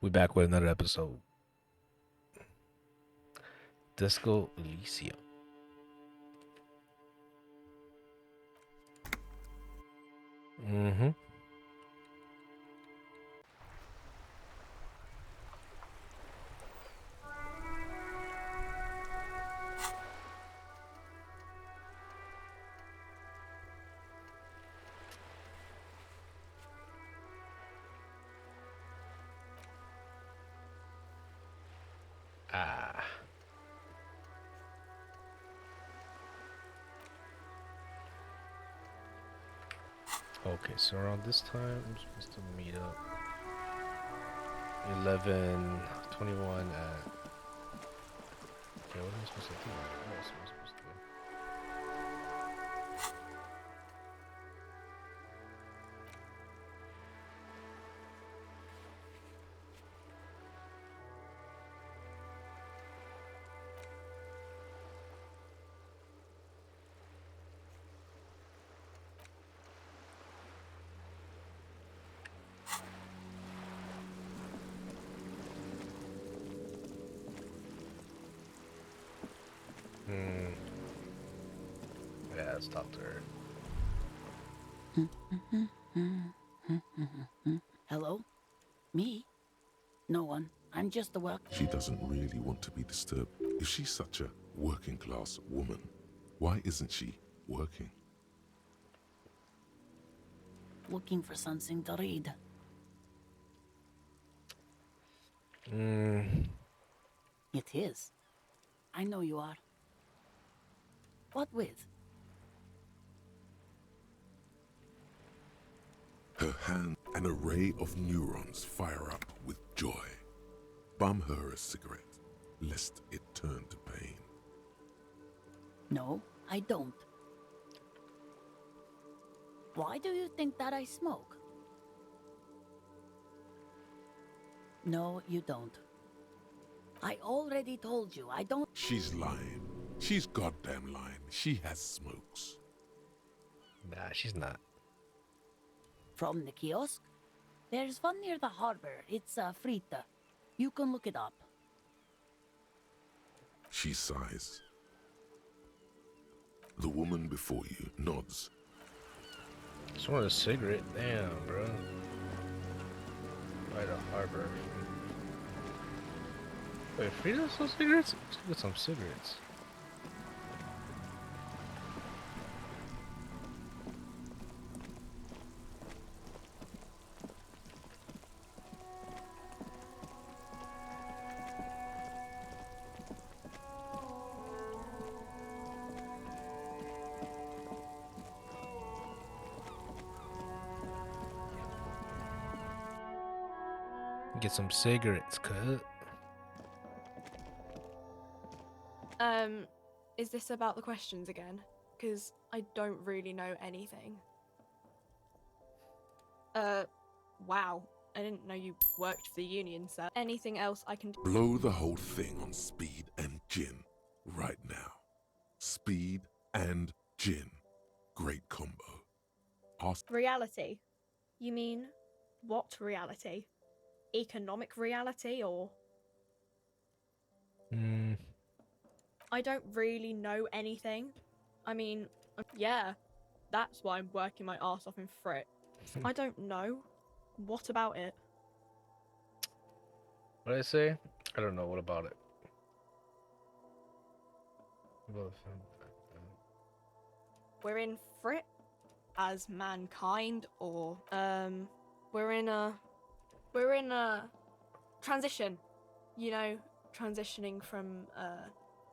We back with another episode. Disco Elysium. Mm-hmm. Ah. Okay, so around this time, I'm supposed to meet up. 11:21 at... Okay, what am I supposed to do? What else am I supposed to do? Yeah, let's talk to her. Hello? Me? No one. I'm just a work. She doesn't really want to be disturbed. If she's such a working class woman, why isn't she working? Looking for something to read. It is. I know you are. What with? Her hand, an array of neurons fire up with joy. Bum her a cigarette, lest it turn to pain. No, I don't. Why do you think that I smoke? No, you don't. I already told you, I don't. She's lying. She's goddamn lying. She has smokes. Nah, she's not. From the kiosk? There's one near the harbor. It's Frita. You can look it up. She sighs. The woman before you nods. Just want a cigarette. Damn, bro. By the harbor. Wait, Frida sells cigarettes? Let's get some cigarettes. Get some cigarettes, cut. Is this about the questions again? Because I don't really know anything. Wow. I didn't know you worked for the union, sir. Anything else I can do? Blow the whole thing on speed and gin right now. Speed and gin. Great combo. Reality? You mean, what reality? Economic reality, or...? I don't really know anything. I mean, yeah, that's why I'm working my arse off in Frit. I don't know. What about it? What did I say? I don't know. What about it? We're in Frit as mankind, or we're in a transition. You know, transitioning from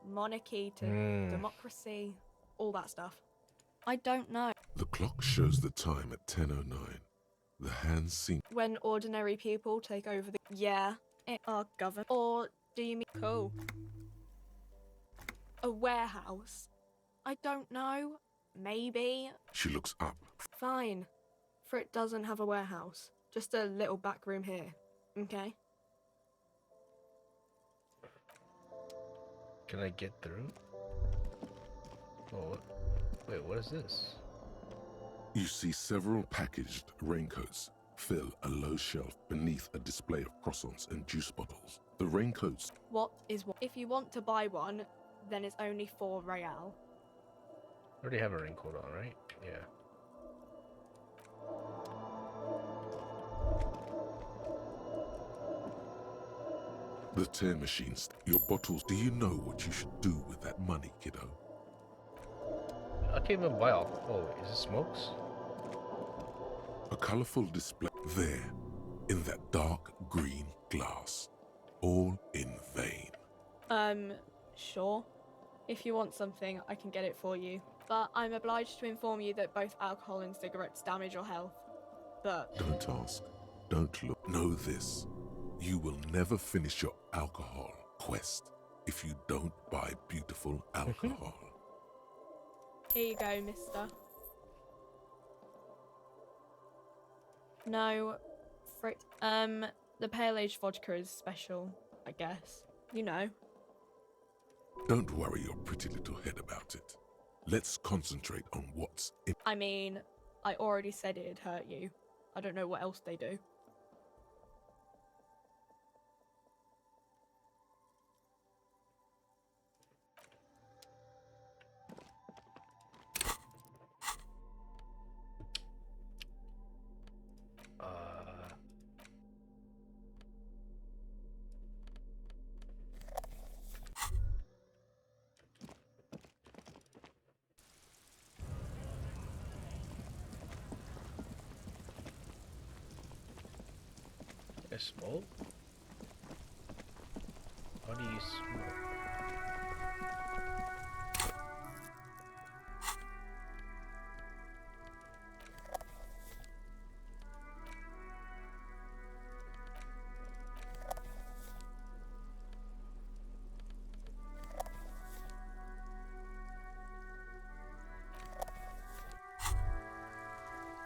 monarchy to democracy, all that stuff. I don't know. The clock shows the time at 10:09. The hands seem... When ordinary people take over the... Yeah, it are governed. Or do you mean... Cool. A warehouse? I don't know. Maybe. She looks up. Fine. Frit doesn't have a warehouse. Just a little back room here. Okay? Can I get through? Oh, wait, what is this? You see several packaged raincoats fill a low shelf beneath a display of croissants and juice bottles. The raincoats What is what? If you want to buy one, then it's only 4 real. I already have a raincoat on, right? Yeah. The tear machines, your bottles. Do you know what you should do with that money, kiddo? I can't even buy all. Oh, wait, is it smokes? A colorful display there, in that dark green glass. All in vain. Sure. If you want something, I can get it for you. But I'm obliged to inform you that both alcohol and cigarettes damage your health. But Don't ask. Don't look. Know this. You will never finish your alcohol quest if you don't buy beautiful alcohol. here you go, mister. No, the pale age vodka is special, I guess. You know. Don't worry your pretty little head about it. Let's concentrate on what's in. I mean, I already said it'd hurt you. I don't know what else they do. I smoke? How do you smoke?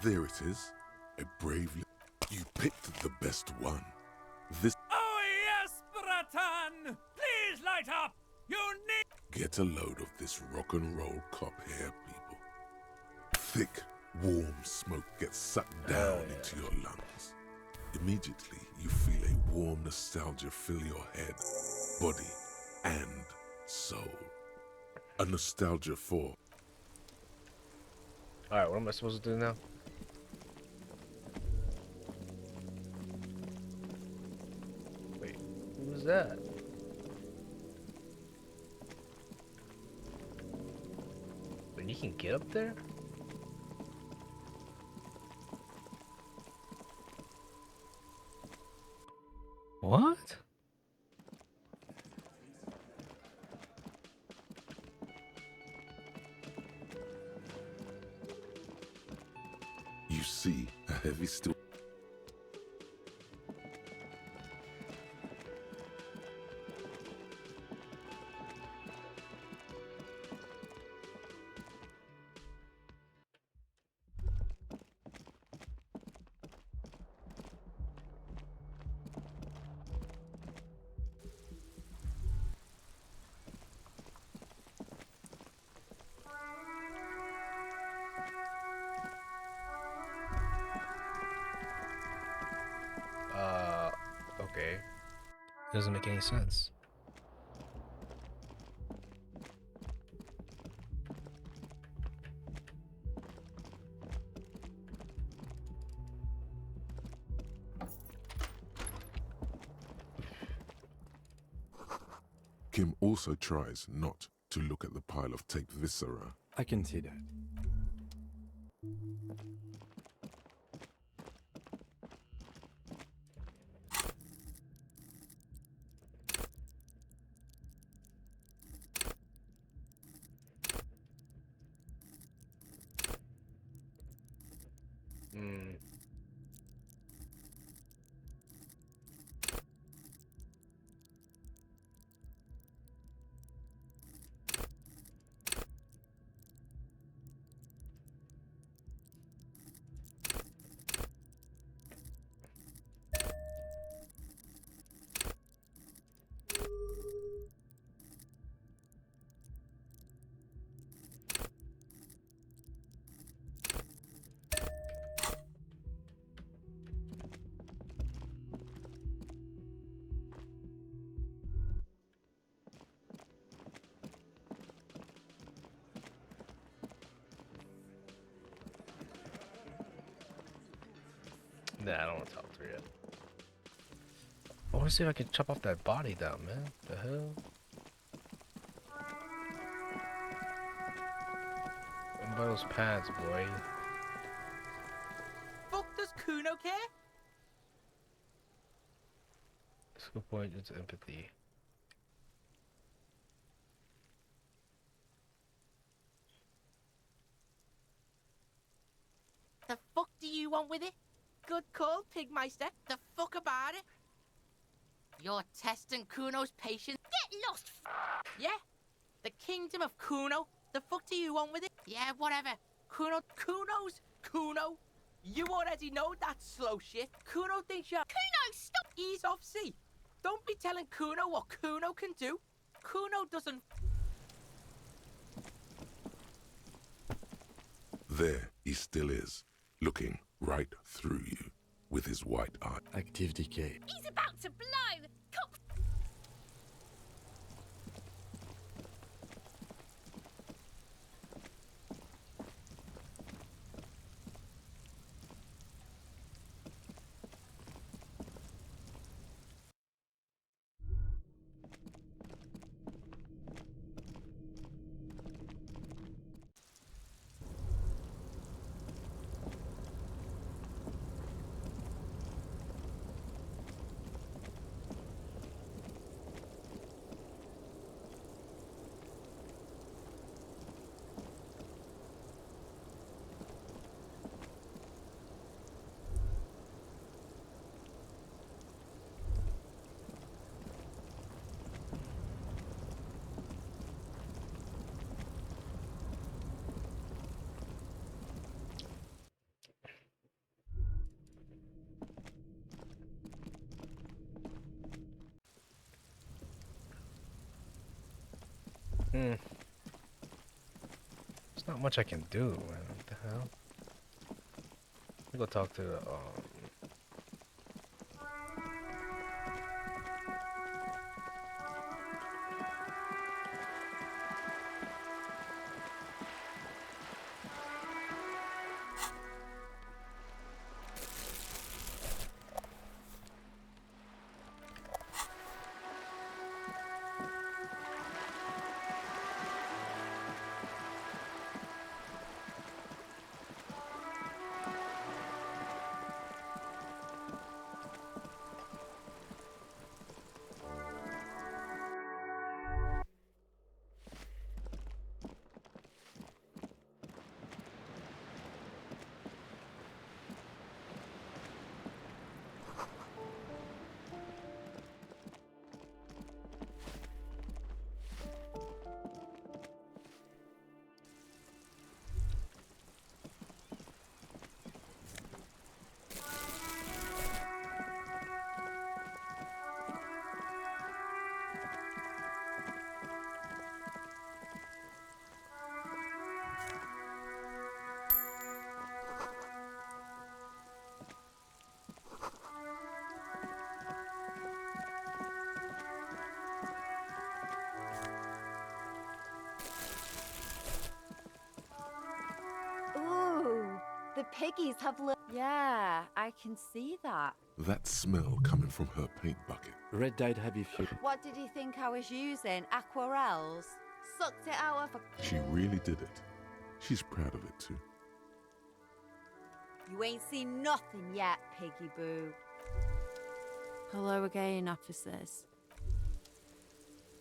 There it is. A bravely. You picked the best one. This. Oh yes, Bratan! Please light up! You need— Get a load of this rock and roll cop here, people. Thick, warm smoke gets sucked down into your lungs. Immediately, you feel a warm nostalgia fill your head, body, and soul. A nostalgia for Alright, what am I supposed to do now? Wait, who was that? But you can get up there? What? you see a heavy steel. Okay. Doesn't make any sense. Kim also tries not to look at the pile of taped viscera. I can see that. Hmm. Nah, I don't want to talk to her yet. I want to see if I can chop off that body down, man. The hell? What about those pads, boy? Fuck does Kuno care? Skill point is empathy. The fuck do you want with it? Good call, Pigmeister. The fuck about it? You're testing Kuno's patience. Get lost! Yeah? The kingdom of Kuno? The fuck do you want with it? Yeah, whatever. Kuno's Kuno. You already know that slow shit. Kuno thinks you're... Kuno, stop! Ease off, see? Don't be telling Kuno what Kuno can do. Kuno doesn't... There he still is, looking right through you with his white eye. Active decay. He's about to blow! There's not much I can do, man. What the hell? Let me go talk to Ooh, the piggies have Yeah, I can see that. That smell coming from her paint bucket. Red dyed heavy fuel. What did he think I was using? Aquarels? Sucked it out of a... She really did it. She's proud of it too. You ain't seen nothing yet, piggy boo. Hello again, officers.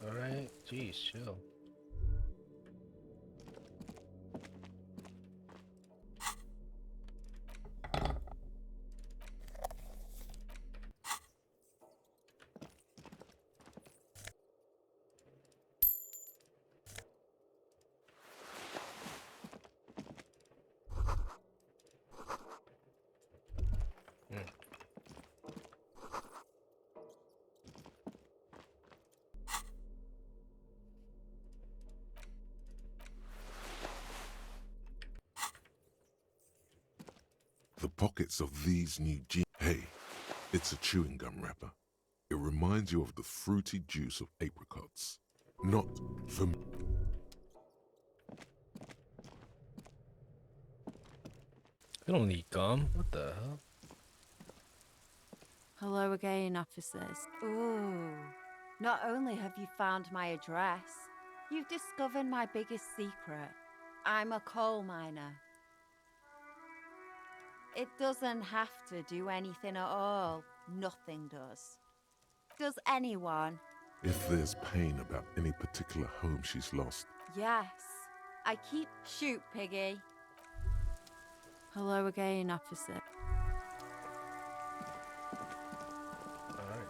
Alright, jeez, chill. The pockets of these new jeans. Hey, it's a chewing gum wrapper. It reminds you of the fruity juice of apricots. Not for me. I don't need gum. What the hell? Hello again, officers. Ooh. Not only have you found my address, you've discovered my biggest secret. I'm a coal miner. It doesn't have to do anything at all. Nothing does. Does anyone? If there's pain about any particular home she's lost, Yes. I keep... Shoot, Piggy. Hello again, officer. Alright.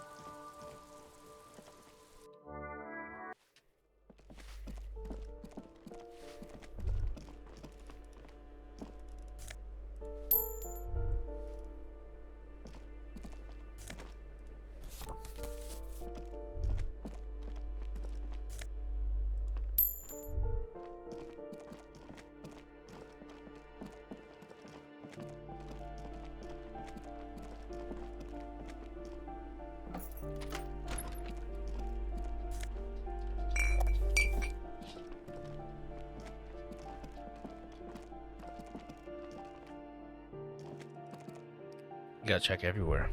You gotta check everywhere.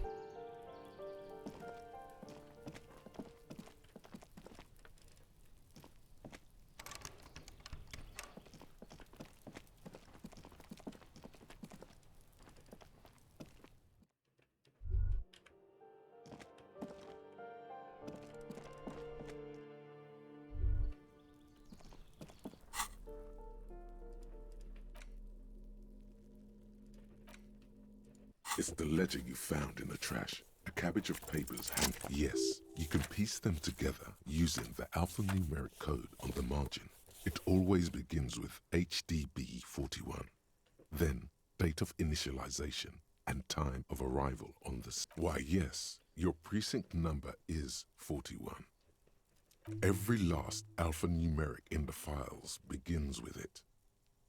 it's the ledger you found in the trash. A cabbage of papers hang. Yes, you can piece them together using the alphanumeric code on the margin. It always begins with HDB 41. Then, date of initialization and time of arrival on the... Why, yes, your precinct number is 41. Every last alphanumeric in the files begins with it.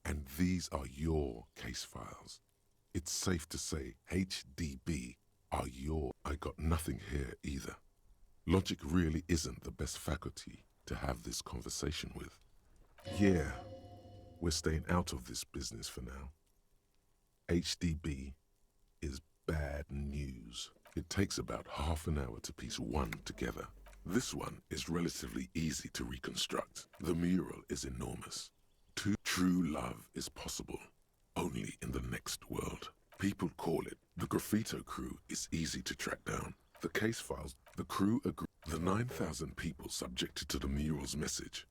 And these are your case files. It's safe to say HDB are your... I got nothing here either. Logic really isn't the best faculty to have this conversation with. Yeah, we're staying out of this business for now. HDB is bad news. It takes about half an hour to piece one together. This one is relatively easy to reconstruct. The mural is enormous. True love is possible only in the next world. People call it. The graffito crew is easy to track down. The case files, the crew agree. The 9,000 people subjected to the mural's message.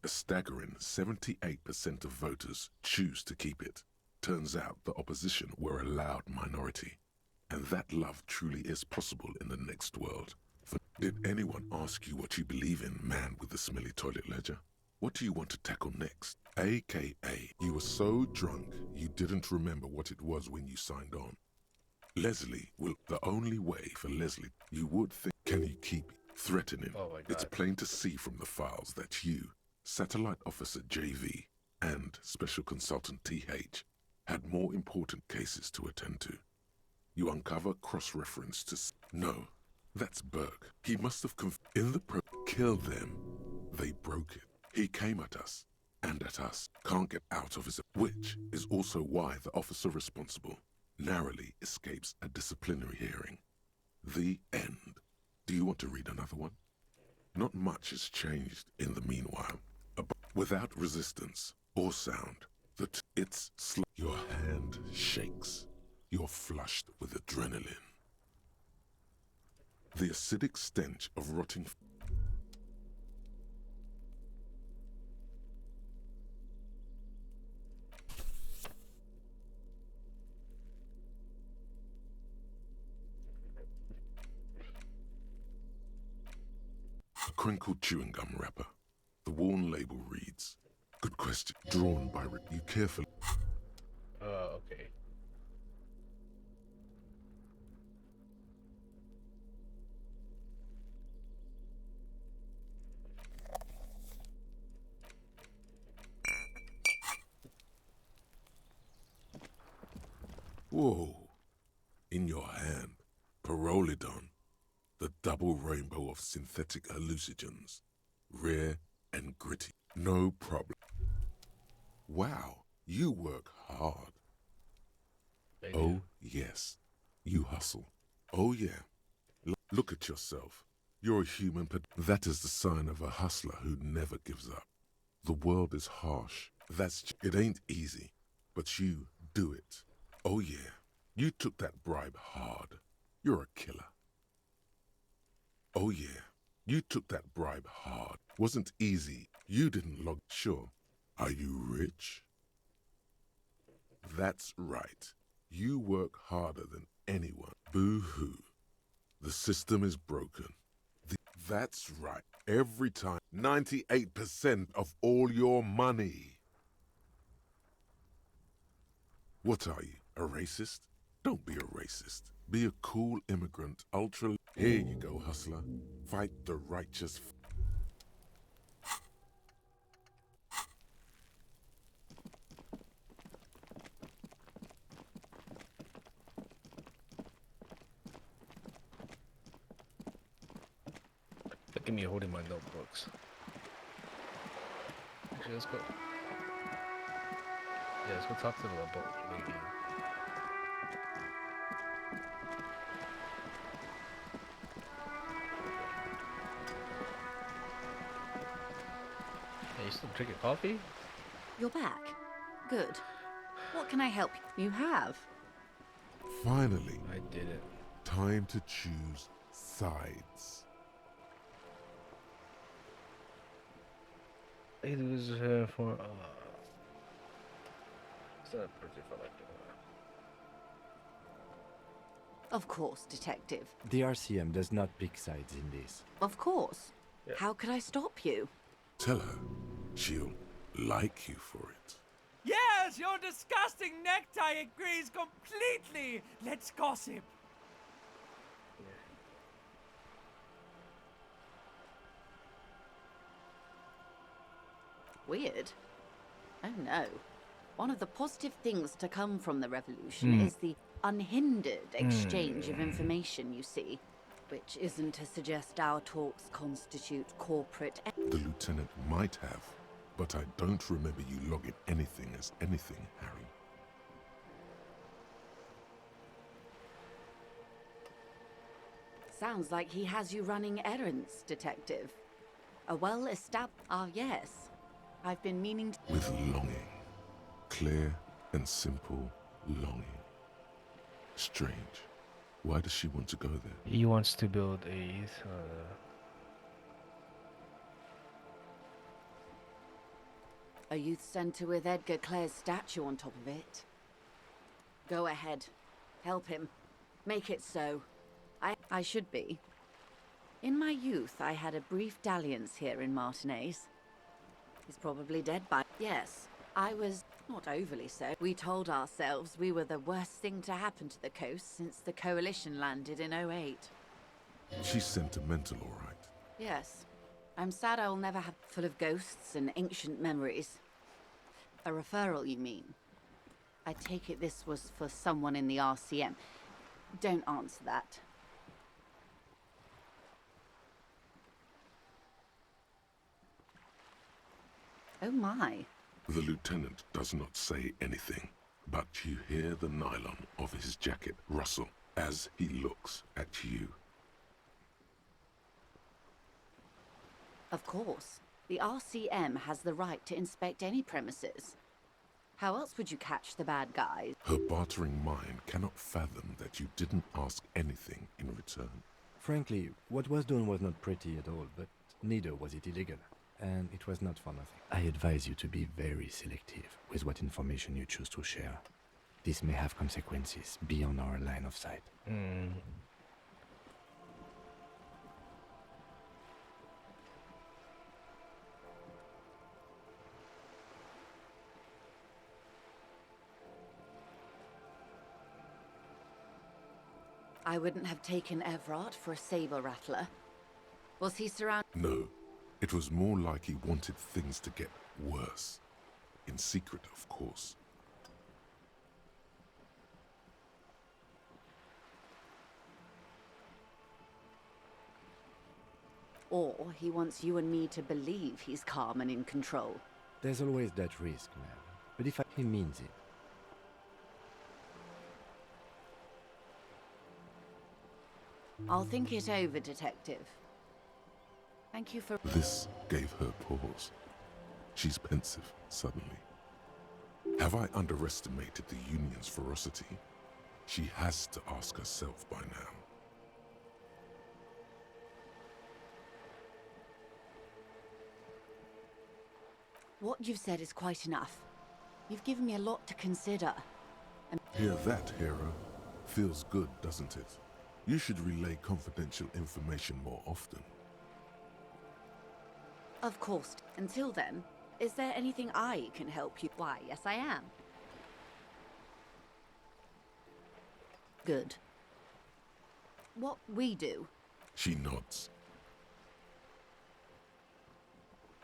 A staggering 78% of voters choose to keep it. Turns out the opposition were a loud minority. And that love truly is possible in the next world. Did anyone ask you what you believe in, man with the smelly toilet ledger? What do you want to tackle next? AKA, you were so drunk you didn't remember what it was when you signed on. Leslie will... The only way for Leslie, you would think... Can you keep threatening? Oh my God. It's plain to see from the files that you, Satellite Officer JV, and Special Consultant TH had more important cases to attend to. You uncover cross-reference to... No, that's Burke. He must have killed them. They broke it. He came at us, and at us. Can't get out of his... Which is also why the officer responsible narrowly escapes a disciplinary hearing. The end. Do you want to read another one? Not much has changed in the meanwhile. Without resistance or sound, your hand shakes. You're flushed with adrenaline. The acidic stench of rotting... A crinkled chewing gum wrapper. The worn label reads, "Good question. Drawn by you carefully." Okay. Whoa. In your hand, Pyrrolidon, the double rainbow of synthetic hallucinogens. Rare and gritty. No problem. Wow, you work hard. They Oh, do. yes. You hustle. Oh, yeah. Look at yourself. You're a human, but that is the sign of a hustler who never gives up. The world is harsh. It ain't easy, but you do it. Oh yeah, you took that bribe hard. You're a killer. Oh yeah, you took that bribe hard. Wasn't easy. You didn't log. Sure. Are you rich? That's right. You work harder than anyone. Boo-hoo. The system is broken. That's right. Every time. 98% of all your money. What are you, a racist? Don't be a racist. Be a cool immigrant, ultra... Here you go, hustler. Fight the righteous... Look at me holding my notebooks. Actually, let's go. Yeah, let's go talk to the boat lady. Hey, you still drinking coffee? You're back. Good. What can I help you? You have. Finally, I did it. time to choose sides. It was for is that pretty for like Of course, Detective. The RCM does not pick sides in this. Of course. Yeah. How could I stop you? Tell her she'll like you for it. Yes, your disgusting necktie agrees completely. Let's gossip. Weird. Oh no. One of the positive things to come from the revolution is the unhindered exchange of information, you see. Which isn't to suggest our talks constitute corporate... The lieutenant might have, but I don't remember you logging anything as anything, Harry. Sounds like he has you running errands, Detective. A well-established... Ah, yes. I've been meaning to... With longing. Clear and simple longing. Strange. Why does she want to go there? He wants to build a A youth centre with Edgar Clare's statue on top of it. Go ahead. Help him. Make it so. I should be. In my youth, I had a brief dalliance here in Martinez. He's probably dead by... Yes, I was not overly so. We told ourselves we were the worst thing to happen to the coast since the Coalition landed in '08. She's sentimental, all right. Yes. I'm sad I'll never have full of ghosts and ancient memories. A referral, you mean? I take it this was for someone in the RCM. Don't answer that. Oh my. The lieutenant does not say anything, but you hear the nylon of his jacket rustle as he looks at you. Of course. The RCM has the right to inspect any premises. How else would you catch the bad guys? Her bartering mind cannot fathom that you didn't ask anything in return. Frankly, what was done was not pretty at all, but neither was it illegal. And it was not for nothing. I advise you to be very selective with what information you choose to share. This may have consequences beyond our line of sight. I wouldn't have taken Everard for a saber rattler. Was he surrounded? No, it was more like he wanted things to get worse. In secret, of course. Or he wants you and me to believe he's calm and in control. There's always that risk, man. But if he means it. I'll think it over, Detective. Thank you for... This gave her pause. She's pensive, suddenly. Have I underestimated the Union's ferocity? She has to ask herself by now. What you've said is quite enough. You've given me a lot to consider. Hear that, hero? Feels good, doesn't it? You should relay confidential information more often. Of course. Until then, is there anything I can help you? Why, yes I am. Good. What we do, She nods.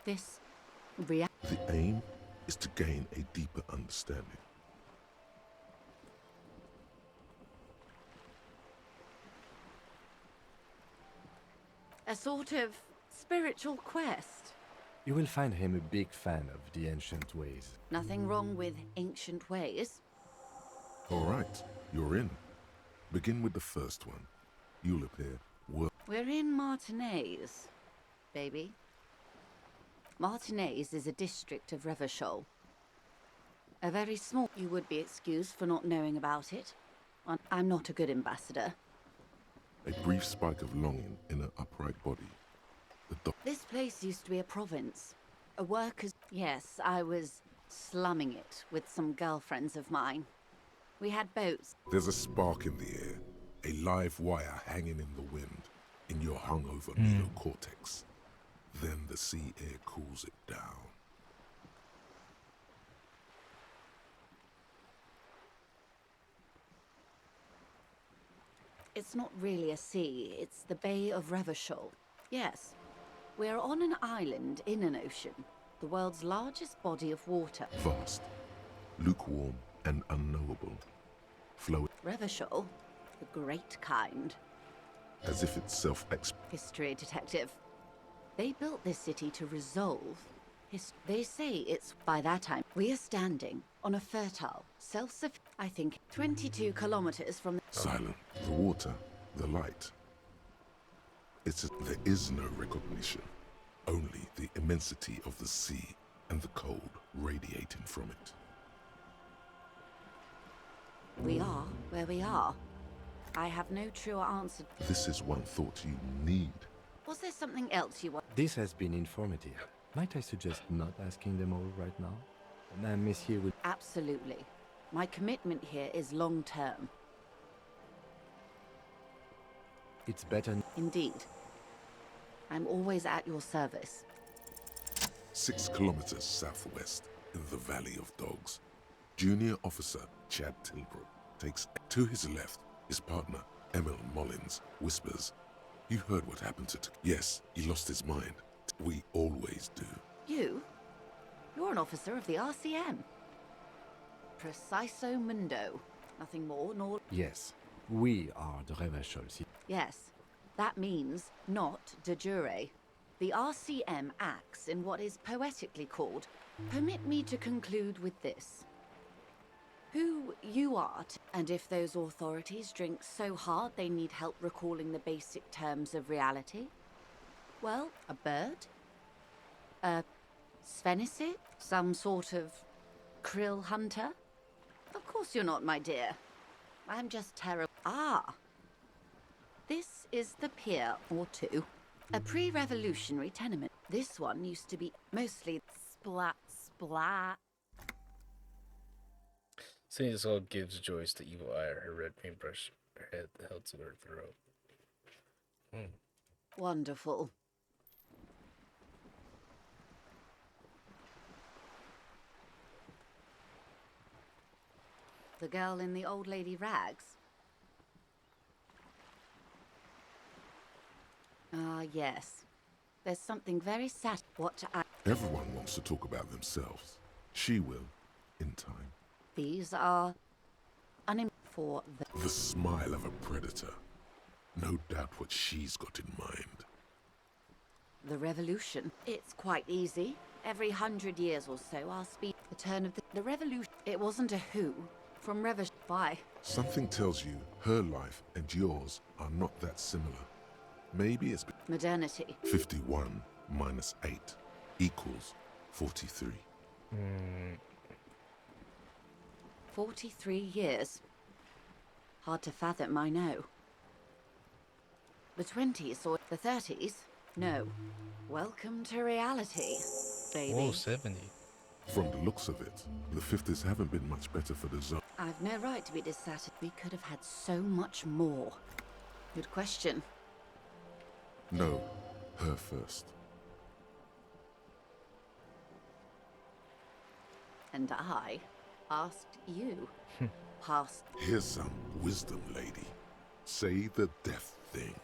this The aim is to gain a deeper understanding. a sort of spiritual quest. You will find him a big fan of the ancient ways. Nothing wrong with ancient ways. All right, you're in. Begin with the first one. You'll appear We're in Martinez, baby. Martinez is a district of Revachol. A very small... You would be excused for not knowing about it. I'm not a good ambassador. a brief spike of longing in her upright body. This place used to be a province. A worker's... Yes, I was slumming it with some girlfriends of mine. We had boats. There's a spark in the air, a live wire hanging in the wind, in your hungover neocortex. Then the sea air cools it down. It's not really a sea, it's the Bay of Revachol. Yes, we're on an island in an ocean, the world's largest body of water. Vast, lukewarm, and unknowable. Flowing Revachol, the great kind. as if it's History detective. They built this city to resolve They say it's by that time. We are standing on a fertile, I think, 22 kilometers from the... silent. The water, the light. There is no recognition. Only the immensity of the sea and the cold radiating from it. We are where we are. I have no truer answer. This is one thought you need. Was there something else you want? This has been informative. Might I suggest not asking them all right now? Monsieur would... Absolutely. My commitment here is long-term. It's better... Indeed. I'm always at your service. 6 kilometers southwest, in the Valley of Dogs, Junior Officer Chad Tilbrook takes to his left. His partner, Emil Mullins, whispers, "You heard what happened to... Yes, he lost his mind. We always do." You? You're an officer of the RCM. Preciso mundo. Nothing more nor... Yes, we are the Revachol city. Yes, that means not de jure. The RCM acts in what is poetically called... Permit me to conclude with this. Who you are, and if those authorities drink so hard they need help recalling the basic terms of reality, well, a bird? A Svenicid? Some sort of krill hunter? Of course you're not, my dear. I'm just terrible. Ah! This is the Pier or Two. A pre-revolutionary tenement. This one used to be mostly splat. Seeing this all gives Joyce the evil eye, her red paintbrush, her head held to her throat. Wonderful. The girl in the old lady rags? Ah, yes. There's something very sad. Everyone wants to talk about themselves. She will, in time. These are... for the... The smile of a predator. No doubt what she's got in mind. The revolution. It's quite easy. Every 100 years or so, our speed... The turn of the revolution. It wasn't a who. From Why? Something tells you her life and yours are not that similar. Maybe it's Modernity. 51 minus 8 equals 43. 43 years. Hard to fathom, I know. The 20s or the 30s? No. Welcome to reality, baby. Whoa, 70. From the looks of it, the 50s haven't been much better for the zone. I've no right to be dissatisfied. We could have had so much more. Good question. No, her first. And I asked you. Past. Here's some wisdom, lady. Say the death thing.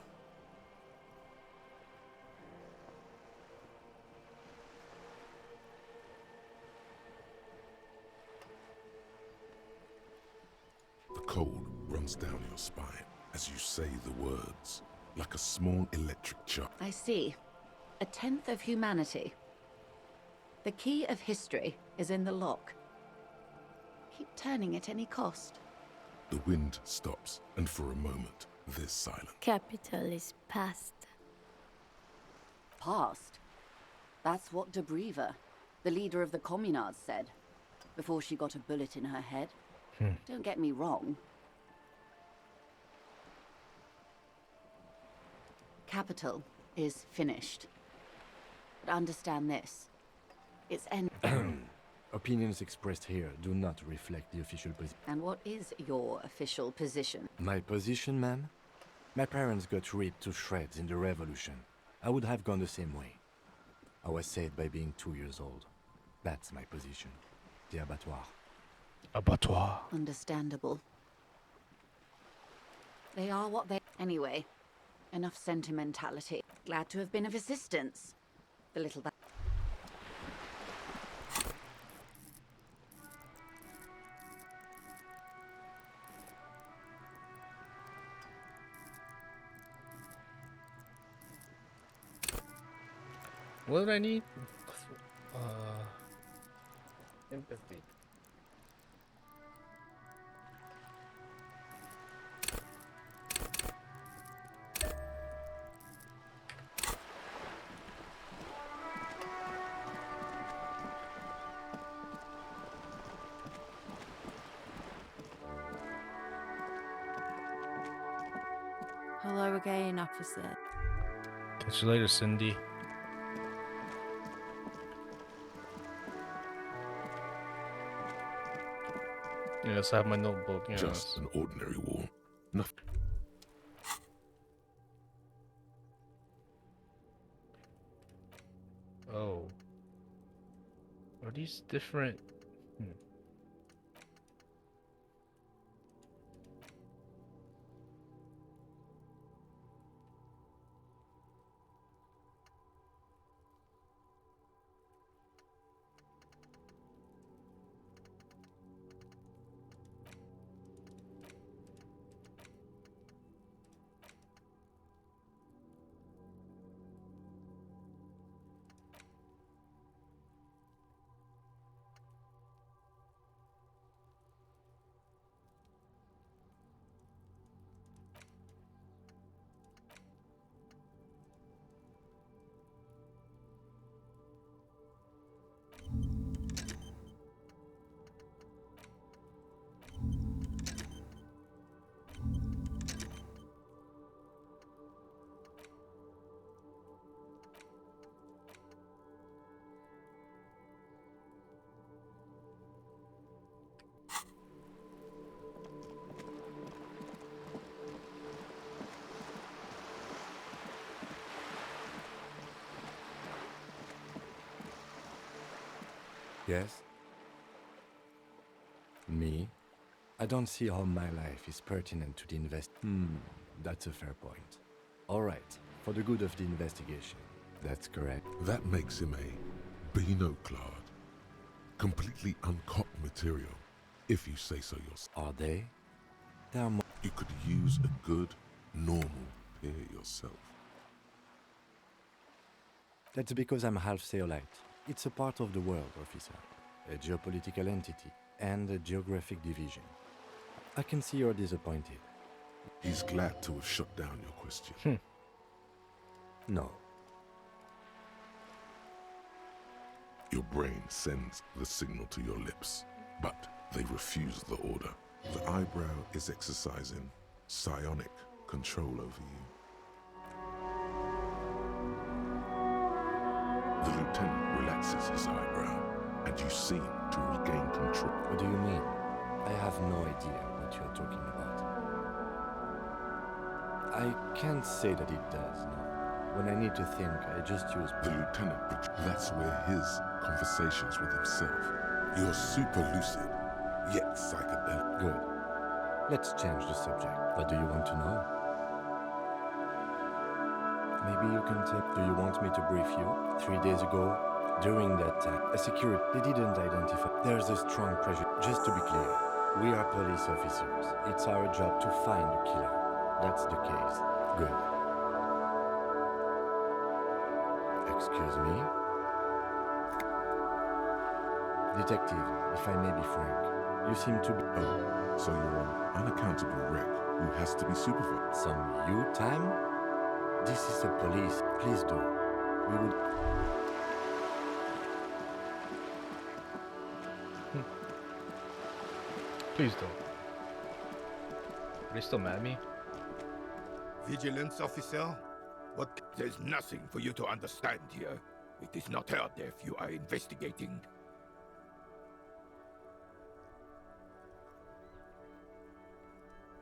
The cold runs down your spine as you say the words, like a small electric shock. I see. A tenth of humanity. The key of history is in the lock. Keep turning at any cost. The wind stops, and for a moment, there's silence. Capital is past. Past? That's what De Briever, the leader of the Communards, said, before she got a bullet in her head. Don't get me wrong. Capital is finished. But understand this. It's end. Opinions expressed here do not reflect the official position. And what is your official position? My position, ma'am? My parents got ripped to shreds in the revolution. I would have gone the same way. I was saved by being 2 years old. That's my position. The abattoir. Abattoir. Understandable. They are what they... Anyway, enough sentimentality. Glad to have been of assistance. The little... What did I need? Empathy. Hello again, officer. Catch you later, Cindy. Yes, I have my notebook. Yes. Just an ordinary war. Nothing. Oh. Are these different? Yes? Me? I don't see how my life is pertinent to the that's a fair point. Alright, for the good of the investigation. That's correct. That makes him a Beano-clad. Completely uncopped material, if you say so yourself. Are they? They are You could use a good, normal pair yourself. That's because I'm half Seolite. It's a part of the world, officer. A geopolitical entity and a geographic division. I can see you're disappointed. He's glad to have shut down your question. No. Your brain sends the signal to your lips, but they refuse the order. The eyebrow is exercising psionic control over you. The lieutenant relaxes his eyebrow, and you seem to regain control. What do you mean? I have no idea what you're talking about. I can't say that it does, no. When I need to think, I just use... The lieutenant, that's where his conversations with himself. You're super lucid, yet psychedelic. Good. Let's change the subject. What do you want to know? Maybe you can tell... Do you want me to brief you? 3 days ago, during that time, a security... They didn't identify... There's a strong pressure. Just to be clear, we are police officers. It's our job to find the killer. That's the case. Good. Excuse me? Detective, if I may be frank, you seem to be... Oh, so you're an unaccountable wreck who has to be supervised. Some you time? This is the police. Please do. We would... Please don't. Are they still mad at me? Vigilance officer? What? There's nothing for you to understand here. It is not her death you are investigating.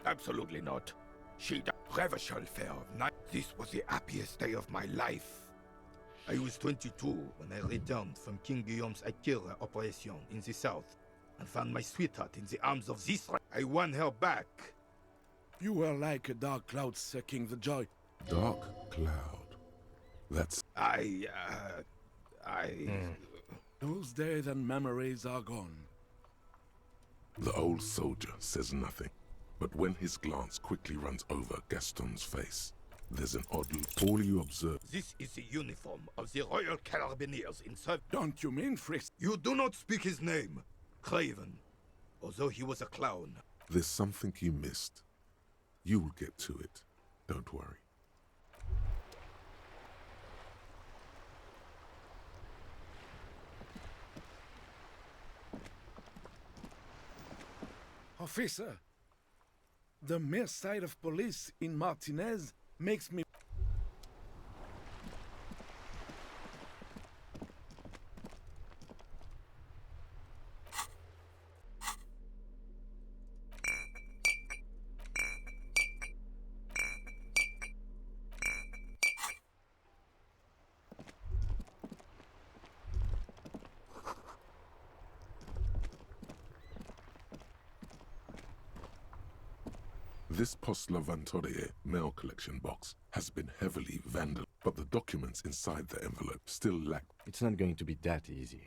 Absolutely not. She died. Reversal fair of night. This was the happiest day of my life. I was 22 when I returned from King Guillaume's Akira operation in the south and found my sweetheart in the arms of this. I won her back. You were like a dark cloud sucking the joy. Dark cloud. That's... Those days and memories are gone. The old soldier says nothing, but when his glance quickly runs over Gaston's face, there's an odd look. All you observe... This is the uniform of the Royal Carabineers in service. Don't you mean Frisk? You do not speak his name, Craven, although he was a clown. There's something you missed. You'll get to it. Don't worry. Officer, the mere sight of police in Martinez makes me... This Post Lavantorie mail collection box has been heavily vandalized, but the documents inside the envelope still lack... It's not going to be that easy.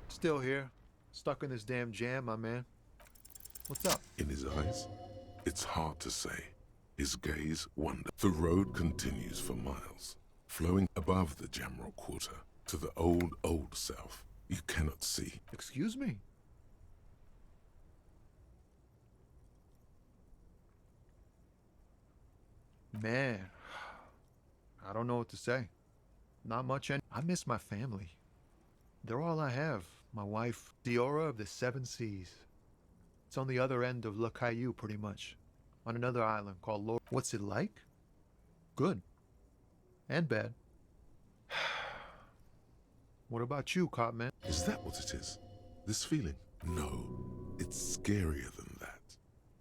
Still here. Stuck in this damn jam, my man. What's up? In his eyes, it's hard to say. His gaze wanders. The road continues for miles, flowing above the Jamrock Quarter to the old south. You cannot see. Excuse me? Man, I don't know what to say. Not much. I miss my family. They're all I have. My wife, Diora of the Seven Seas. It's on the other end of Le Caillou, pretty much. On another island called Lord. What's it like? Good. And bad. What about you, cop man? Is that what it is? This feeling? No, it's scarier than that.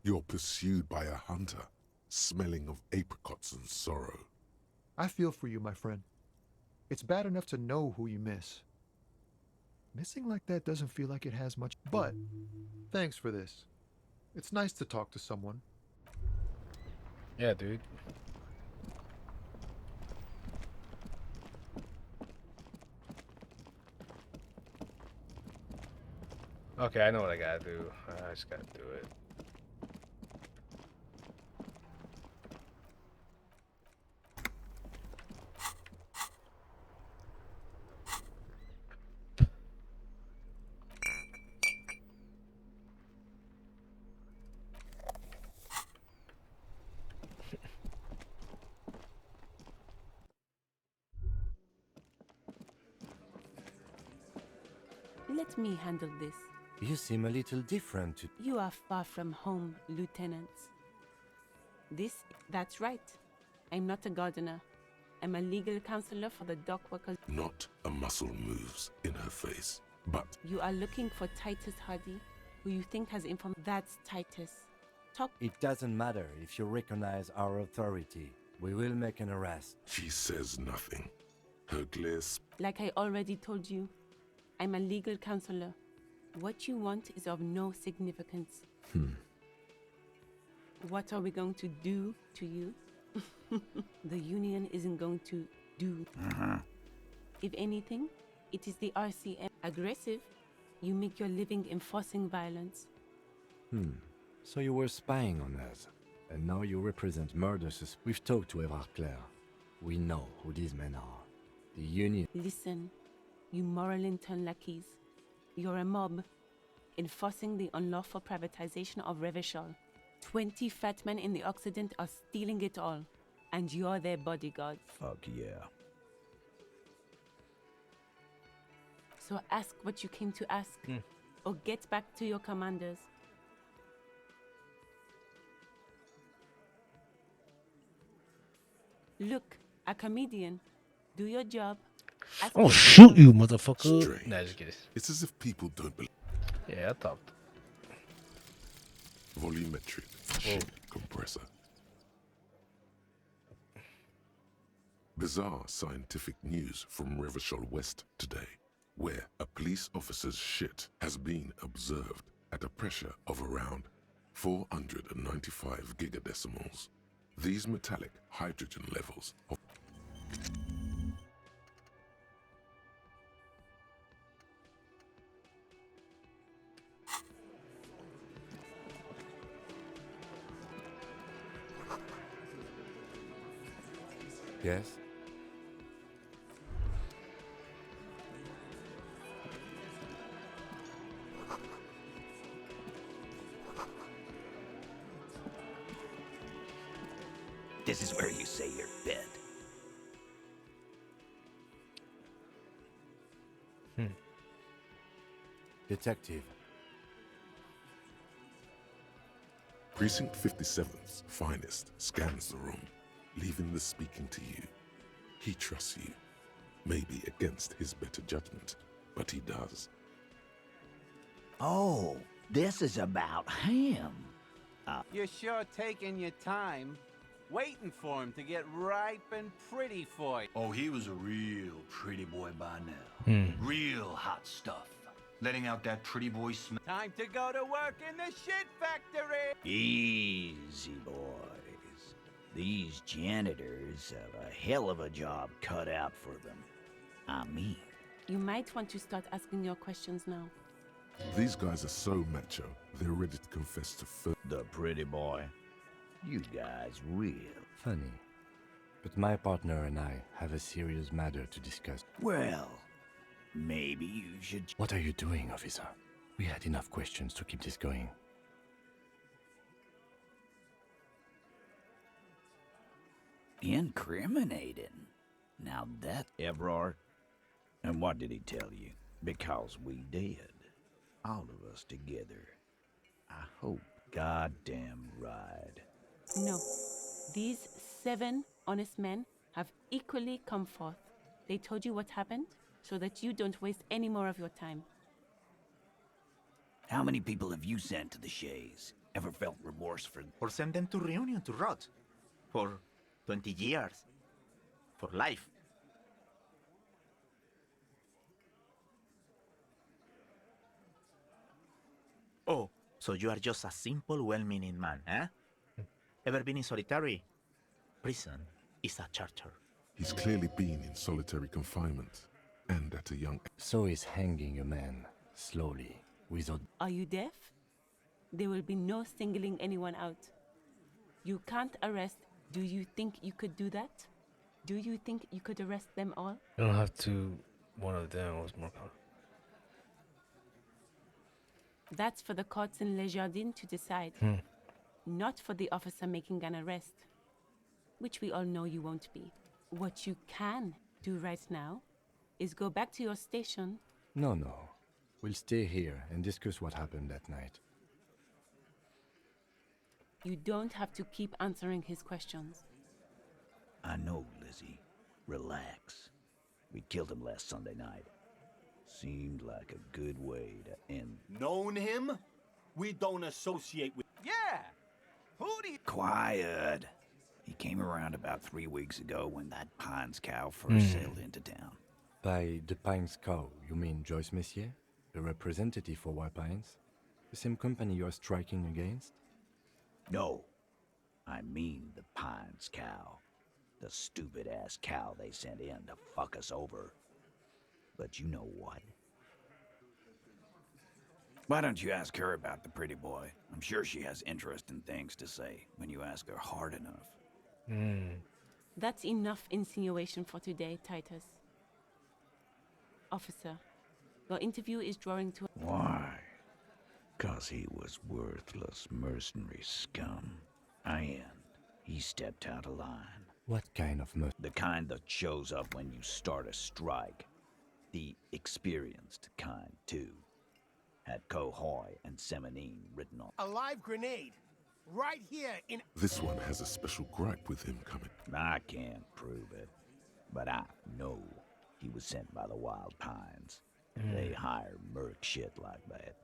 You're pursued by a hunter, smelling of apricots and sorrow. I feel for you, my friend. It's bad enough to know who you miss. Missing like that doesn't feel like it has much. But, thanks for this. It's nice to talk to someone. Yeah, dude. Okay, I know what I gotta do. I just gotta do it. Let me handle this. You seem a little different to... You are far from home, Lieutenant. That's right. I'm not a gardener. I'm a legal counselor for the dock workers. Not a muscle moves in her face, but You are looking for Titus Hardy, who you think has information. That's Titus. Talk. It doesn't matter if you recognize our authority. We will make an arrest. she says nothing. Her glare Like I already told you, I'm a legal counselor. What you want is of no significance. What are we going to do to you? The Union isn't going to do. If anything, it is the RCM. Aggressive, you make your living enforcing violence. So you were spying on us, and now you represent murder We've talked to Evrard Claire. We know who these men are. The Union. Listen, you moral intern lackeys. You're a mob, enforcing the unlawful privatization of Revachol. 20 fat men in the Occident are stealing it all, and you're their bodyguards. Fuck yeah. So ask what you came to ask, or get back to your commanders. Look, a comedian. Do your job. Ask Oh, what- shoot you, motherfucker. strange. Nah, just kidding. It's as if people don't believe. Yeah, I thought. Volumetric ship compressor. Bizarre scientific news from Revachol West today, where a police officer's shit has been observed at a pressure of around 495 gigadecimals. These metallic hydrogen levels of Yes? This is where you say your bed. Detective. Precinct 57's finest scans the room, leaving the speaking to you. He trusts you, maybe against his better judgment, but he does. Oh, this is about him. You're sure taking your time, waiting for him to get ripe and pretty for you. Oh, he was a real pretty boy by now. Real hot stuff. Letting out that pretty boy smell. Time to go to work in the shit factory. Easy, boys. These janitors have a hell of a job cut out for them. I mean, You might want to start asking your questions now. These guys are so macho, they're ready to confess to the pretty boy. You guys real. Funny. But my partner and I have a serious matter to discuss. Well, maybe you should... What are you doing, officer? We had enough questions to keep this going. Incriminating. Now that, Evrard. And what did he tell you? Because we did. All of us together. I hope goddamn right. No. These 7 honest men have equally come forth. They told you what happened so that you don't waste any more of your time. How many people have you sent to the Shays? Ever felt remorse for... Or send them to Reunion to rot. For 20 years. For life. Oh, so you are just a simple, well-meaning man, eh? Ever been in solitary? Prison is a charter. He's clearly been in solitary confinement, and at a young... So is hanging a man, slowly, without... Are you deaf? There will be no singling anyone out. You can't arrest. Do you think you could do that? Do you think you could arrest them all? You don't have to. One of them was more. That's for the courts in Les Jardins to decide. Not for the officer making an arrest. Which we all know you won't be. What you can do right now is go back to your station. No. We'll stay here and discuss what happened that night. You don't have to keep answering his questions. I know, Lizzie. Relax. We killed him last Sunday night. Seemed like a good way to end. Known him? We don't associate with. Yeah! Who do you. Quiet. He came around about 3 weeks ago when that Pines cow first sailed into town. By the Pines cow, you mean Joyce Messier? The representative for White Pines? The same company you're striking against? No. I mean the Pines cow. The stupid-ass cow they sent in to fuck us over. But you know what? Why don't you ask her about the pretty boy? I'm sure she has interesting things to say when you ask her hard enough. That's enough insinuation for today, Titus. Officer, your interview is drawing to... Why? 'Cause he was worthless mercenary scum. And he stepped out of line. What kind of The kind that shows up when you start a strike. The experienced kind, too. Had Cohoy and Semenine written on. A live grenade. Right here in. This one has a special gripe with him coming. I can't prove it, but I know he was sent by the Wild Pines. They hire merc shit like that.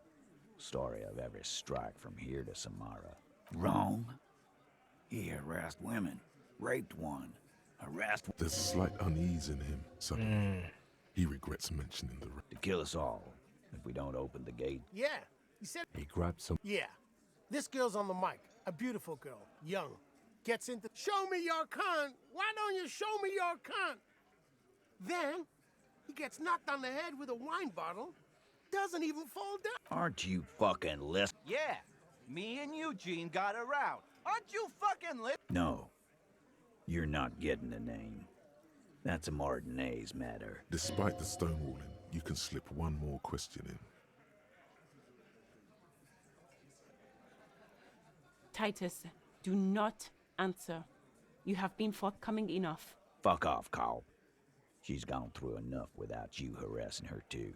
Story of every strike from here to Samara. Wrong. He harassed women, raped one, harassed. There's a slight unease in him, suddenly. He regrets mentioning the... To kill us all, if we don't open the gate. Yeah, he said. He grabbed some... Yeah, this girl's on the mic. A beautiful girl, young. Gets into. Show me your cunt. Why don't you show me your cunt? Then he gets knocked on the head with a wine bottle. Doesn't even fall down. Aren't you fucking listening? Yeah, me and Eugene got her out. Aren't you fucking No. You're not getting the name. That's a Martinez matter. Despite the stonewalling, you can slip one more question in. Titus, do not answer. You have been forthcoming enough. Fuck off, Carl. She's gone through enough without you harassing her, too.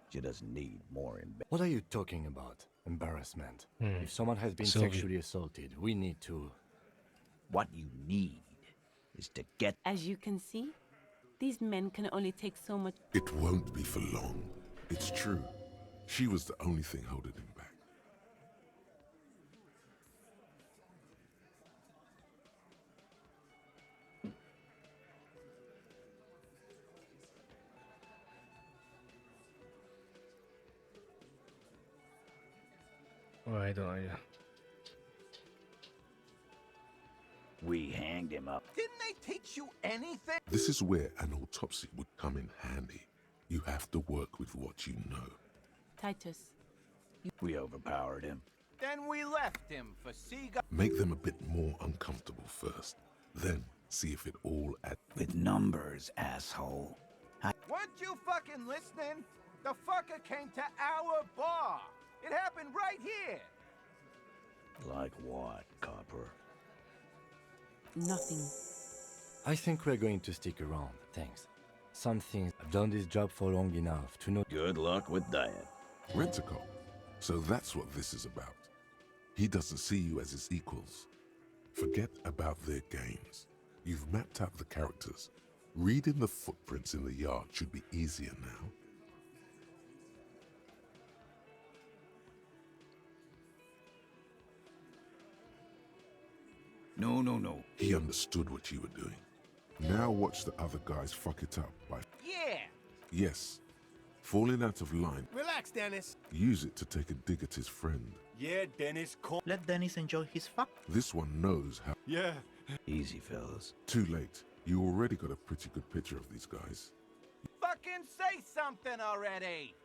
She doesn't need more What are you talking about? Embarrassment. If someone has been Sylvie. sexually assaulted, we need to... What you need is to get... As you can see, these men can only take so much... It won't be for long. It's true. She was the only thing holding him back. Oh, I don't know. Yeah. We hanged him up. Didn't they teach you anything? This is where an autopsy would come in handy. You have to work with what you know. Titus. We overpowered him. Then we left him for Seagull. Make them a bit more uncomfortable first. Then see if it all adds. With numbers, asshole. Weren't you fucking listening? The fucker came to our bar. It happened right here. Like what, Copper? Nothing. I think we're going to stick around, thanks. Some things... I've done this job for long enough to know... Good luck with that. Rent-a-cop. So that's what this is about. He doesn't see you as his equals. Forget about their games. You've mapped out the characters. Reading the footprints in the yard should be easier now. No. He understood what you were doing. Now watch the other guys fuck it up by... Yeah. Yes. Falling out of line. Relax, Dennis. Use it to take a dig at his friend. Yeah, Dennis. Let Dennis enjoy his fuck. This one knows how... Yeah. Easy, fellas. Too late. You already got a pretty good picture of these guys. Fucking say something already.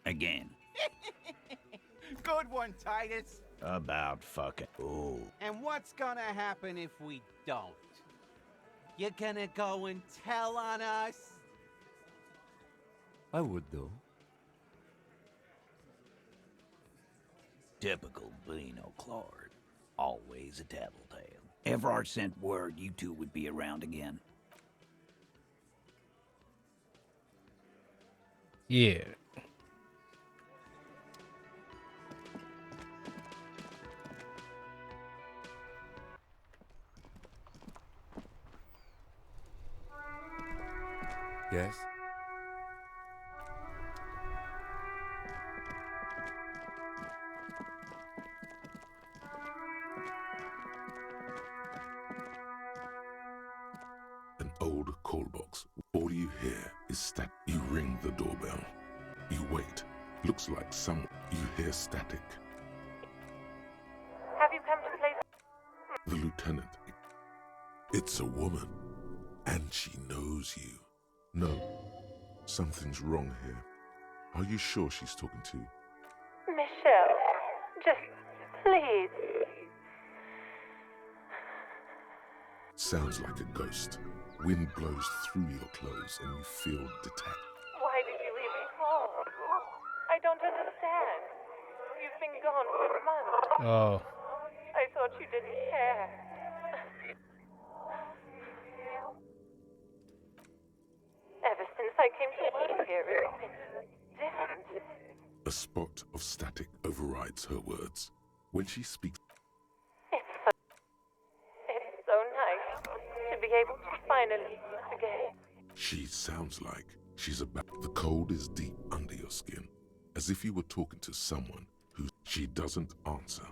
Again. Good one, Titus. About fucking... Oh. And what's gonna happen if we don't? You're gonna go and tell on us? I would, though. Typical Beano Claude. Always a tattletale. Everard sent word you two would be around again. Yeah. Yes? An old call box. All you hear is static. You ring the doorbell. You wait. Looks like someone. You hear static. Have you come to play? The lieutenant. It's a woman. And she knows you. No. Something's wrong here. Are you sure she's talking to you? Michelle, just please. Sounds like a ghost. Wind blows through your clothes and you feel detached. Why did you even call? I don't understand. You've been gone for months. Oh. I thought you didn't care. Ever since I came to work here, it's been different. A spot of static overrides her words. When she speaks, It's so nice to be able to finally meet again. she sounds like she's about. The cold is deep under your skin, as if you were talking to someone who she doesn't answer.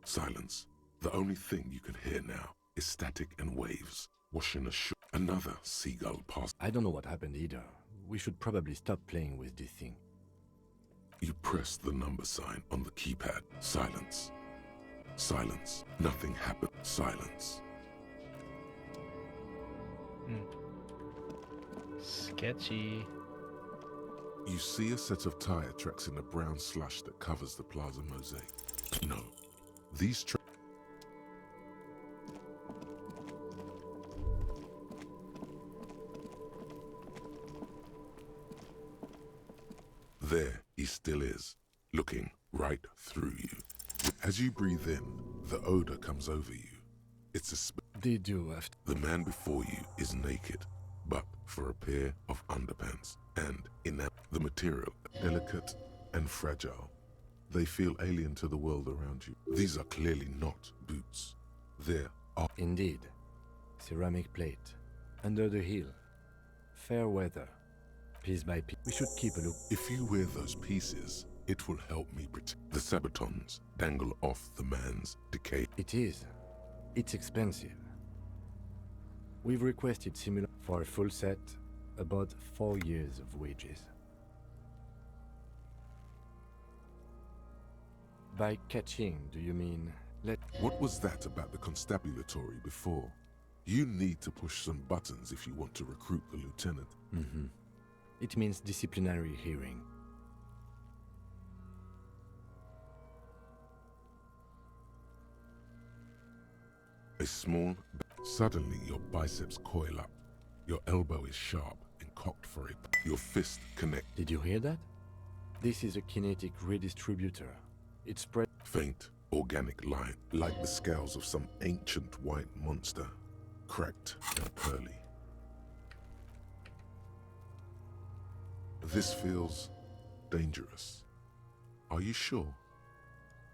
Silence. The only thing you can hear now is static and waves washing ashore. Another seagull passed. I don't know what happened either. We should probably stop playing with this thing. You press the number sign on the keypad. Silence. Silence. Nothing happened. Silence. Sketchy. You see a set of tire tracks in a brown slush that covers the plaza mosaic. No. These tracks. There he still is, looking right through you. As you breathe in, the odor comes over you. It's a Did you have The man before you is naked, but for a pair of underpants, and the material, delicate and fragile. They feel alien to the world around you. These are clearly not boots. There are Indeed. Ceramic plate. Under the heel. Fair weather. Piece by piece. We should keep a look. If you wear those pieces, it will help me protect. The sabatons dangle off the man's decay. It is. It's expensive. We've requested similar for a full set, about 4 years of wages. By catching, do you mean What was that about the constabulary before? You need to push some buttons if you want to recruit the lieutenant. Mm-hmm. It means disciplinary hearing. A small... Suddenly your biceps coil up. Your elbow is sharp and cocked for it. Your fist connect. Did you hear that? This is a kinetic redistributor. It spread... Faint, organic line, like the scales of some ancient white monster. Cracked and pearly. This feels dangerous. Are you sure?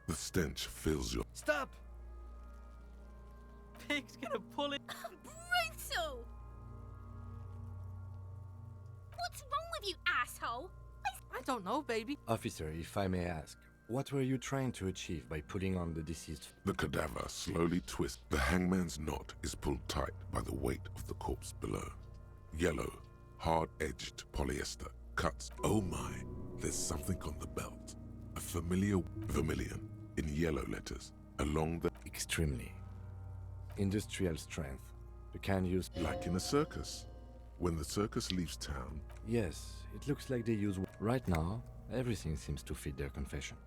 The stench fills your... Stop! Pig's gonna pull it. Brutal! What's wrong with you, asshole? I don't know, baby. Officer, if I may ask, what were you trying to achieve by putting on the deceased? The cadaver slowly twists. The hangman's knot is pulled tight by the weight of the corpse below. Yellow, hard-edged polyester cuts. Oh my, there's something on the belt. A familiar vermilion in yellow letters along the... Extremely. Industrial strength. The kind used... Like in a circus. When the circus leaves town... Yes, it looks like they use... Right now, everything seems to fit their confession.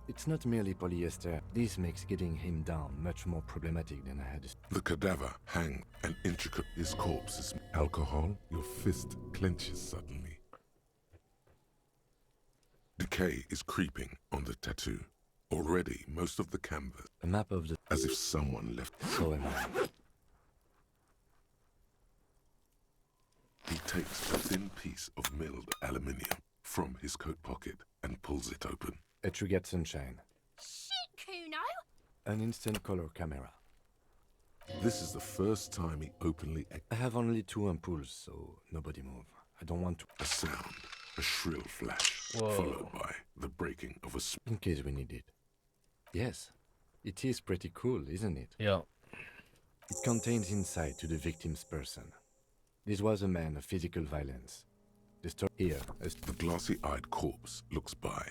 It's not merely polyester. This makes getting him down much more problematic than I had. The cadaver hangs and intricate. His corpse is alcohol. Your fist clenches suddenly. Decay is creeping on the tattoo. Already, most of the canvas. A map of the... As if someone left. So am I. He takes thin piece of milled aluminium from his coat pocket and pulls it open. A Trigger Sunshine. Shit, Kuno! An instant color camera. This is the first time he openly... I have only 2 ampoules, so nobody move. I don't want to... A sound, a shrill flash, Whoa. followed by the breaking of a... In case we need it. Yes, it is pretty cool, isn't it? Yeah. It contains insight to the victim's person. This was a man of physical violence. The story here is... The glassy-eyed corpse looks by.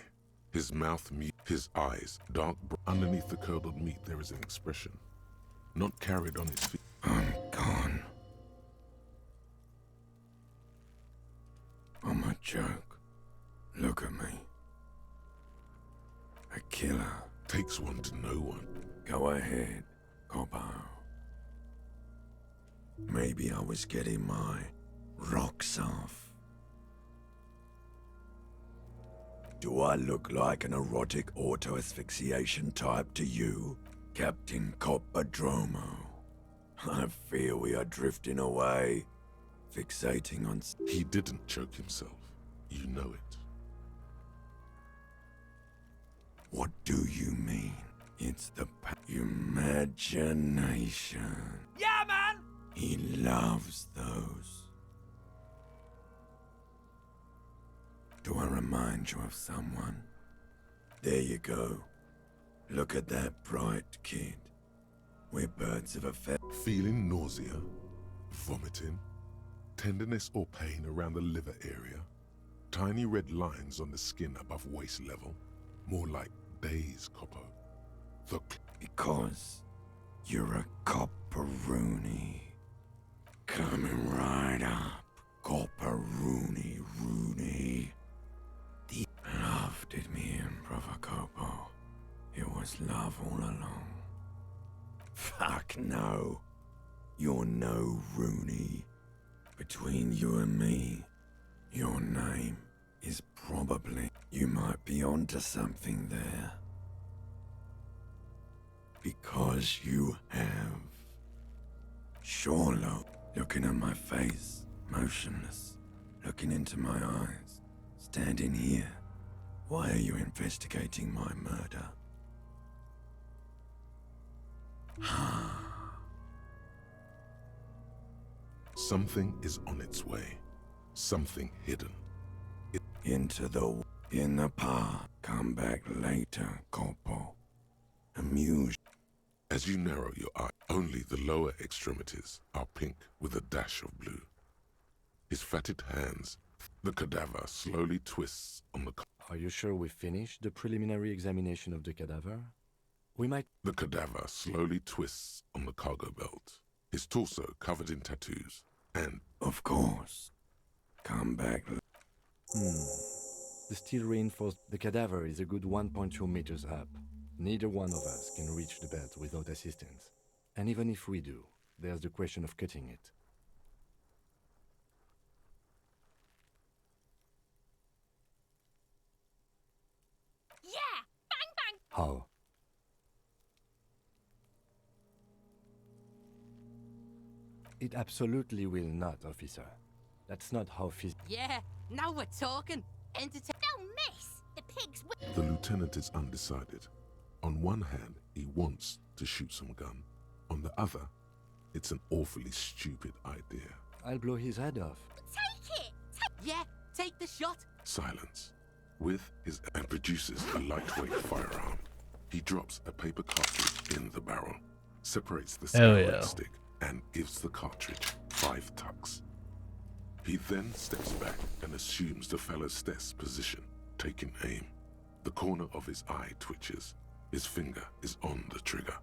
His mouth mute, his eyes dark brown. Underneath the curdled meat there is an expression. Not carried on his feet. I'm gone. I'm a joke. Look at me. A killer. Takes one to know one. Go ahead, Coppo. Maybe I was getting my rocks off. Do I look like an erotic auto-asphyxiation type to you, Captain Coppodromo? I fear we are drifting away, fixating on... He didn't choke himself. You know it. What do you mean? It's the imagination. Yeah, man! He loves those. Do I remind you of someone? There you go. Look at that bright kid. We're birds of a feather. Feeling nausea, vomiting, tenderness or pain around the liver area, tiny red lines on the skin above waist level, more like days, Coppo. Because you're a copperoony. Coming right up, copperoony Rooney. The love did me in, Brother Copo. It was love all along. Fuck no. You're no Rooney. Between you and me, your name is probably... You might be onto something there. Because you have. Sure, looking at my face, motionless, looking into my eyes, standing here. Why are you investigating my murder? Something is on its way. Something hidden. In the park. Come back later, Corpo. Amuse. As you narrow your eye, only the lower extremities are pink with a dash of blue. His fatted hands, the cadaver slowly twists on the... Are you sure we finished the preliminary examination of the cadaver? We might... The cadaver slowly twists on the cargo belt, his torso covered in tattoos, and... Of course. Come back... The steel reinforced... The cadaver is a good 1.2 meters up. Neither one of us can reach the belt without assistance. And even if we do, there's the question of cutting it. Yeah! Bang bang! How? It absolutely will not, officer. That's not how Yeah, now we're talking. Don't miss! The pigs will... The lieutenant is undecided. On one hand, he wants to shoot some gun. On the other, it's an awfully stupid idea. I'll blow his head off. Take it! Yeah, take the shot. Silence. With his... and produces a lightweight firearm. He drops a paper cartridge in the barrel, separates the scouring stick, and gives the cartridge 5 tucks. He then steps back and assumes the fellow's desk position, taking aim. The corner of his eye twitches. His finger is on the trigger.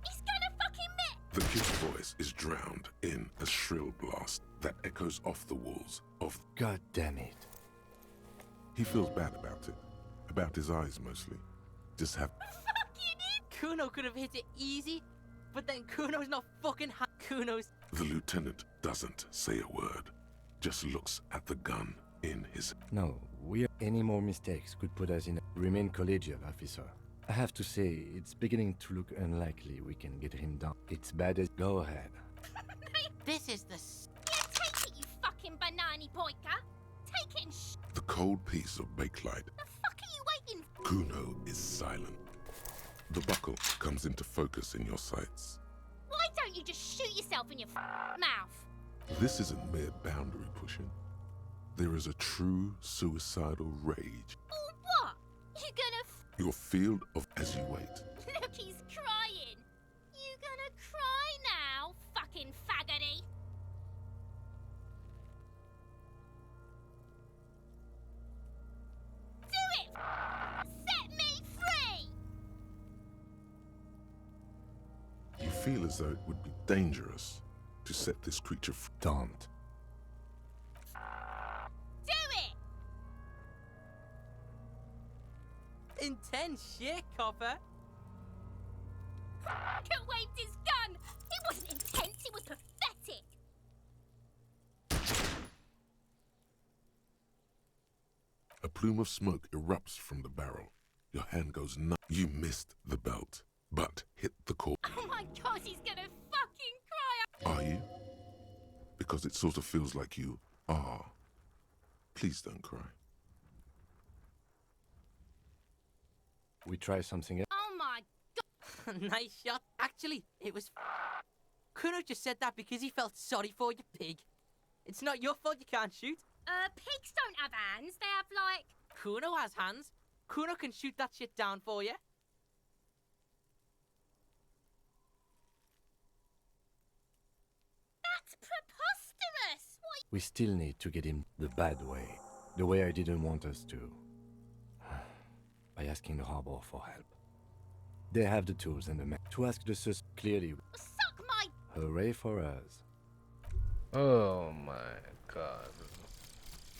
He's gonna fucking miss! The kid's voice is drowned in a shrill blast that echoes off the walls of... God damn it. He feels bad about it. About his eyes, mostly. Just have... Kuno could have hit it easy, but then Kuno's not fucking Kuno's... The lieutenant doesn't say a word, just looks at the gun in his... No, any more mistakes could put us in... Remain collegial, officer. I have to say, it's beginning to look unlikely we can get him down. It's bad as... Go ahead. This is the... poika. Take it and The cold piece of bakelite. the fuck are you waiting for? Kuno is silent. The buckle comes into focus in your sights. Why don't you just shoot yourself in your mouth? This isn't mere boundary pushing. There is a true suicidal rage. Or what? You gonna Your field of as you wait. Look, he's crying. You gonna cry now, fucking faggoty? Do it! Set me free! You feel as though it would be dangerous to set this creature free. Don't. Do it! Intense shit, copper. Fucker waved his gun! It wasn't intense, it was pathetic! A plume of smoke erupts from the barrel. Your hand goes numb. You missed the belt, but hit the core. Oh my god, he's gonna fucking cry! Are you? Because it sort of feels like you are. Please don't cry. We try something else. Oh my god! Nice shot. Actually, it was. Kuno just said that because he felt sorry for you, pig. It's not your fault you can't shoot. Pigs don't have hands, they have like... Kuno has hands. Kuno can shoot that shit down for you. That's preposterous! What? We still need to get him the bad way. The way I didn't want us to. By asking the harbor for help. They have the tools and the men to ask the sus clearly. Suck my... Hooray for us. Oh my god.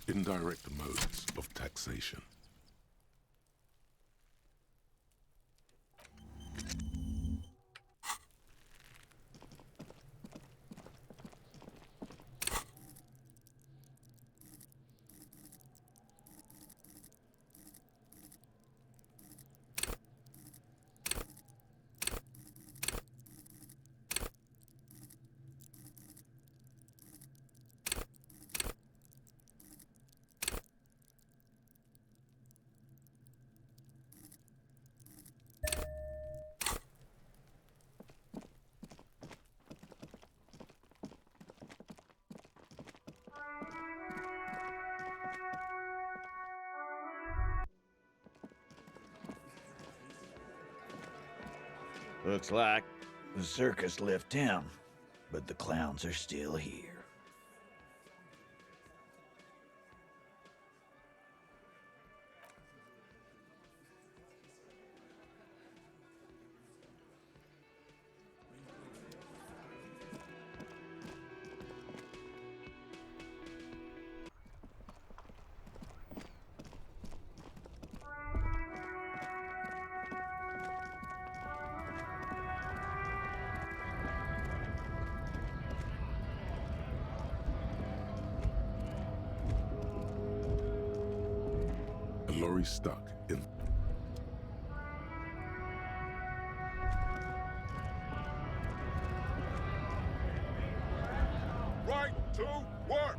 Indirect modes of taxation. Looks like the circus left town, but the clowns are still here. A lorry stuck in. Right to work!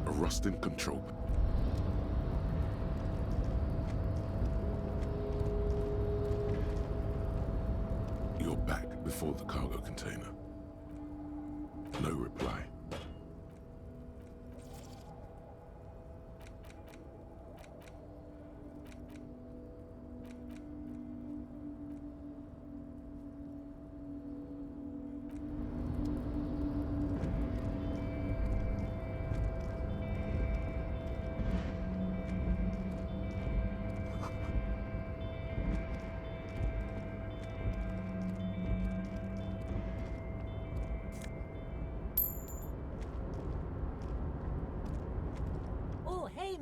A rusting control. You're back before the cargo container. No reply.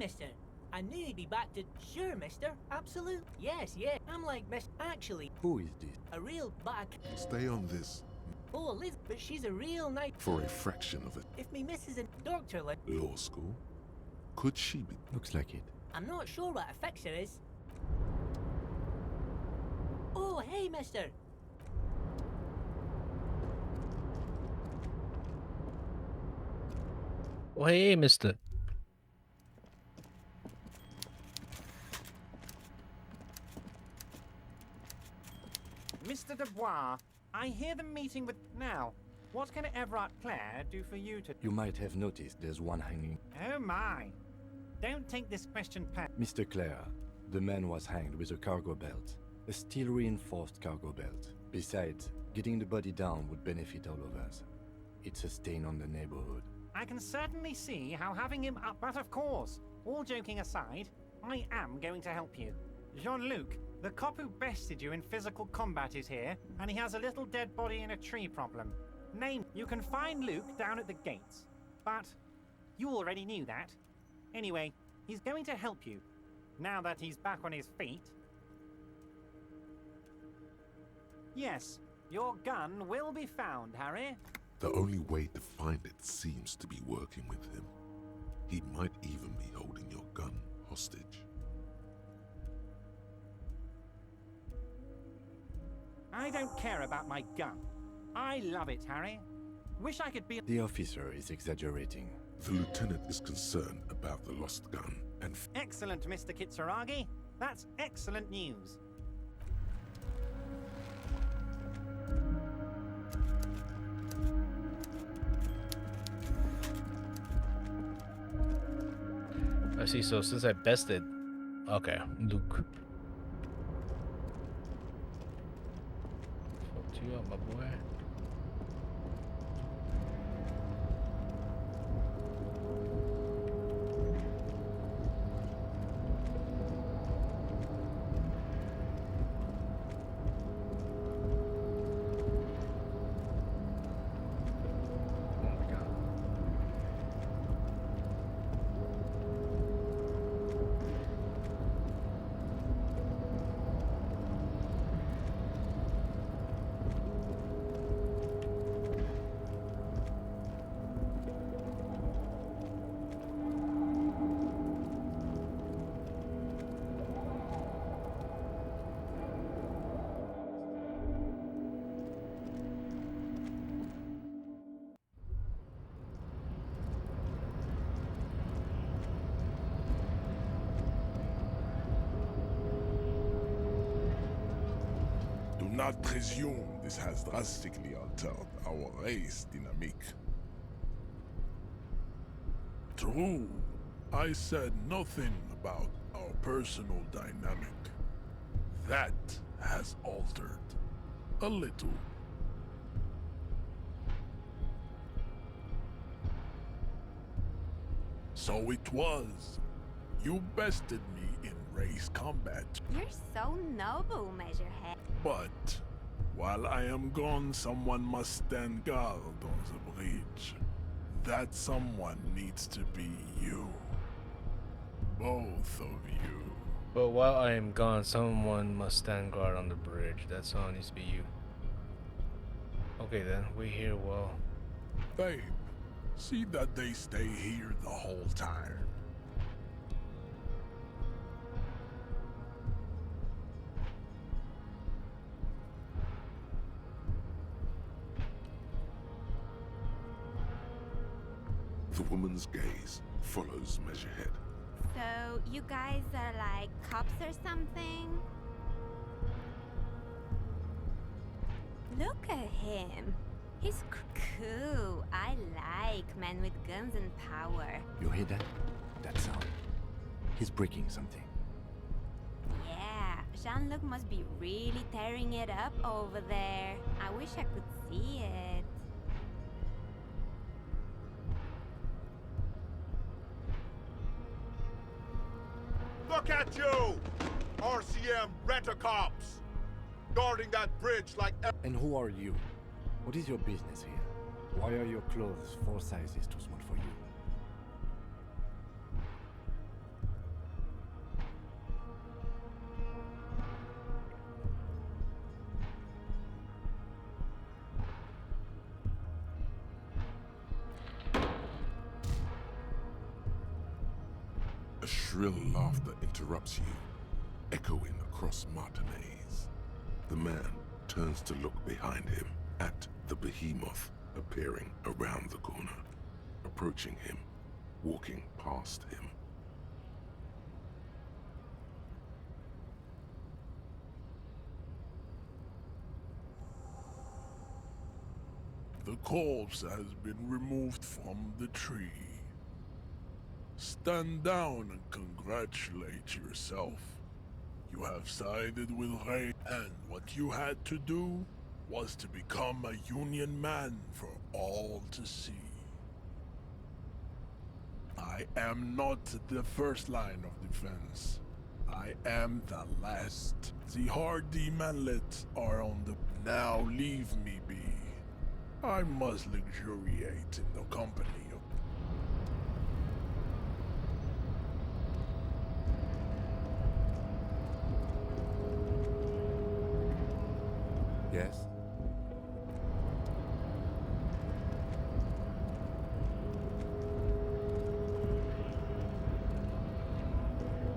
mister. I nearly be back to... Sure, mister. Absolute. Yes, yeah. I'm like, miss... Actually, Who is this? a real back... Stay on this Oh, Liz, but she's a real nice... for a fraction of it. If me missus a doctor, like... Law school? Could she be? Looks like it. I'm not sure what a fixer is. Oh, hey, mister. Oh, hey, mister. Mr. Dubois, I hear the meeting with... Now, what can Everard Clare do for you to... You might have noticed there's one hanging. Oh my. Don't take this question Mr. Clare, the man was hanged with a cargo belt. A steel-reinforced cargo belt. Besides, getting the body down would benefit all of us. It's a stain on the neighborhood. I can certainly see how having him up... But of course, all joking aside, I am going to help you. Jean-Luc, the cop who bested you in physical combat is here, and he has a little dead body in a tree problem. Name, you can find Luke down at the gates. But you already knew that. Anyway, he's going to help you, now that he's back on his feet. Yes, your gun will be found, Harry. The only way to find it seems to be working with him. He might even be holding your gun hostage. I don't care about my gun. I love it, Harry. Wish I could be... The officer is exaggerating. The lieutenant is concerned about the lost gun and... Excellent, Mr. Kitsuragi. That's excellent news. I see, so since I bested... Okay, Luke. Fucked you up, my boy. Do not presume this has drastically altered our race dynamic. True, I said nothing about our personal dynamic. That has altered a little. So it was. You bested me in race combat. You're so noble, Measurehead. But while I am gone, someone must stand guard on the bridge. That someone needs to be you. Both of you. But while I am gone, someone must stand guard on the bridge. That song needs to be you. Okay then, we here well. Babe, see that they stay here the whole time. The woman's gaze follows Measurehead. So, you guys are like cops or something? Look at him. He's cool. I like men with guns and power. You hear that? That sound. He's breaking something. Yeah, Jean-Luc must be really tearing it up over there. I wish I could see it. Look at you! RCM rent-a-cops! Guarding that bridge like... And who are you? What is your business here? Why are your clothes 4 sizes too small for you? Shrill laughter interrupts you, echoing across Martinez. The man turns to look behind him at the behemoth appearing around the corner, approaching him, walking past him. The corpse has been removed from the tree. Stand down and congratulate yourself. You have sided with Ray, and what you had to do was to become a Union man for all to see. I am not the first line of defense. I am the last. The hardy manlets are on the... Now leave me be. I must luxuriate in the company of... Yes?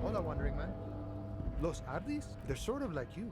Hola, wandering man. Los Ardis? They're sort of like you.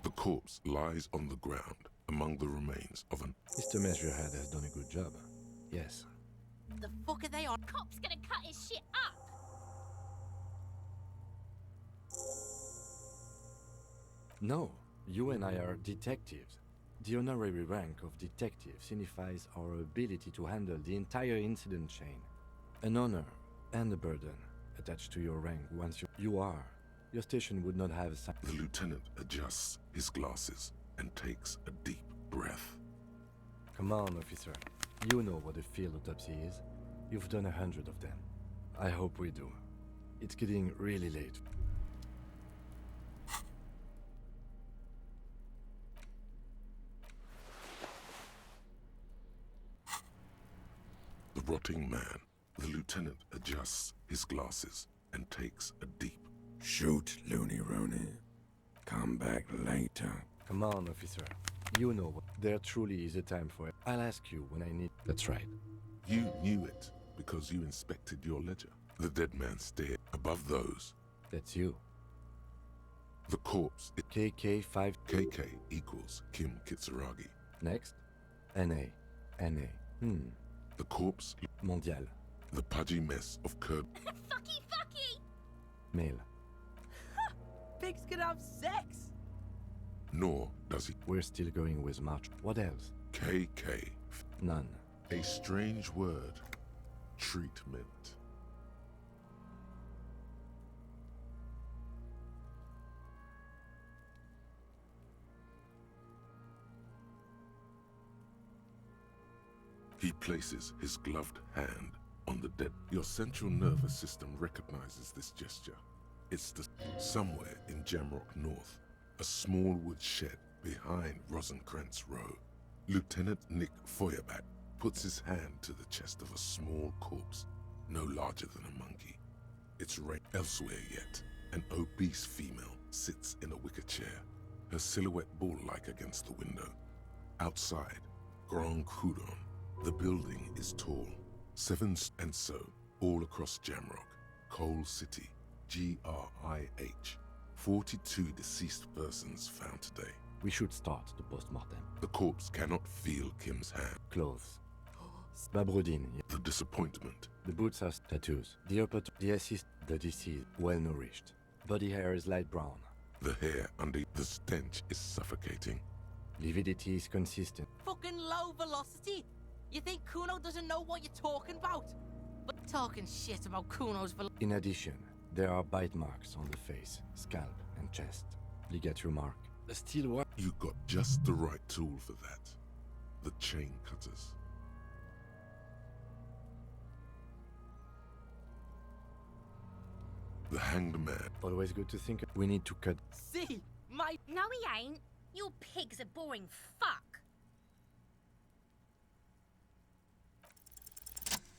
The corpse lies on the ground among the remains of an... Mr. Measurehead has done a good job. Yes. The fuck are they on? Cop's gonna cut his shit up. No, you and I are detectives. The honorary rank of detective signifies our ability to handle the entire incident chain. An honor and a burden attached to your rank once you are. Your station would not have... The lieutenant adjusts his glasses and takes a deep breath. Come on, officer. You know what a field autopsy is. You've done 100 of them. I hope we do. It's getting really late. The rotting man. The lieutenant adjusts his glasses and takes a deep... Shoot, Looney Rooney. Come back later. Come on, officer. You know what. There truly is a time for it. I'll ask you when I need... That's right. You knew it because you inspected your ledger. The dead man stared. Above those... That's you. The corpse... KK5... KK equals Kim Kitsuragi. Next. NA. NA. The corpse... Mondial. The pudgy mess of curb... Fucky fucky! Male. Pigs can have sex! Nor does he... We're still going with March. What else? KK. None. A strange word. Treatment. He places his gloved hand on the dead. Your central nervous system recognizes this gesture. It's somewhere in Jamrock North, a small wood shed behind Rosencrantz Row. Lieutenant Nick Feuerbach puts his hand to the chest of a small corpse, no larger than a monkey. It's right elsewhere yet. An obese female sits in a wicker chair, her silhouette bull-like against the window. Outside, Grand Coudon. The building is tall, and so, all across Jamrock, Coal City, GRIH. 42 deceased persons found today. We should start the post-mortem. The corpse cannot feel Kim's hand. Clothes. Babrudin. The disappointment. The boots are tattoos. The upper, the assist, the deceased, well-nourished. Body hair is light brown. The hair under the stench is suffocating. Lividity is consistent. Fucking low velocity! You think Kuno doesn't know what you're talking about? But talking shit about Kuno's velocity. In addition, there are bite marks on the face, scalp, and chest. Ligature mark. A steel wire. You got just the right tool for that. The chain cutters. The hanged man. Always good to think. We need to cut. See, my. No, he ain't. Your pig's a boring fuck.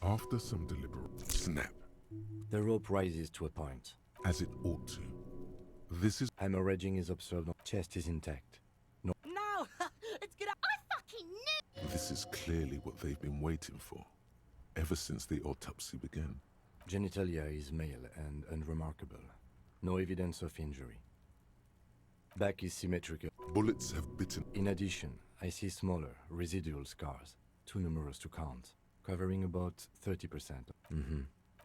After some deliberate snap. The rope rises to a point. As it ought to. This is... Hemorrhaging is observed. Chest is intact. No. No! It's gonna. I fucking knew! This is clearly what they've been waiting for. Ever since the autopsy began. Genitalia is male and unremarkable. No evidence of injury. Back is symmetrical. Bullets have bitten. In addition, I see smaller, residual scars. Too numerous to count. Covering about 30%.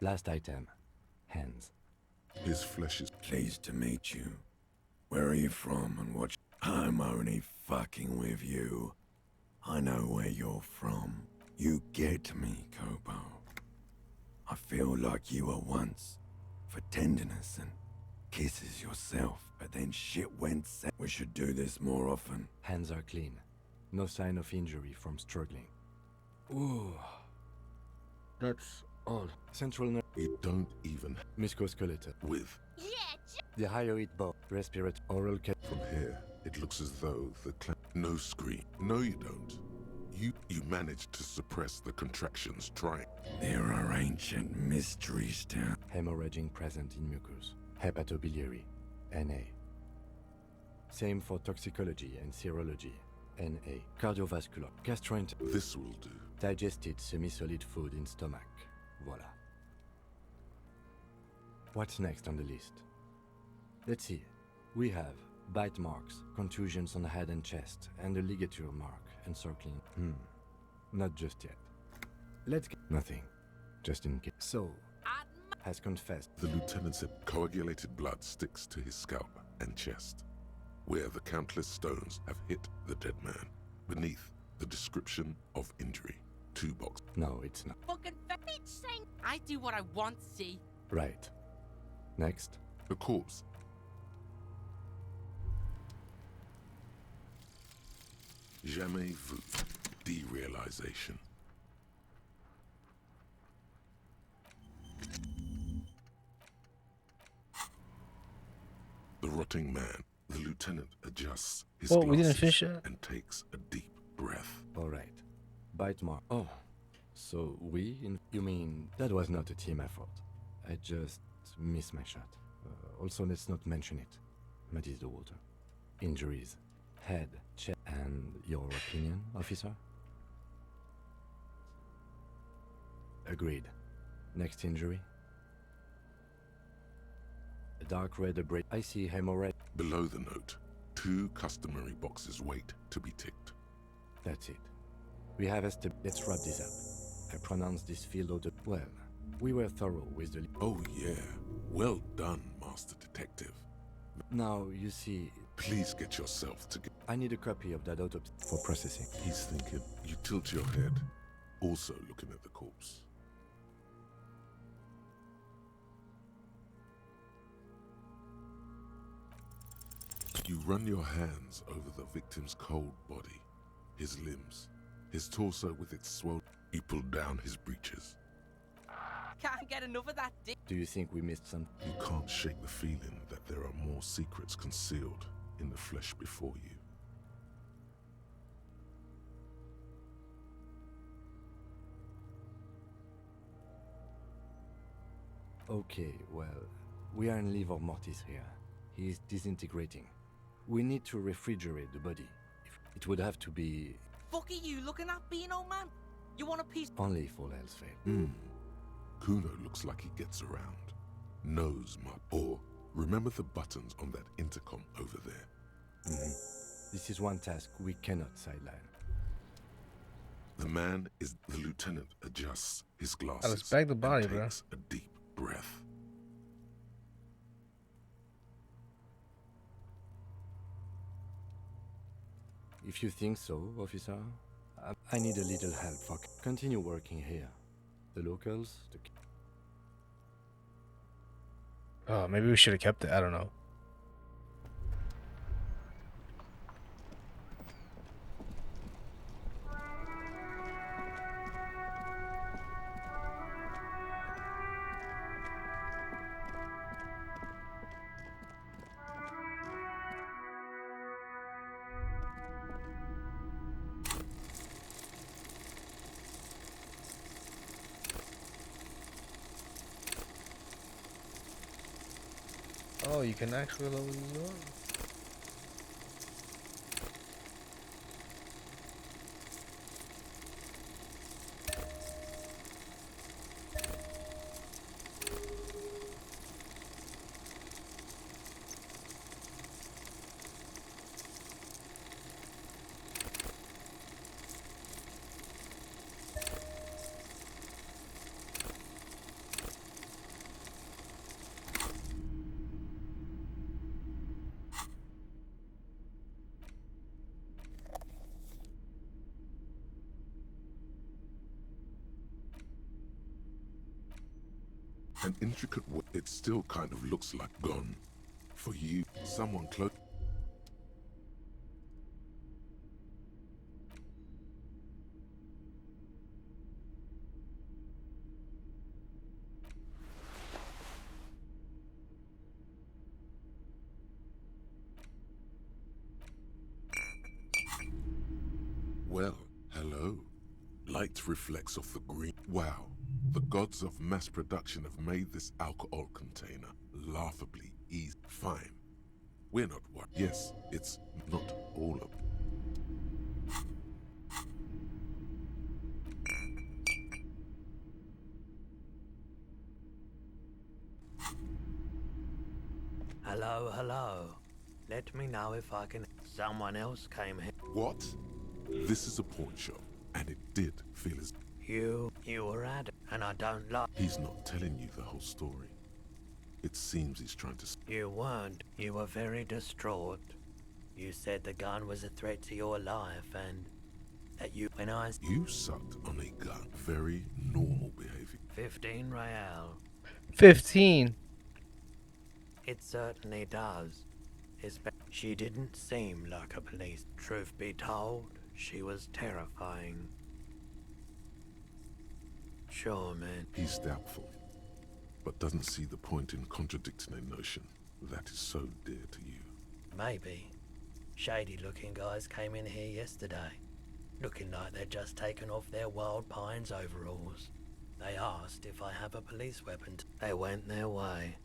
Last item. Hands. His flesh is... Pleased to meet you. Where are you from and what... I'm only fucking with you. I know where you're from. You get me, Kobo. I feel like you were once. For tenderness and kisses yourself, but then shit went south. We should do this more often. Hands are clean. No sign of injury from struggling. Ooh. That's all. Central nerve. You don't even... Musculoskeletal. With... Yeah, The hyoid bone. Respirate. Oral care. From here, it looks as though the no scream. No, you don't. You managed to suppress the contractions trying. There are ancient mysteries down. Hemorrhaging present in mucus. Hepatobiliary. Na. Same for toxicology and serology. Na. Cardiovascular. Gastrointestinal. This will do. Digested semi-solid food in stomach. Voila. What's next on the list? Let's see. We have bite marks, contusions on the head and chest, and a ligature mark encircling. Not just yet. Let's get nothing. Just in case. So, has confessed. The lieutenant said coagulated blood sticks to his scalp and chest, where the countless stones have hit the dead man. Beneath, the description of injury. 2 boxes. No, it's not. Fucking bitch saying I do what I want, see? Right. Next. The corpse. Jamais vu. Derealization. The rotting man. The lieutenant adjusts his Well, glasses we didn't finish it. and takes a deep breath. All right. Bite mark. Oh. So you mean that was not a team effort. I just missed my shot. Also, let's not mention it. Muddies the water. Injuries. Head, chest, and your opinion, officer? Agreed. Next injury? A dark red abrasion. I see hemorrhage. Below the note, 2 customary boxes wait to be ticked. That's it. We have let's wrap this up. I pronounce this field out. Well, we were thorough with the... Oh yeah. Well done, Master Detective. Now, you see... Please get yourself together. I need a copy of that autopsy for processing. He's thinking. You tilt your head, also looking at the corpse. You run your hands over the victim's cold body, his limbs, his torso with its swollen. You pull down his breeches. Can't get enough of that dick. Do you think we missed some? You can't shake the feeling that there are more secrets concealed in the flesh before you. Okay, well, we are in livor mortis here. He is disintegrating. We need to refrigerate the body. It would have to be... Fuck are you looking at, Beano man? You want a piece? Only if all else fails. Kuno looks like he gets around. Knows my... Or, remember the buttons on that intercom over there? This is one task we cannot sideline. The man is... The lieutenant adjusts his glasses. Let's bag the body, and bro. takes a deep breath. If you think so, officer, I need a little help. Continue working here. The locals, Oh, maybe we should have kept it. I don't know. Oh, you can actually level these up. An intricate way. It still kind of looks like gone. For you, someone close. Well, hello. Light reflects off the green. Wow. The gods of mass production have made this alcohol container laughably easy. Fine. We're not what. Yes, it's not all of it. Hello, hello. Let me know if I can. Someone else came here. What? This is a pawn shop, and it did feel as. You were at it, and I don't like. He's not telling you the whole story. It seems he's trying to. You weren't. You were very distraught. You said the gun was a threat to your life, and that you. When I. You sucked on a gun. Very normal behavior. 15 real. 15. It certainly does. She didn't seem like a police. Truth be told, she was terrifying. Sure, man. He's doubtful, but doesn't see the point in contradicting a notion that is so dear to you. Maybe. Shady-looking guys came in here yesterday, looking like they'd just taken off their Wild Pines overalls. They asked if I have a police weapon. They went their way.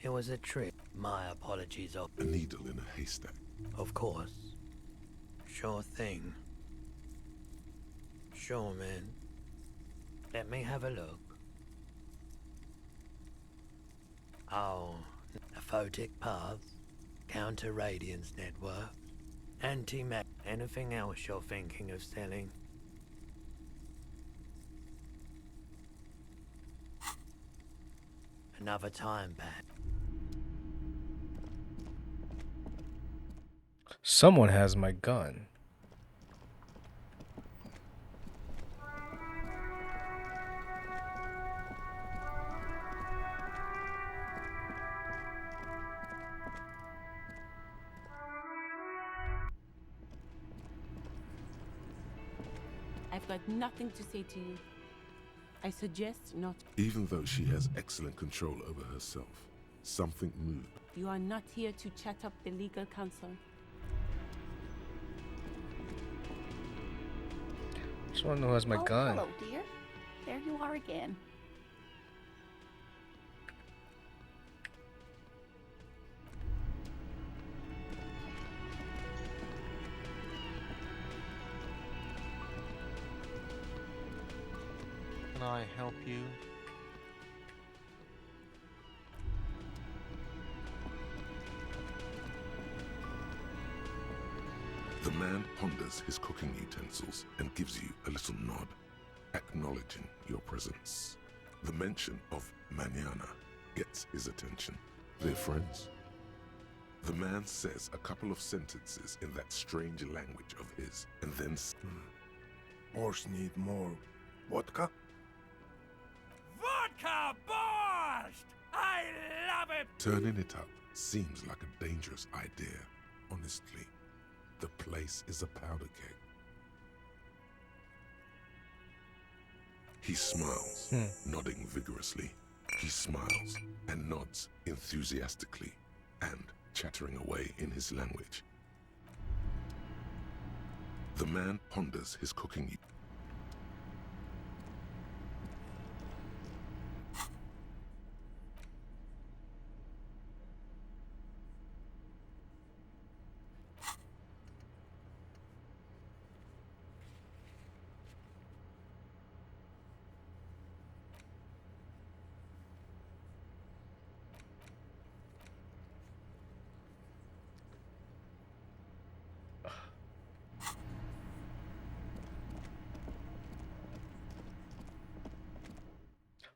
It was a trick. My apologies. A needle in a haystack. Of course. Sure thing. Sure, man. Let me have a look. Oh, aphotic paths, counter radiance network, anti-mag. Anything else you're thinking of selling? Another time back. Someone has my gun. I've got nothing to say to you. I suggest not. Even though she has excellent control over herself, something moved. You are not here to chat up the legal counsel. Just want to know who has my gun. Hello, dear. There you are again. Can I help you? The man ponders his cooking utensils and gives you a little nod, acknowledging your presence. The mention of mañana gets his attention. They're friends. The man says a couple of sentences in that strange language of his, and then... Boss need more vodka? Vodka borscht! I love it! Turning it up seems like a dangerous idea, honestly. The place is a powder keg. He smiles, nodding vigorously. He smiles and nods enthusiastically and chattering away in his language. The man ponders his cooking.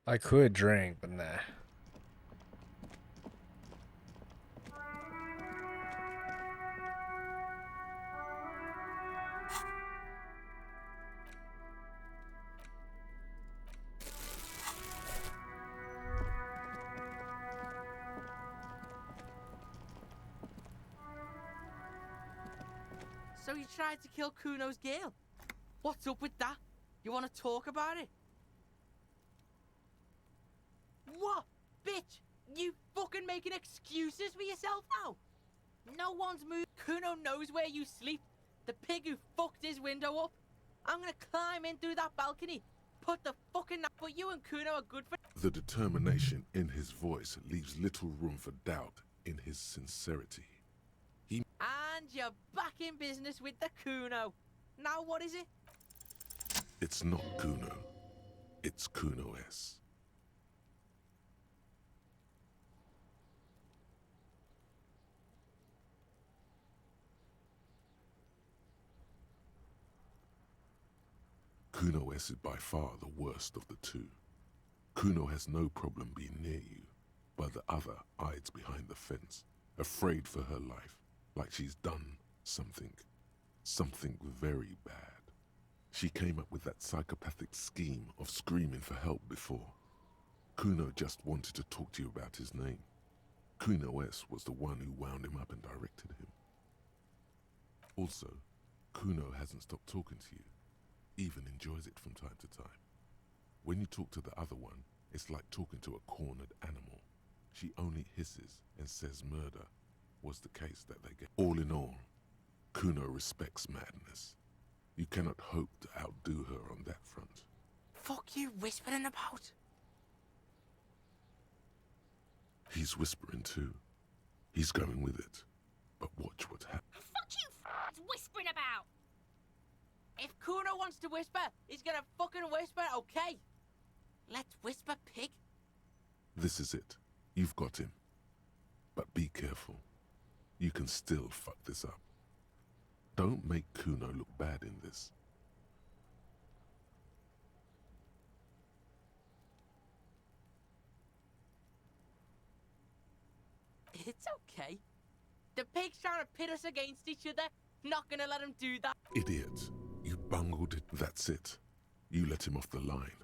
I could drink, but nah. So you tried to kill Kuno's girl? What's up with that? You want to talk about it? What? Bitch, you fucking making excuses for yourself now? No one's moved. Kuno knows where you sleep. The pig who fucked his window up. I'm gonna climb in through that balcony. Put the fucking... But you and Kuno are good for... The determination in his voice leaves little room for doubt in his sincerity. And you're back in business with the Kuno. Now what is it? It's not Kuno. It's Kuno S. Kuno S is by far the worst of the two. Kuno has no problem being near you, but the other hides behind the fence, afraid for her life, like she's done something very bad. She came up with that psychopathic scheme of screaming for help before. Kuno just wanted to talk to you about his name. Kuno S was the one who wound him up and directed him. Also, Kuno hasn't stopped talking to you, even enjoys it from time to time. When you talk to the other one, it's like talking to a cornered animal. She only hisses and says murder was the case that they get. All in all, Kuno respects madness. You cannot hope to outdo her on that front. Fuck you whispering about? He's whispering too. He's going with it. But watch what happens. Fuck you whispering about! If Kuno wants to whisper, he's gonna fucking whisper, okay? Let's whisper, pig. This is it. You've got him. But be careful. You can still fuck this up. Don't make Kuno look bad in this. It's okay. The pig's trying to pit us against each other. Not gonna let him do that. Idiot. You bungled it. That's it. You let him off the line.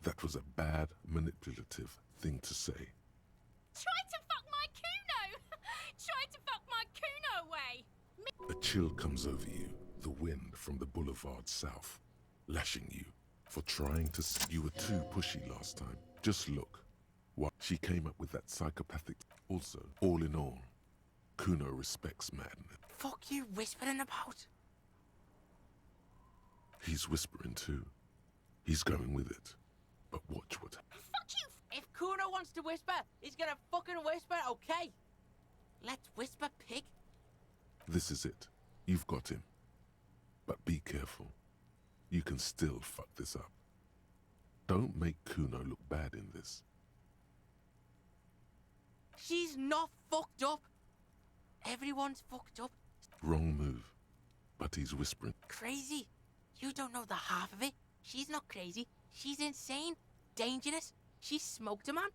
That was a bad, manipulative thing to say. Try to fuck my Kuno! Try to fuck my Kuno away! A chill comes over you, the wind from the boulevard south, lashing you for trying to... You were too pushy last time. Just look. What? She came up with that psychopathic... Also, all in all, Kuno respects madness. Fuck you whispering about? He's whispering too. He's going with it. But watch what happens. Fuck you! If Kuno wants to whisper, he's gonna fucking whisper, okay? Let's whisper, pig. This is it. You've got him. But be careful. You can still fuck this up. Don't make Kuno look bad in this. She's not fucked up. Everyone's fucked up. Wrong move. But he's whispering. Crazy. You don't know the half of it. She's not crazy. She's insane. Dangerous. She's smoked a man.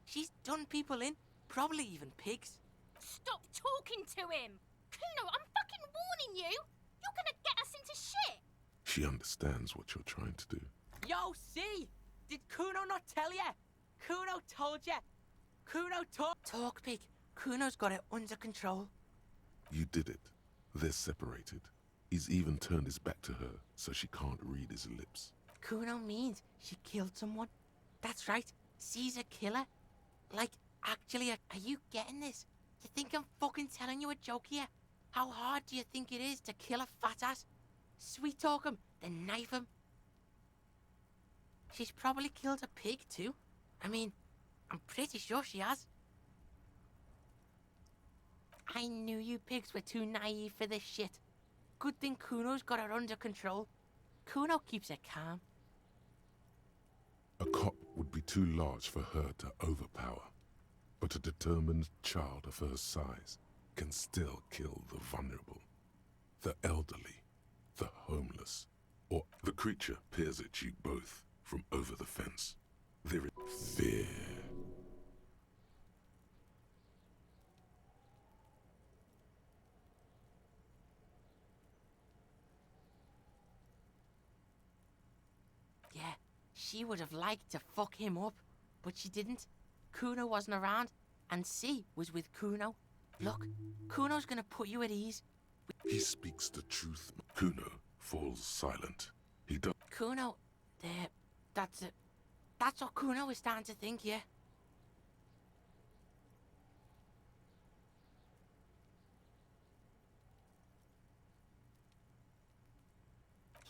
She's done people in. Probably even pigs. Stop talking to him! Kuno, I'm fucking warning you! You're gonna get us into shit! She understands what you're trying to do. Yo, see? Did Kuno not tell ya? Kuno told ya. Kuno talk, pig. Kuno's got it under control. You did it. They're separated. He's even turned his back to her so she can't read his lips. Kuno means she killed someone. That's right. She's a killer. Like, actually, are you getting this? You think I'm fucking telling you a joke here? How hard do you think it is to kill a fat ass? Sweet talk him, then knife him. She's probably killed a pig too. I mean, I'm pretty sure she has. I knew you pigs were too naive for this shit. Good thing Kuno's got her under control. Kuno keeps her calm. A cop would be too large for her to overpower, but a determined child of her size can still kill the vulnerable, the elderly, the homeless, or the creature peers at you both from over the fence. Fear. Yeah, she would have liked to fuck him up, but she didn't. Kuno wasn't around, and C was with Kuno. Look, Kuno's gonna put you at ease. He speaks the truth. Kuno falls silent. He does. Kuno, that's it. That's what Kuno is starting to think, yeah.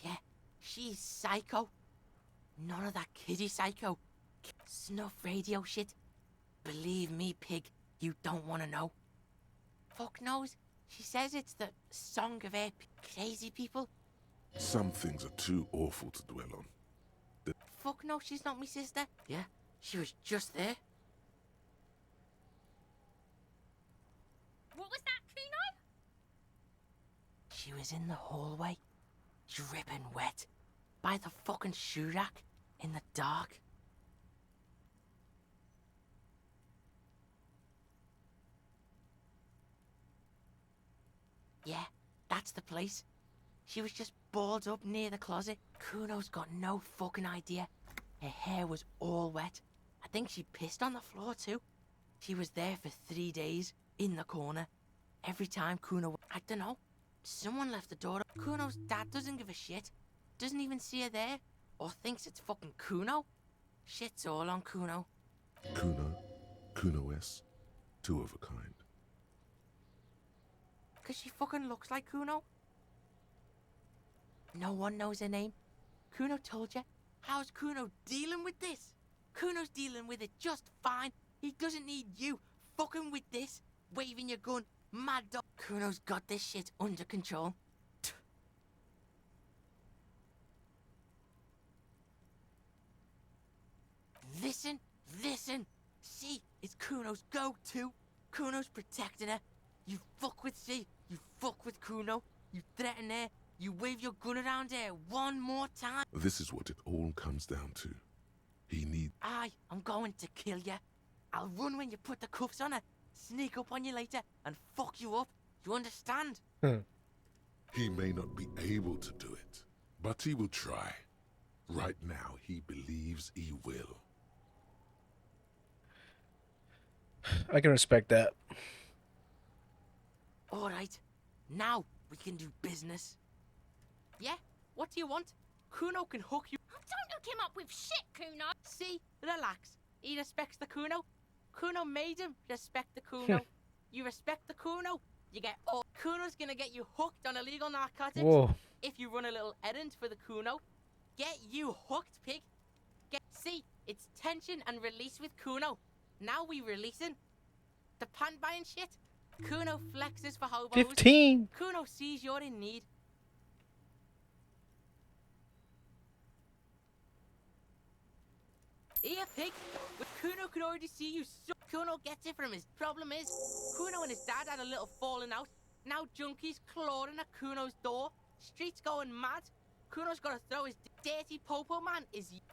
Yeah, she's psycho. None of that kiddie psycho. Snuff radio shit. Believe me, pig, you don't want to know. Fuck knows. She says it's the song of her crazy people. Some things are too awful to dwell on. Fuck no, she's not my sister. Yeah, she was just there. What was that, Kuno? She was in the hallway, dripping wet, by the fucking shoe rack, in the dark. Yeah, that's the place. She was just balled up near the closet. Kuno's got no fucking idea. Her hair was all wet. I think she pissed on the floor too. She was there for 3 days, in the corner. Every time Kuno... I don't know. Someone left the door up. Kuno's dad doesn't give a shit. Doesn't even see her there. Or thinks it's fucking Kuno. Shit's all on Kuno. Kuno S. Two of a kind. Because she fucking looks like Kuno. No one knows her name. Kuno told you. How's Kuno dealing with this? Kuno's dealing with it just fine. He doesn't need you fucking with this, waving your gun, mad dog. Kuno's got this shit under control. Listen. C is Kuno's go-to. Kuno's protecting her. You fuck with C, you fuck with Kuno, you threaten her, you wave your gun around her one more time. This is what it all comes down to. He needs... I'm going to kill you. I'll run when you put the cuffs on her, sneak up on you later, and fuck you up. You understand? He may not be able to do it, but he will try. Right now, he believes he will. I can respect that. Alright, now we can do business. Yeah, what do you want? Kuno can hook you. Oh, don't hook him up with shit, Kuno. See, relax. He respects the Kuno. Kuno made him respect the Kuno. You respect the Kuno, you get all. Kuno's gonna get you hooked on illegal narcotics. Whoa. If you run a little errand for the Kuno. Get you hooked, pig. See, it's tension and release with Kuno. Now we releasing. The pan buying shit. Kuno flexes for hobos. 15. Kuno sees you're in need. Here, pig. But Kuno can already see you. So Kuno gets it from his problem is Kuno and his dad had a little falling out. Now junkies clawing at Kuno's door. Streets going mad. Kuno's got to throw his dirty popo man.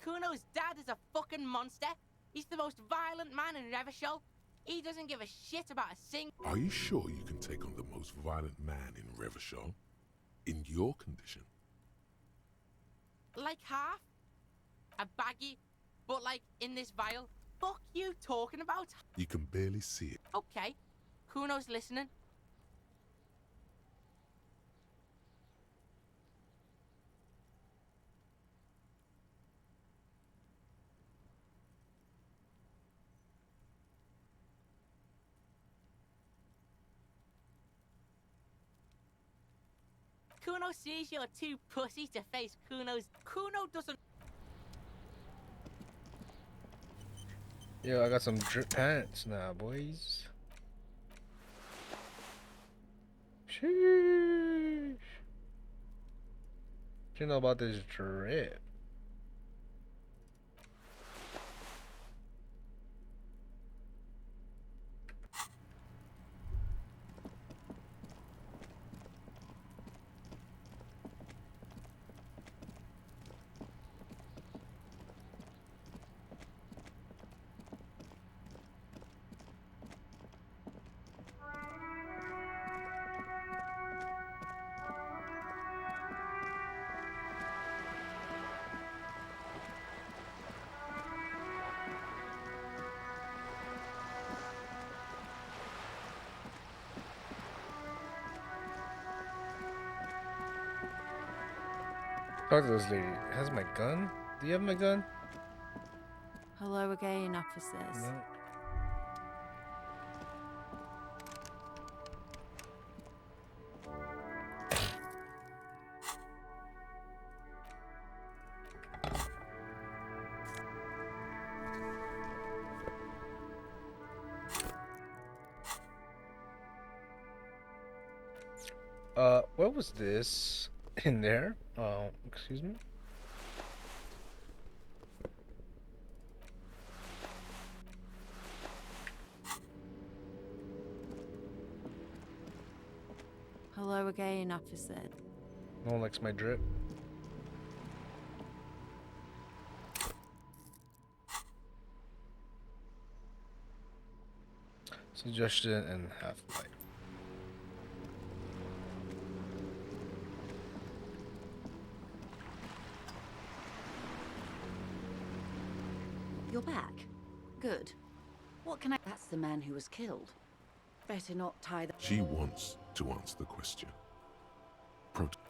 Kuno's dad is a fucking monster. He's the most violent man in Revachol. He doesn't give a shit about a single... Are you sure you can take on the most violent man in Revachol? In your condition? Like half. A baggy, but like in this vial. Fuck you talking about? You can barely see it. Okay. Kuno's listening. Kuno sees you're too pussy to face Kuno doesn't... Yo, I got some drip pants now, boys. Sheesh. What you know about this drip? Talk to this lady. Has my gun? Do you have my gun? Hello again, officers. No. What was this in there? Excuse me? Hello again, officer. No one likes my drip. Suggestion and half-life. You're back. Good. What can I... That's the man who was killed. Better not tie the... She wants to answer the question.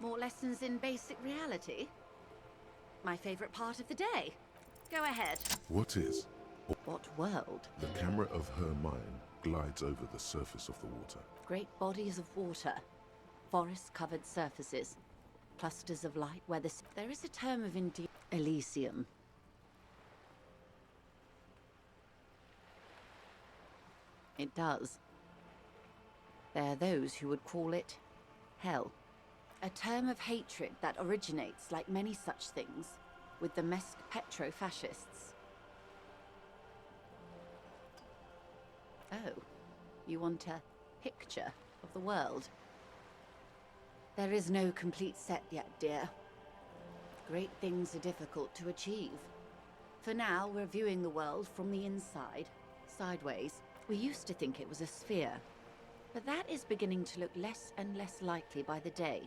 More lessons in basic reality? My favorite part of the day. Go ahead. What is? What world? The camera of her mind glides over the surface of the water. Great bodies of water. Forest-covered surfaces. Clusters of light where the... There is a term of Elysium. It does. There are those who would call it hell. A term of hatred that originates, like many such things, with the petro-fascists. Oh, you want a picture of the world? There is no complete set yet, dear. Great things are difficult to achieve. For now, we're viewing the world from the inside, sideways. We used to think it was a sphere, but that is beginning to look less and less likely by the day.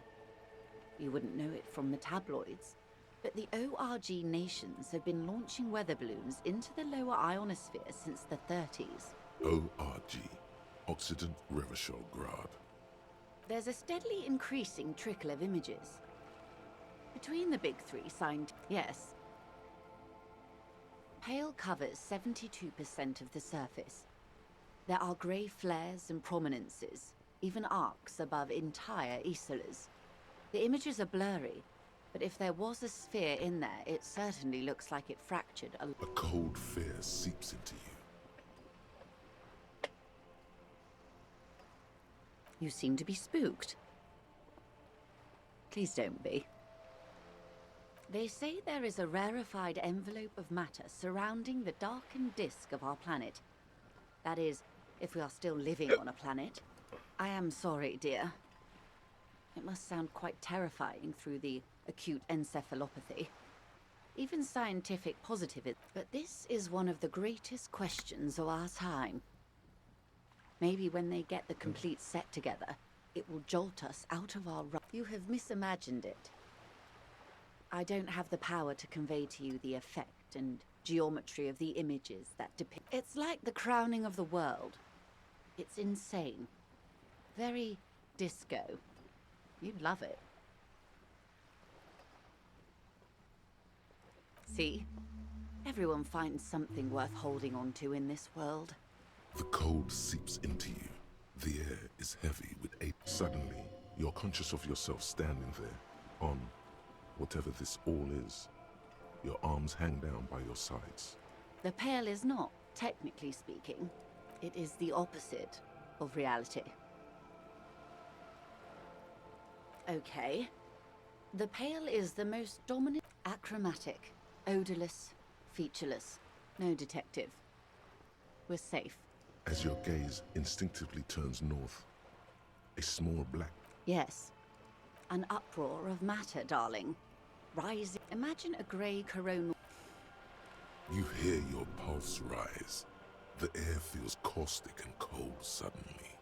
You wouldn't know it from the tabloids, but the ORG nations have been launching weather balloons into the lower ionosphere since the 30s. ORG, Occident Revachol Grad. There's a steadily increasing trickle of images. Between the big three signed, yes. Pale covers 72% of the surface. There are grey flares and prominences, even arcs above entire isolas. The images are blurry, but if there was a sphere in there, it certainly looks like it fractured a... A cold fear seeps into you. You seem to be spooked. Please don't be. They say there is a rarefied envelope of matter surrounding the darkened disk of our planet. That is, if we are still living on a planet. I am sorry, dear. It must sound quite terrifying through the acute encephalopathy. Even scientific positivism. But this is one of the greatest questions of our time. Maybe when they get the complete set together, it will jolt us out of our... You have misimagined it. I don't have the power to convey to you the effect and geometry of the images that depict... It's like the crowning of the world. It's insane. Very disco. You'd love it. See? Everyone finds something worth holding on to in this world. The cold seeps into you. The air is heavy with ache. Suddenly, you're conscious of yourself standing there, on whatever this all is. Your arms hang down by your sides. The Pale is not, technically speaking. It is the opposite of reality. Okay. The Pale is the most dominant, achromatic, odorless, featureless. No detective. We're safe. As your gaze instinctively turns north, a small black... Yes. An uproar of matter, darling. Rising. Imagine a grey coronal... You hear your pulse rise. The air feels caustic and cold suddenly.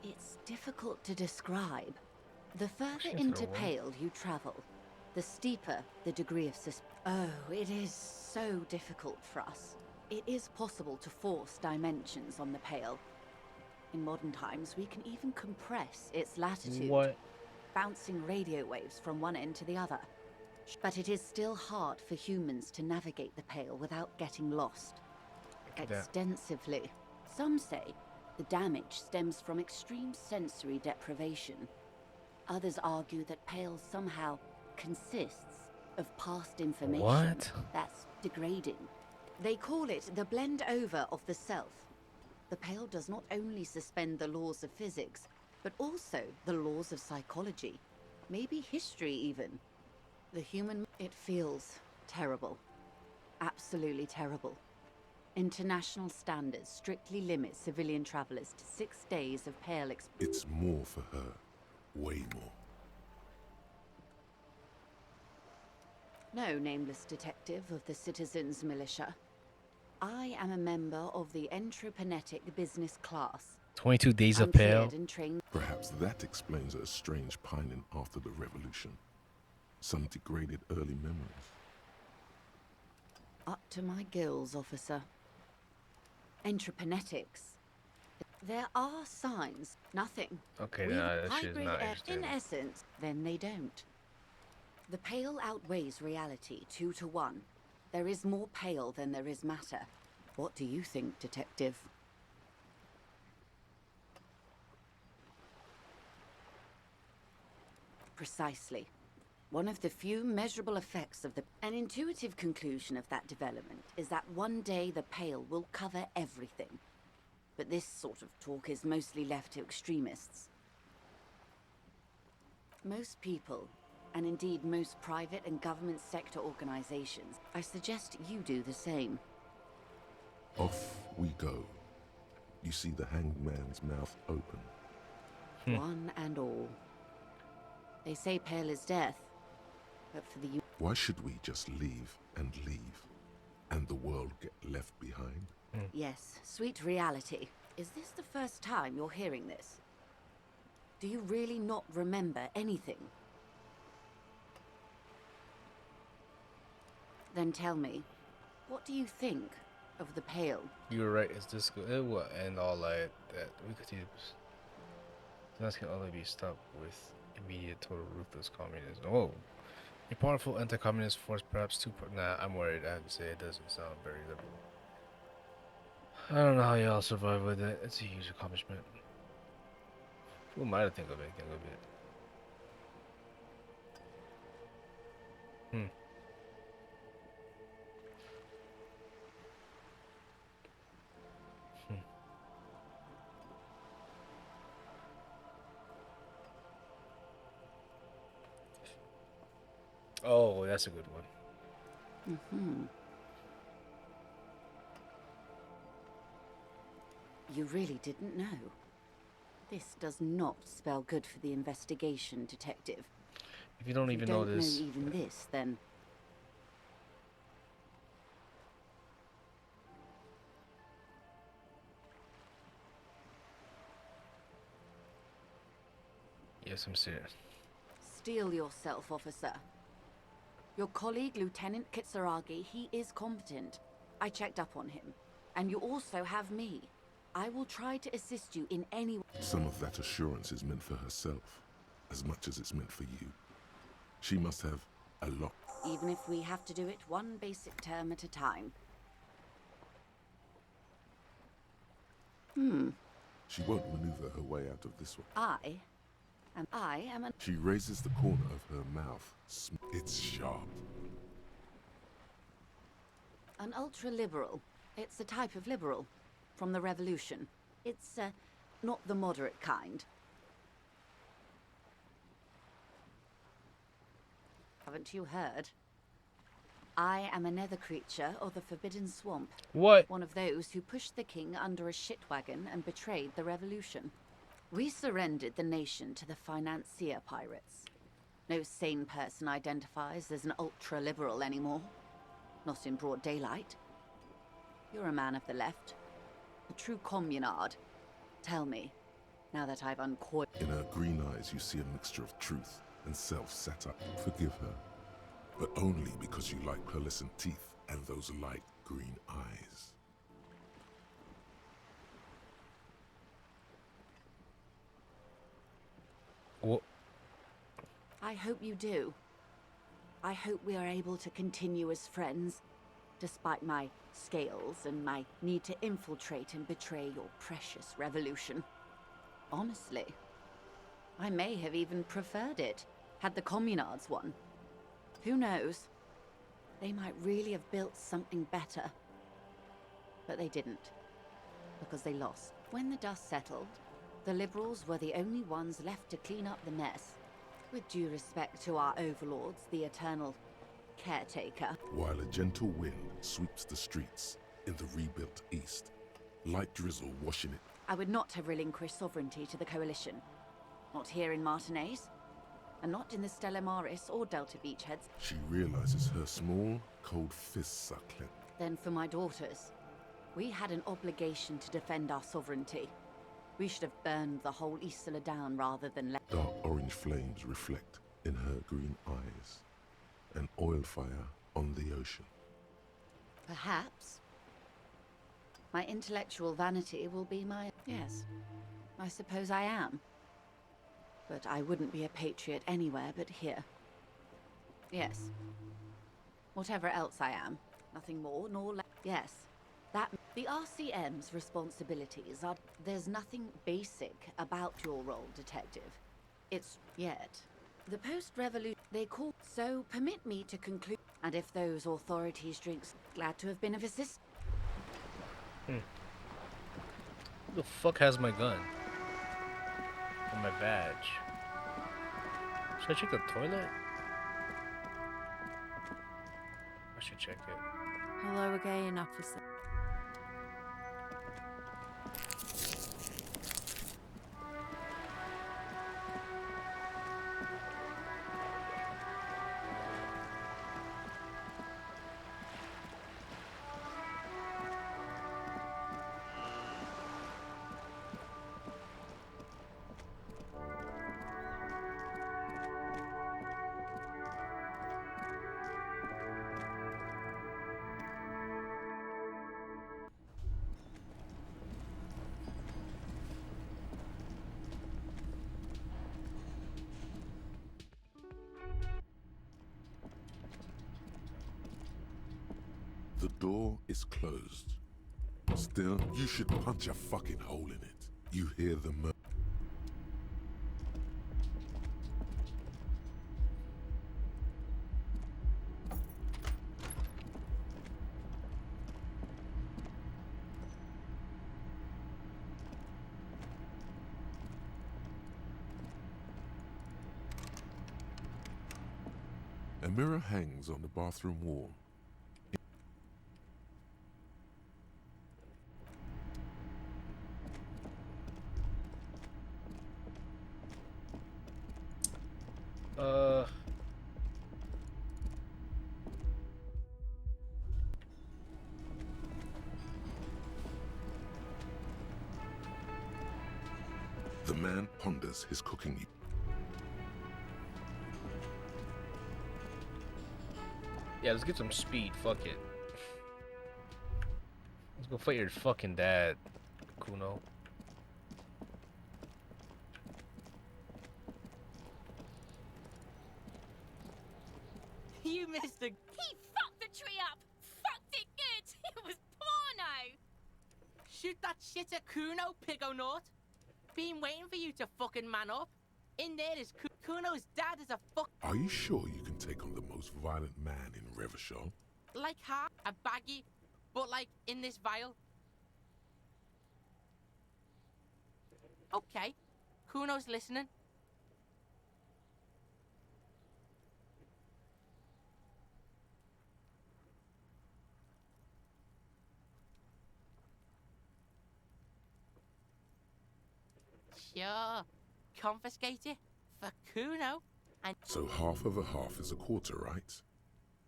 It's difficult to describe. The further into Pale you travel, the steeper the degree of Oh, it is so difficult for us. It is possible to force dimensions on the Pale. In modern times, we can even compress its latitude. What? bouncing radio waves from one end to the other. But it is still hard for humans to navigate the Pale without getting lost. Extensively. Some say the damage stems from extreme sensory deprivation. Others argue that Pale somehow consists of past information that's degrading. They call it the blend over of the self. The Pale does not only suspend the laws of physics, but also the laws of psychology, maybe history even. The human... It feels terrible. Absolutely terrible. International standards strictly limit civilian travelers to 6 days of Pale experience. It's more for her. Way more. No, nameless detective of the Citizens Militia. I am a member of the Entropanetic business class. 22 days I'm of Pale. cleared and trained. Perhaps that explains her strange pining after the revolution. Some degraded early memories. Up to my gills, officer. Entropanetics. There are signs. Nothing. Okay, We nah, that shit is hybrid not in interesting. essence, then they don't. The Pale outweighs reality 2 to 1. There is more Pale than there is matter. What do you think, detective? Precisely. One of the few measurable effects of the... An intuitive conclusion of that development is that one day the Pale will cover everything. But this sort of talk is mostly left to extremists. Most people, and indeed most private and government sector organizations, I suggest you do the same. Off we go. You see the hanged man's mouth open. One and all. They say Pale is death, but for the... Why should we just leave, and the world get left behind? Yes, sweet reality. Is this the first time you're hearing this? Do you really not remember anything? Then tell me, what do you think of the Pale? You were right, it's difficult. It will end all like that. We could use. This can only be stopped with immediate total ruthless communism. Oh, a powerful anti-communist force, perhaps too. Nah, I'm worried. I have to say, it doesn't sound very liberal. I don't know how y'all survive with it. It's a huge accomplishment. Who am I to think of anything of it? Oh, that's a good one. You really didn't know. This does not spell good for the investigation, detective. If you don't even know this, even this, then... yes, I'm serious. Steel yourself, officer. Your colleague, Lieutenant Kitsuragi, he is competent. I checked up on him. And you also have me. I will try to assist you in any way. Some of that assurance is meant for herself, as much as it's meant for you. She must have a lot. Even if we have to do it one basic term at a time. She won't maneuver her way out of this one. I am an... She raises the corner of her mouth. It's sharp. An ultra-liberal. It's a type of liberal. From the revolution. It's, not the moderate kind. Haven't you heard? I am a nether creature of the Forbidden Swamp. What? One of those who pushed the king under a shit wagon and betrayed the revolution. We surrendered the nation to the financier pirates. No sane person identifies as an ultra-liberal anymore. Not in broad daylight. You're a man of the left. A true communard. Tell me, now that I've uncoiled... In her green eyes, you see a mixture of truth and self set up. Forgive her, but only because you like pearlescent teeth and those light green eyes. What? I hope you do. I hope we are able to continue as friends, despite my scales and my need to infiltrate and betray your precious revolution. Honestly, I may have even preferred it, had the communards won. Who knows? They might really have built something better. But they didn't, because they lost. When the dust settled, the Liberals were the only ones left to clean up the mess. With due respect to our overlords, the eternal caretaker. While a gentle wind sweeps the streets in the rebuilt east, light drizzle washing it. I would not have relinquished sovereignty to the Coalition. Not here in Martinez, and not in the Stella Maris or Delta Beachheads. She realizes her small, cold fists are clenched. Then for my daughters, we had an obligation to defend our sovereignty. We should have burned the whole Isla down rather than let... Dark orange flames reflect in her green eyes. An oil fire on the ocean. Perhaps my intellectual vanity will be my... Yes, I suppose I am. But I wouldn't be a patriot anywhere but here. Yes. Whatever else I am. Nothing more nor less. Yes. That... The RCM's responsibilities are... There's nothing basic about your role, Detective. It's... yet. The post-revolution... They call... So, permit me to conclude... And if those authorities drinks... Glad to have been of assistance. Who the fuck has my gun? And my badge? Should I check the toilet? I should check it. Hello again, officer. The door is closed. Still, you should punch a fucking hole in it. You hear the murmur. A mirror hangs on the bathroom wall. The man ponders his cooking. Yeah, let's get some speed. Fuck it. Let's go fight your fucking dad, Kuno. You missed a... He fucked the tree up! Fucked it good! It was porno! Shoot that shit at Kuno, Pigonaut. Been waiting for you to fucking man up. In there is Kuno's dad is a fuck... Are you sure you can take on the most violent man in Revachol? Like her, a baggy, but like in this vial. Okay, Kuno's listening. Sure, confiscate it for Kuno and... So half of a half is a quarter, right?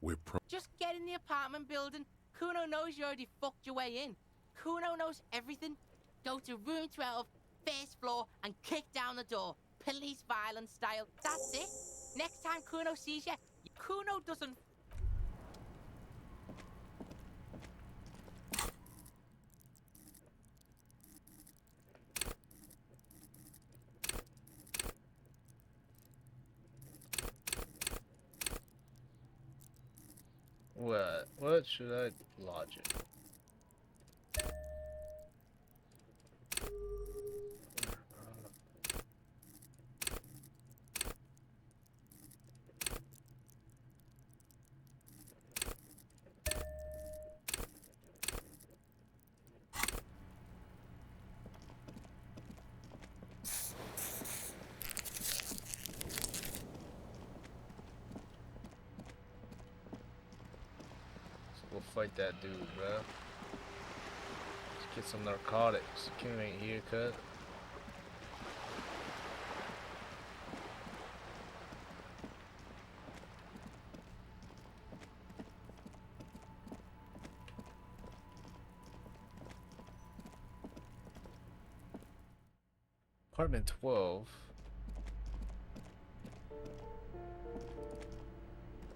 We're Just get in the apartment building. Kuno knows you already fucked your way in. Kuno knows everything. Go to room 12, first floor, and kick down the door. Police violence style. That's it. Next time Kuno sees you, Kuno doesn't... What should I lodge it? We'll fight that dude, bro. Let's get some narcotics. King ain't here, cut. Apartment 12.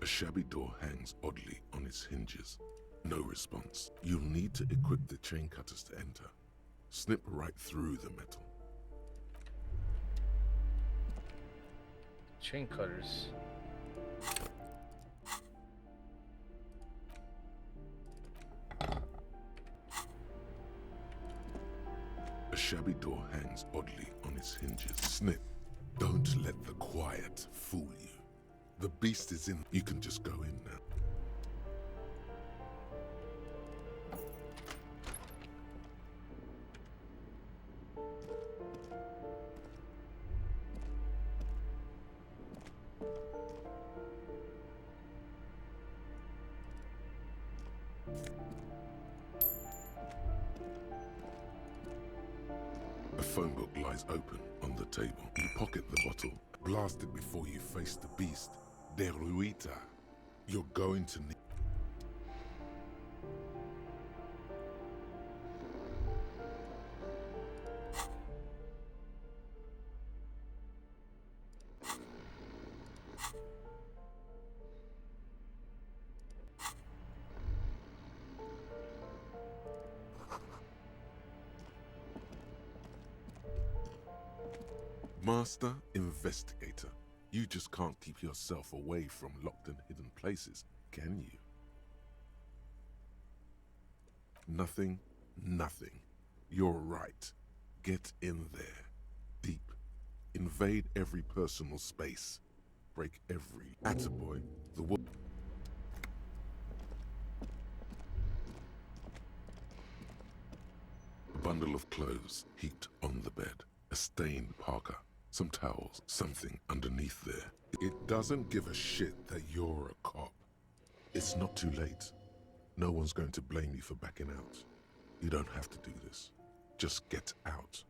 A shabby door hangs oddly on its hinges. No response. You'll need to equip the chain cutters to enter. Snip right through the metal. Chain cutters. A shabby door hangs oddly on its hinges. Snip. Don't let the quiet fool you. The beast is in. You can just go in now. A phone book lies open on the table. You pocket the bottle, blast it before you face the beast. Deruita. You're going to need... Master Investigator. You just can't keep yourself away from locked and hidden places, can you? Nothing, nothing. You're right. Get in there. Deep. Invade every personal space. Break every... Attaboy. The wo- A bundle of clothes heaped on the bed. A stained parka. Some towels, something underneath there. It doesn't give a shit that you're a cop. It's not too late. No one's going to blame you for backing out. You don't have to do this. Just get out.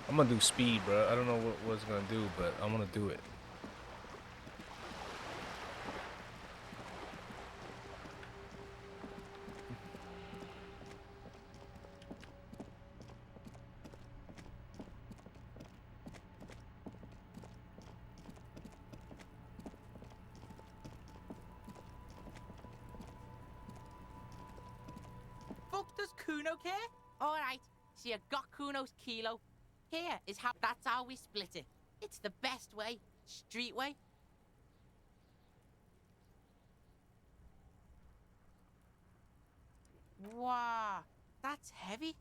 I'm gonna do speed, bro. I don't know what it's gonna do, but I'm gonna do it. Fuck does Kuno care? Alright, so you got Kuno's kilo. Here is how, that's how we split it. It's the best way, street way. Wow, that's heavy.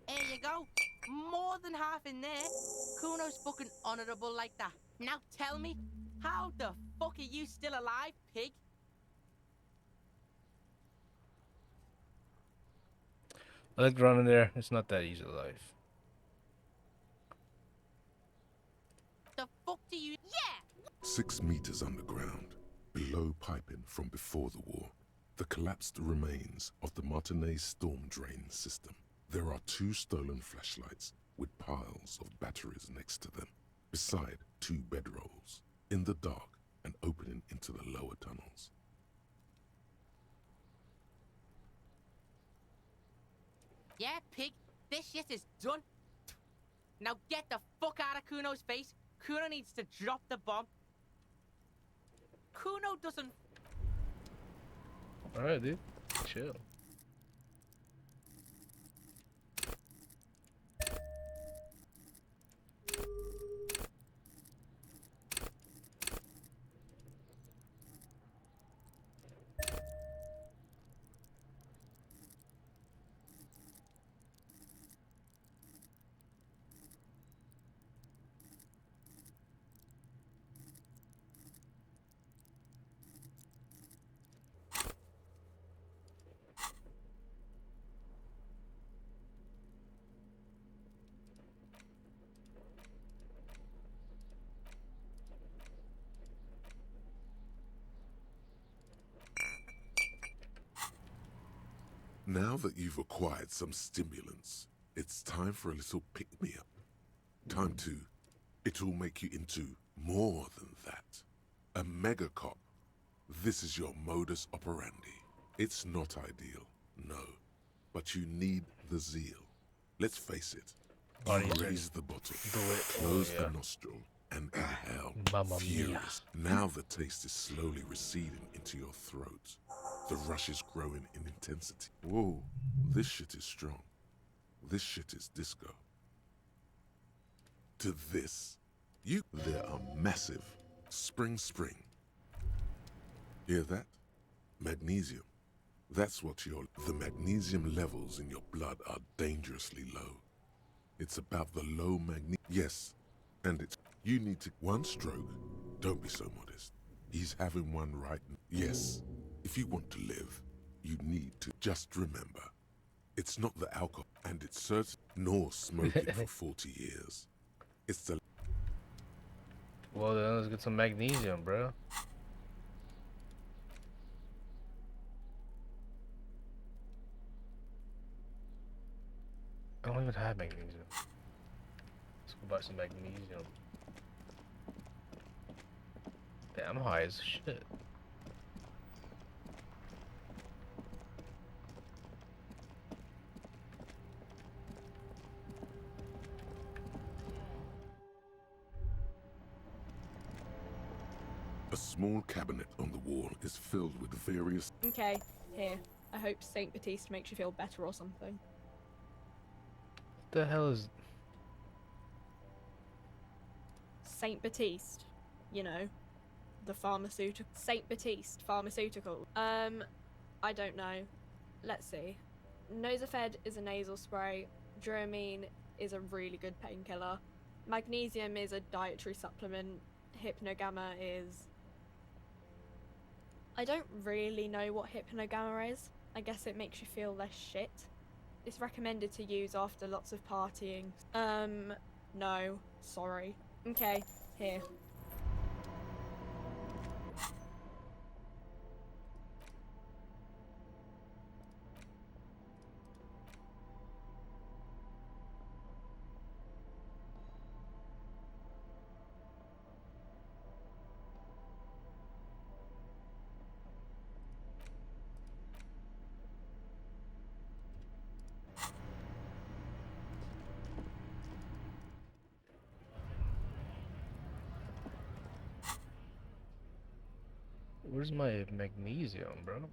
Here you go. More than half in there. Kuno's fucking honorable like that. Now tell me, how the fuck are you still alive, pig? I like running there. It's not that easy life. do you... Yeah! 6 meters underground, below piping from before the war, the collapsed remains of the Martinez storm drain system. There are 2 stolen flashlights with piles of batteries next to them, beside 2 bedrolls, in the dark and opening into the lower tunnels. Yeah, pig, this shit is done. Now get the fuck out of Kuno's face. Kuno needs to drop the bomb. Kuno doesn't... Alright, dude. Chill. Now that you've acquired some stimulants, it's time for a little pick-me-up. Time to... It'll make you into more than that. A mega cop. This is your modus operandi. It's not ideal, no. But you need the zeal. Let's face it. You raise the bottle, close the nostril, and inhale, furious. Now the taste is slowly receding into your throat. The rush is growing in intensity. Whoa, this shit is strong. This shit is disco. To this, there are massive. Spring. Hear that? Magnesium. That's what the magnesium levels in your blood are dangerously low. It's about the low yes, and you need to, 1 stroke, don't be so modest. He's having one right now. Yes, if you want to live, you need to just remember, it's not the alcohol, and it's certain, nor smoking for 40 years. It's the... Well then, let's get some magnesium, bro. I don't even have magnesium. Let's go buy some magnesium. Damn, I'm high as shit. A small cabinet on the wall is filled with various... Okay, here. I hope Saint Baptiste makes you feel better or something. What the hell is... Saint Baptiste, you know, the pharmaceutical. Saint Baptiste pharmaceutical. I don't know. Let's see. Nosafed is a nasal spray. Dramamine is a really good painkiller. Magnesium is a dietary supplement. Hypnogamma is... I don't really know what Hypnogamma is. I guess it makes you feel less shit. It's recommended to use after lots of partying. No. Sorry. Okay, here. Where's my magnesium, bro?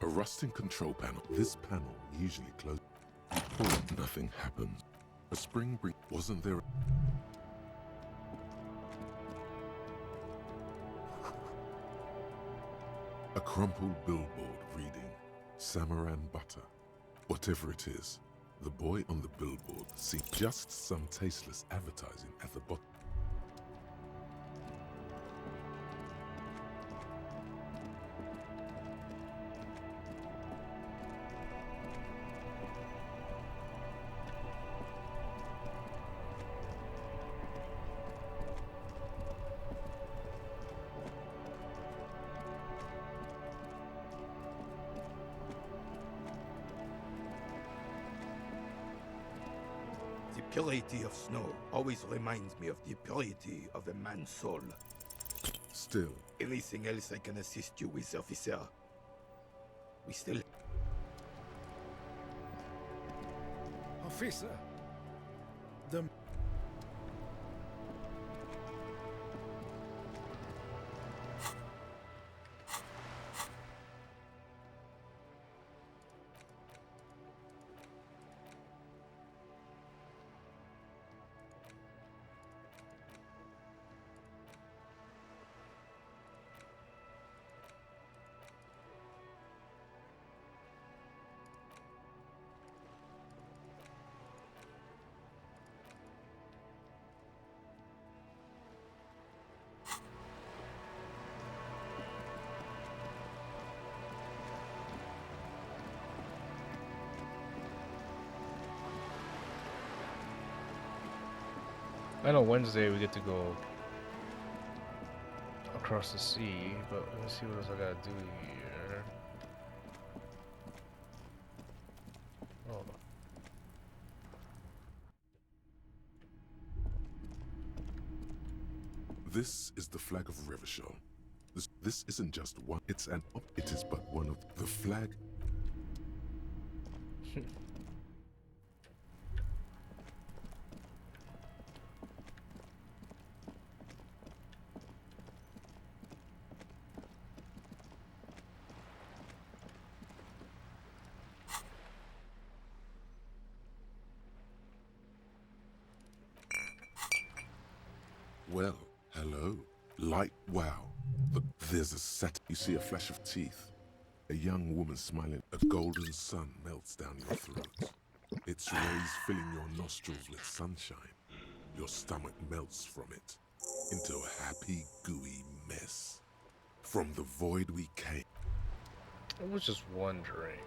A rusting control panel. This panel usually closed. You pull it, nothing happens. A spring breeze. Wasn't there? A crumpled billboard reading Samaran Butter. Whatever it is, the boy on the billboard seemed just some tasteless advertising at the bottom. The purity of snow always reminds me of the purity of a man's soul. Still. Anything else I can assist you with, officer? We still... Officer, the... I know Wednesday we get to go across the sea, but let's see what else I gotta do here. Oh. This is the flag of Revachol. This isn't just one, it is but one of the flag. Well, hello. Light, wow. There's a set. You see a flash of teeth. A young woman smiling. A golden sun melts down your throat. Its rays filling your nostrils with sunshine. Your stomach melts from it into a happy, gooey mess. From the void we came. It was just one drink.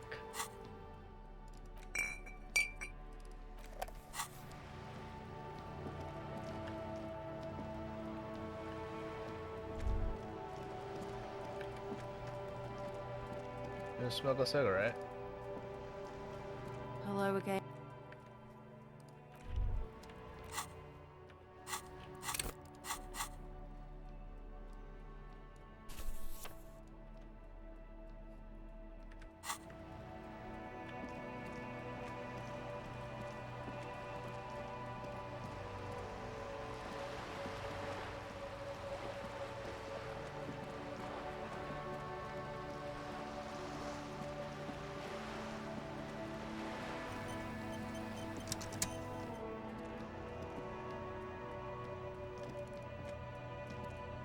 You smoke a cigarette? Hello again.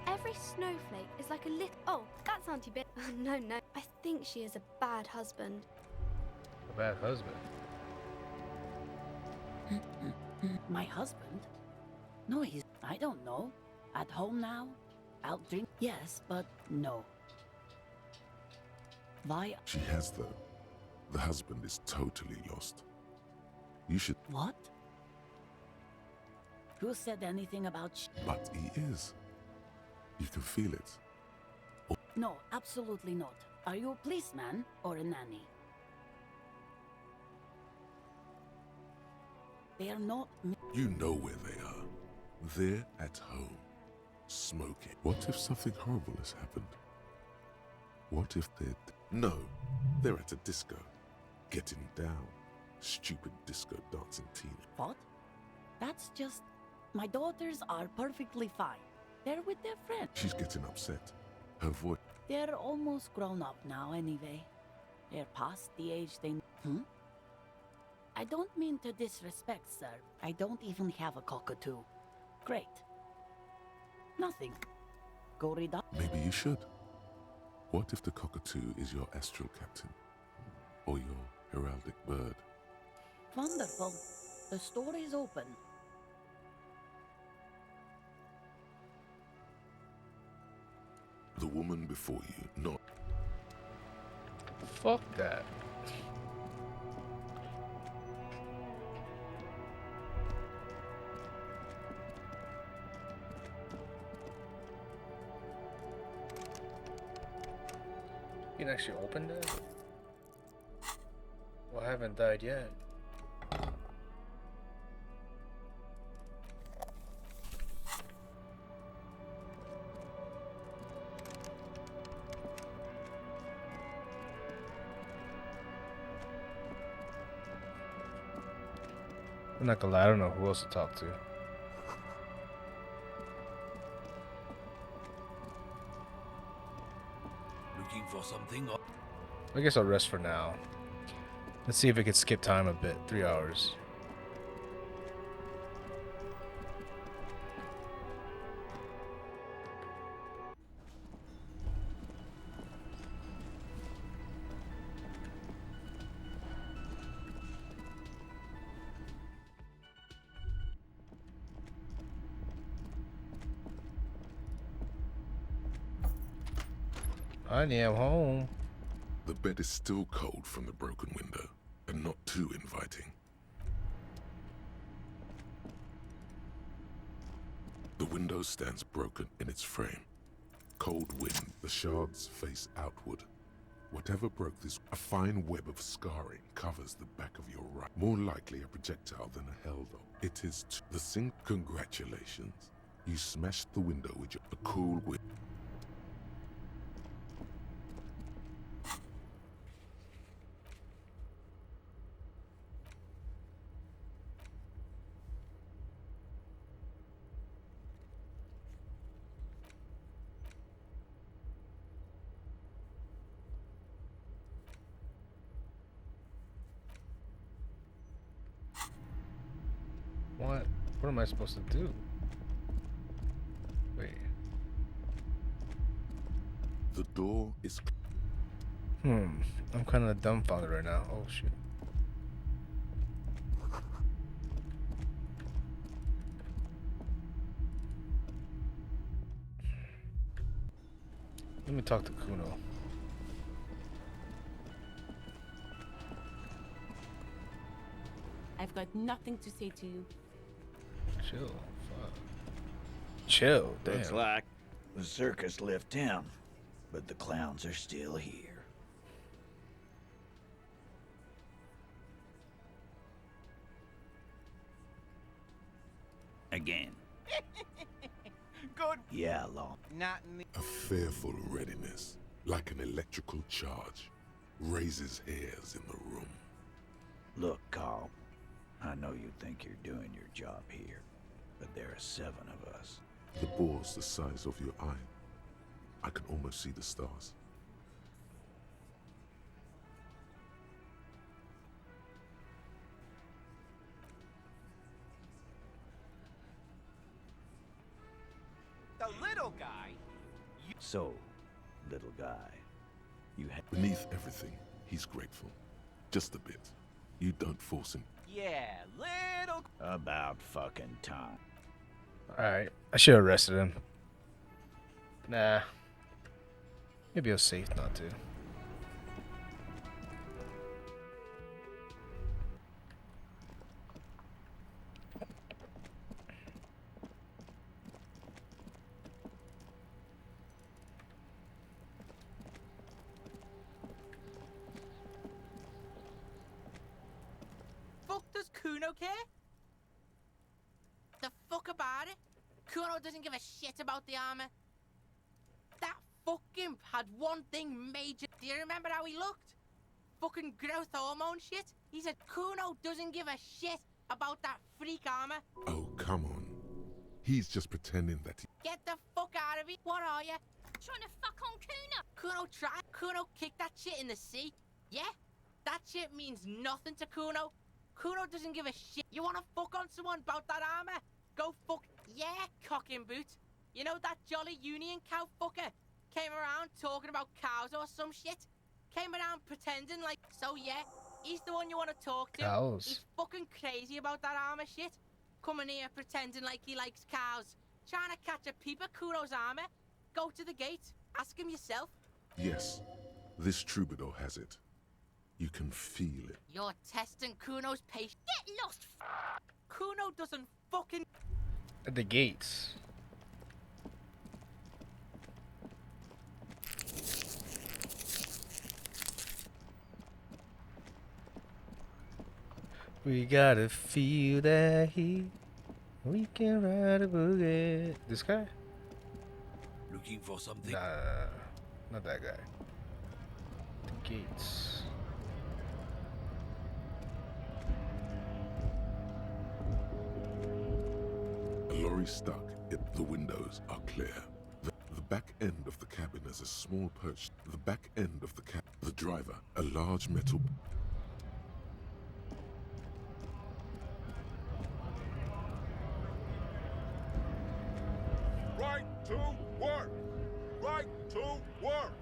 Every snowflake is like a little... Oh, that's Auntie Bit. No, no. I think she is a bad husband. A bad husband? My husband? No, he's... I don't know. At home now? Out drink? Yes, but no. Why? She has, though. The husband is totally lost. You should... What? Who said anything about But he is. You can feel it. No, absolutely not. Are you a policeman or a nanny? They are not... You know where they are. They're at home. Smoking. What if something horrible has happened? What if they're... No. They're at a disco. Getting down. Stupid disco dancing teen. What? That's just... My daughters are perfectly fine. They're with their friends. She's getting upset. Her voice... They're almost grown up now anyway. They're past the age they... Hmm? I don't mean to disrespect, sir. I don't even have a cockatoo. Great. Nothing. Go read up. Maybe you should. What if the cockatoo is your astral captain? Or your heraldic bird? Wonderful. The story's open. The woman before you, not... Fuck that. You can actually open that? Well, I haven't died yet. I'm not gonna lie, I don't know who else to talk to. Looking for something? I guess I'll rest for now. Let's see if we can skip time a bit. 3 hours. I am home. The bed is still cold from the broken window, and not too inviting. The window stands broken in its frame. Cold wind, the shards face outward. Whatever broke this, a fine web of scarring covers the back of your right. More likely a projectile than a held-up. It is the sink. Congratulations. You smashed the window with your cool wind. What? What am I supposed to do? Wait. The door is... I'm kind of dumbfounded right now. Oh shit. Let me talk to Kuno. I've got nothing to say to you. Chill. Fuck. Chill. Damn. Looks like the circus left town, but the clowns are still here. Again. Good. Yeah, long. Not in the... A fearful readiness, like an electrical charge, raises hairs in the room. Look, Carl. I know you think you're doing your job here, but there are 7 of us. The bore's the size of your eye. I can almost see the stars. The little guy? So, little guy, you have... Beneath everything, he's grateful. Just a bit. You don't force him. Yeah, little... About fucking time. Alright. I should have arrested him. Nah. Maybe it was safe not to. Fuck does Kuno care? The fuck about it? Kuno doesn't give a shit about the armor. That fucking had one thing major. Do you remember how he looked? Fucking growth hormone shit. He said Kuno doesn't give a shit about that freak armor. Oh, come on. He's just pretending that he... Get the fuck out of here. What are you? Trying to fuck on Kuno. Kuno tried. Kuno kicked that shit in the sea. Yeah? That shit means nothing to Kuno. Kuno doesn't give a shit. You wanna fuck on someone about that armor? Go fuck. Yeah, cocking boot. You know that jolly Union cow fucker? Came around talking about cows or some shit? Came around pretending like. So yeah, he's the one you wanna talk to. Cows. He's fucking crazy about that armor shit. Coming here pretending like he likes cows. Trying to catch a peep at Kuno's armor. Go to the gate. Ask him yourself. Yes, this troubadour has it. You can feel it. You're testing Kuno's patience. Get lost. Kuno doesn't fucking. At the gates. We gotta feel that heat. We can ride a boogie. This guy? Looking for something? Nah, not that guy. The gates. A lorry stuck. The windows are clear. The back end of the cabin is a small perch. The back end of the cab. The driver, a large metal. Right to work! Right to work!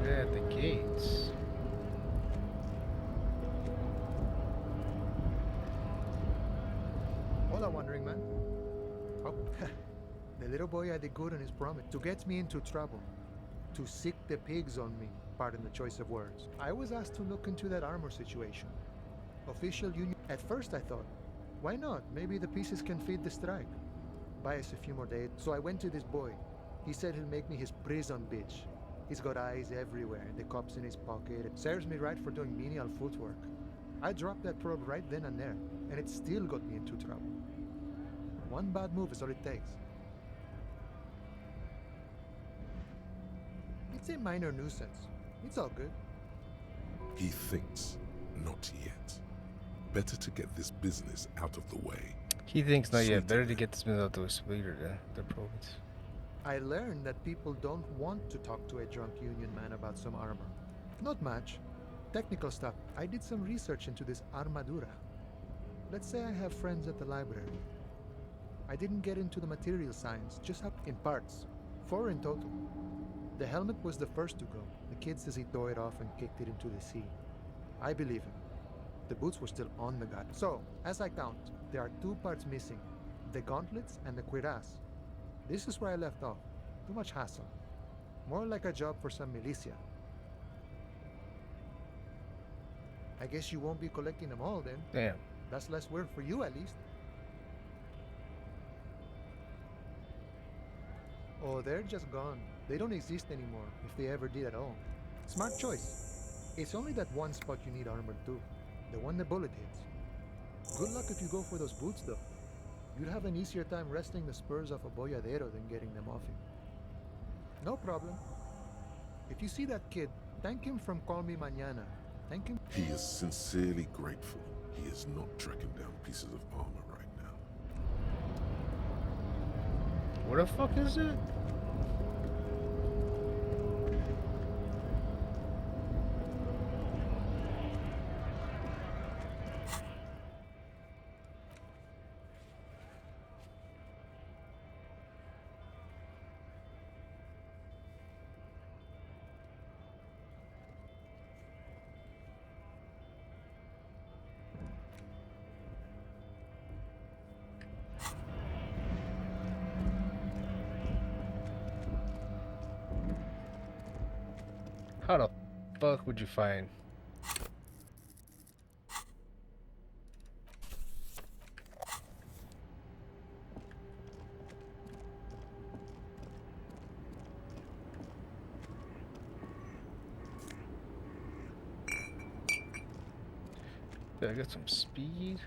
Yeah, at the gates. Hola, wandering man. Oh, the little boy had the good on his promise to get me into trouble, to sick the pigs on me, pardon the choice of words. I was asked to look into that armor situation. Official union. At first I thought, why not? Maybe the pieces can feed the strike. Buy us a few more days. So I went to this boy. He said he'll make me his prison bitch. He's got eyes everywhere, the cops in his pocket. It serves me right for doing menial footwork. I dropped that probe right then and there, and it still got me into trouble. One bad move is all it takes. It's a minor nuisance. It's all good. He thinks, not yet. Better to get this business out of the way. He thinks not yet. Better to get this business out to a splitter than the province. I learned that people don't want to talk to a drunk union man about some armor. Not much. Technical stuff. I did some research into this armadura. Let's say I have friends at the library. I didn't get into the material science, just up in parts. 4 in total. The helmet was the first to go. The kid says he tore it off and kicked it into the sea. I believe him. The boots were still on the guy. So, as I count, there are 2 parts missing. The gauntlets and the cuirass. This is where I left off. Too much hassle. More like a job for some militia. I guess you won't be collecting them all then. Damn. That's less work for you at least. Oh, they're just gone. They don't exist anymore, if they ever did at all. Smart choice. It's only that one spot you need armor too. The one the bullet hits. Good luck if you go for those boots though. You'd have an easier time wresting the spurs off a boyadero than getting them off him. No problem. If you see that kid, thank him from Call Me Mañana. Thank him. He is sincerely grateful. He is not tracking down pieces of armor right now. What the fuck is it? How the fuck would you find? Did I get some speed?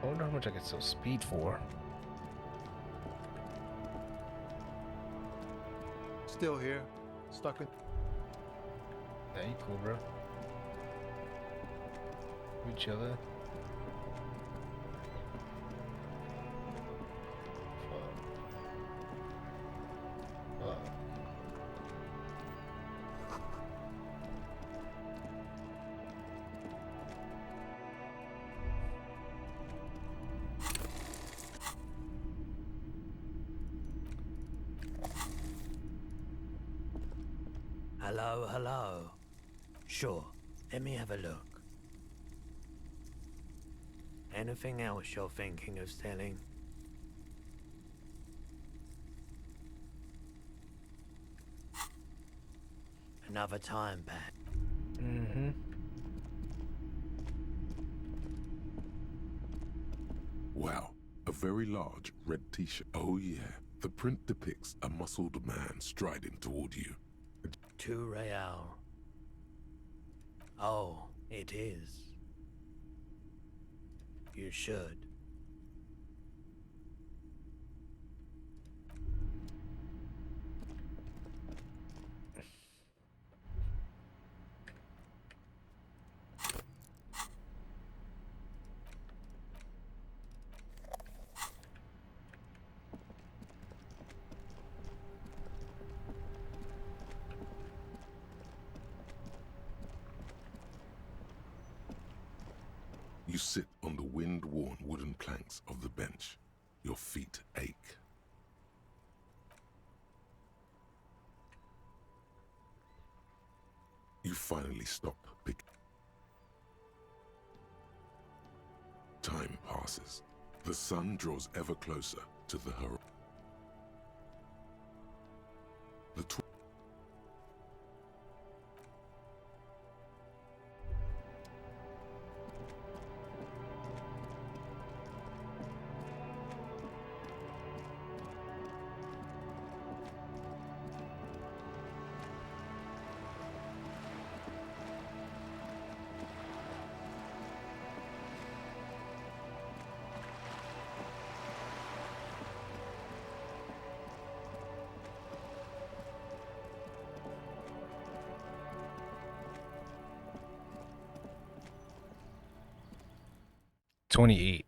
I wonder how much I get some speed for. Still here. Stuck in. Yeah, you cool, bro. We chillin'. Hello, hello. Sure, let me have a look. Anything else you're thinking of selling? Another time back. Mm-hmm. Wow, a very large red t-shirt. Oh yeah, the print depicts a muscled man striding toward you. 2 real. Oh, it is. You should. You sit on the wind-worn wooden planks of the bench. Your feet ache. You finally stop picking. Time passes. The sun draws ever closer to the horizon. $28.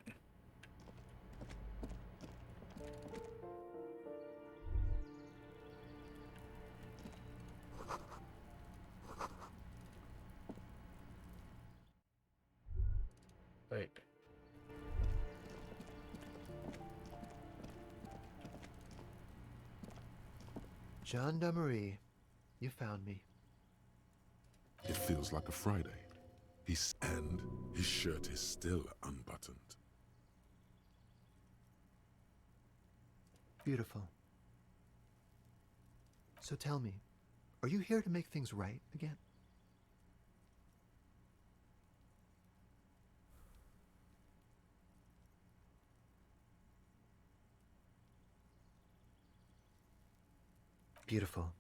Wait. Gendarmerie, you found me. It feels like a Friday. And his shirt is still unbuttoned. Beautiful. So tell me, are you here to make things right again? Beautiful.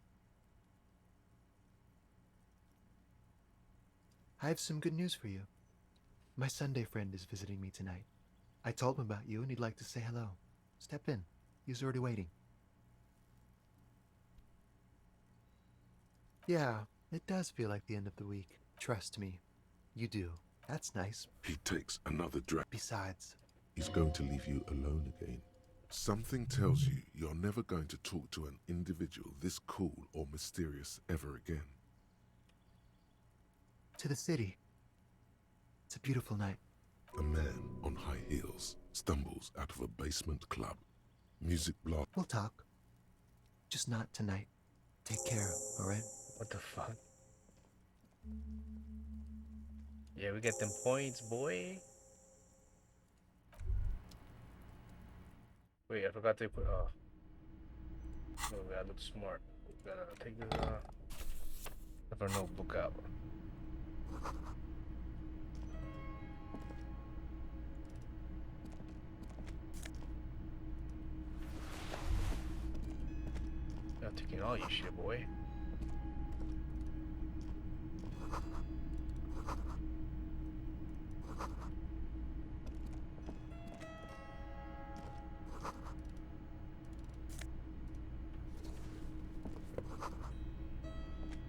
I have some good news for you. My Sunday friend is visiting me tonight. I told him about you and he'd like to say hello. Step in. He's already waiting. Yeah, it does feel like the end of the week. Trust me. You do. That's nice. He takes another drag. Besides, he's going to leave you alone again. Something tells you you're never going to talk to an individual this cool or mysterious ever again. To the city. It's a beautiful night. A man on high heels stumbles out of a basement club. Music blast. We'll talk. Just not tonight. Take care, alright? What the fuck? Yeah, we get them points, boy. Wait, I forgot to put. Oh, we gotta look smart. We gotta take this. Have our notebook out. I'm taking all your shit, boy.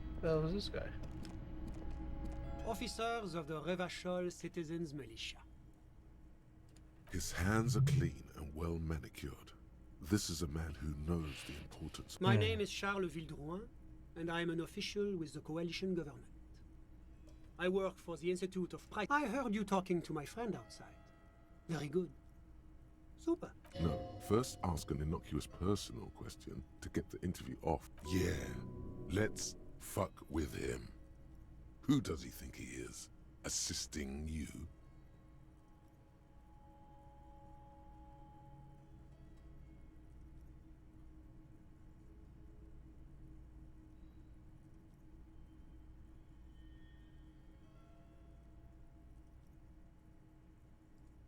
What the hell was this guy? officers of the Revachol Citizens Militia. His hands are clean and well manicured. This is a man who knows the importance. My name is Charles Vildrouin, and I am an official with the coalition government. I work for the Institute of Pride. I heard you talking to my friend outside. Very good. Super. No, first ask an innocuous personal question to get the interview off. Yeah, let's fuck with him. Who does he think he is? Assisting you?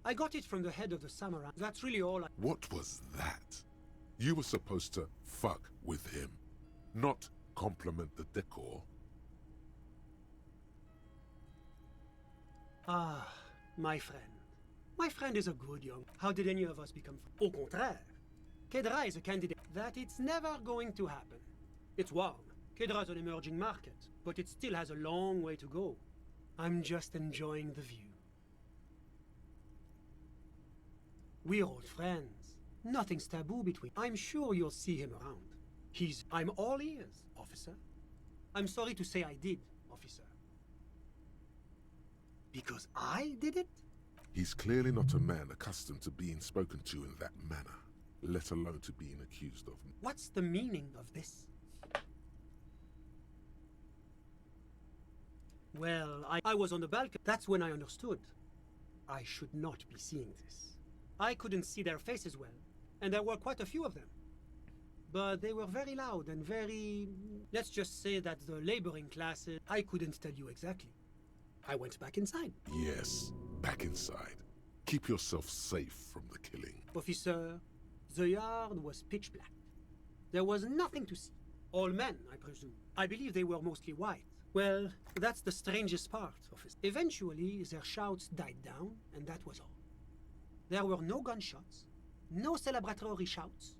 I got it from the head of the samurai. That's really all I... What was that? You were supposed to fuck with him, not compliment the decor. Ah, my friend. My friend is a good young... How did any of us become... Au contraire. Kedra is a candidate that it's never going to happen. It's warm. Kedra is an emerging market, but it still has a long way to go. I'm just enjoying the view. We're old friends. Nothing's taboo between. I'm sure you'll see him around. I'm all ears, officer. I'm sorry to say I did, officer. Because I did it? He's clearly not a man accustomed to being spoken to in that manner, let alone to being accused of. What's the meaning of this? Well, I was on the balcony. That's when I understood. I should not be seeing this. I couldn't see their faces well, and there were quite a few of them. But they were very loud and very... Let's just say that the laboring classes... I couldn't tell you exactly. I went back inside. Yes, back inside. Keep yourself safe from the killing. Officer, the yard was pitch black. There was nothing to see. All men, I presume. I believe they were mostly white. Well, that's the strangest part, officer. Eventually, their shouts died down, and that was all. There were no gunshots, no celebratory shouts,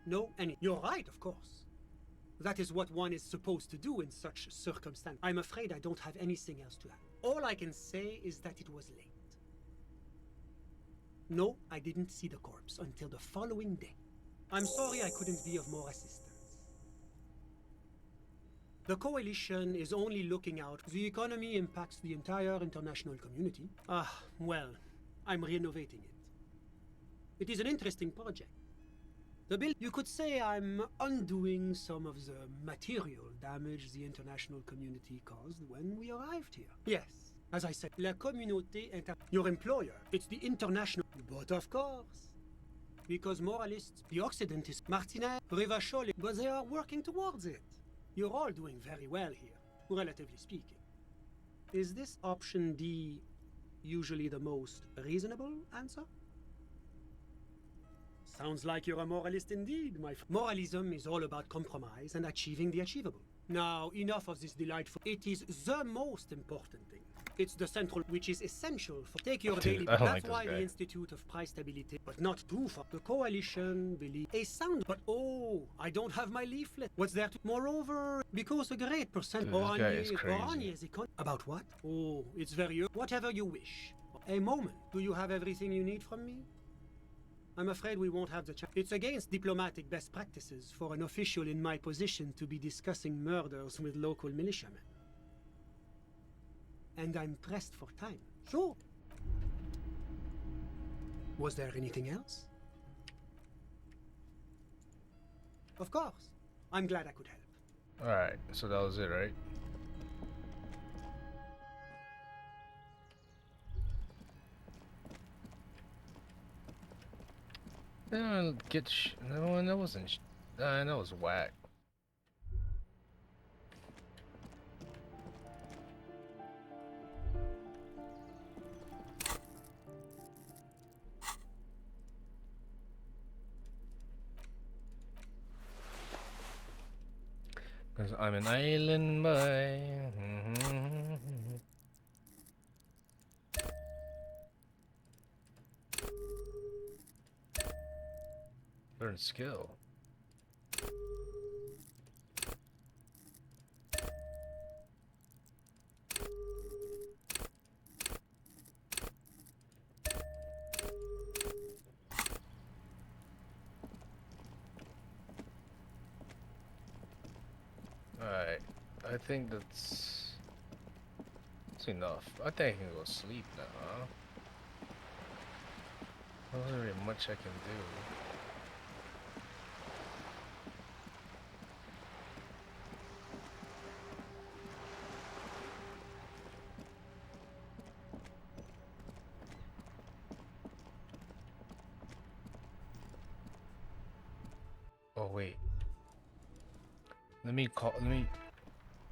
no any... You're right, of course. That is what one is supposed to do in such circumstances. I'm afraid I don't have anything else to add. All I can say is that it was late. No, I didn't see the corpse until the following day. I'm sorry I couldn't be of more assistance. The coalition is only looking out. The economy impacts the entire international community. Well, I'm renovating it. It is an interesting project. You could say I'm undoing some of the material damage the international community caused when we arrived here. Yes, as I said, la communauté your employer, it's the international... But of course, because moralists, the Occident is Martinez, Revachol, but they are working towards it. You're all doing very well here, relatively speaking. Is this option D usually the most reasonable answer? Sounds like you're a moralist indeed, my friend. Moralism is all about compromise and achieving the achievable. Now, enough of this delightful... It is the most important thing. It's the central, which is essential for... Take your daily... That's why the Institute of Price Stability, but not too far. The coalition believe a sound... But oh, I don't have my leaflet. What's there to... Moreover, because a great percent... About what? Oh, it's very... Whatever you wish. A moment. Do you have everything you need from me? I'm afraid we won't have the chance. It's against diplomatic best practices for an official in my position to be discussing murders with local militiamen. And I'm pressed for time. Sure. Was there anything else? Of course. I'm glad I could help. Alright, so that was it, right? No, that wasn't. That was whack. Because I'm an island boy. Learn skill. I think that's enough. I think I can go sleep now, huh? There wasn't really much I can do. Oh wait. Let me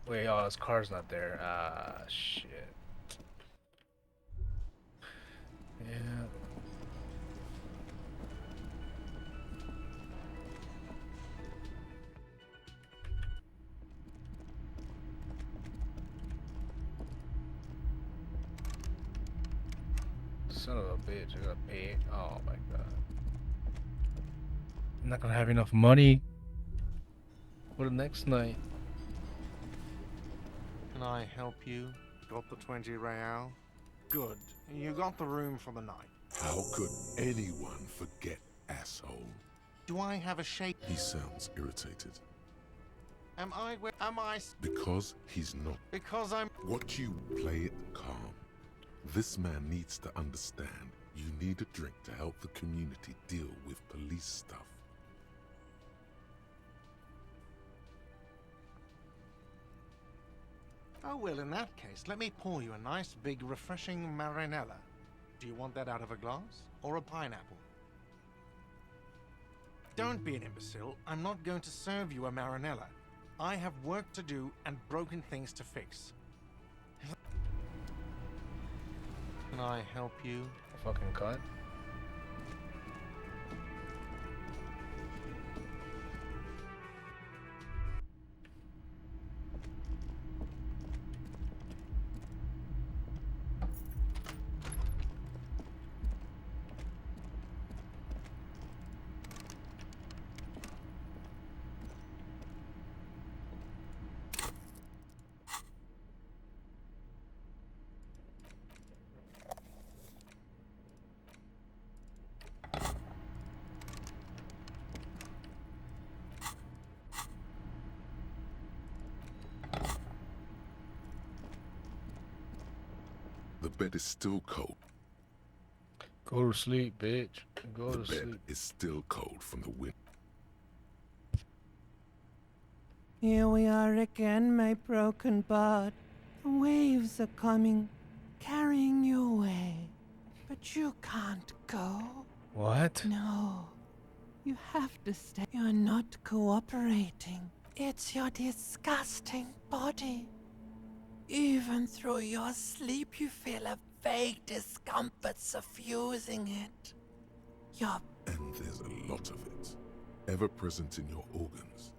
wait, oh, his car's not there. Ah, shit. Yeah. Son of a bitch, I gotta pay. Oh my god. I'm not gonna have enough money for the next night. Can I help you? Got the 20 real? Good. You got the room for the night. How could anyone forget, asshole? Do I have a shake? He sounds irritated. Am I? Because he's not. Because I'm. What you play it calm. This man needs to understand you need a drink to help the community deal with police stuff. Oh, well, in that case, let me pour you a nice, big, refreshing marinella. Do you want that out of a glass or a pineapple? Don't be an imbecile. I'm not going to serve you a marinella. I have work to do and broken things to fix. Can I help you? Fucking cunt. The bed is still cold. Go to sleep, bitch. Go The to bed sleep. is still cold from the wind. Here we are again, my broken bud. The waves are coming, carrying you away. But you can't go. What? No. You have to stay. You're not cooperating. It's your disgusting body. Even through your sleep, you feel a vague discomfort suffusing it. And there's a lot of it. Ever present in your organs.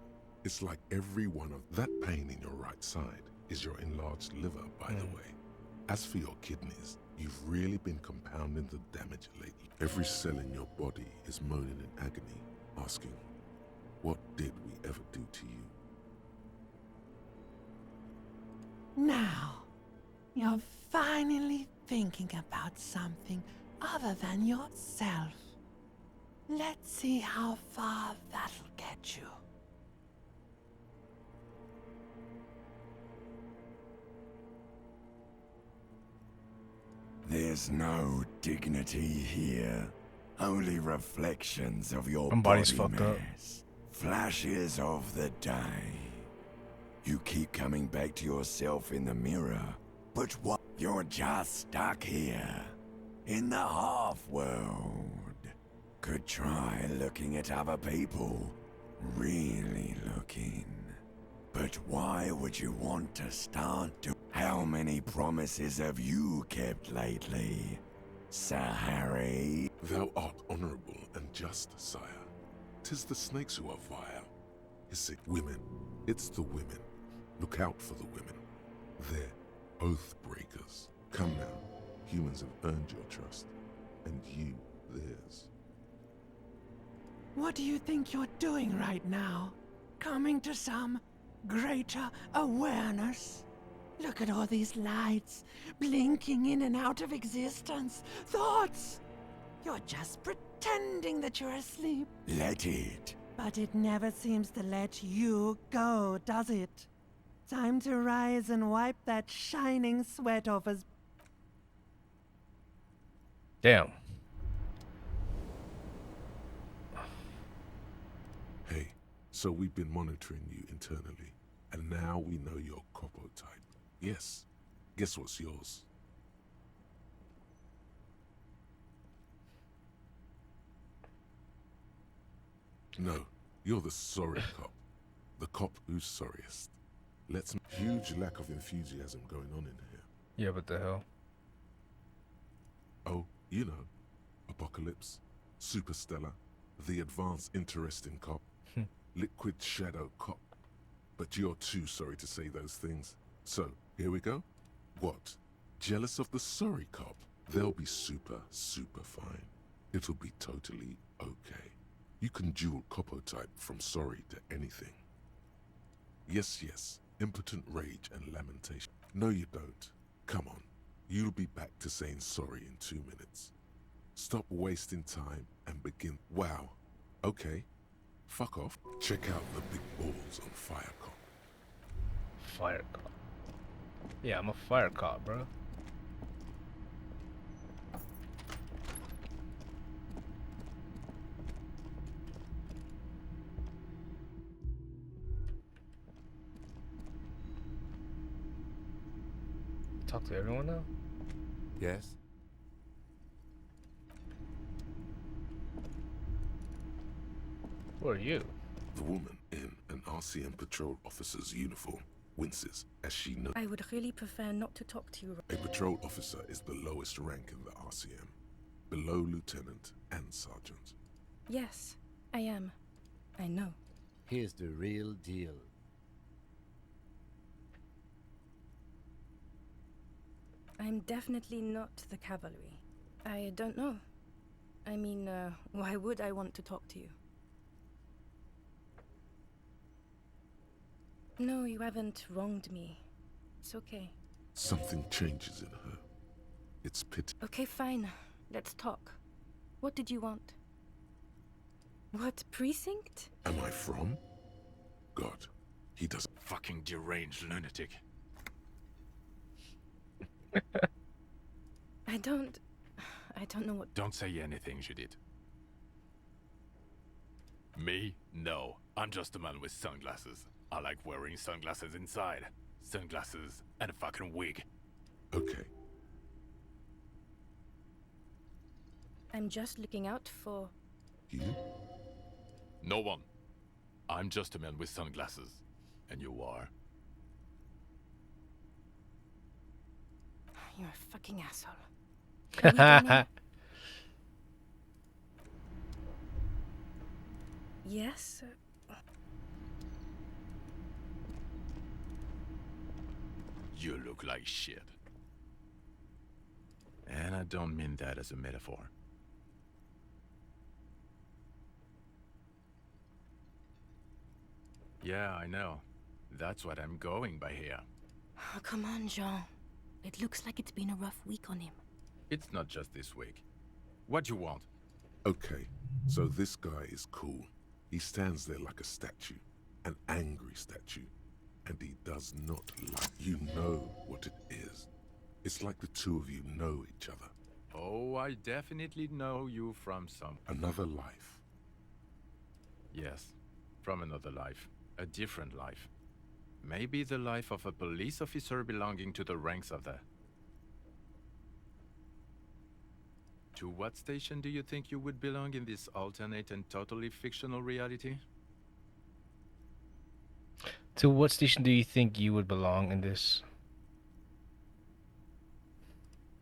It's like every one of that pain in your right side is your enlarged liver, by the way. As for your kidneys, you've really been compounding the damage lately. Every cell in your body is moaning in agony, asking, what did we ever do to you? Now, you're finally thinking about something other than yourself. Let's see how far that'll get you. There's no dignity here. Only reflections of your Somebody's body fucked up. mass. Flashes of the day. You keep coming back to yourself in the mirror, but what? You're just stuck here, in the half-world. Could try looking at other people, really looking. But why would you want to start to? How many promises have you kept lately, Sir Harry? Thou art honourable and just, sire. 'Tis the snakes who are vile. Is it women? It's the women. Look out for the women. They're oath breakers. Come now. Humans have earned your trust, and you theirs. What do you think you're doing right now? Coming to some greater awareness? Look at all these lights, blinking in and out of existence. Thoughts! You're just pretending that you're asleep. Let it. But it never seems to let you go, does it? Time to rise and wipe that shining sweat off his... Damn. Hey, so we've been monitoring you internally, and now we know your Copo type. Yes. Guess what's yours? No, you're the sorry cop. The cop who's sorriest. Huge lack of enthusiasm going on in here. Yeah, what the hell? Oh, you know, Apocalypse, Superstellar, the advanced interesting cop, liquid shadow cop. But you're too sorry to say those things. So, here we go. What? Jealous of the sorry cop? They'll be super, super fine. It'll be totally okay. You can dual Copo type from sorry to anything. Yes, yes, impotent rage and lamentation. No, you don't. Come on. You'll be back to saying sorry in 2 minutes. Stop wasting time and begin. Wow. Okay. Fuck off. Check out the big balls on Fire Cop. Fire cop. Yeah, I'm a fire cop, bro. Talk to everyone now? Yes? Who are you? The woman in an RCM patrol officer's uniform winces as she knows. I would really prefer not to talk to you. A patrol officer is the lowest rank in the RCM, below lieutenant and sergeant. Yes, I am. I know. Here's the real deal. I'm definitely not the cavalry. I don't know. I mean, why would I want to talk to you? No, you haven't wronged me. It's okay. Something changes in her. It's pity. Okay, fine. Let's talk. What did you want? What precinct? Am I from? God, he doesn't. Fucking deranged lunatic. I don't know what... Don't say anything, Judith. Me? No. I'm just a man with sunglasses. I like wearing sunglasses inside. Sunglasses and a fucking wig. Okay. I'm just looking out for... You? No one. I'm just a man with sunglasses. And you are? You're a fucking asshole. Are we done now? Yes? You look like shit. And I don't mean that as a metaphor. Yeah, I know. That's what I'm going by here. Oh, come on, Jean. It looks like it's been a rough week on him. It's not just this week. What do you want? Okay, so this guy is cool. He stands there like a statue, an angry statue, and he does not like. You know what it is. It's like the two of you know each other. Oh, I definitely know you from some... Another life. Yes, from another life. A different life. Maybe the life of a police officer belonging to the ranks of the... To what station do you think you would belong in this alternate and totally fictional reality? To what station do you think you would belong in this?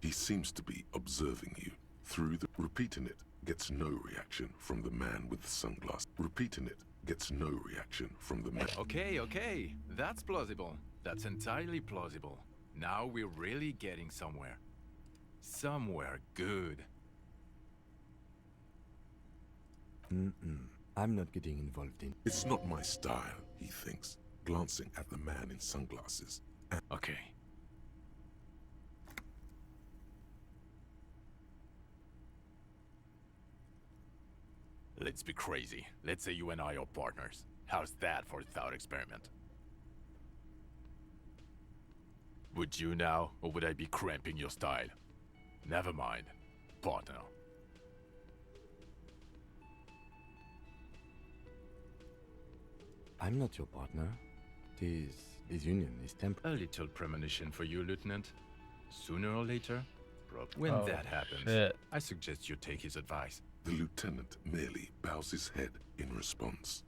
He seems to be observing you. Through the... Repeating it gets no reaction from the man with the sunglasses. Repeating it gets no reaction from the man... Okay. That's plausible. That's entirely plausible. Now we're really getting somewhere. Somewhere good. I'm not getting involved in... It's not my style, he thinks, glancing at the man in sunglasses. Okay. Let's be crazy. Let's say you and I are partners. How's that for a thought experiment? Would you now, or would I be cramping your style? Never mind, partner. I'm not your partner. This union is temporary. A little premonition for you, Lieutenant. Sooner or later, when Oh, that happens, shit. I suggest you take his advice. The lieutenant merely bows his head in response.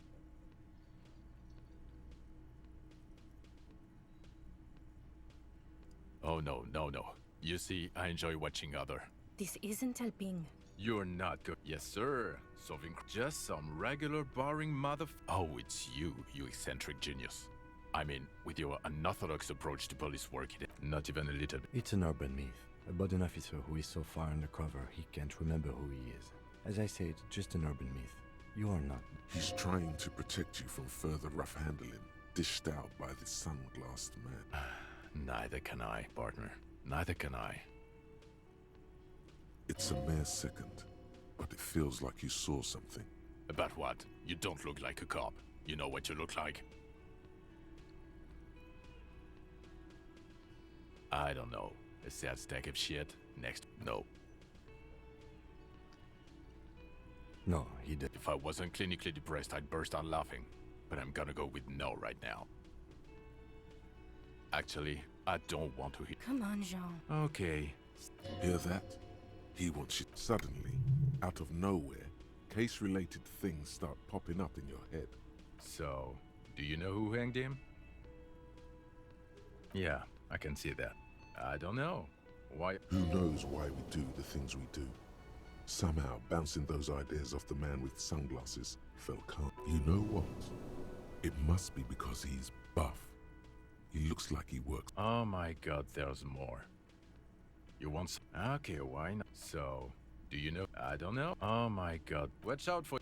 Oh no. You see, I enjoy watching other. This isn't helping. You're not good. Yes, sir. Solving just some regular boring Oh, it's you eccentric genius. I mean, with your unorthodox approach to police work, not even a little bit. It's an urban myth about an officer who is so far undercover he can't remember who he is. As I say, it's just an urban myth. You are not. He's trying to protect you from further rough handling, dished out by the sunglassed man. Neither can I, partner. Neither can I. It's a mere second, but it feels like you saw something. About what? You don't look like a cop. You know what you look like? I don't know. A sad stack of shit? Next. No. No, he did. If I wasn't clinically depressed, I'd burst out laughing. But I'm gonna go with no right now. Actually, I don't want to hear. Come on, Jean. Okay. Hear that? He wants you. Suddenly, out of nowhere, case-related things start popping up in your head. So, do you know who hanged him? Yeah, I can see that. I don't know. Why? Who knows why we do the things we do? Somehow, bouncing those ideas off the man with sunglasses felt calm. You know what? It must be because he's buff. He looks like he works. Oh my god, there's more. You want some? Okay, why not? So, do you know? I don't know. Oh my god, watch out for...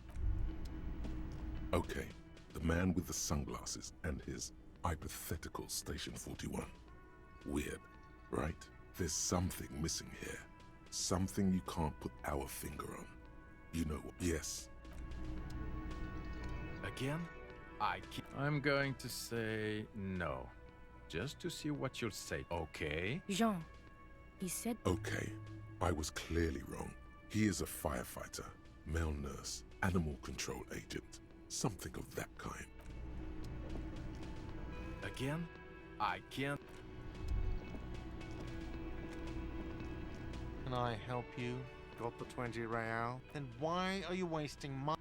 Okay, the man with the sunglasses and his hypothetical Station 41. Weird, right? There's something missing here. Something you can't put our finger on. You know what? Yes. Again? I'm going to say no. Just to see what you'll say, okay? Jean, he said... Okay, I was clearly wrong. He is a firefighter, male nurse, animal control agent, something of that kind. Again? I can't... Can I help you? Got the 20 real? Then why are you wasting my...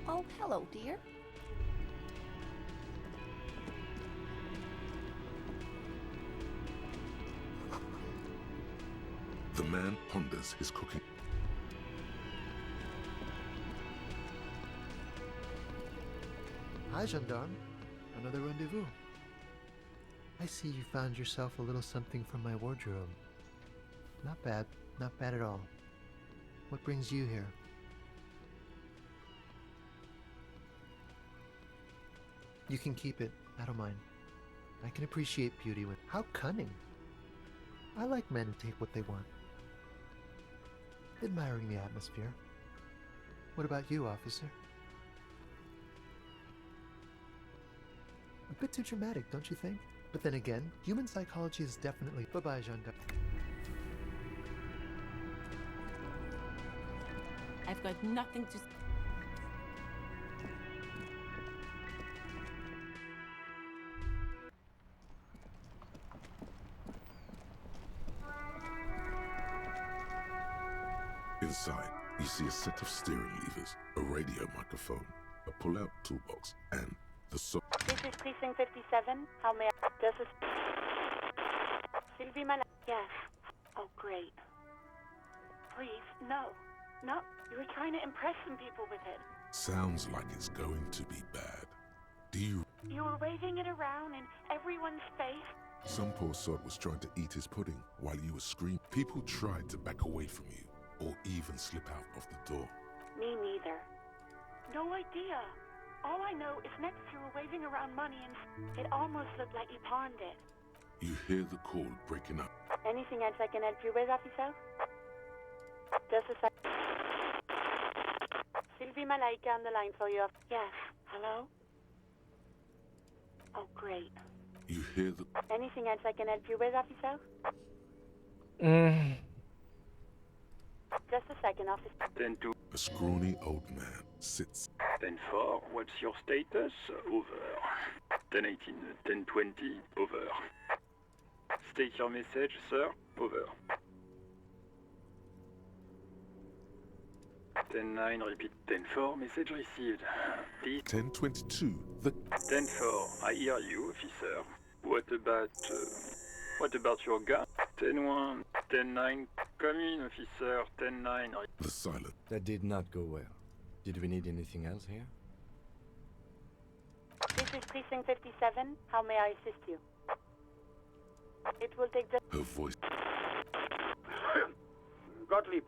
Oh, hello, dear. The man ponders his cooking. Hi, gendarme. Another rendezvous. I see you found yourself a little something from my wardrobe. Not bad. Not bad at all. What brings you here? You can keep it. I don't mind. I can appreciate beauty when... How cunning. I like men who take what they want. Admiring the atmosphere. What about you, officer? A bit too dramatic, don't you think? But then again, human psychology is definitely... Bye-bye, gendarme. I've got nothing to... Inside, you see a set of steering levers, a radio microphone, a pull-out toolbox, and the This is Precinct 57. How may I... This is... Sylvie Mal... Yes. Oh, great. Please, no. No, you were trying to impress some people with it. Sounds like it's going to be bad. Do you... You were waving it around in everyone's face. Some poor sod was trying to eat his pudding while you were screaming. People tried to back away from you, or even slip out of the door. Me neither. No idea. All I know is next you were waving around money and it almost looked like you pawned it. You hear the call breaking up. Anything else I can help you with, officer? Just a sec. Sylvie Malaika on the line for you. Yes. Hello? Oh, great. You hear the Anything else I can help you with, officer? Just a second, officer. 10-2. a scrawny old man sits 10-4, what's your status? Over. 10-18, 10-20, over. State your message, sir. Over. 10-9, repeat. 10-4, message received. Please. 1022. The 10-4, I hear you, officer. What about your gun? 10-1, 10-9, come in, officer. 10-9. The silence. That did not go well. Did we need anything else here? This is Precinct 57. How may I assist you? It will take just... Her voice. Gottlieb,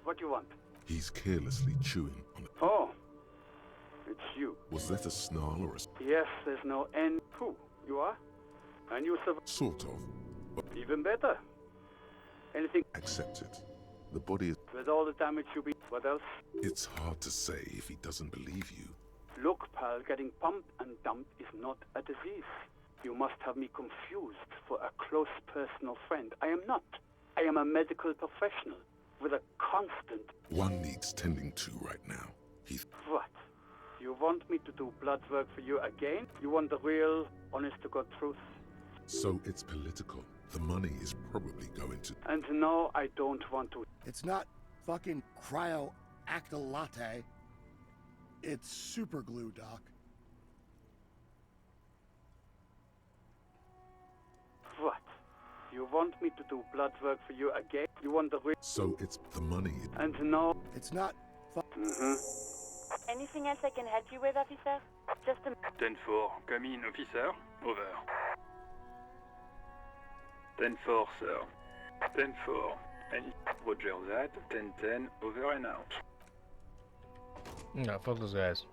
what do you want? He's carelessly chewing on it. Oh, it's you. Was that a snarl or a Yes, there's no end. Who? You are? And you survive? sort of? But Even better. Anything accept it. The body is. with all the damage you be. What else? It's hard to say if he doesn't believe you. Look, pal, getting pumped and dumped is not a disease. You must have me confused for a close personal friend. I am not. I am a medical professional with a constant... One needs tending to right now. He's. What? You want me to do blood work for you again? You want the real, honest-to-God truth? So it's political. The money is probably going to. And no, I don't want to. It's not fucking cryo-actylate. It's super glue, Doc. What? You want me to do blood work for you again? You want the real... So it's the money. And no... It's not... Anything else I can help you with, officer? Just a... 10-4, come in, officer. Over. 10-4, sir. 10-4. Any... Roger that. 10-10, over and out. No, fuck those guys.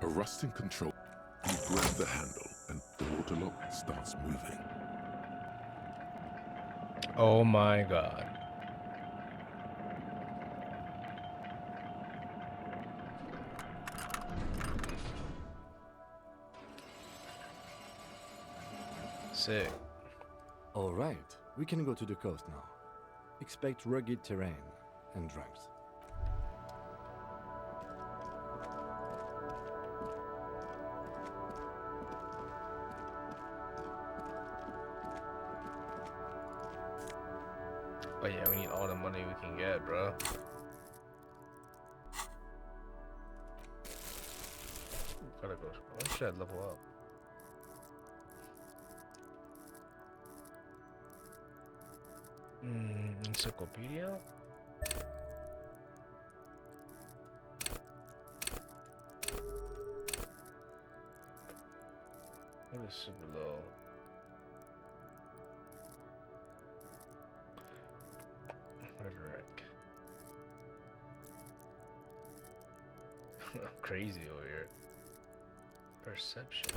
A rusting control. You grab the handle and the water lock starts moving. Oh my god. Sick. All right, we can go to the coast now. Expect rugged terrain and drugs. Oh yeah, we need all the money we can get, bro. Gotta go. When should I level up? Encyclopedia? What is super low? Rhetoric. Crazy over here. Perception.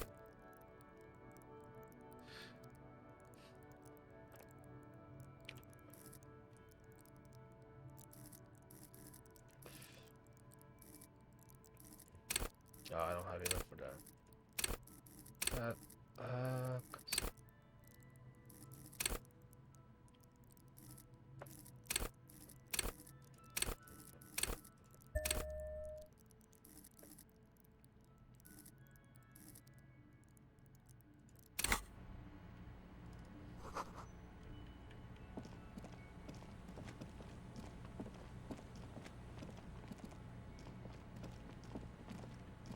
Oh, I don't have enough for that.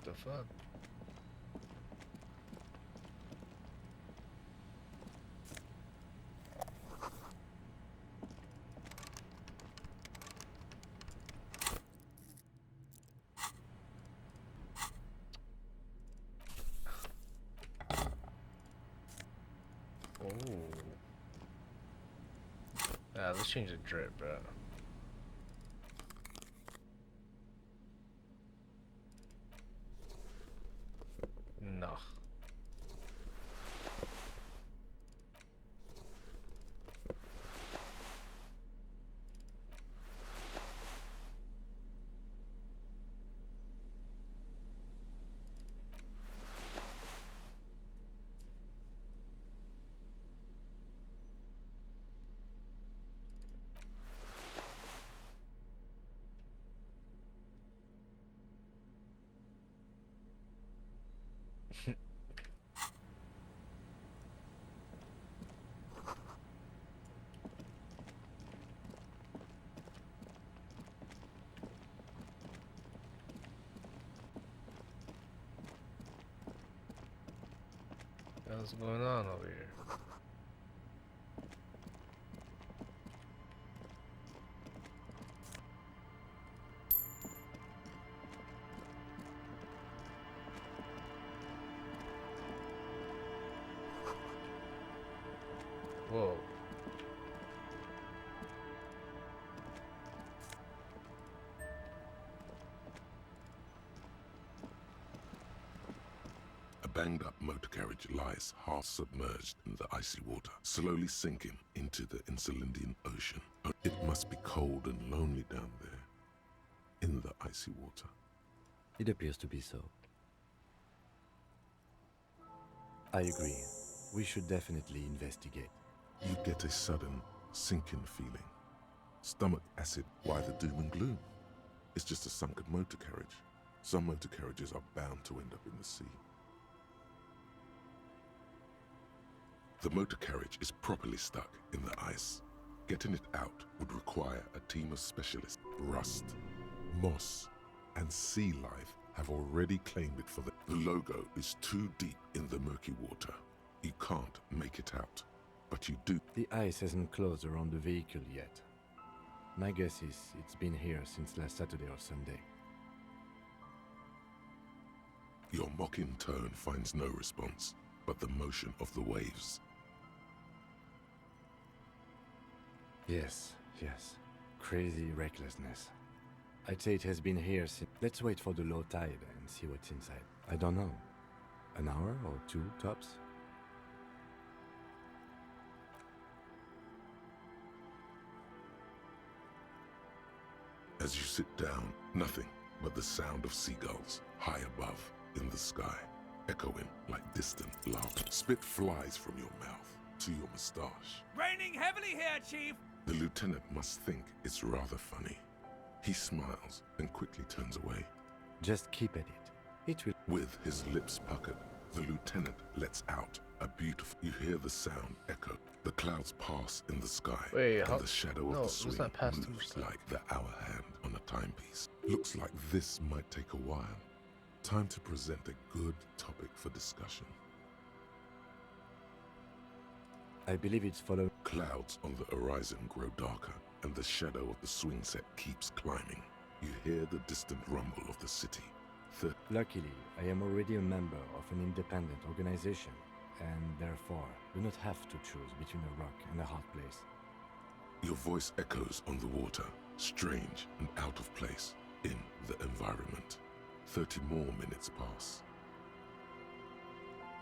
The fuck? Oh. Let's change the drip, bro. No. What's going on over here? Whoa. A banged-up motor carriage lies half submerged in the icy water, slowly sinking into the Insulindian Ocean. It must be cold and lonely down there, in the icy water. It appears to be so. I agree. We should definitely investigate. You get a sudden sinking feeling. Stomach acid. Why the doom and gloom? It's just a sunken motor carriage. Some motor carriages are bound to end up in the sea. The motor carriage is properly stuck in the ice. Getting it out would require a team of specialists. Rust, moss, and sea life have already claimed it for the logo is too deep in the murky water. You can't make it out, but you do. The ice hasn't closed around the vehicle yet. My guess is it's been here since last Saturday or Sunday. Your mocking tone finds no response, but the motion of the waves. Yes. Crazy recklessness. I'd say it has been here since... Let's wait for the low tide and see what's inside. I don't know. An hour or two, tops? As you sit down, nothing but the sound of seagulls high above in the sky, echoing like distant laughter. Spit flies from your mouth to your moustache. Raining heavily here, Chief! The lieutenant must think it's rather funny. He smiles and quickly turns away. Just keep at it. It will... With his lips puckered, the lieutenant lets out a beautiful... You hear the sound echo. The clouds pass in the sky. Wait, and the shadow of the swing moves like the hour hand on a timepiece. Looks like this might take a while. Time to present a good topic for discussion. I believe it's following... Clouds on the horizon grow darker, and the shadow of the swing set keeps climbing. You hear the distant rumble of the city. Luckily, I am already a member of an independent organization, and therefore do not have to choose between a rock and a hard place. Your voice echoes on the water, strange and out of place in the environment. 30 more minutes pass.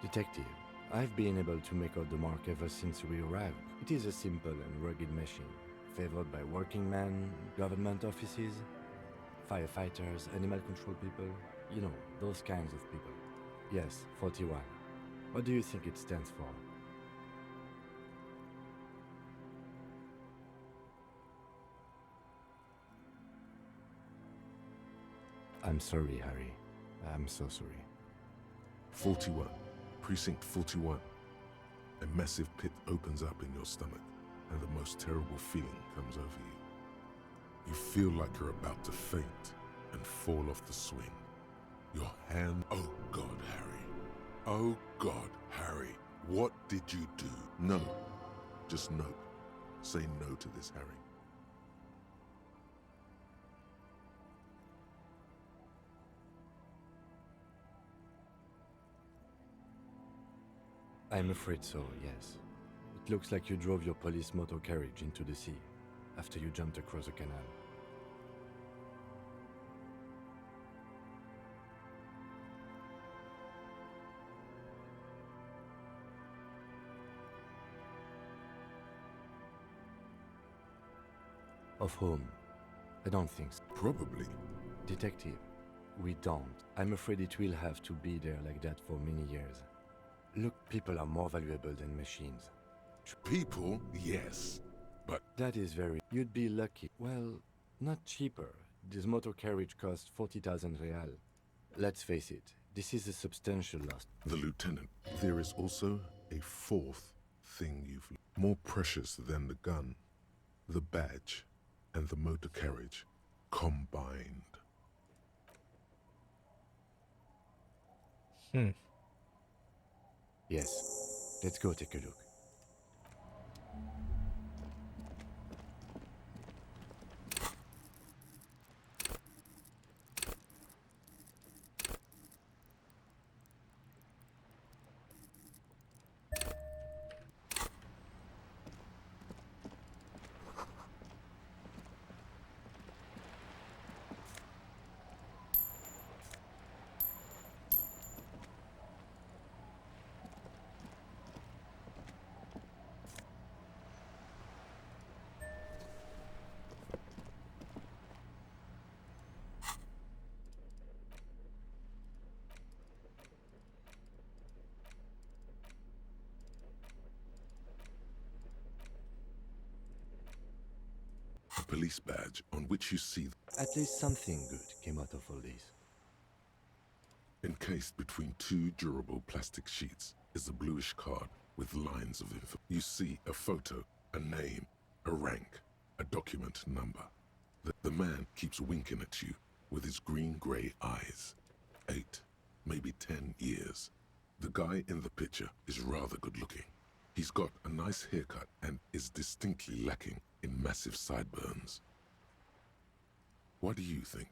Detective, I've been able to make out the mark ever since we arrived. It is a simple and rugged machine, favored by working men, government offices, firefighters, animal control people, you know, those kinds of people. Yes, 41. What do you think it stands for? I'm sorry, Harry. I'm so sorry. 41. Precinct 41. A massive pit opens up in your stomach, and the most terrible feeling comes over you. You feel like you're about to faint and fall off the swing. Your hand... Oh God, Harry. Oh God, Harry. What did you do? No. Just no. Say no to this, Harry. I'm afraid so, yes. It looks like you drove your police motor carriage into the sea after you jumped across a canal. Of whom? I don't think so. Probably. Detective, we don't. I'm afraid it will have to be there like that for many years. Look, people are more valuable than machines. People? Yes. But... That is very... You'd be lucky. Well, not cheaper. This motor carriage costs 40,000 real. Let's face it, This is a substantial loss. The lieutenant. There is also a fourth thing you've more precious than the gun, the badge, and the motor carriage combined. Yes. Let's go take a look. A police badge on which you see At least something good came out of all this. encased between two durable plastic sheets is a bluish card with lines of info. You see a photo, a name, a rank, a document number. The man keeps winking at you with his green-gray eyes. 8, maybe 10 years. The guy in the picture is rather good-looking. He's got a nice haircut and is distinctly lacking in massive sideburns. What do you think?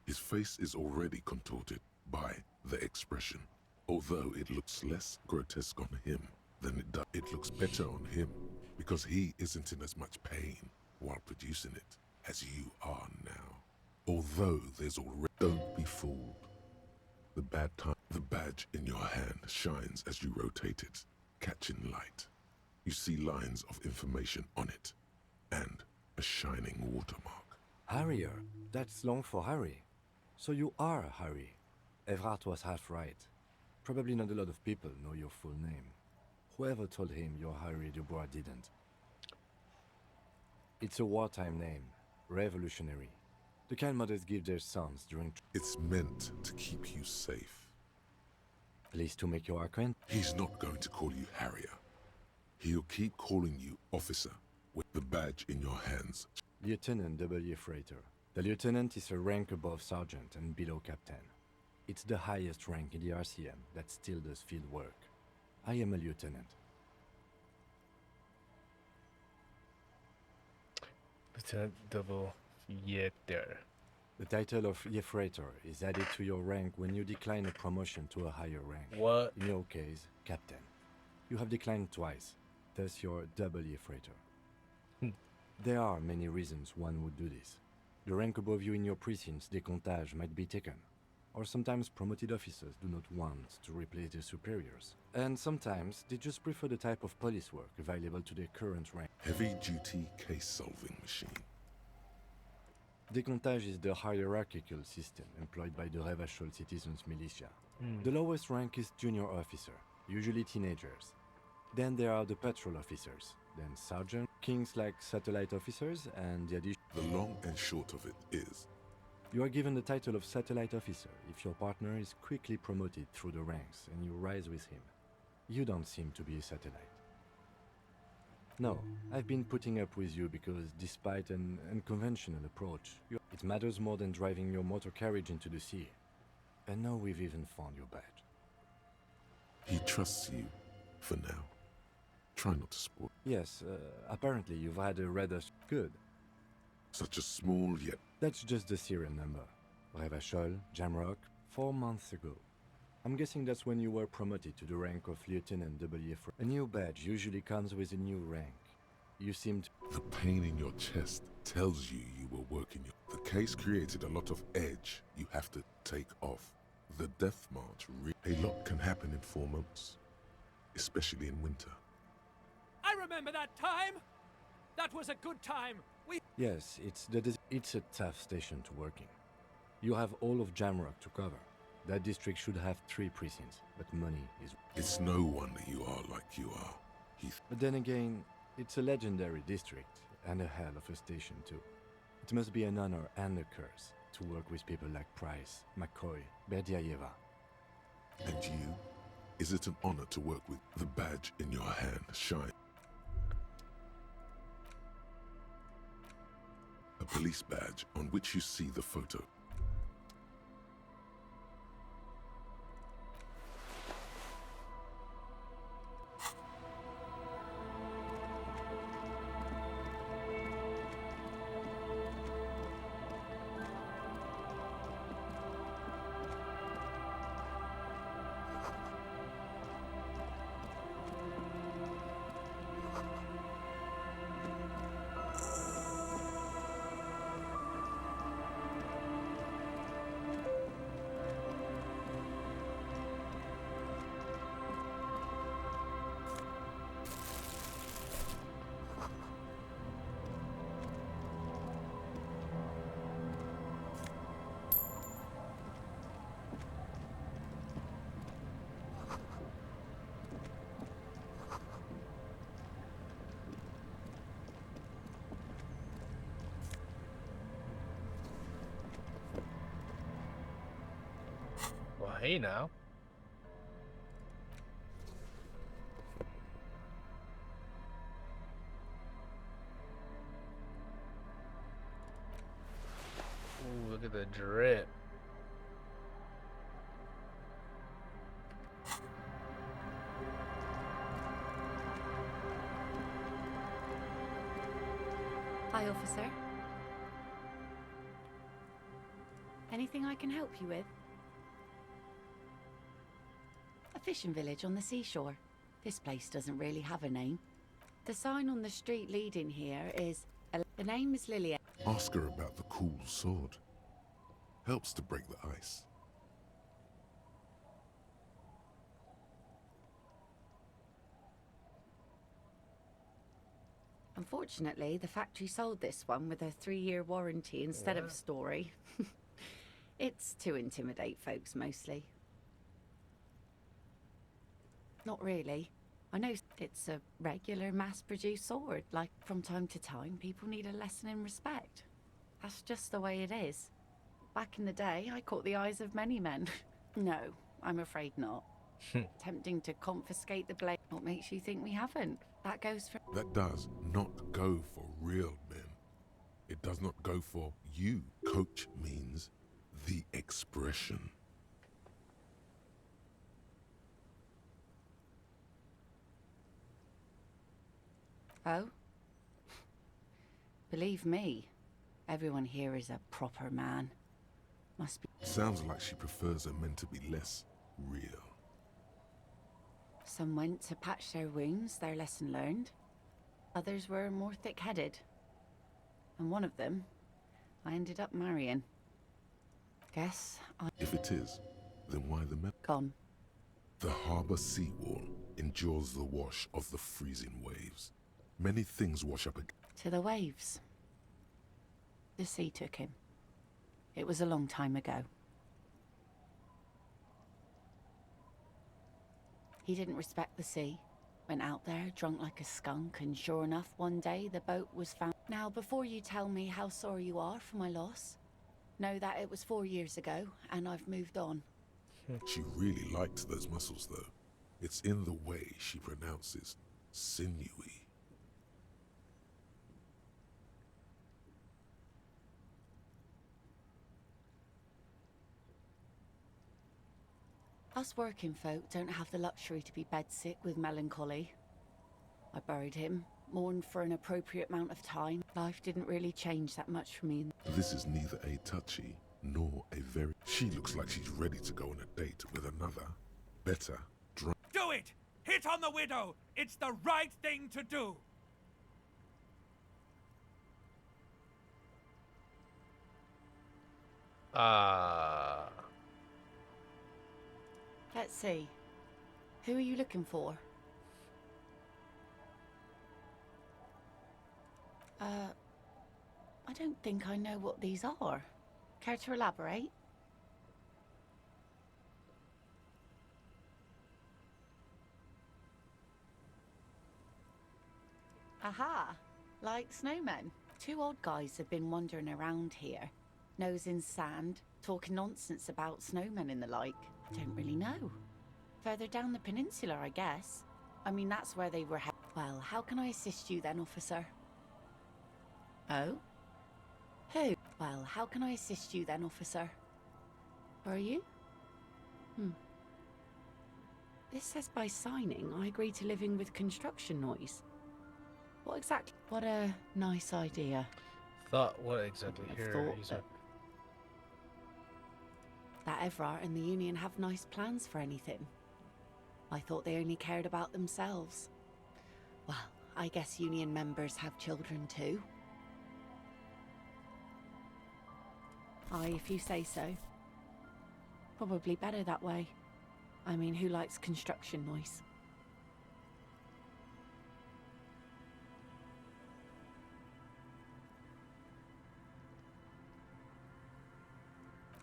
His face is already contorted by the expression. Although it looks less grotesque on him than it does, it looks better on him because he isn't in as much pain while producing it as you are now. Although there's already... Don't be fooled. The badge in your hand shines as you rotate it, catching light. You see lines of information on it, and a shining watermark. Harrier. That's long for Harry. So you are Harry. Evrard was half right. Probably not a lot of people know your full name. Whoever told him you're Harry Dubois didn't. It's a wartime name. Revolutionary. The kind mothers give their sons during... It's meant to keep you safe. Pleased to make your acquaintance. He's not going to call you Harrier. He'll keep calling you officer with the badge in your hands. Lieutenant W. Freighter. The lieutenant is a rank above sergeant and below captain. It's the highest rank in the RCM that still does field work. I am a lieutenant. Lieutenant Double Yeter. The title of Freighter is added to your rank when you decline a promotion to a higher rank. What? In your case, captain. You have declined twice, thus you're double Freighter. There are many reasons one would do this. The rank above you in your precinct's décomptage might be taken, or sometimes promoted officers do not want to replace their superiors. And sometimes they just prefer the type of police work available to their current rank. Heavy-duty case-solving machine. Décomptage is the hierarchical system employed by the Revachol Citizens Militia. The lowest rank is junior officer, usually teenagers. Then there are the patrol officers, then sergeant, kings like satellite officers, and the addition... The long and short of it is... You are given the title of satellite officer if your partner is quickly promoted through the ranks and you rise with him. You don't seem to be a satellite. No, I've been putting up with you because despite an unconventional approach, it matters more than driving your motor carriage into the sea. And now we've even found your badge. He trusts you, for now. Try not to spoil. Yes, apparently you've had a rather good. Such a small yet... That's just the serial number. Revachol, Jamrock, 4 months ago. I'm guessing that's when you were promoted to the rank of Lieutenant W. A new badge usually comes with a new rank. You seemed... The pain in your chest tells you you were working your... The case created a lot of edge you have to take off. The death march... A lot can happen in 4 months. Especially in winter. I remember that time! That was a good time! Yes, it's a tough station to work in. You have all of Jamrock to cover. That district should have 3 precincts, but money is... It's no wonder you are like you are, Heath. But then again, it's a legendary district, and a hell of a station too. It must be an honor and a curse to work with people like Price, McCoy, Berdiayeva. And you? Is it an honor to work with the badge in your hand shine? A police badge on which you see the photo. Well, hey now. Ooh, look at the drip. Hi, officer. Anything I can help you with? A fishing village on the seashore. This place doesn't really have a name. The sign on the street leading here is... The name is Lilia. Ask her about the cool sword. Helps to break the ice. Unfortunately, the factory sold this one with a 3-year warranty instead of a story. It's to intimidate folks, mostly. Not really. I know it's a regular mass-produced sword. Like, from time to time, people need a lesson in respect. That's just the way it is. Back in the day, I caught the eyes of many men. No, I'm afraid not. Tempting to confiscate the blade. What makes you think we haven't? That goes for... That does not go for real men. It does not go for you. Coach means the expression. Oh? Believe me, everyone here is a proper man. Must be... Sounds like she prefers her men to be less real. Some went to patch their wounds, their lesson learned. Others were more thick-headed. And one of them, I ended up marrying. Guess I... If it is, then why the men? Gone. The harbour seawall endures the wash of the freezing waves. Many things wash up again. To the waves. The sea took him. It was a long time ago. He didn't respect the sea. Went out there, drunk like a skunk, and sure enough, one day the boat was found. Now, before you tell me how sorry you are for my loss, know that it was 4 years ago, and I've moved on. She really liked those muscles, though. It's in the way she pronounces sinewy. Us working folk don't have the luxury to be bedsick with melancholy. I buried him, mourned for an appropriate amount of time. Life didn't really change that much for me. This is neither a touchy nor a very... She looks like she's ready to go on a date with another, better drunk. Do it! Hit on the widow! It's the right thing to do! Let's see. Who are you looking for? I don't think I know what these are. Care to elaborate? Aha! Like snowmen. 2 old guys have been wandering around here, nose in sand, talking nonsense about snowmen and the like. I don't really know. Further down the peninsula, I guess. I mean, that's where they were. Well, how can I assist you then, officer? Oh? Who? Well, how can I assist you then, officer? Who are you? This says by signing, I agree to living with construction noise. What exactly? What a nice idea. Thought what exactly here? Thought that Evrart and the Union have nice plans for anything. I thought they only cared about themselves. Well, I guess Union members have children too. Aye, if you say so. Probably better that way. I mean, who likes construction noise?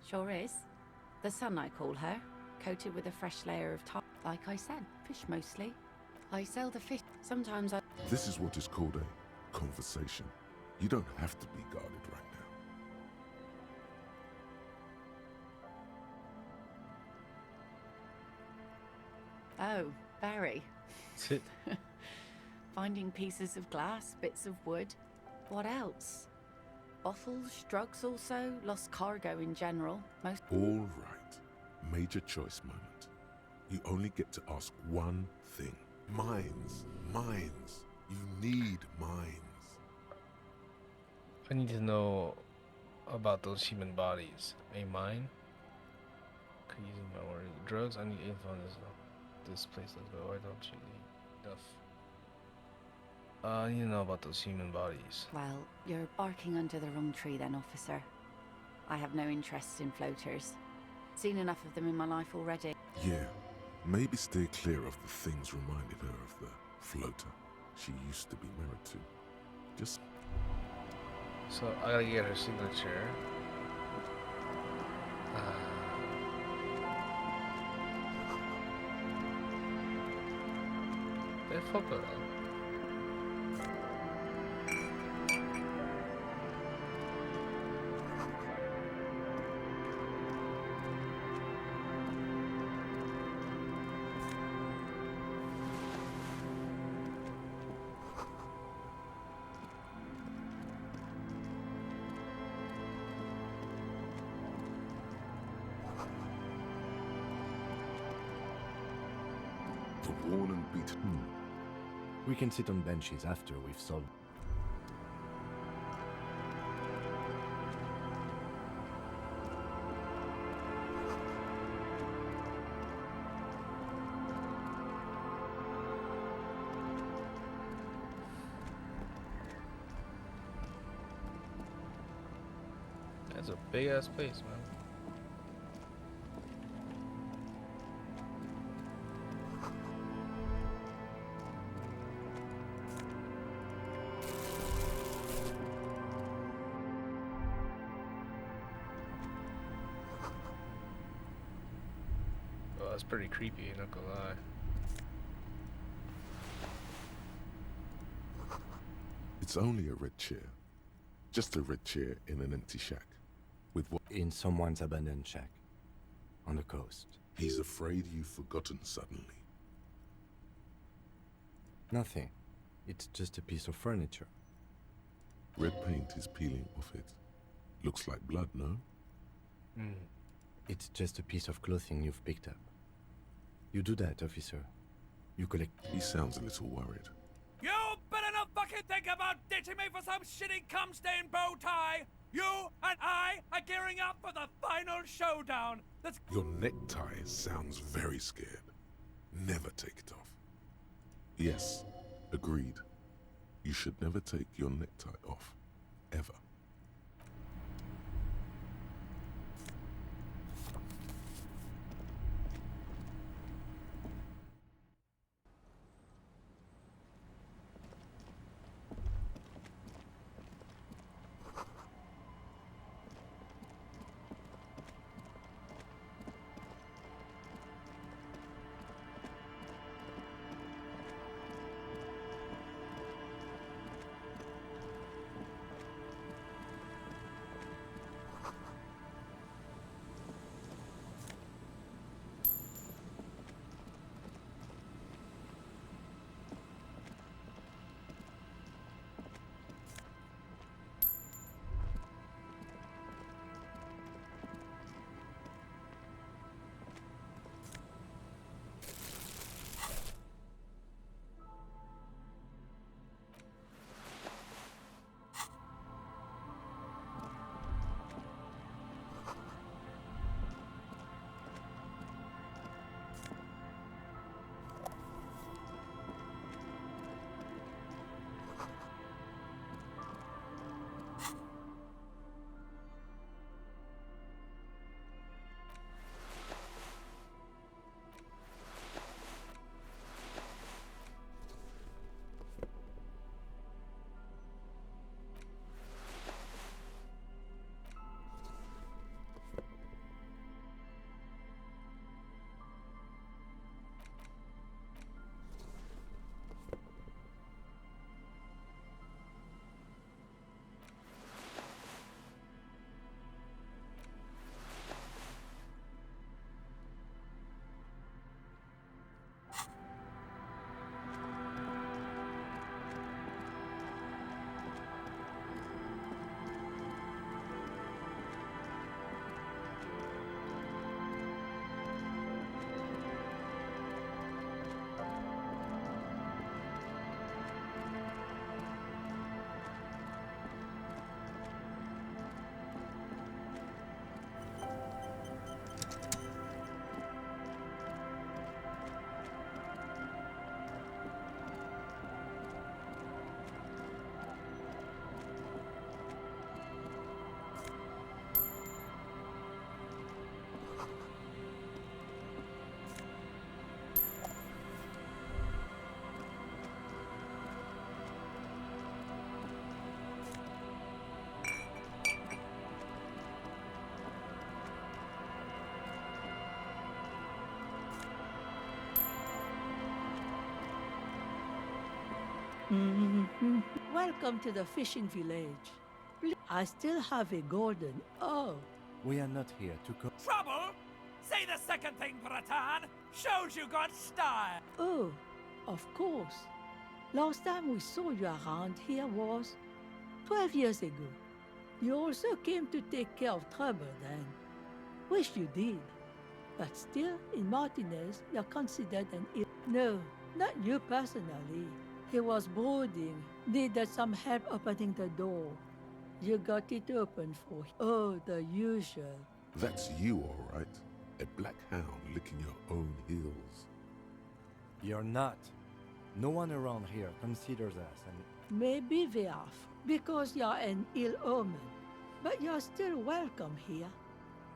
Sure is. The sun, I call her, coated with a fresh layer of tar. Like I said, fish mostly. I sell the fish. Sometimes I... This is what is called a conversation. You don't have to be guarded right now. Oh, very. Finding pieces of glass, bits of wood. What else? Bottles, drugs also, lost cargo in general. Most... All right. Major choice moment. You only get to ask one thing. Mines. Mines. You need mines. I need to know about those human bodies. A mine? Could use my word. Drugs? I need info on this place as well. Why don't you need enough? I need to know about those human bodies. Well, you're barking under the wrong tree then, officer. I have no interest in floaters. Seen enough of them in my life already. Yeah. Maybe stay clear of the things reminded her of the floater she used to be married to. Just... So, I gotta get her signature. They fuck with that. The worn and beat. We can sit on benches after we've solved. That's a big ass place, man. Oh, that's pretty creepy, not gonna lie. It's only a red chair. Just a red chair in an empty shack. With what? In someone's abandoned shack. On the coast. He's afraid you've forgotten suddenly. Nothing. It's just a piece of furniture. Red paint is peeling off it. Looks like blood, no? It's just a piece of clothing you've picked up. You do that, officer. You collect... He sounds a little worried. You better not fucking think about ditching me for some shitty cum-stained bow tie! You and I are gearing up for the final showdown! That's... Your necktie sounds very scared. Never take it off. Yes, agreed. You should never take your necktie off. Ever. Welcome to the fishing village. I still have a golden. Oh. We are not here to Trouble? Say the second thing, Bratan. Shows you got style. Oh, of course. Last time we saw you around here was 12 years ago. You also came to take care of trouble then. Wish you did. But still, in Martinez, you're considered an No, not you personally. He was brooding, needed some help opening the door. You got it open for him. Oh, the usual. That's you, all right. A black hound licking your own heels. You're not. No one around here considers us and Maybe they are, because you're an ill omen. But you're still welcome here.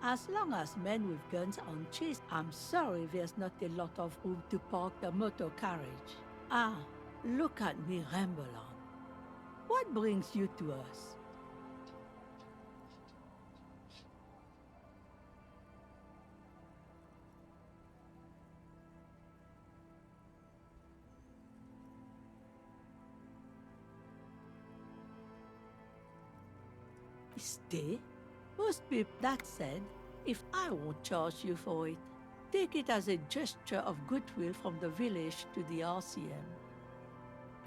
As long as men with guns aren't chased, I'm sorry there's not a lot of room to park the motor carriage. Ah, look at me ramble on. What brings you to us? Stay? Most people, that said, if I won't charge you for it, take it as a gesture of goodwill from the village to the RCM.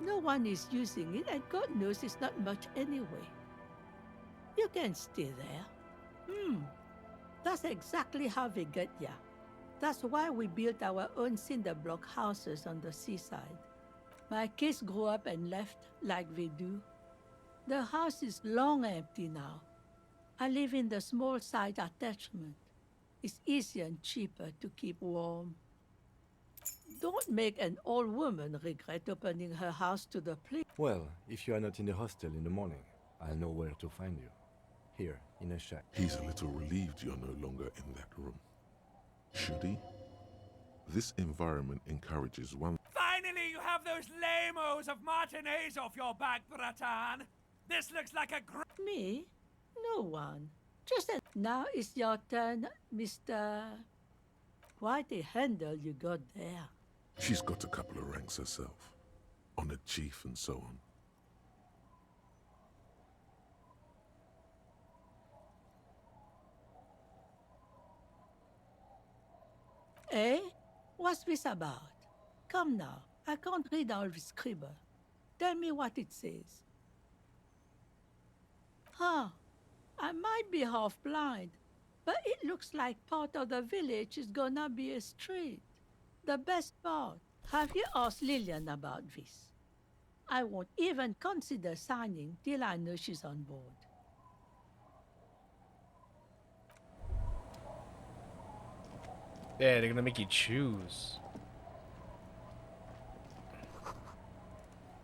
No one is using it, and God knows it's not much anyway. You can stay there. That's exactly how they get ya. That's why we built our own cinder block houses on the seaside. My kids grew up and left like they do. The house is long empty now. I live in the small side attachment. It's easier and cheaper to keep warm. Don't make an old woman regret opening her house to the police. Well, if you are not in the hostel in the morning, I'll know where to find you. Here, in a shack. He's a little relieved you're no longer in that room. Should he? This environment encourages one. Finally, you have those lamos of Martinez off your back, Bratan. This looks like a Me? No one. Just a... Now it's your turn, Mr... Quite a handle you got there. She's got a couple of ranks herself. Honored chief and so on. Eh? What's this about? Come now, I can't read all this scribble. Tell me what it says. Huh. I might be half blind, but it looks like part of the village is gonna be a street. The best part. Have you asked Lillian about this? I won't even consider signing till I know she's on board. Yeah, they're gonna make you choose.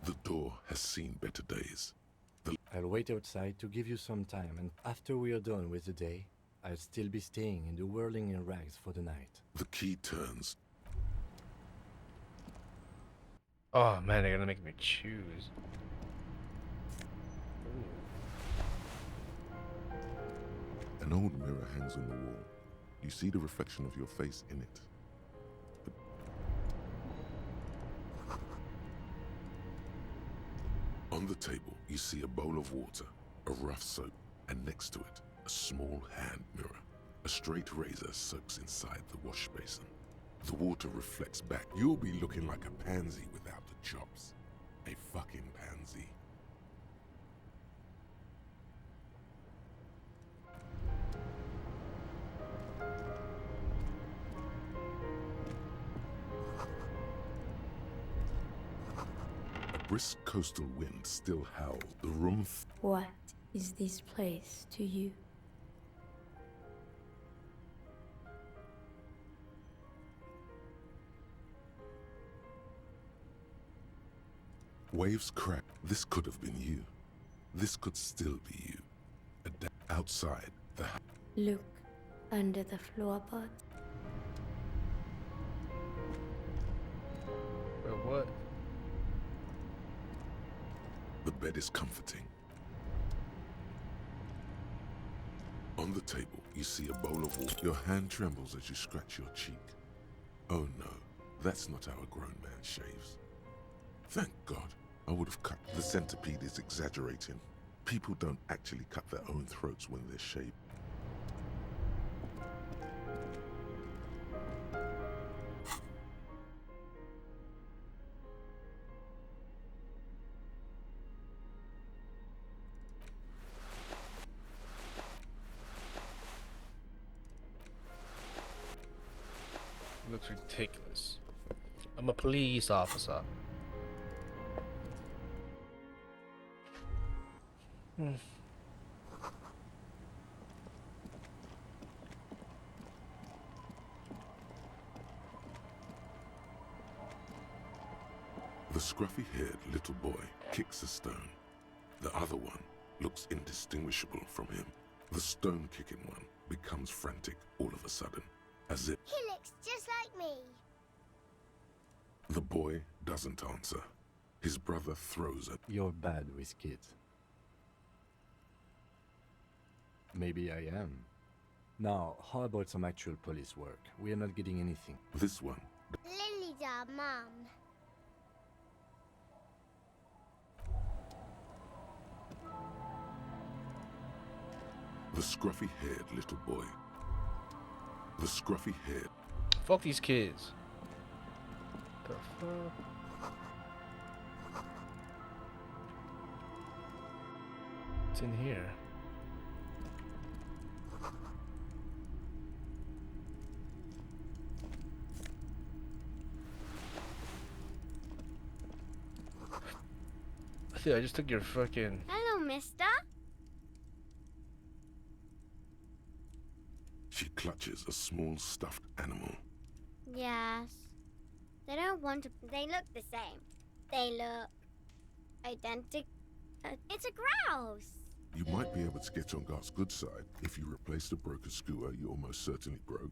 The door has seen better days. I'll wait outside to give you some time, and after we are done with the day, I'll still be staying in the whirling in rags for the night. The key turns. Oh man, they're gonna make me choose. An old mirror hangs on the wall. You see the reflection of your face in it. On the table, you see a bowl of water, a rough soap, and next to it, a small hand mirror. A straight razor soaks inside the wash basin. The water reflects back. You'll be looking like a pansy without the chops. A fucking pansy. A brisk coastal wind still howled. The room. What is this place to you? Waves crack. This could have been you. This could still be you. Outside the Look under the floorboard. Wait, what? The bed is comforting. On the table, you see a bowl of water. Your hand trembles as you scratch your cheek. Oh no, that's not how a grown man shaves. Thank God, I would have cut. The centipede is exaggerating. People don't actually cut their own throats when they're shaved. Looks ridiculous. I'm a police officer. The scruffy-haired little boy kicks a stone. The other one looks indistinguishable from him. The stone-kicking one becomes frantic all of a sudden, as if He looks just like me. the boy doesn't answer. His brother throws it. You're bad with kids. Maybe I am. Now, how about some actual police work? We are not getting anything. This one. Lily's our mum. The scruffy-haired little boy. The scruffy-haired. Fuck these kids. The fuck? What's in here? I just took your fucking. Hello, mister. She clutches a small stuffed animal. Yes. They don't want to. They look the same. They look identical. It's a grouse. You might be able to get on Gart's good side if you replace the broken skewer you almost certainly broke.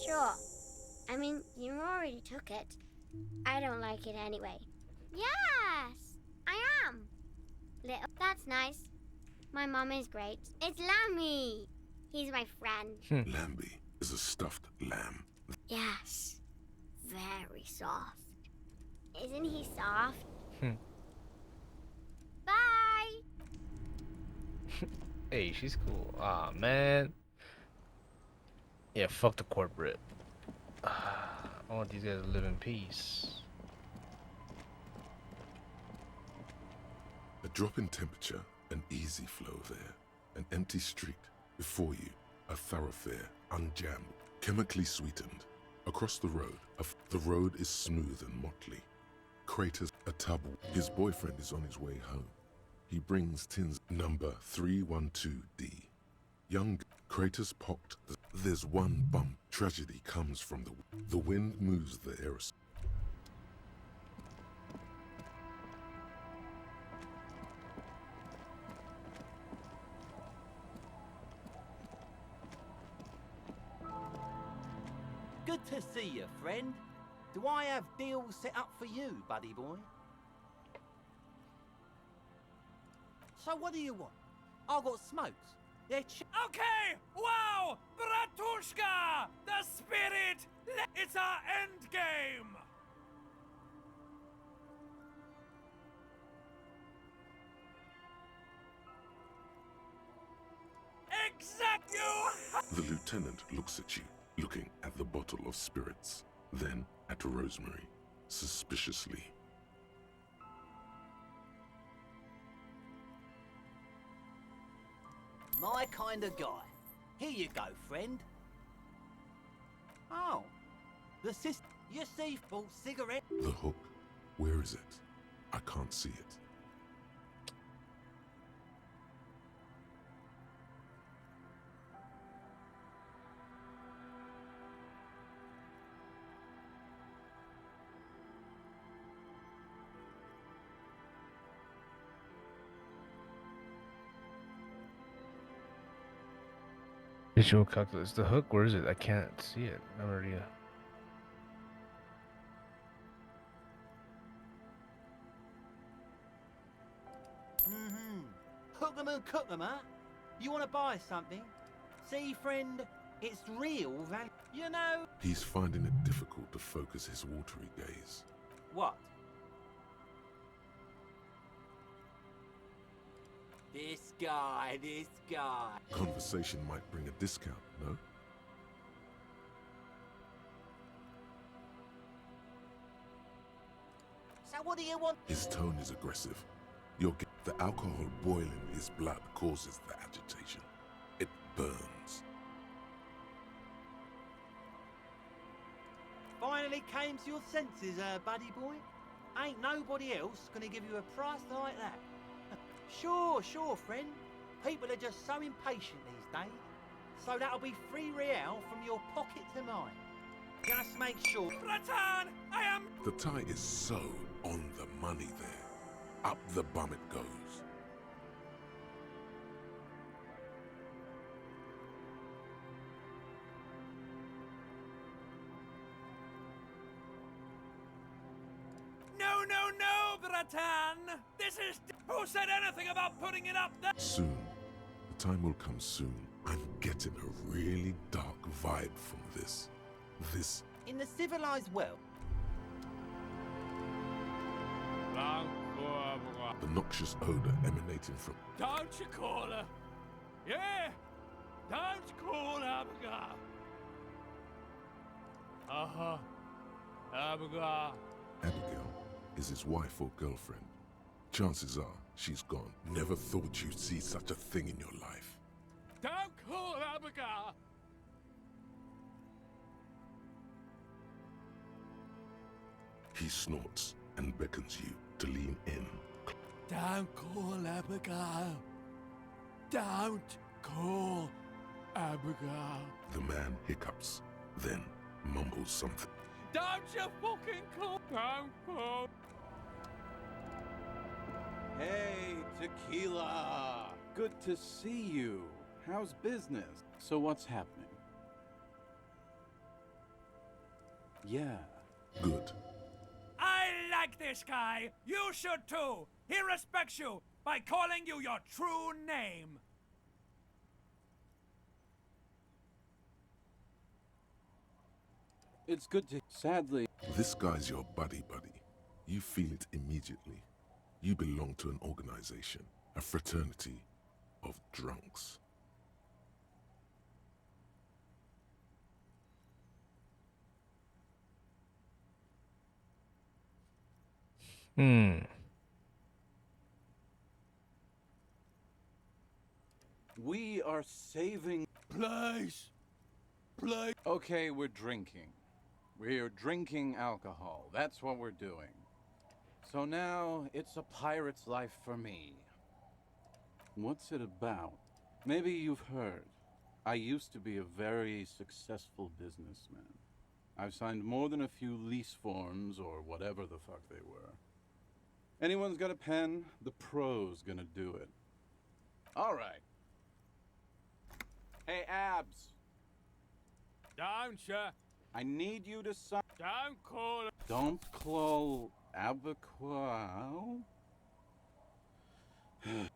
Sure. I mean, you already took it. I don't like it anyway. Yes, I am. Little. That's nice. My mom is great. It's Lammy. He's my friend. Lambie is a stuffed lamb. Yes. Very soft. Isn't he soft? Bye. Hey, she's cool. Aw, man. Yeah, fuck the corporate. I want these guys to live in peace. A drop in temperature, an easy flow of air, an empty street. Before you, a thoroughfare, unjammed, chemically sweetened. Across the road, the road is smooth and motley. Craters a tub. His boyfriend is on his way home. He brings tins number 312D. Young Craters pocked. There's one bump. Tragedy comes from the wind moves the air. Good to see you, friend. Do I have deals set up for you, buddy boy? So what do you want? I've got smokes. They're Okay! Wow! Bratushka! The spirit! It's our end game! Exact you! The lieutenant looks at you, looking at the bottle of spirits, then at Rosemary, suspiciously. my kind of guy. Here you go, friend. Oh, the sister. You see, full cigarette. The hook, where is it? I can't see it. Visual calculus. The hook, where is it? I can't see it. I'm already. Hook 'em and cook 'em, huh? You want to buy something? See, friend, It's real value. You know... He's finding it difficult to focus his watery gaze. What? This guy. Conversation might bring a discount, no? So what do you want? His tone is aggressive. The alcohol boiling in his blood causes the agitation. It burns. Finally came to your senses, buddy boy? Ain't nobody else gonna give you a price like that. Sure, friend. People are just so impatient these days. So that'll be 3 real from your pocket to mine. Just make sure. Bratan, I am... The tie is so on the money there. Up the bum it goes. No, Bratan! This is... Who said anything about putting it up there? Soon. The time will come soon. I'm getting a really dark vibe from this. In the civilized world... The noxious odor emanating from... Don't you call her? Yeah! Don't call Abigail! Abigail. Abigail is his wife or girlfriend. Chances are she's gone. Never thought you'd see such a thing in your life. Don't call Abigail! He snorts and beckons you to lean in. Don't call Abigail. Don't call Abigail. The man hiccups, then mumbles something. Don't you fucking call. Don't call. Hey, Tequila! Good to see you. How's business? So what's happening? Yeah. Good. I like this guy. You should too. He respects you by calling you your true name. It's good to... Sadly... This guy's your buddy. You feel it immediately. You belong to an organization, a fraternity of drunks. We are saving... Please. Okay, we're drinking. We're drinking alcohol. That's what we're doing. So now, it's a pirate's life for me. What's it about? Maybe you've heard. I used to be a very successful businessman. I've signed more than a few lease forms, or whatever the fuck they were. Anyone's got a pen? The pro's gonna do it. All right. Hey, Abs. Don't you? I need you to sign... Don't call... Don't call Abiquao?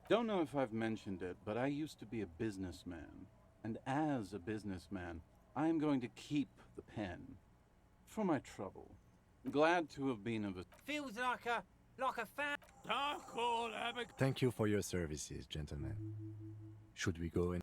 Don't know if I've mentioned it, but I used to be a businessman. And as a businessman, I am going to keep the pen. For my trouble. Glad to have been of a... Feels like a fan. Don't call Abigail. Thank you for your services, gentlemen. Should we go in?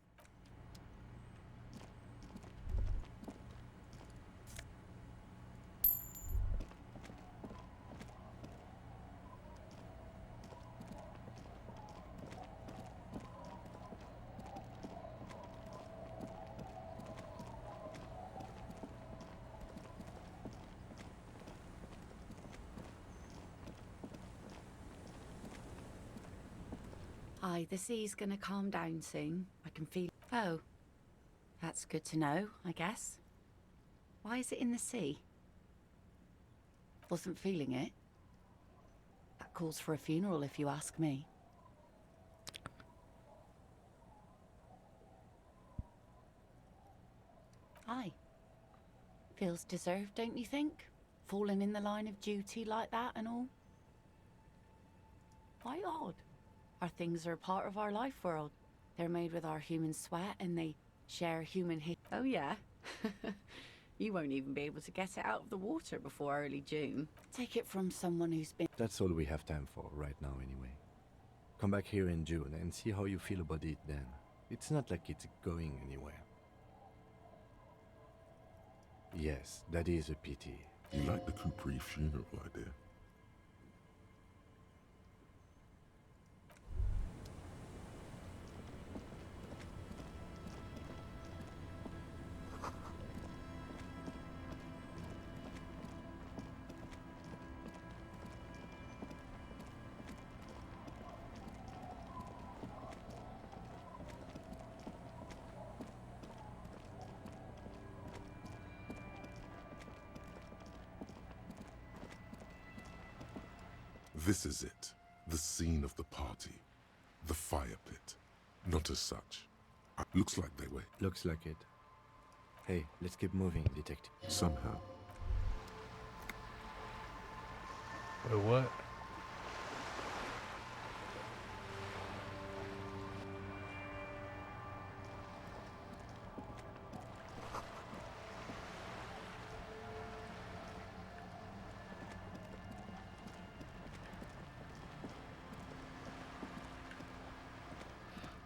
Aye, the sea's gonna calm down soon. I can feel... Oh. That's good to know, I guess. Why is it in the sea? Wasn't feeling it. That calls for a funeral, if you ask me. Aye. Feels deserved, don't you think? Falling in the line of duty like that and all. Why odd? Our things are a part of our life world. They're made with our human sweat and they share human Oh, yeah. You won't even be able to get it out of the water before early June. Take it from someone who's been. That's all we have time for right now anyway. Come back here in June and see how you feel about it then. It's not like it's going anywhere. Yes, that is a pity. You like the Capri funeral idea? This is it, the scene of the party, the fire pit. Not as such. Looks like they were. Looks like it. Hey, let's keep moving, detective. Somehow. Wait, what?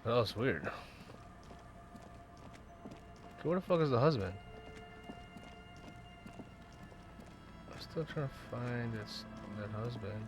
That was weird. Okay, where the fuck is the husband? I'm still trying to find that husband.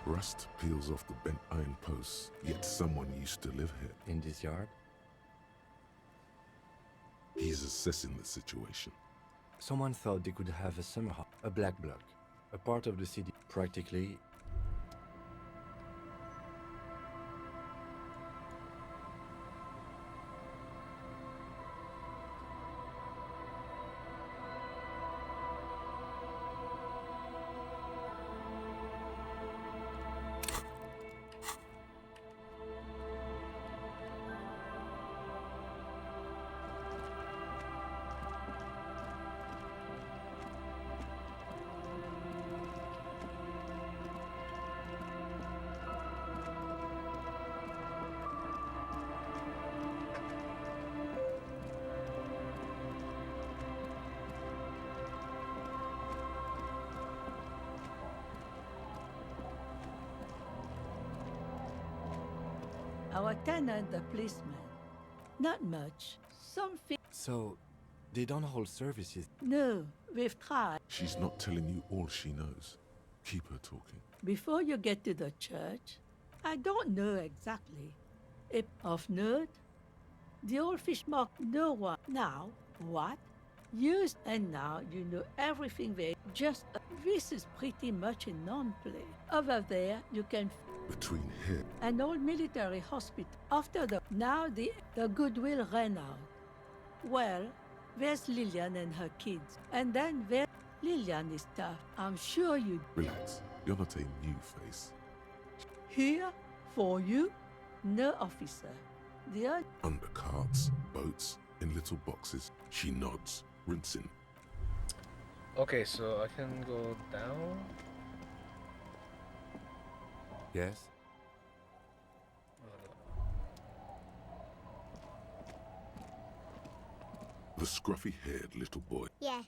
Rust peels off the bent iron posts, yet someone used to live here. In this yard? He's assessing the situation. Someone thought they could have a summer house, a black block, a part of the city, practically. Our tenant, the policeman. Not much. Something. So, they don't hold services. No, we've tried. She's not telling you all she knows. Keep her talking. Before you get to the church, I don't know exactly. If of note, the old fish mark no one. Now, what? Used and now you know everything there. Just this is pretty much a non-play. Over there, you can. Between here. An old military hospital. After now the goodwill ran out. Well, there's Lillian and her kids. And then there Lillian is tough. I'm sure you. Relax. You're not a new face. Here for you? No, officer. The Under carts, boats, in little boxes. She nods, rinsing. Okay, so I can go down? Yes? The scruffy-haired little boy. Yes.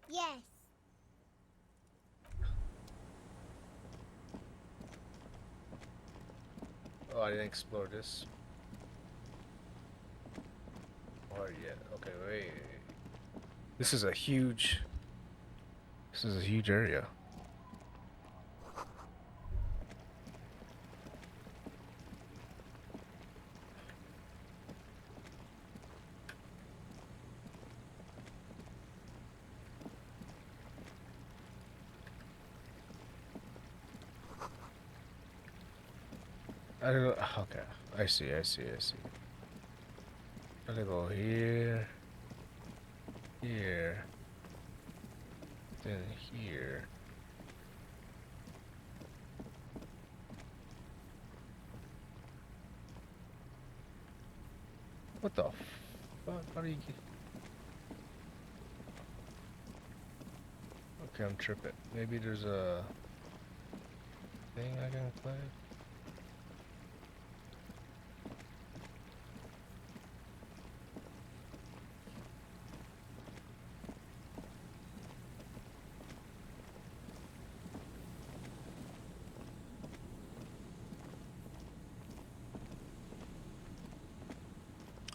Yes. Oh, I didn't explore this. Or yet. Okay, wait. This is a huge area. I don't know. Okay, I see. Gotta go here, here, then here. What the fuck? How do you get... Okay, I'm tripping. Maybe there's a thing I can play.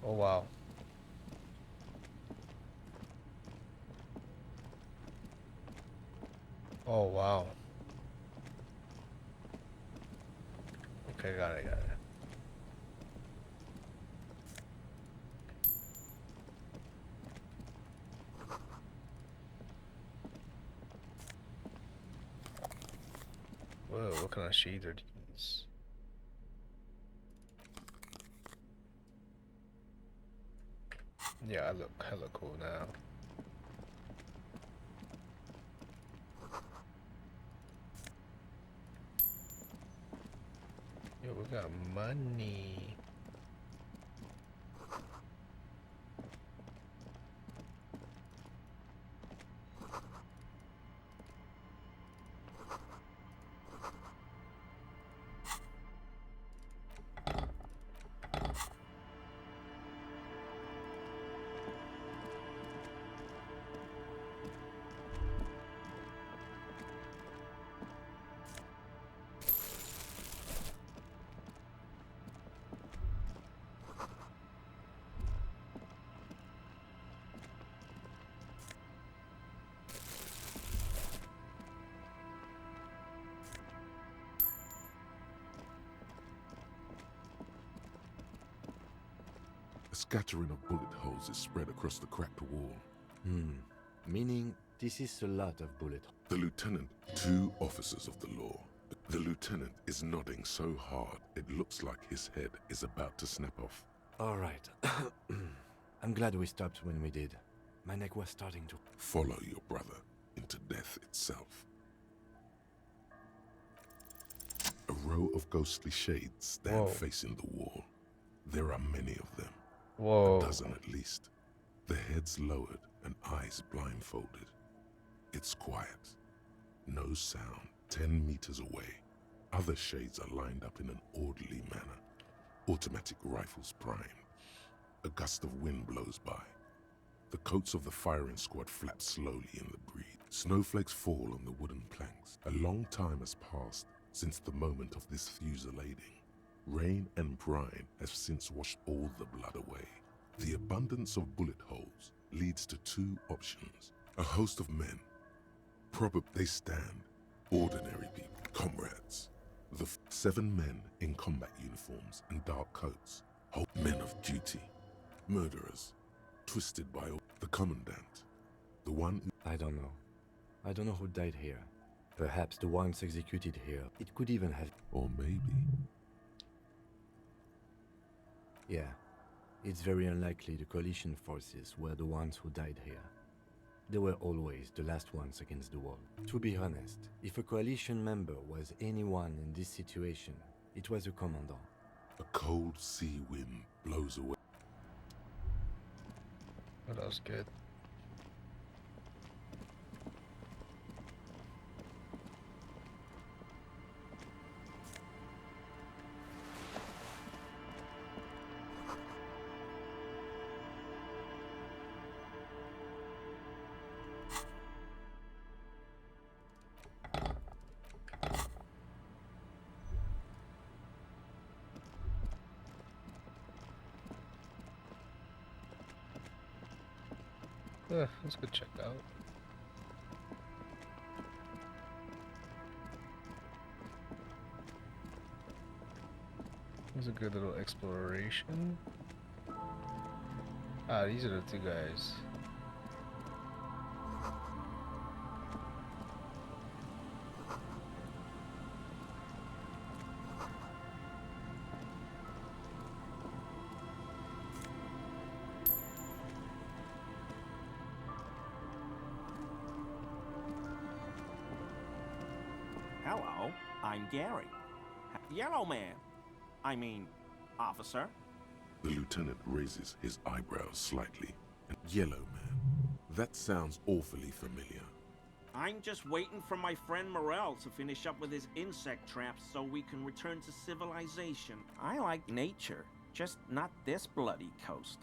Oh wow. Oh wow. Okay, got it. Whoa, what kind of shades are these? Yeah, I look hella cool now. Yo, we got money. A scattering of bullet holes is spread across the cracked wall. Meaning, this is a lot of bullet. The lieutenant, 2 officers of the law. The lieutenant is nodding so hard, it looks like his head is about to snap off. All right. I'm glad we stopped when we did. My neck was starting to... Follow your brother into death itself. A row of ghostly shades stand facing the wall. There are many of them. Whoa. A dozen at least. The heads lowered and eyes blindfolded. It's quiet. No sound. 10 meters away. Other shades are lined up in an orderly manner. Automatic rifles primed. A gust of wind blows by. The coats of the firing squad flap slowly in the breeze. Snowflakes fall on the wooden planks. A long time has passed since the moment of this fusillading. Rain and brine have since washed all the blood away. The abundance of bullet holes leads to 2 options. A host of men. Probably they stand. Ordinary people. Comrades. The 7 men in combat uniforms and dark coats. Men of duty. Murderers. Twisted by the commandant. The one who... I don't know. I don't know who died here. Perhaps the ones executed here. It could even have... Or maybe... Yeah. It's very unlikely the coalition forces were the ones who died here. They were always the last ones against the wall. To be honest, if a coalition member was anyone in this situation, it was a commandant. A cold sea wind blows away. Oh, that was good. Let's go check out. This is a good little exploration. Ah, these are the 2 guys. Hello, I'm Gary. Yellow man. I mean, officer. The lieutenant raises his eyebrows slightly. Yellow man. That sounds awfully familiar. I'm just waiting for my friend Morel to finish up with his insect traps so we can return to civilization. I like nature, just not this bloody coast.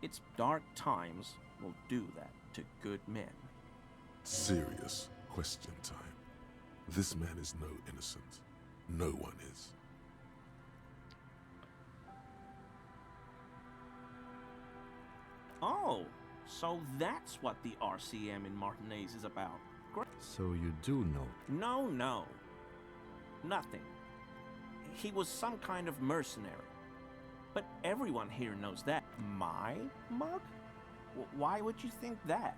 Its dark times will do that to good men. Serious question time. This man is no innocent. No one is. Oh, so that's what the RCM in Martinez is about. Great. So you do know? No. Nothing. He was some kind of mercenary. But everyone here knows that. My mug? Why would you think that?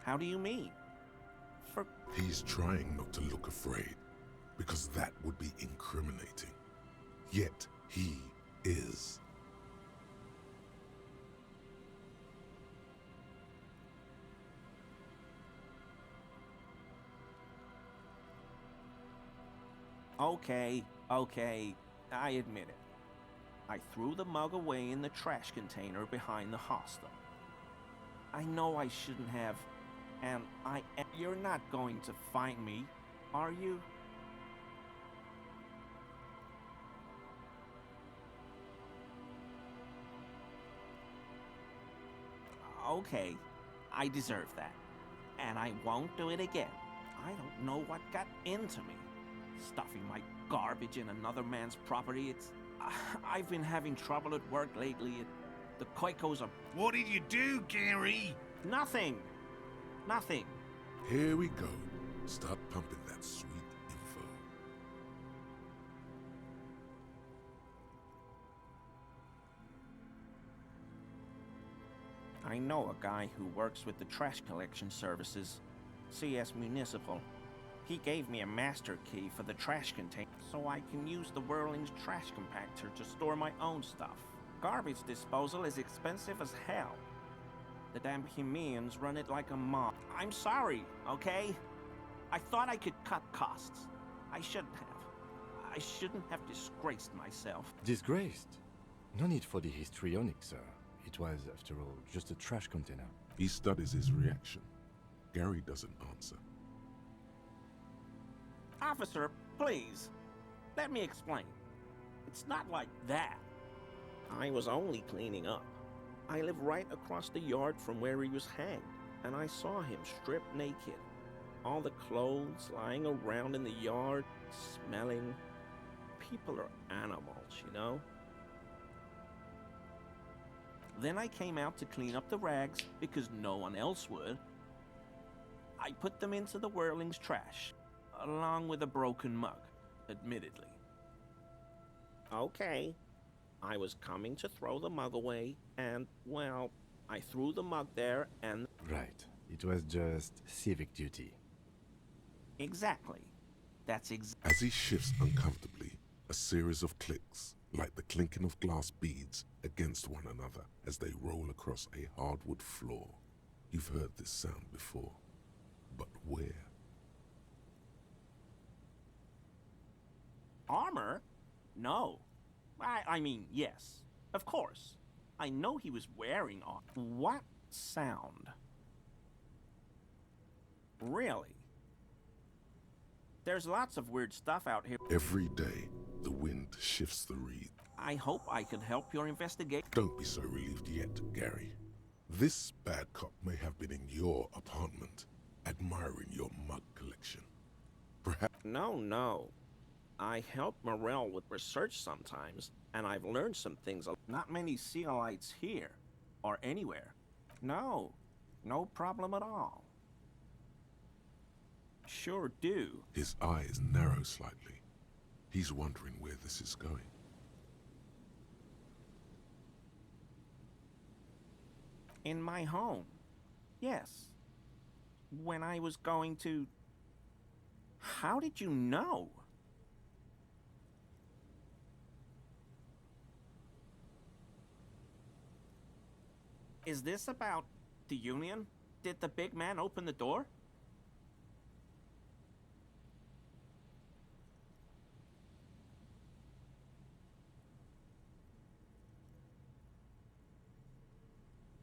How do you mean? He's trying not to look afraid, because that would be incriminating. Yet, he is. Okay, I admit it. I threw the mug away in the trash container behind the hostel. I know I shouldn't have, and you're not going to find me, are you? Okay, I deserve that. And I won't do it again. I don't know what got into me. Stuffing my garbage in another man's property, I've been having trouble at work lately. The Koikos are... What did you do, Gary? Nothing. Here we go. Start pumping that sweet info. I know a guy who works with the trash collection services, CS Municipal. He gave me a master key for the trash container so I can use the Whirling's trash compactor to store my own stuff. Garbage disposal is expensive as hell. The damn Hemians run it like a mob. I'm sorry, okay? I thought I could cut costs. I shouldn't have. I shouldn't have disgraced myself. Disgraced? No need for the histrionic, sir. It was, after all, just a trash container. He studies his reaction. Gary doesn't answer. Officer, please. Let me explain. It's not like that. I was only cleaning up. I live right across the yard from where he was hanged, and I saw him stripped naked. All the clothes lying around in the yard, smelling. People are animals, you know? Then I came out to clean up the rags because no one else would. I put them into the Whirling's trash, along with a broken mug, admittedly. Okay, I was coming to throw the mug away, and, well, I threw the mug there and... Right, it was just civic duty. Exactly. That's As he shifts uncomfortably, a series of clicks, like the clinking of glass beads against one another as they roll across a hardwood floor. You've heard this sound before, but where? Armor? No. I mean, yes. Of course. I know he was wearing armor. What sound? Really? There's lots of weird stuff out here. Every day, the wind shifts the reed. I hope I can help your investigation. Don't be so relieved yet, Gary. This bad cop may have been in your apartment, admiring your mug collection. Perhaps... No. I help Morel with research sometimes, and I've learned some things. Not many Sealites here, or anywhere. No problem at all. Sure do. His eyes narrow slightly. He's wondering where this is going. In my home. Yes. When I was going to... How did you know? Is this about the Union? Did the big man open the door?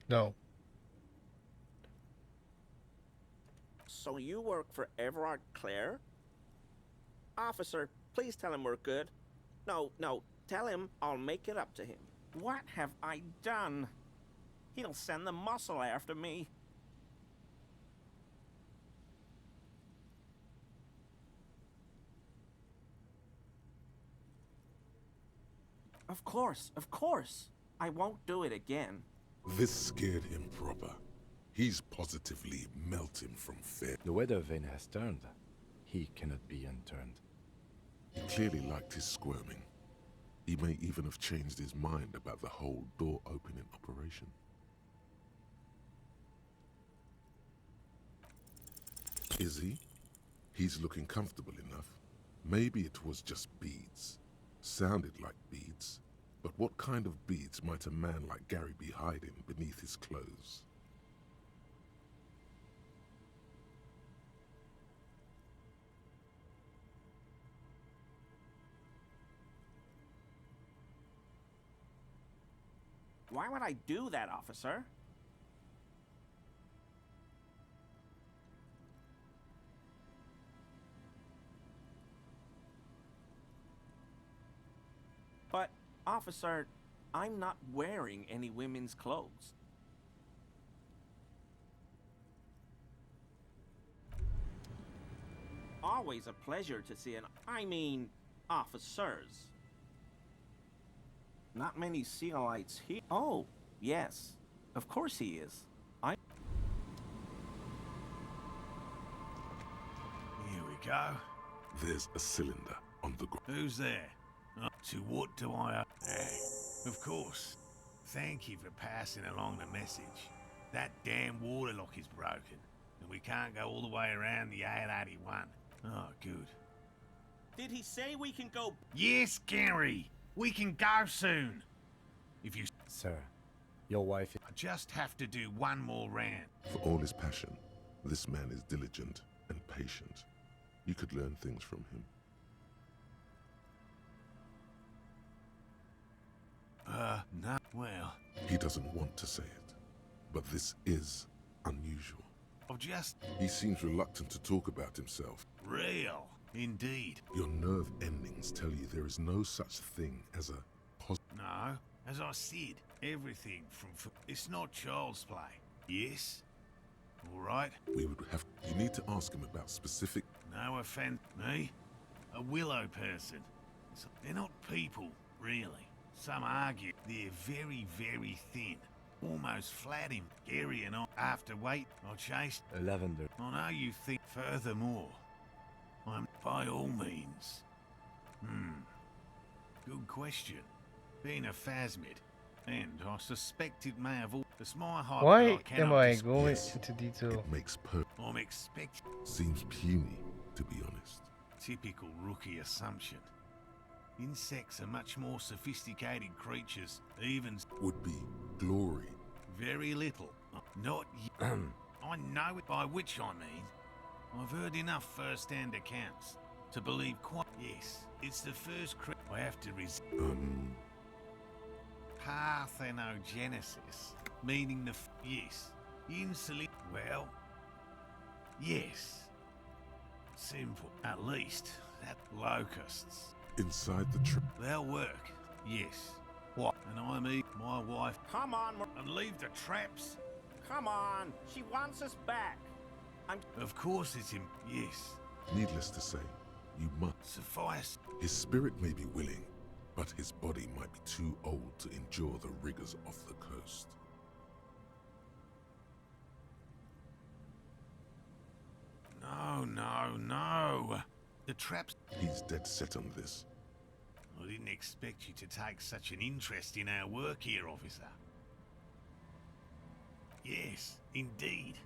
No. So you work for Everard Clare? Officer, please tell him we're good. No, tell him I'll make it up to him. What have I done? He'll send the muscle after me. Of course. I won't do it again. This scared him proper. He's positively melting from fear. The weather vane has turned. He cannot be unturned. He clearly liked his squirming. He may even have changed his mind about the whole door-opening operation. Is he? He's looking comfortable enough. Maybe it was just beads. Sounded like beads. But what kind of beads might a man like Gary be hiding beneath his clothes? Why would I do that, officer? But, officer, I'm not wearing any women's clothes. Always a pleasure to see officers. Not many Sealites here. Oh, yes. Of course he is. Here we go. There's a cylinder on the ground. Who's there? To what do I... of course. Thank you for passing along the message. That damn water lock is broken, and we can't go all the way around the 881. Oh, good. Did he say we can go? Yes, Gary! We can go soon! If you... Sir, your wife... I just have to do one more round. For all his passion, this man is diligent and patient. You could learn things from him. No. Well... He doesn't want to say it, but this is unusual. I've just... He seems reluctant to talk about himself. Real. Indeed. Your nerve endings tell you there is no such thing as a No. As I said, everything from... It's not child's play. Yes? All right. We would have... You need to ask him about specific... No offense. Me? A willow person. They're not people, really. Some argue they're very, very thin. Almost flat him. Gary and I, after wait, I chased... A lavender. I know you think furthermore. I'm by all means. Good question. Being a phasmid, and I suspect it may have all... It's my heart. Why am I going into detail? It makes I'm expecting... Seems puny, to be honest. Typical rookie assumption. Insects are much more sophisticated creatures, even... Would be glory. Very little. Not yet. I know it, by which I mean... I've heard enough first-hand accounts to believe quite... Yes, it's the first I have to Parthenogenesis, meaning the... Yes. Well... Yes. Simple. At least, that locusts. Inside the trip. They'll work. Yes. What? And I meet my wife. Come on, and leave the traps. Come on. She wants us back. Of course it's him. Yes. Needless to say, you must suffice. His spirit may be willing, but his body might be too old to endure the rigors of the coast. No. The traps... He's dead set on this. I didn't expect you to take such an interest in our work here, officer. Yes, indeed.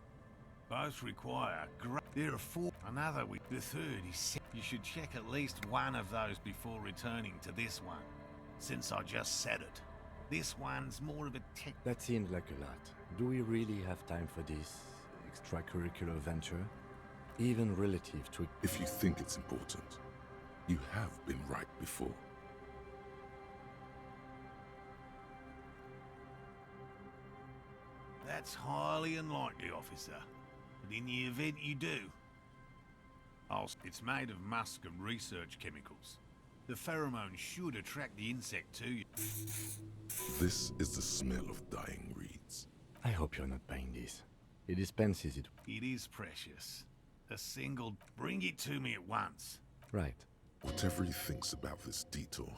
Both require great... There are 4. Another week. The third is... You should check at least one of those before returning to this one, since I just said it. This one's more of a tech. That seemed like a lot. Do we really have time for this extracurricular venture? Even relative to... If you think it's important, you have been right before. That's highly unlikely, officer. But in the event you do, it's made of musk and research chemicals. The pheromone should attract the insect to you. This is the smell of dying reeds. I hope you're not buying this. It dispenses it. It is precious. A single... Bring it to me at once. Right. Whatever he thinks about this detour,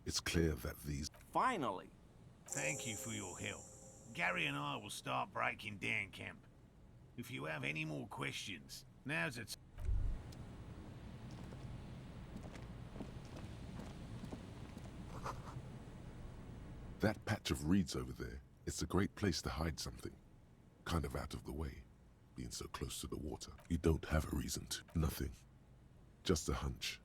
it's clear that these... Finally! Thank you for your help. Gary and I will start breaking down camp. If you have any more questions, now's the time. That patch of reeds over there, it's a great place to hide something. Kind of out of the way, being so close to the water. You don't have a reason to. Nothing. Just a hunch.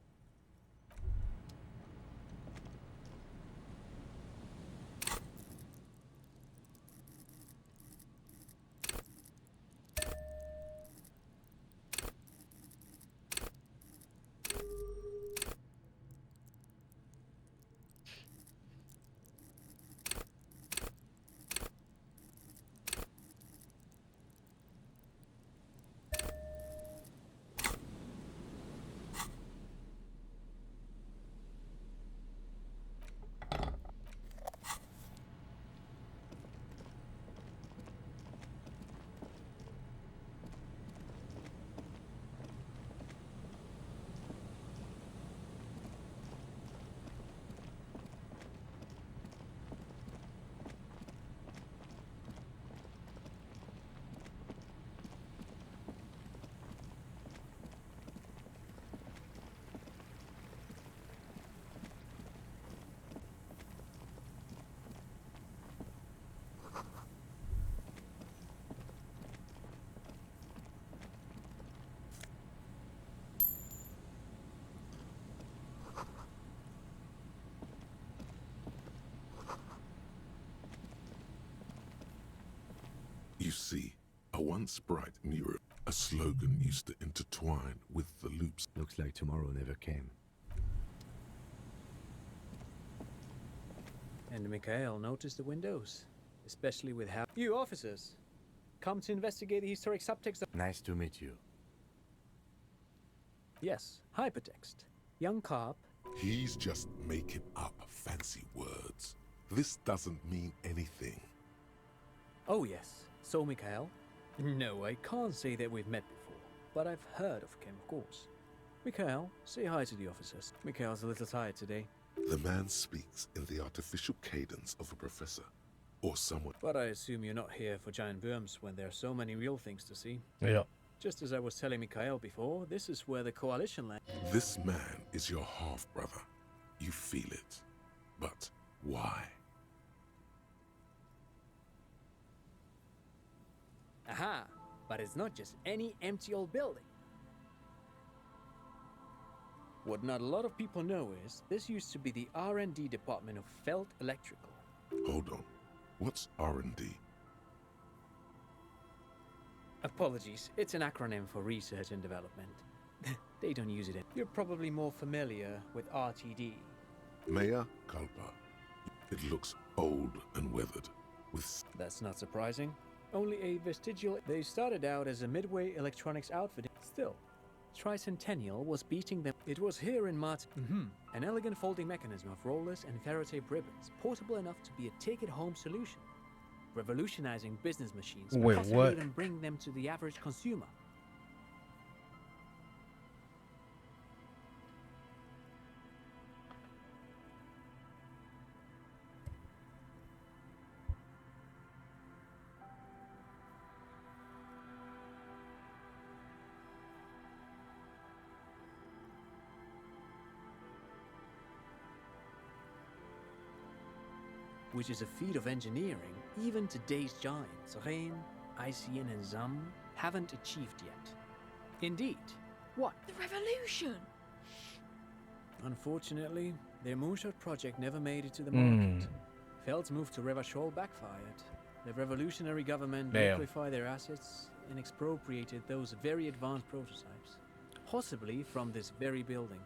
You see, a once bright mirror, a slogan used to intertwine with the loops. Looks like tomorrow never came. And Mikhail noticed the windows, especially with how... You officers, come to investigate the historic subtext of... Nice to meet you. Yes, hypertext. Young cop. He's just making up fancy words. This doesn't mean anything. Oh yes, so Mikhail? No, I can't say that we've met before, but I've heard of him, of course. Mikhail, say hi to the officers. Mikhail's a little tired today. The man speaks in the artificial cadence of a professor, or someone. But I assume you're not here for giant worms when there are so many real things to see. Yeah. Just as I was telling Mikhail before, this is where the coalition lands. This man is your half-brother. You feel it. But why? Aha! But it's not just any empty old building. What not a lot of people know is, this used to be the R&D department of Felt Electrical. Hold on. What's R&D? Apologies, it's an acronym for research and development. They don't use it in. You're probably more familiar with RTD. Mea culpa. It looks old and weathered. With... That's not surprising. Only a vestigial... They started out as a Midway Electronics outfit. Still, Tricentennial was beating them. It was here in Martin. An elegant folding mechanism of rollers and Faraday ribbons, portable enough to be a take-it-home solution. Revolutionizing business machines. Wait, possibly what? even bring them to the average consumer. Which is a feat of engineering even today's giants, Rain, ICN and Zam, haven't achieved yet. Indeed. What? The revolution! Unfortunately, their moonshot project never made it to the market. Feld's move to Revachol backfired. The revolutionary government Damn. liquefied their assets and expropriated those very advanced prototypes. Possibly from this very building,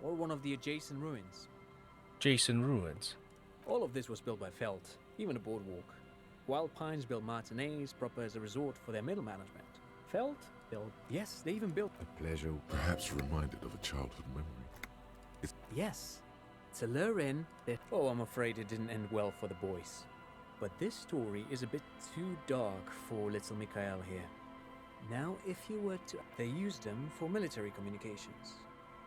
or one of the adjacent ruins. Jason Ruins. All of this was built by Feld, even the boardwalk. Wild Pines built Martinez proper as a resort for their middle management. Feld built, yes, they even built A pleasure, perhaps reminded of a childhood memory. yes, to lure in that. Oh, I'm afraid it didn't end well for the boys. But this story is a bit too dark for little Mikhail here. Now, if you were to... They used them for military communications,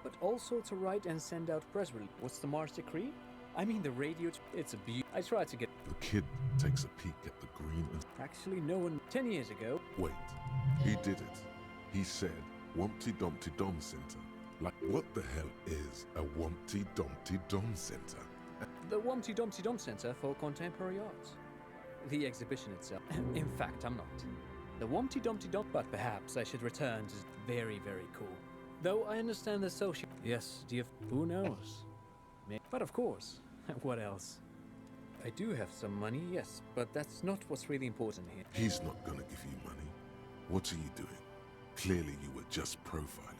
but also to write and send out press releases. What's the Mars Decree? I mean the radio... It's a beauty. I tried to get... The kid takes a peek at the green and... Actually, no one... 10 years ago... Wait, he did it. He said, Wumpty Dumpty Dom Center. Like, what the hell is a Wumpty Dumpty Dom Center? The Wumpty Dumpty Dom Center for Contemporary Art. The exhibition itself. In fact, I'm not. The Wumpty Dumpty Dom... But perhaps I should return to... Very, very cool. Though I understand the social... Yes, who knows? But of course. What else? I do have some money, yes, but that's not what's really important here. He's not gonna give you money. What are you doing? Clearly you were just profiling.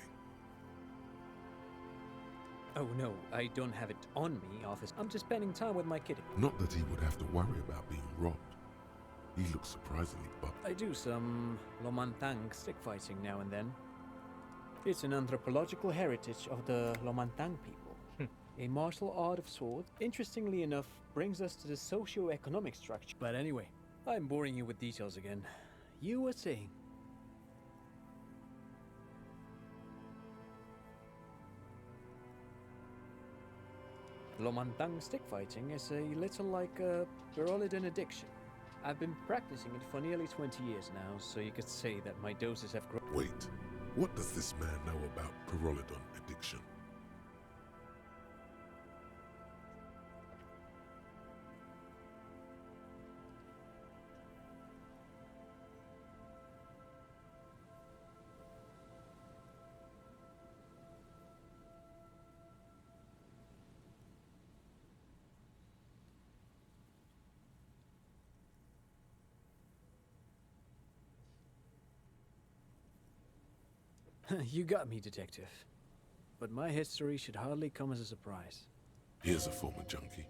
Oh no, I don't have it on me, officer. I'm just spending time with my kitty. Not that he would have to worry about being robbed. He looks surprisingly buff. I do some Lomantang stick fighting now and then. It's an anthropological heritage of the Lomantang people. A martial art of swords, interestingly enough, brings us to the socio-economic structure. But anyway, I'm boring you with details again. You were saying... Lomantang stick fighting is a little like a Berolidin addiction. I've been practicing it for nearly 20 years now, so you could say that my doses have grown. Wait, what does this man know about Pyrrolidon addiction? You got me, detective. But my history should hardly come as a surprise. Here's a former junkie.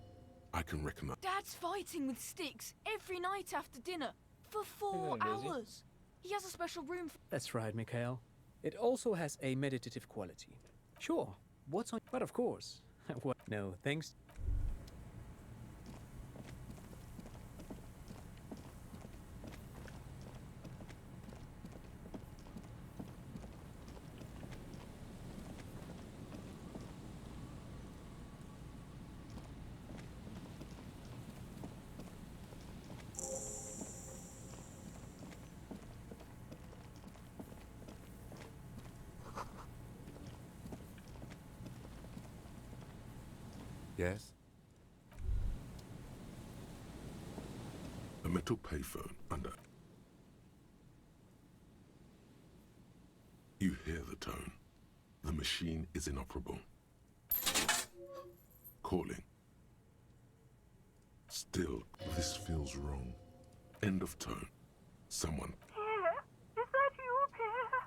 I can recognize... Dad's fighting with sticks every night after dinner for 4 hours. He has a special room for... That's right, Mikhail. It also has a meditative quality. Sure, what's on... But of course. What? No, thanks... Yes? A metal payphone under... You hear the tone. The machine is inoperable. Calling. Still, this feels wrong. End of tone. Someone... Pierre? Is that you, Pierre?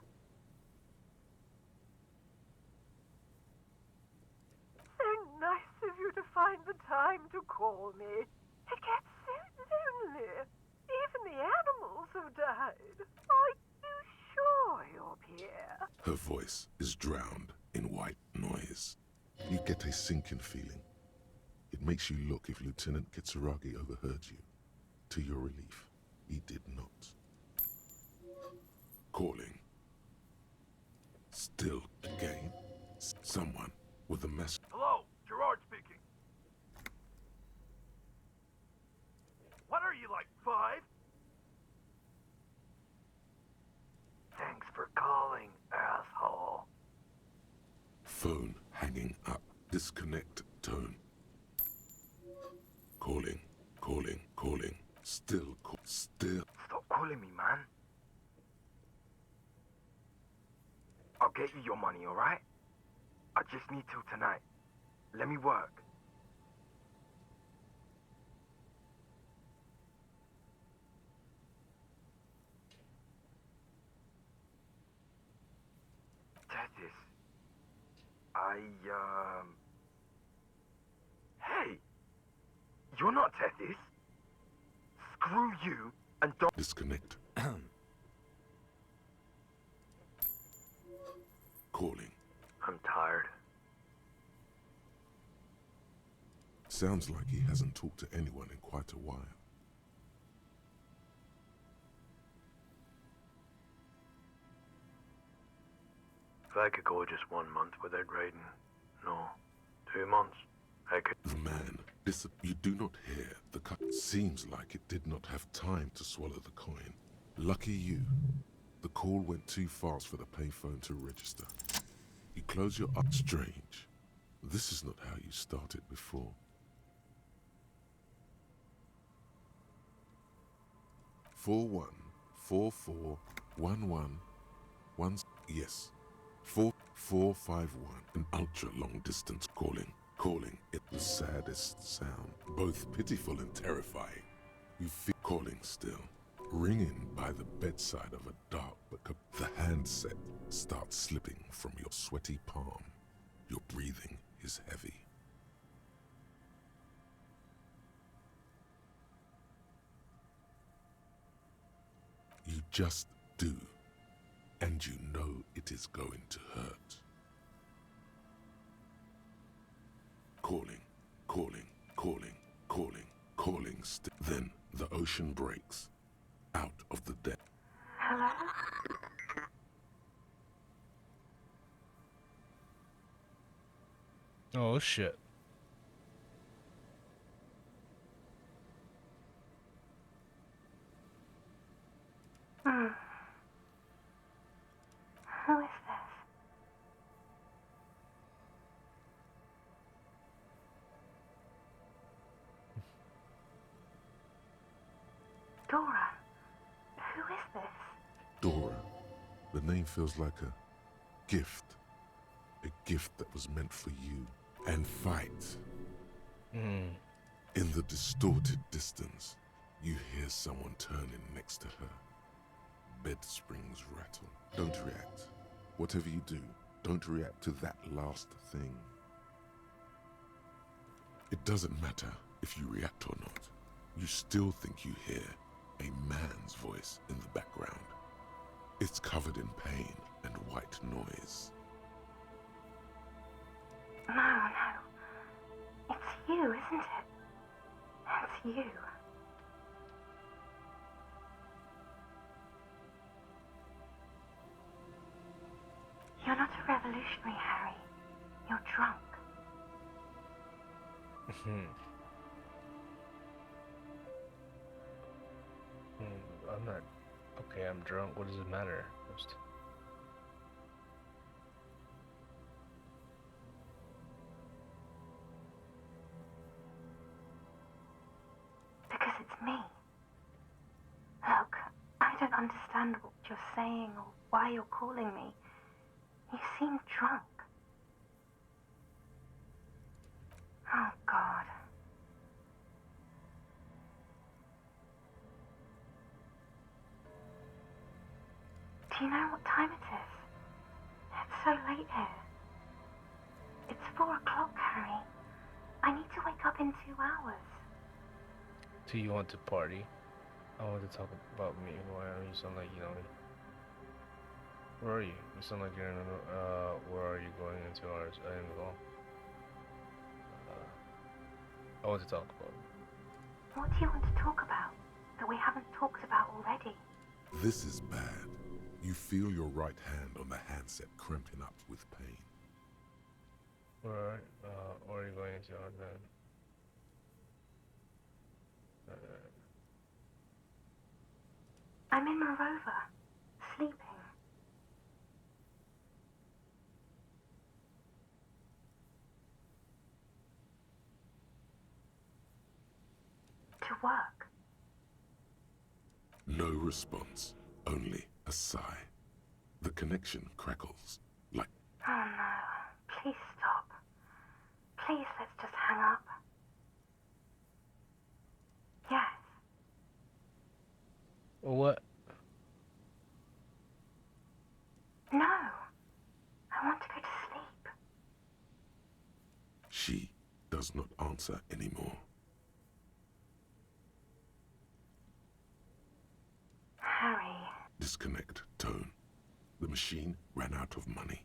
So nice of you to find the time to call me. It gets so lonely. Even the animals have died. Are you sure you're Pierre? Her voice is drowned in white noise. You get a sinking feeling. It makes you look if Lieutenant Kitsuragi overheard you. To your relief, he did not. Calling. Still again. Someone with a message. Hello, Gerard speaking. What are you, like 5? Thanks for calling, asshole. Phone hanging up. Disconnect tone. Calling, calling, calling. Still, still. Stop calling me, man. I'll get you your money, alright? I just need till tonight. Let me work. Tethys. Hey! You're not Tethys. Screw you and don't Disconnect. Calling. I'm tired. Sounds like he hasn't talked to anyone in quite a while. If I could go just 1 month without raiding, no, 2 months, I could. The man, you do not hear the cut. Seems like it did not have time to swallow the coin. Lucky you. The call went too fast for the payphone to register. You close your eyes. Strange. This is not how you started before. 41441111. Yes. 4451. An ultra-long distance calling. Calling it the saddest sound. Both pitiful and terrifying. You feel calling still. Ringing by the bedside of a dark but the handset starts slipping from your sweaty palm. Your breathing is heavy. You just do, and you know it is going to hurt. Calling, calling, calling, calling, calling. Then the ocean breaks out of the depth. Hello? Oh shit. Who is this? Dora, who is this? Dora. The name feels like a gift. A gift that was meant for you. And fight. In the distorted distance, you hear someone turning next to her. Bed springs rattle. Don't react. Whatever you do, don't react to that last thing. It doesn't matter if you react or not. You still think you hear a man's voice in the background. It's covered in pain and white noise. No. It's you, isn't it? It's you. You're not a revolutionary, Harry. You're drunk. I'm not. Okay, I'm drunk. What does it matter? Just... Because it's me. Look, I don't understand what you're saying or why you're calling me. You seem drunk. Oh, God. Do you know what time it is? It's so late here. It's 4 o'clock, Harry. I need to wake up in 2 hours. Do you want to party? I want to talk about me. Why you sound like you know me? Where are you? You sound like you're in a, where are you going in 2 hours? I am alone. I want to talk about it. What do you want to talk about that we haven't talked about already? This is bad. You feel your right hand on the handset cramping up with pain. Where are you going in 2 hours then? I'm in Morova, sleeping. To work. No response, only a sigh. The connection crackles like... Oh no, please stop. Please, let's just hang up. Yes. What? No. does not answer anymore. Harry. Disconnect tone. The machine ran out of money.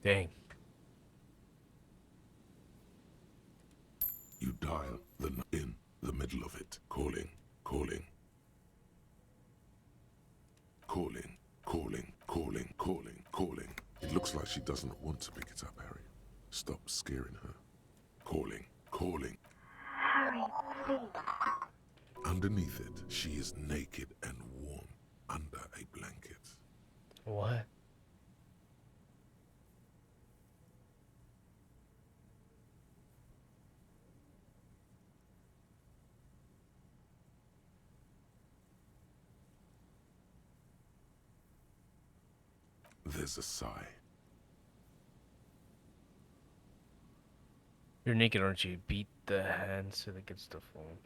Dang. You dial in the middle of it. Calling, calling. Calling, calling, calling, calling, calling. It looks like she doesn't want to pick it up, Harry. Stop scaring her. Calling, calling. Harry, please. Underneath it, she is naked and warm under a blanket. What? There's a sigh. You're naked, aren't you? Beat the hand so that gets the phone.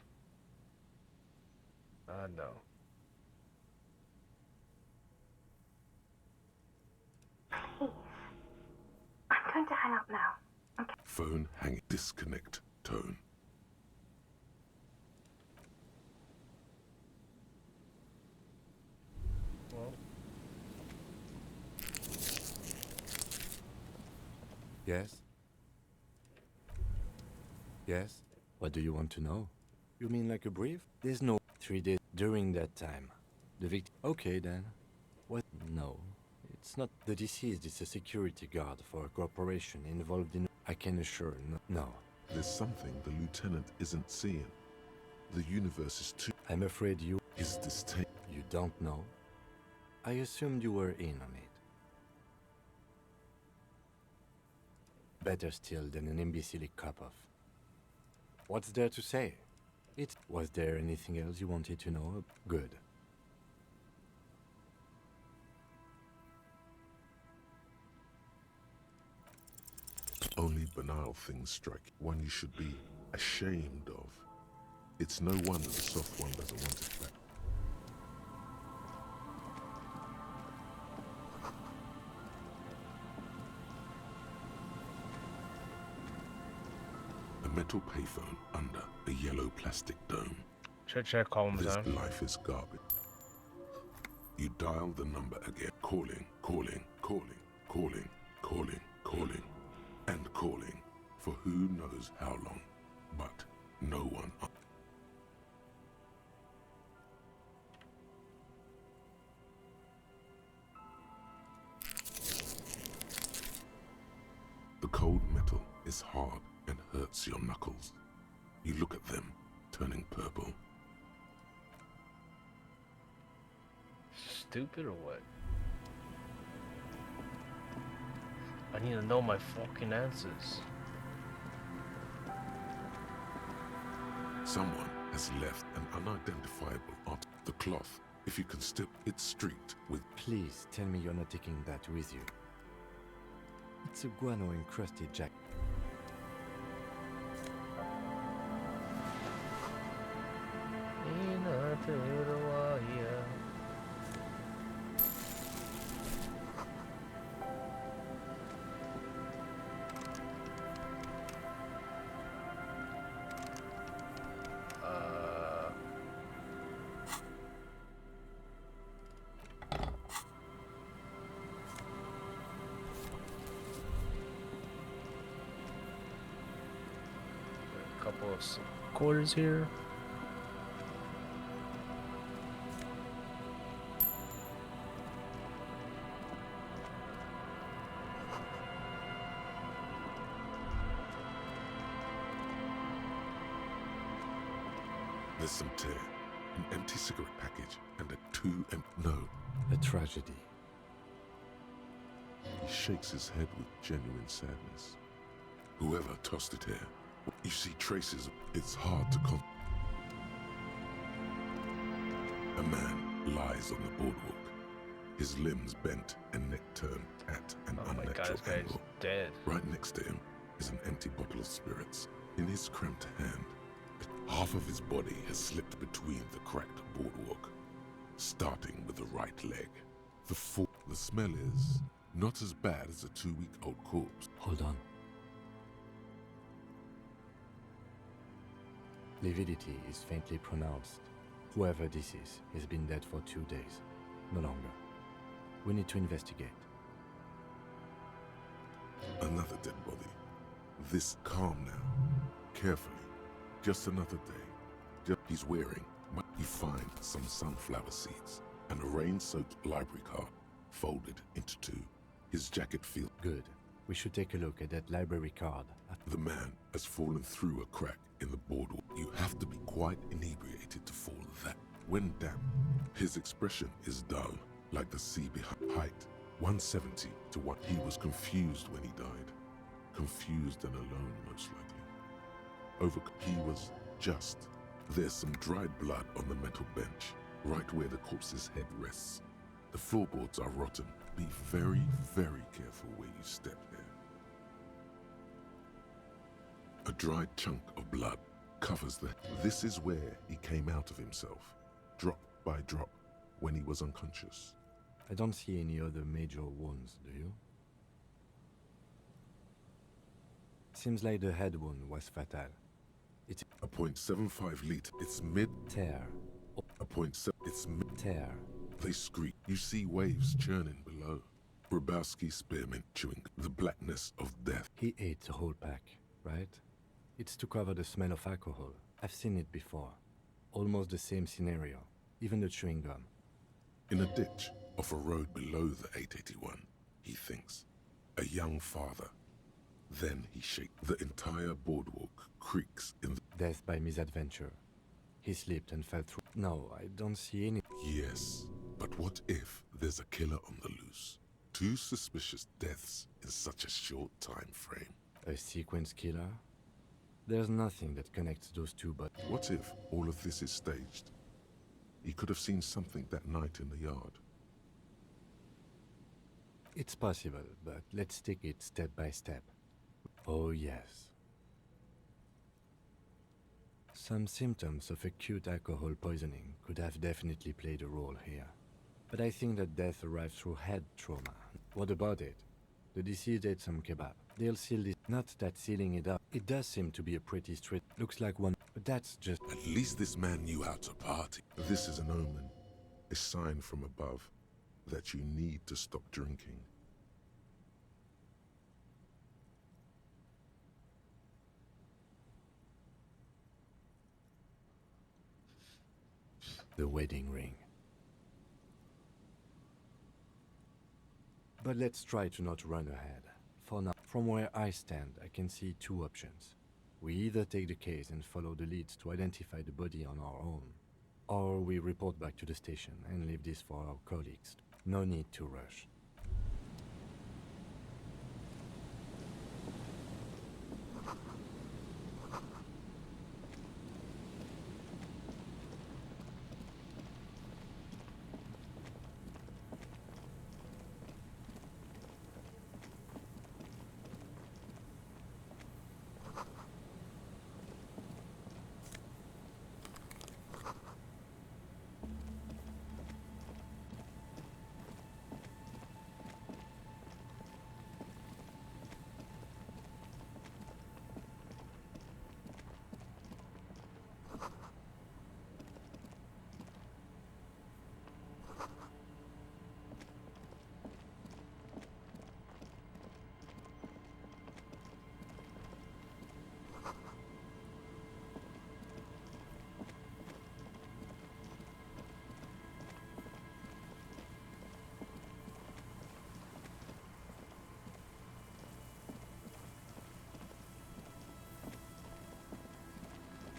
No. Please. I'm going to hang up now. Okay. Phone hang. Disconnect tone. Well. Yes? Yes? What do you want to know? You mean like a brief? There's no 3 days during that time. The victim... Okay then. What? No. It's not the deceased, it's a security guard for a corporation involved in... I can assure no. There's something the lieutenant isn't seeing. The universe is too... I'm afraid you... Is this tape? You don't know? I assumed you were in on it. Better still than an imbecilic cop-off. What's there to say? Was there anything else you wanted to know? Good. Only banal things strike. One you should be ashamed of. It's no wonder the soft one doesn't want it back. A metal payphone under a yellow plastic dome. Check calm This down. life is garbage. You dial the number again. Calling, calling, calling, calling, calling, calling, and calling for who knows how long. But no one. The cold metal is hard and hurts your knuckles. You look at them, turning purple. Stupid or what? I need to know my fucking answers. Someone has left an unidentifiable art. The cloth, if you can still, it's streaked with... Please tell me you're not taking that with you. It's a guano-encrusted jacket. Couple of quarters here. There's some tear, an empty cigarette package, and no. A tragedy. He shakes his head with genuine sadness. Whoever tossed it here. You see traces. It's hard to A man lies on the boardwalk, his limbs bent and neck turned at an unnatural angle. Dead. Right next to him is an empty bottle of spirits. In his cramped hand, half of his body has slipped between the cracked boardwalk, starting with the right leg. The smell is Not as bad as a 2-week-old corpse. Hold on. Lividity is faintly pronounced. Whoever this is has been dead for 2 days. No longer. We need to investigate. Another dead body. This calm now. Carefully. Just another day. He's wearing. You find some sunflower seeds and a rain-soaked library card folded into 2. His jacket feels good. We should take a look at that library card. The man has fallen through a crack in the boardwalk. You have to be quite inebriated to fall that. When damp, his expression is dull, like the sea behind. Height, 170 to 1. He was confused when he died. Confused and alone, most likely. He was just. There's some dried blood on the metal bench, right where the corpse's head rests. The floorboards are rotten. Be very, very careful where you step there. A dried chunk of blood covers the... This is where he came out of himself, drop by drop, when he was unconscious. I don't see any other major wounds, do you? Seems like the head wound was fatal. It's a .75 liter. It's mid tear. A .7. It's mid tear. They scream. You see waves churning below. Grabowski spearmint chewing the blackness of death. He ate the whole pack, right? It's to cover the smell of alcohol. I've seen it before. Almost the same scenario. Even the chewing gum. In a ditch off a road below the 881, he thinks. A young father. Then he shakes. The entire boardwalk creaks in the... Death by misadventure. He slipped and fell through. No, I don't see any... Yes, but what if there's a killer on the loose? 2 suspicious deaths in such a short time frame. A sequence killer? There's nothing that connects those 2, but... What if all of this is staged? He could have seen something that night in the yard. It's possible, but let's take it step by step. Oh yes. Some symptoms of acute alcohol poisoning could have definitely played a role here. But I think that death arrived through head trauma. What about it? The deceased ate some kebab. They'll seal this. Not that sealing it up. It does seem to be a pretty straight. Looks like one. But that's just... At least this man knew how to party. This is an omen. A sign from above that you need to stop drinking. The wedding ring. But let's try to not run ahead. For now, from where I stand, I can see 2 options. We either take the case and follow the leads to identify the body on our own, or we report back to the station and leave this for our colleagues. No need to rush.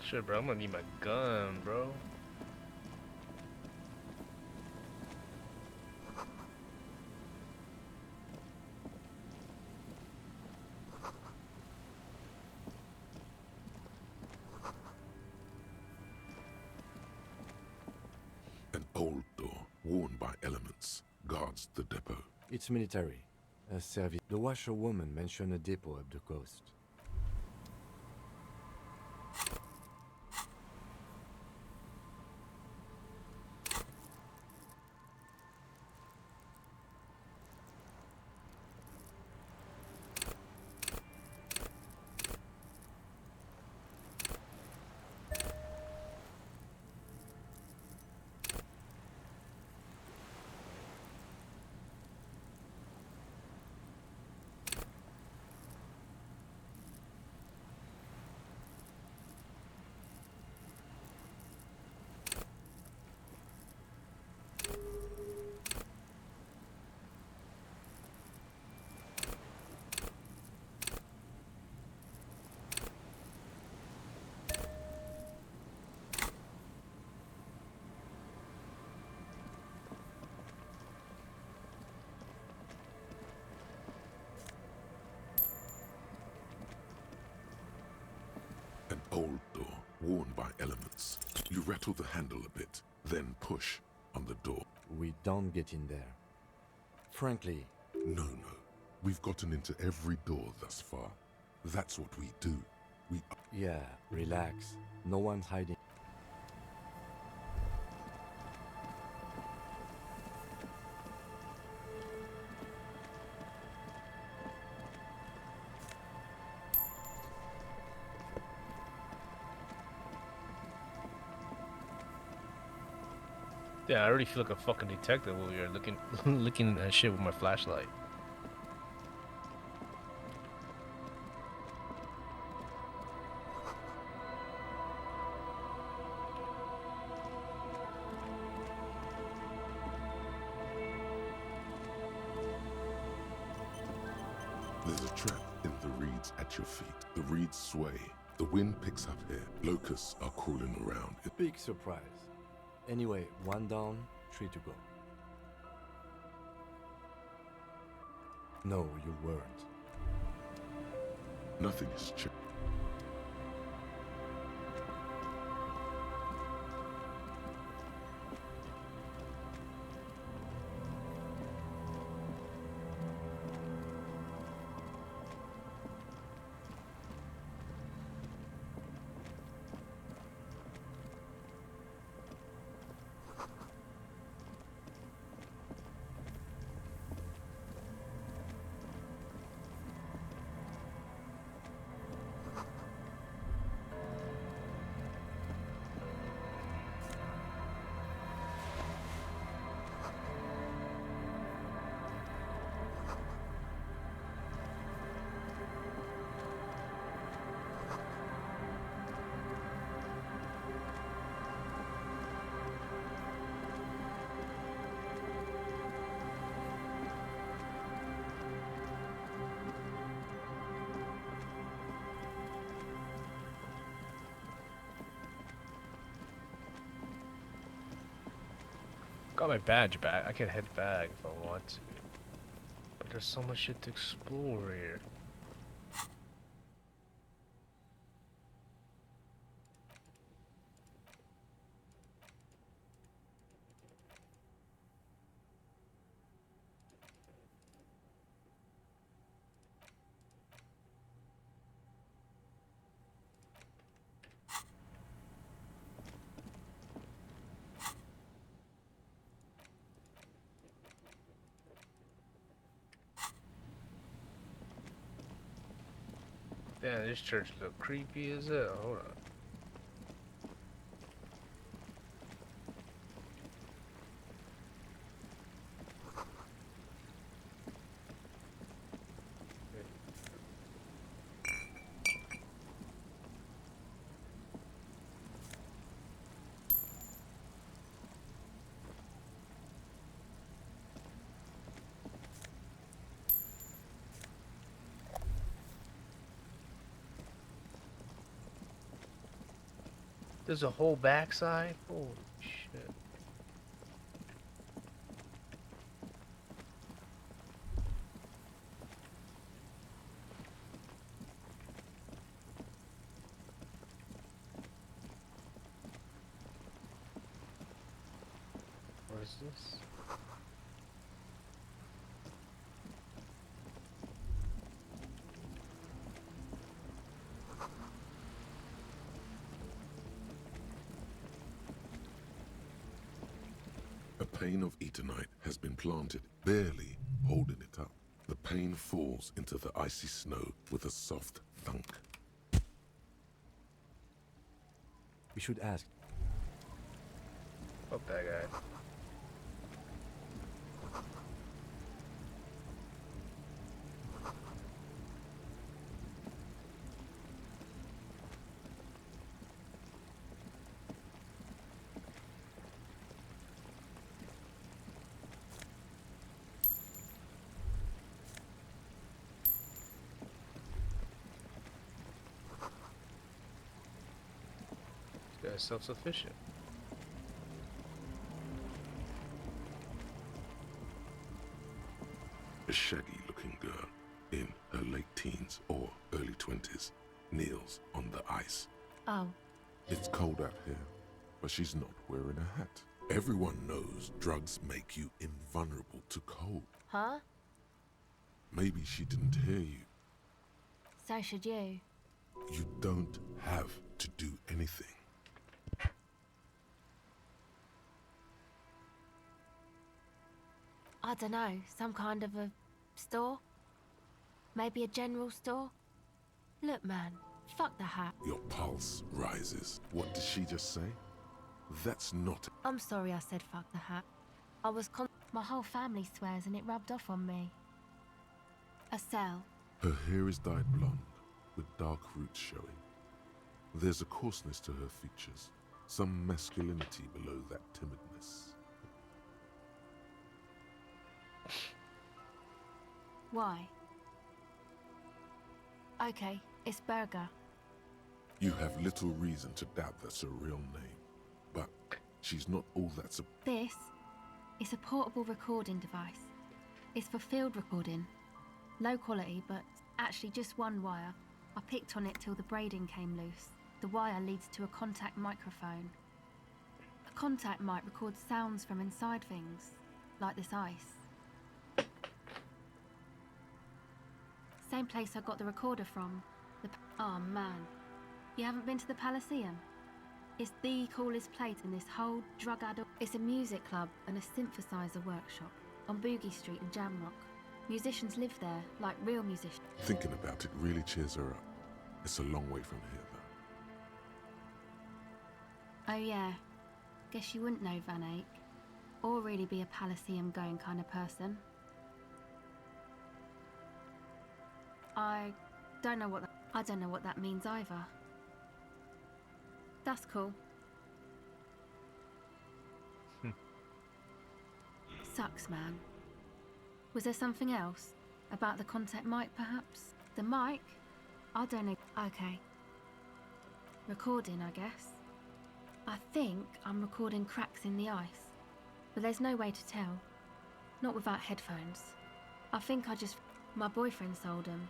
Shit, bro, I'm gonna need my gun, bro. An old door, worn by elements, guards the depot. It's military. A service. The washerwoman mentioned a depot up the coast. An old door, worn by elements. You rattle the handle a bit, then push on the door. We don't get in there. Frankly. No. We've gotten into every door thus far. That's what we do. Yeah, relax. No one's hiding. Yeah, I already feel like a fucking detective over here looking at shit with my flashlight. There's a trap in the reeds at your feet. The reeds sway. The wind picks up here. Locusts are crawling around. Big surprise. Anyway, 1 down, 3 to go. No, you weren't. Nothing has changed. Got my badge back. I can head back if I want to. But there's so much shit to explore here. Damn, this church look creepy as hell. Hold on. There's a whole backside? Holy shit. What is this? A pane of Eternite has been planted, barely holding it up. The pane falls into the icy snow with a soft thunk. We should ask. Fuck that guy. This guy's self-sufficient. A shaggy-looking girl in her late teens or early 20s kneels on the ice. Oh, It's cold out here, but she's not wearing a hat. Everyone knows drugs make you invulnerable to cold. huh? Maybe she didn't hear you. So should you. You don't have to do anything. I don't know, some kind of a store? Maybe a general store? Look, man, fuck the hat. Your pulse rises. What did she just say? That's not... I'm sorry I said fuck the hat. I was my whole family swears and it rubbed off on me. A cell. Her hair is dyed blonde, with dark roots showing. There's a coarseness to her features, some masculinity below that timidness. Why? Okay, it's Burger. You have little reason to doubt that's her real name, but she's not all that's a... This is a portable recording device. It's for field recording. Low quality, but actually just one wire. I picked on it till the braiding came loose. The wire leads to a contact microphone. A contact mic records sounds from inside things, like this ice. Same place I got the recorder from. Oh man, you haven't been to the Elysium? It's the coolest place in this whole drug-addled... It's a music club and a synthesizer workshop on Boogie Street in Jamrock. Musicians live there, like real musicians. Thinking about it really cheers her up. It's a long way from here, though. Oh yeah, guess you wouldn't know Van Eyck, or really be a Elysium-going kind of person. I don't know what that means either. That's cool. Sucks, man. Was there something else? About the contact mic, perhaps? The mic? I don't know. Okay. Recording, I guess. I think I'm recording cracks in the ice. But there's no way to tell. Not without headphones. I think I just... My boyfriend sold them.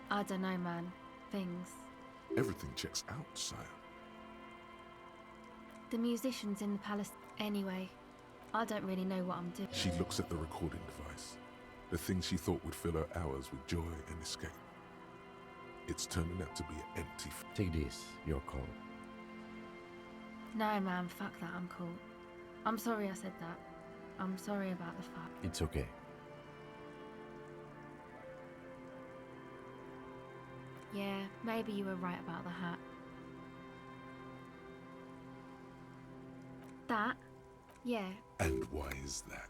I don't know, man. Things. Everything checks out, sire. The musicians in the palace... Anyway, I don't really know what I'm doing. She looks at the recording device. The thing she thought would fill her hours with joy and escape. It's turning out to be an empty... Take this, your call. No, man, fuck that, I'm cool. I'm sorry I said that. I'm sorry about the fuck. It's okay. Yeah, maybe you were right about the hat. That? Yeah. And why is that?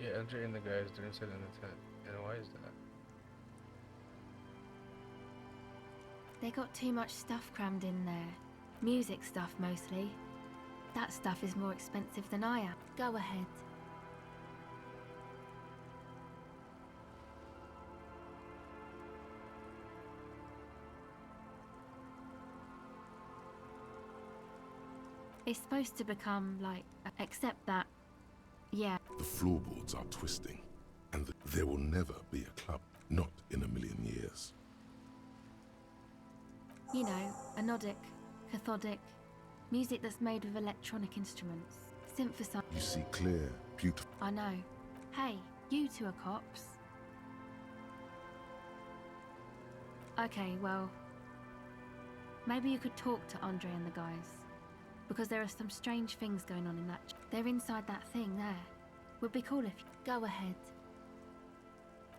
Yeah, Andre and the guys didn't sit in the tent. And why is that? They got too much stuff crammed in there. Music stuff, mostly. That stuff is more expensive than I am. Go ahead. It's supposed to become, like, except that, yeah. The floorboards are twisting, and there will never be a club, not in a million years. You know, anodic, cathodic, music that's made with electronic instruments, synthesizer. You see clear, beautiful... I know. Hey, you two are cops. Okay, well, maybe you could talk to Andre and the guys. Because there are some strange things going on in that... They're inside that thing there. Would be cool if you... Go ahead.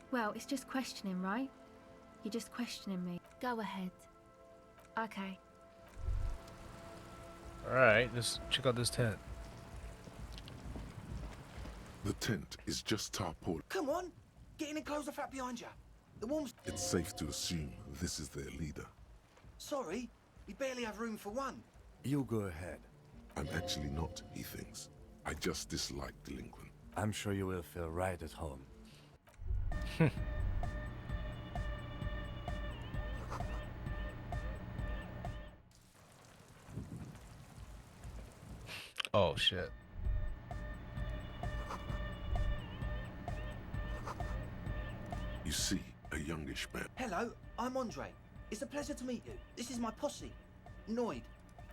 Well, it's just questioning, right? You're just questioning me. Go ahead. Okay. Alright, let's check out this tent. The tent is just tarpaulin. Come on! Get in and close the flap behind you. The warm's... It's safe to assume this is their leader. Sorry, we barely have room for one. You go ahead. I'm actually not, he thinks. I just dislike delinquent. I'm sure you will feel right at home. Oh shit. You see, a youngish man. Hello, I'm Andre. It's a pleasure to meet you. This is my posse, Noid.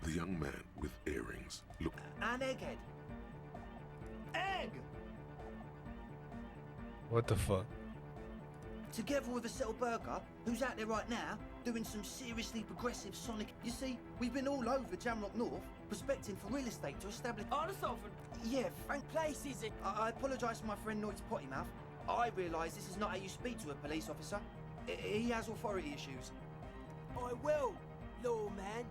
The young man with earrings looked. And Egghead. Egg! What the fuck? Together with a Settle Burger, who's out there right now, doing some seriously progressive sonic... You see, we've been all over Jamrock North, prospecting for real estate to establish... Oh, that's often. Yeah, Frank... Place is it? I apologise for my friend Noid's potty mouth. I realise this is not how you speak to a police officer. He has authority issues. I will, lawman.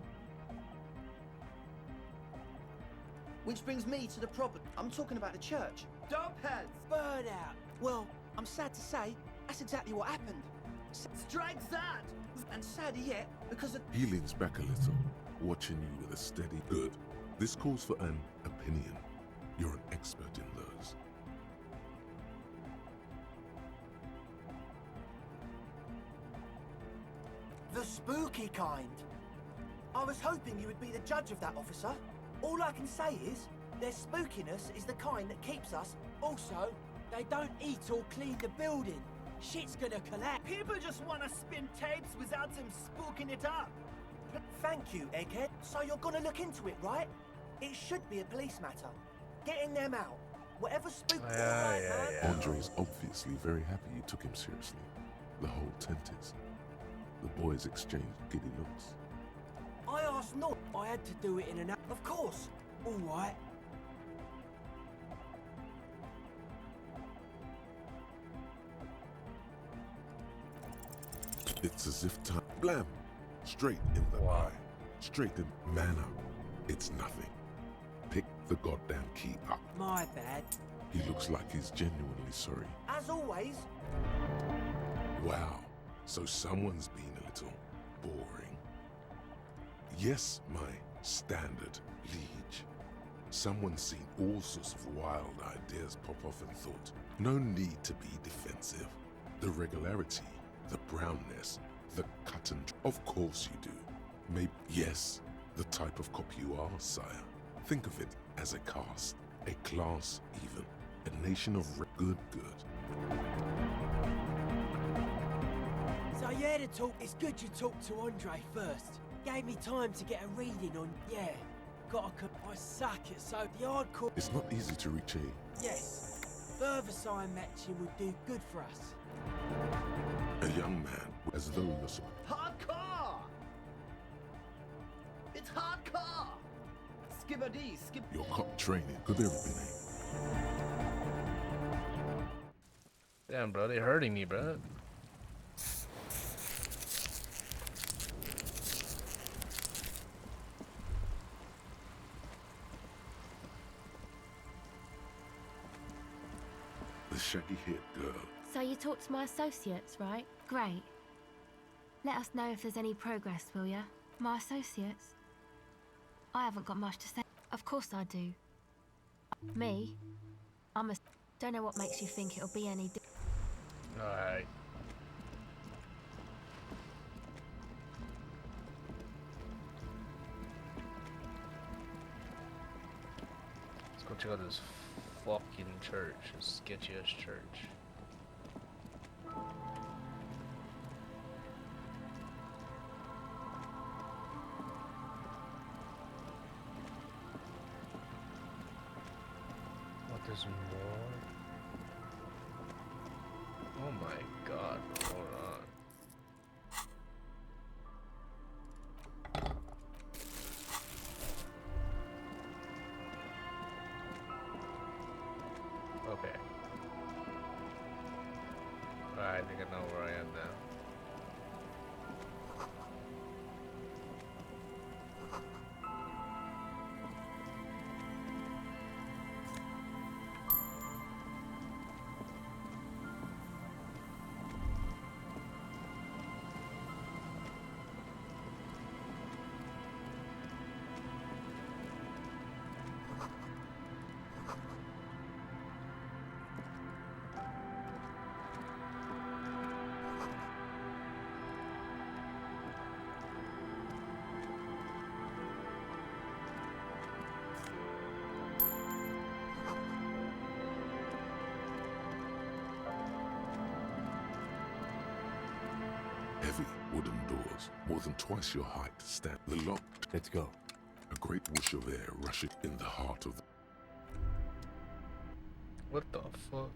Which brings me to the problem. I'm talking about the church. Dogheads! Burnout! Well, I'm sad to say, that's exactly what happened. Strike that! And sadder yet, because of... He leans back a little, watching you with a steady good. This calls for an opinion. You're an expert in those. The spooky kind. I was hoping you would be the judge of that, officer. All I can say is, their spookiness is the kind that keeps us. Also, they don't eat or clean the building. Shit's gonna collapse. People just want to spin tapes without them spooking it up. Thank you, Egghead. So you're gonna look into it, right? It should be a police matter. Getting them out. Whatever spook... Andre's obviously very happy you took him seriously. The whole tent is. The boys exchanged giddy looks. I asked not. I had to do it in an... Of course. All right. It's as if time... Blam! Straight in the eye. Straight in... Man up. It's nothing. Pick the goddamn key up. My bad. He looks like he's genuinely sorry. As always. Wow. So someone's been a little boring. Yes, my standard liege. Someone's seen all sorts of wild ideas pop off and thought, no need to be defensive. The regularity, the brownness, the cut and... Of course you do. Maybe, yes, the type of cop you are, sire. Think of it as a caste, a class even, a nation of good. So yeah, to talk. It's good you talked to Andre first. Gave me time to get a reading on... Yeah. I suck at so... The hardcore... It's not easy to reach a... Yes. Further sign matching would do good for us. A young man, as though you're... Hardcore! It's hardcore! Skibbity, skip... Your cop training, could there have been a... Damn, bro, they hurting me, bro. The shaggy-haired girl. So you talked to my associates, right? Great. Let us know if there's any progress, will ya? My associates? I haven't got much to say. Of course I do. Me? I'm a... Don't know what makes you think it'll be any... Alright. Let's go check out this fucking church. This sketchy ass church. What, there's more? Oh my god, hold on. Okay. I think I know where I am now. Heavy wooden doors, more than twice your height, stand. The lock. Let's go. A great whoosh of air rushing in the heart of the... What the fuck?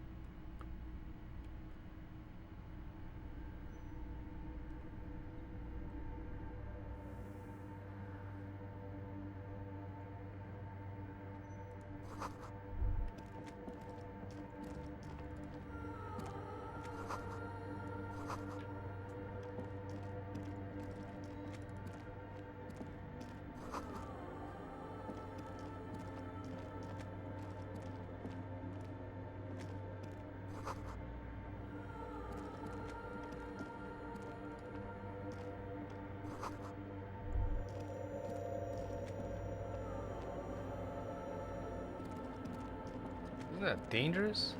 Isn't that dangerous?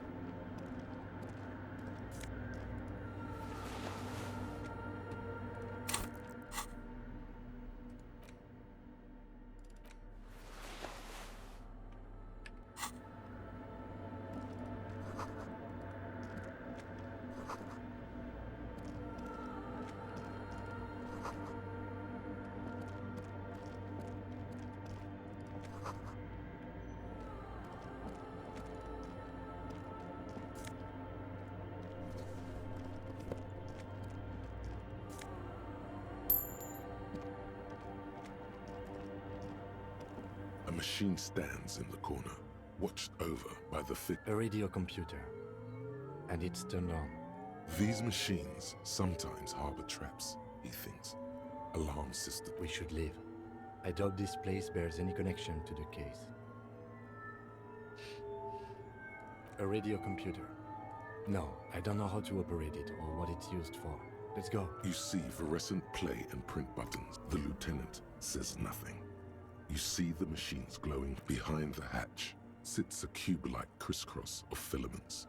A machine stands in the corner, watched over by the thick... A radio computer. And it's turned on. These machines sometimes harbor traps, he thinks. Alarm system. We should leave. I doubt this place bears any connection to the case. A radio computer. No, I don't know how to operate it or what it's used for. Let's go. You see fluorescent play and print buttons. The lieutenant says nothing. You see the machines glowing. Behind the hatch sits a cube-like crisscross of filaments.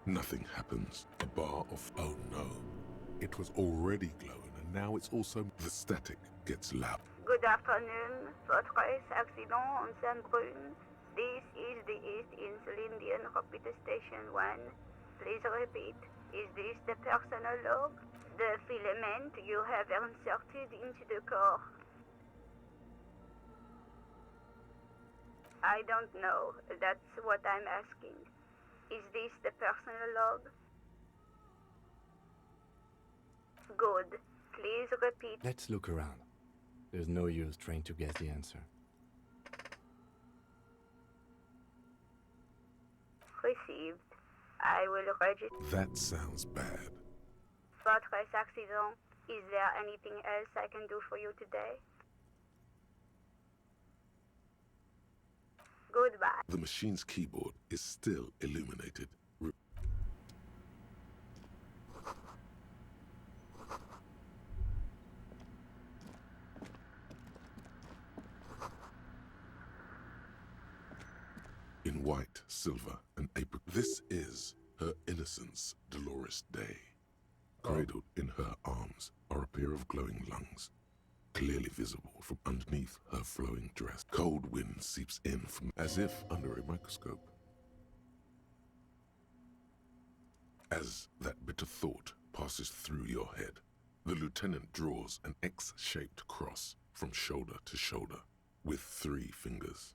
Nothing happens. A bar of... Oh no. It was already glowing and now it's also... The static gets loud. Good afternoon. Votre accident on Saint-Brune. This is the East Insulindian Repeater Station 1. Please repeat. Is this the personal log? The filament you have inserted into the core? I don't know. That's what I'm asking. Is this the personal log? Good. Please repeat. Let's look around. There's no use trying to guess the answer. Received. I will register. That sounds bad. Votre accident. Is there anything else I can do for you today? Goodbye. The machine's keyboard is still illuminated. In white, silver, and apricot. This is her innocence, Dolores Day. Cradled in her arms are a pair of glowing lungs, clearly visible from underneath her flowing dress. Cold wind seeps in from as if under a microscope. As that bitter thought passes through your head, the lieutenant draws an X-shaped cross from shoulder to shoulder with 3 fingers.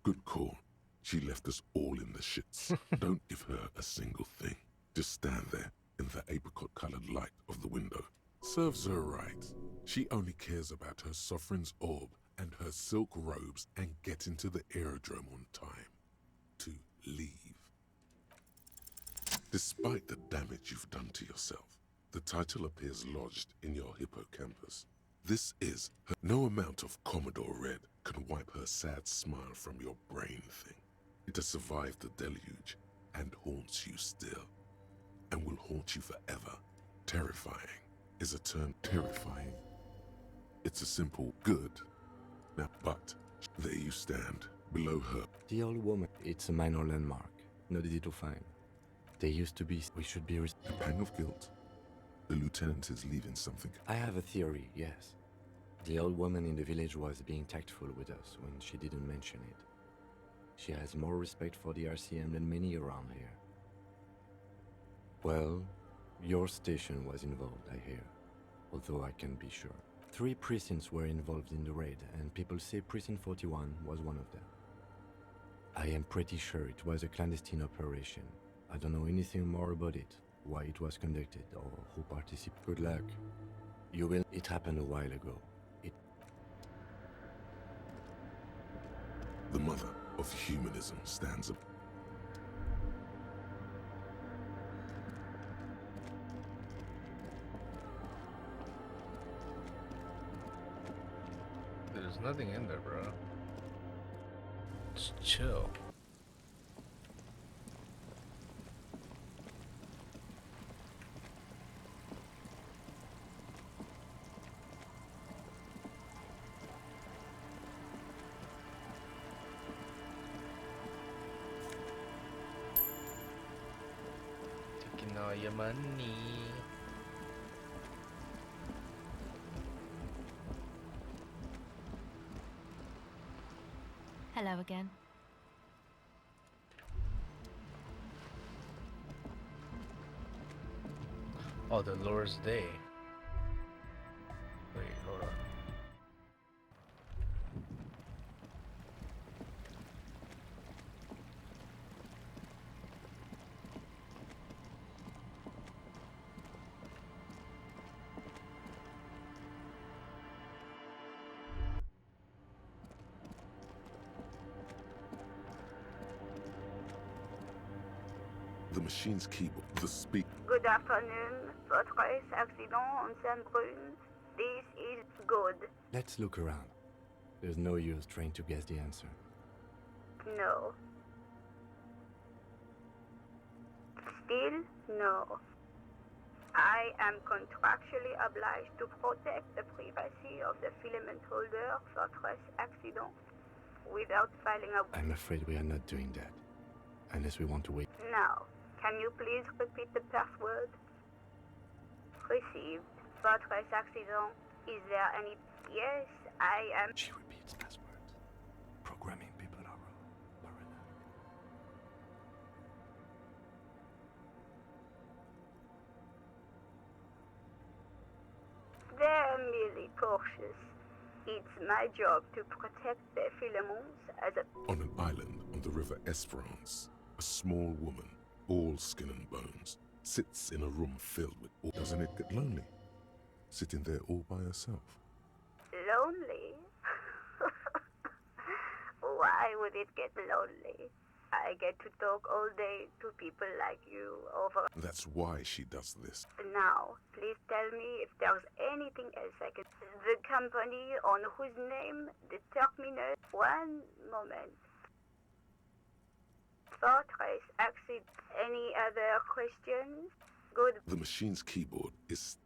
Good call. She left us all in the shits. Don't give her a single thing. Just stand there in the apricot-colored light of the window. Serves her right. She only cares about her sovereign's orb and her silk robes and get into the aerodrome on time. To leave. Despite the damage you've done to yourself, the title appears lodged in your hippocampus. This is her. No amount of Commodore Red can wipe her sad smile from your brain thing. It has survived the deluge and haunts you still, and will haunt you forever. Terrifying is a term. Terrifying. It's a simple good. Now, but there you stand, below her. The old woman. It's a minor landmark. Not easy to find. They used to be. We should be. A pang of guilt. The lieutenant is leaving something. I have a theory, yes. The old woman in the village was being tactful with us when she didn't mention it. She has more respect for the RCM than many around here. Well, your station was involved, I hear, although I can't be sure. 3 precincts were involved in the raid, and people say Precinct 41 was one of them. I am pretty sure it was a clandestine operation. I don't know anything more about it, why it was conducted, or who participated. Good luck. You will. It happened a while ago. The mother of humanism stands up. There's nothing in there, bro. Just chill. Taking all your money. Hello again. Oh, the Lord's Day. Wait, hold on. The machine's keyboard, the speak. Good afternoon. Votre accident on Saint-Brune. This is good. Let's look around. There's no use trying to guess the answer. No. Still, no. I am contractually obliged to protect the privacy of the filament holder for trace accident without filing a... I'm afraid we are not doing that. Unless we want to wait. Now, can you please repeat the password? Received. For trace accident. Is there any... Yes, I am... She repeats passwords. Programming people are paranoid. They're merely cautious. It's my job to protect their filaments as a... On an island on the river Esperance, a small woman, all skin and bones, sits in a room filled with... Doesn't it get lonely? Sitting there all by herself. Lonely? Why would it get lonely? I get to talk all day to people like you over... That's why she does this. Now, please tell me if there's anything else I can... The company on whose name the terminus... One moment. For trace accident. Any other questions? Good. The machine's keyboard is...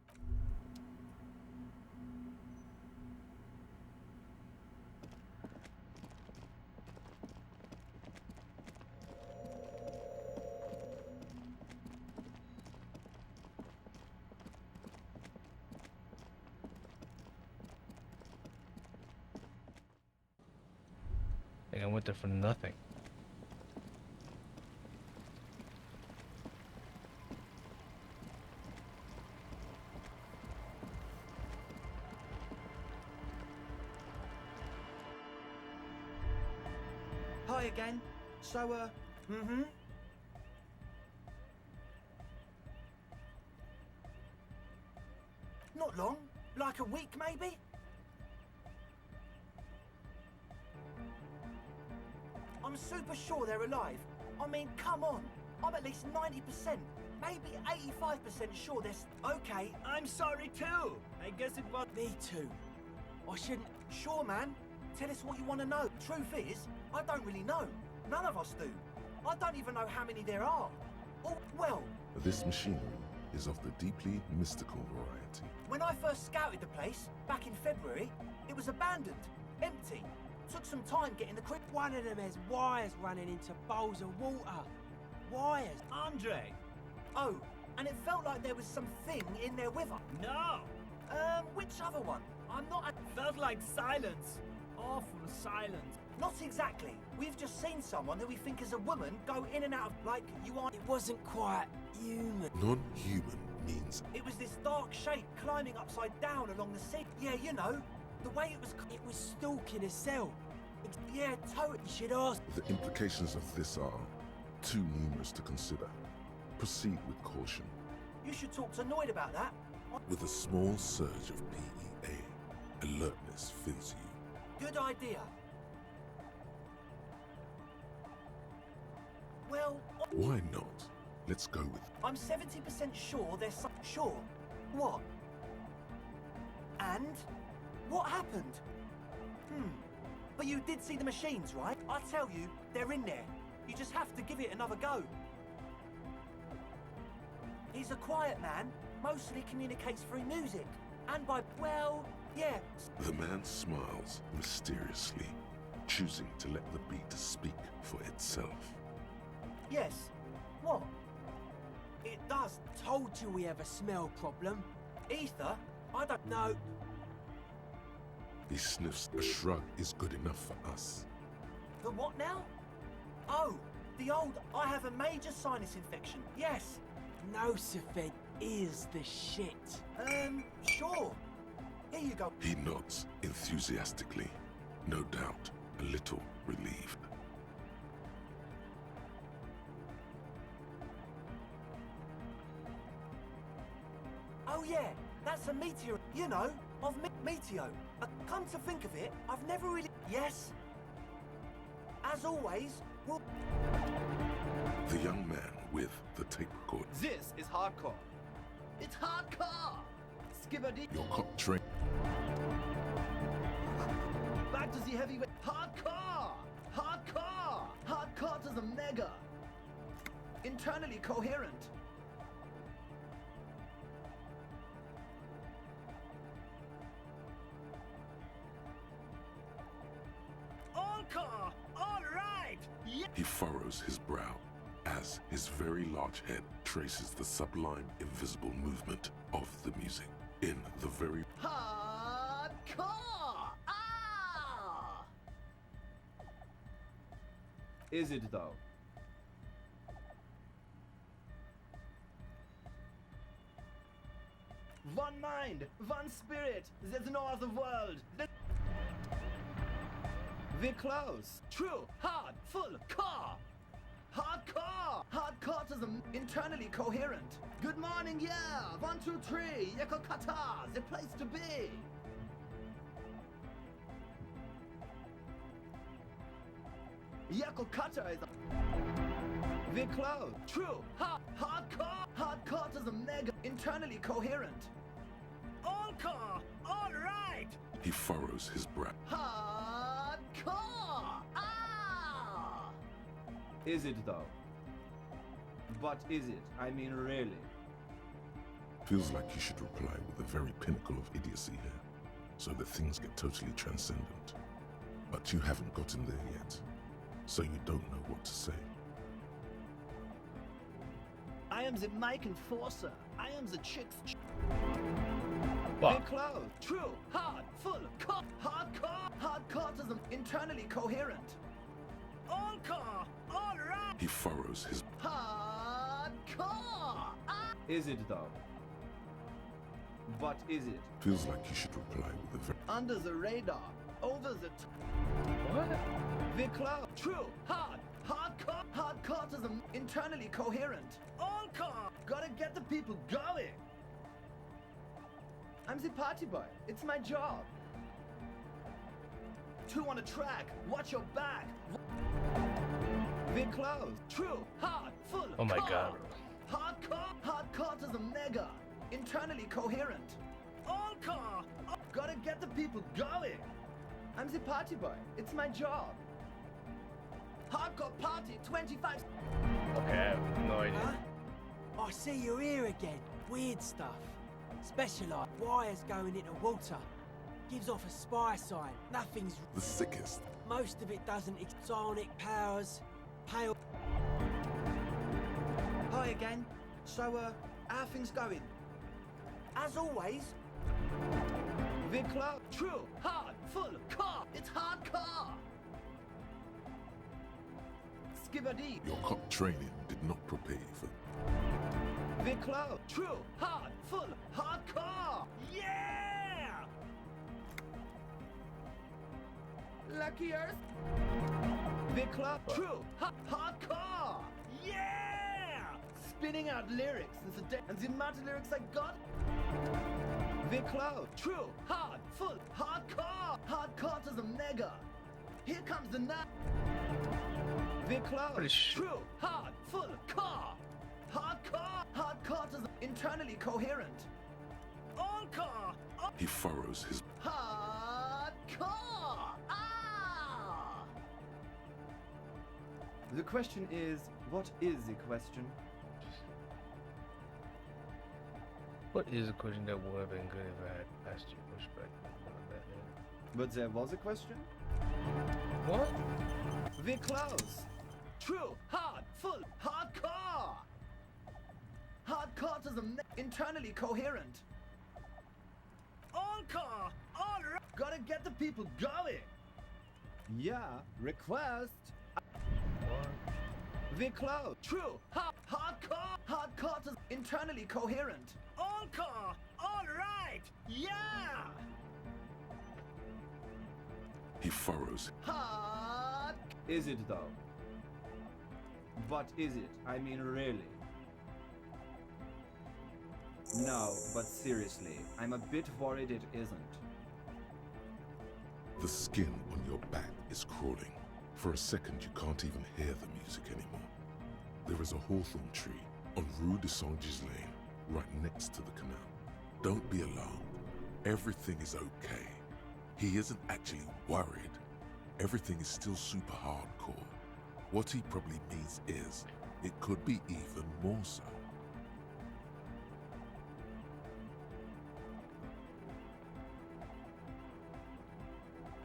I think I went there for nothing. Hi again. So, Not long. Like a week, maybe? I'm super sure they're alive. I mean, come on. I'm at least 90%, maybe 85% sure they're... Okay, I'm sorry too. I guess it was... Me too. I shouldn't... Sure, man. Tell us what you want to know. Truth is, I don't really know. None of us do. I don't even know how many there are. Oh, well... This machinery is of the deeply mystical variety. When I first scouted the place, back in February, it was abandoned, empty. Took some time getting the quick... One of them has wires running into bowls of water. Wires. Andre! Oh, and it felt like there was something in there with her. No! Which other one? I'm not... Felt like silence. Awful silence. Not exactly. We've just seen someone who we think is a woman go in and out of, like, you aren't... It wasn't quite human. Non-human means It was this dark shape climbing upside down along the sea. Yeah, you know, the way it was... It was stalking a cell. Yeah, totally. You should ask. the implications of this are too numerous to consider. Proceed with caution. You should talk to Noid about that. With a small surge of PEA, alertness fills you. Good idea. Well, Why not? Let's go with I'm 70% sure there's some... Sure? What? And? What happened? But you did see the machines, right? I tell you, they're in there. You just have to give it another go. He's a quiet man, mostly communicates through music. And by, well, yeah. The man smiles mysteriously, choosing to let the beat speak for itself. Yes. What? It does. Told you we have a smell problem. Ether? I don't know. He sniffs. A shrug is good enough for us. The what now? Oh, the old, I have a major sinus infection. Yes. No, Safed is the shit. Sure. Here you go. He nods enthusiastically, no doubt a little relieved. Oh yeah, that's a meteor, you know, of Meteo. Come to think of it, I've never really... Yes? As always, we'll... The young man with the tape recorder. This is hardcore. It's hardcore! Skibbity. Your cop train. Back to the heavyweight. Hardcore! Hardcore! Hardcore to the mega. Internally coherent. All right! Yeah. He furrows his brow as his very large head traces the sublime invisible movement of the music in the very... Hardcore! Ah! Is it though? One mind, one spirit, there's no other world. We're close. True, hard, full, core. Hardcore! Hardcore to the internally coherent. Good morning, yeah! 1, 2, 3, Yakokata, the place to be! Yakokata is We're close. True, hardcore! Hardcore to the mega internally coherent. All core! All right! He furrows his brow. Hardcore! Ah! Is it though? But is it? I mean, really? Feels like you should reply with the very pinnacle of idiocy here, so that things get totally transcendent. But you haven't gotten there yet, so you don't know what to say. I am the mic enforcer. I am the chick's Wow. We're close. True, hard, full, hardcore, hardcore to the internally coherent. All core! All right! He furrows his... Hardcore! Ah! Is it though? But is it? Feels like you should reply with the very... Under the radar, over the... What? We're close. True, hard, hardcore to the internally coherent. All core! Gotta get the people going. I'm the party boy. It's my job. 2 on a track. Watch your back. We're close. True. Hard. Full. Oh my core. god. Hardcore. Hardcore to the mega. Internally coherent. All core! Gotta get the people going. I'm the party boy. It's my job. Hardcore party 25. Okay, I have no idea. Huh? I see you're here again. Weird stuff. Specialised. Wires going into water. Gives off a spy sign. Nothing's... The sickest. Most of it doesn't. Sonic powers. Pale... Hi again. So, how are things going? As always, We're close. True. Hard. Full. Core. It's hardcore. skibadee. Your cop training did not prepare you for The cloud. True, hard, full, hardcore. Yeah! Lucky Earth. The club. True, hardcore. Yeah! Spinning out lyrics and the amount of lyrics I got. The cloud. True, hard, full, hardcore. Hardcore to the mega. Here comes the night. The cloud. True, hard, full, core. Hardcore to the internally coherent. All core. He furrows his Hardcore. Ah! The question is, what is the question? What is a question that would have been good if I had asked you perspective on that? But there was a question? What? The close. True, hard, full, hardcore. Hardcore to the internally coherent. All core, all right. Gotta get the people going. Yeah, request. The cloud. True, hardcore to internally coherent. All core, all right. Yeah. He furrows. Hard. Is it though? But is it? I mean, really? No, but seriously, I'm a bit worried it isn't. The skin on your back is crawling. For a second, you can't even hear the music anymore. There is a hawthorn tree on Rue de Saint-Gilles Lane, right next to the canal. Don't be alarmed. Everything is okay. He isn't actually worried. Everything is still super hardcore. What he probably means is, it could be even more so.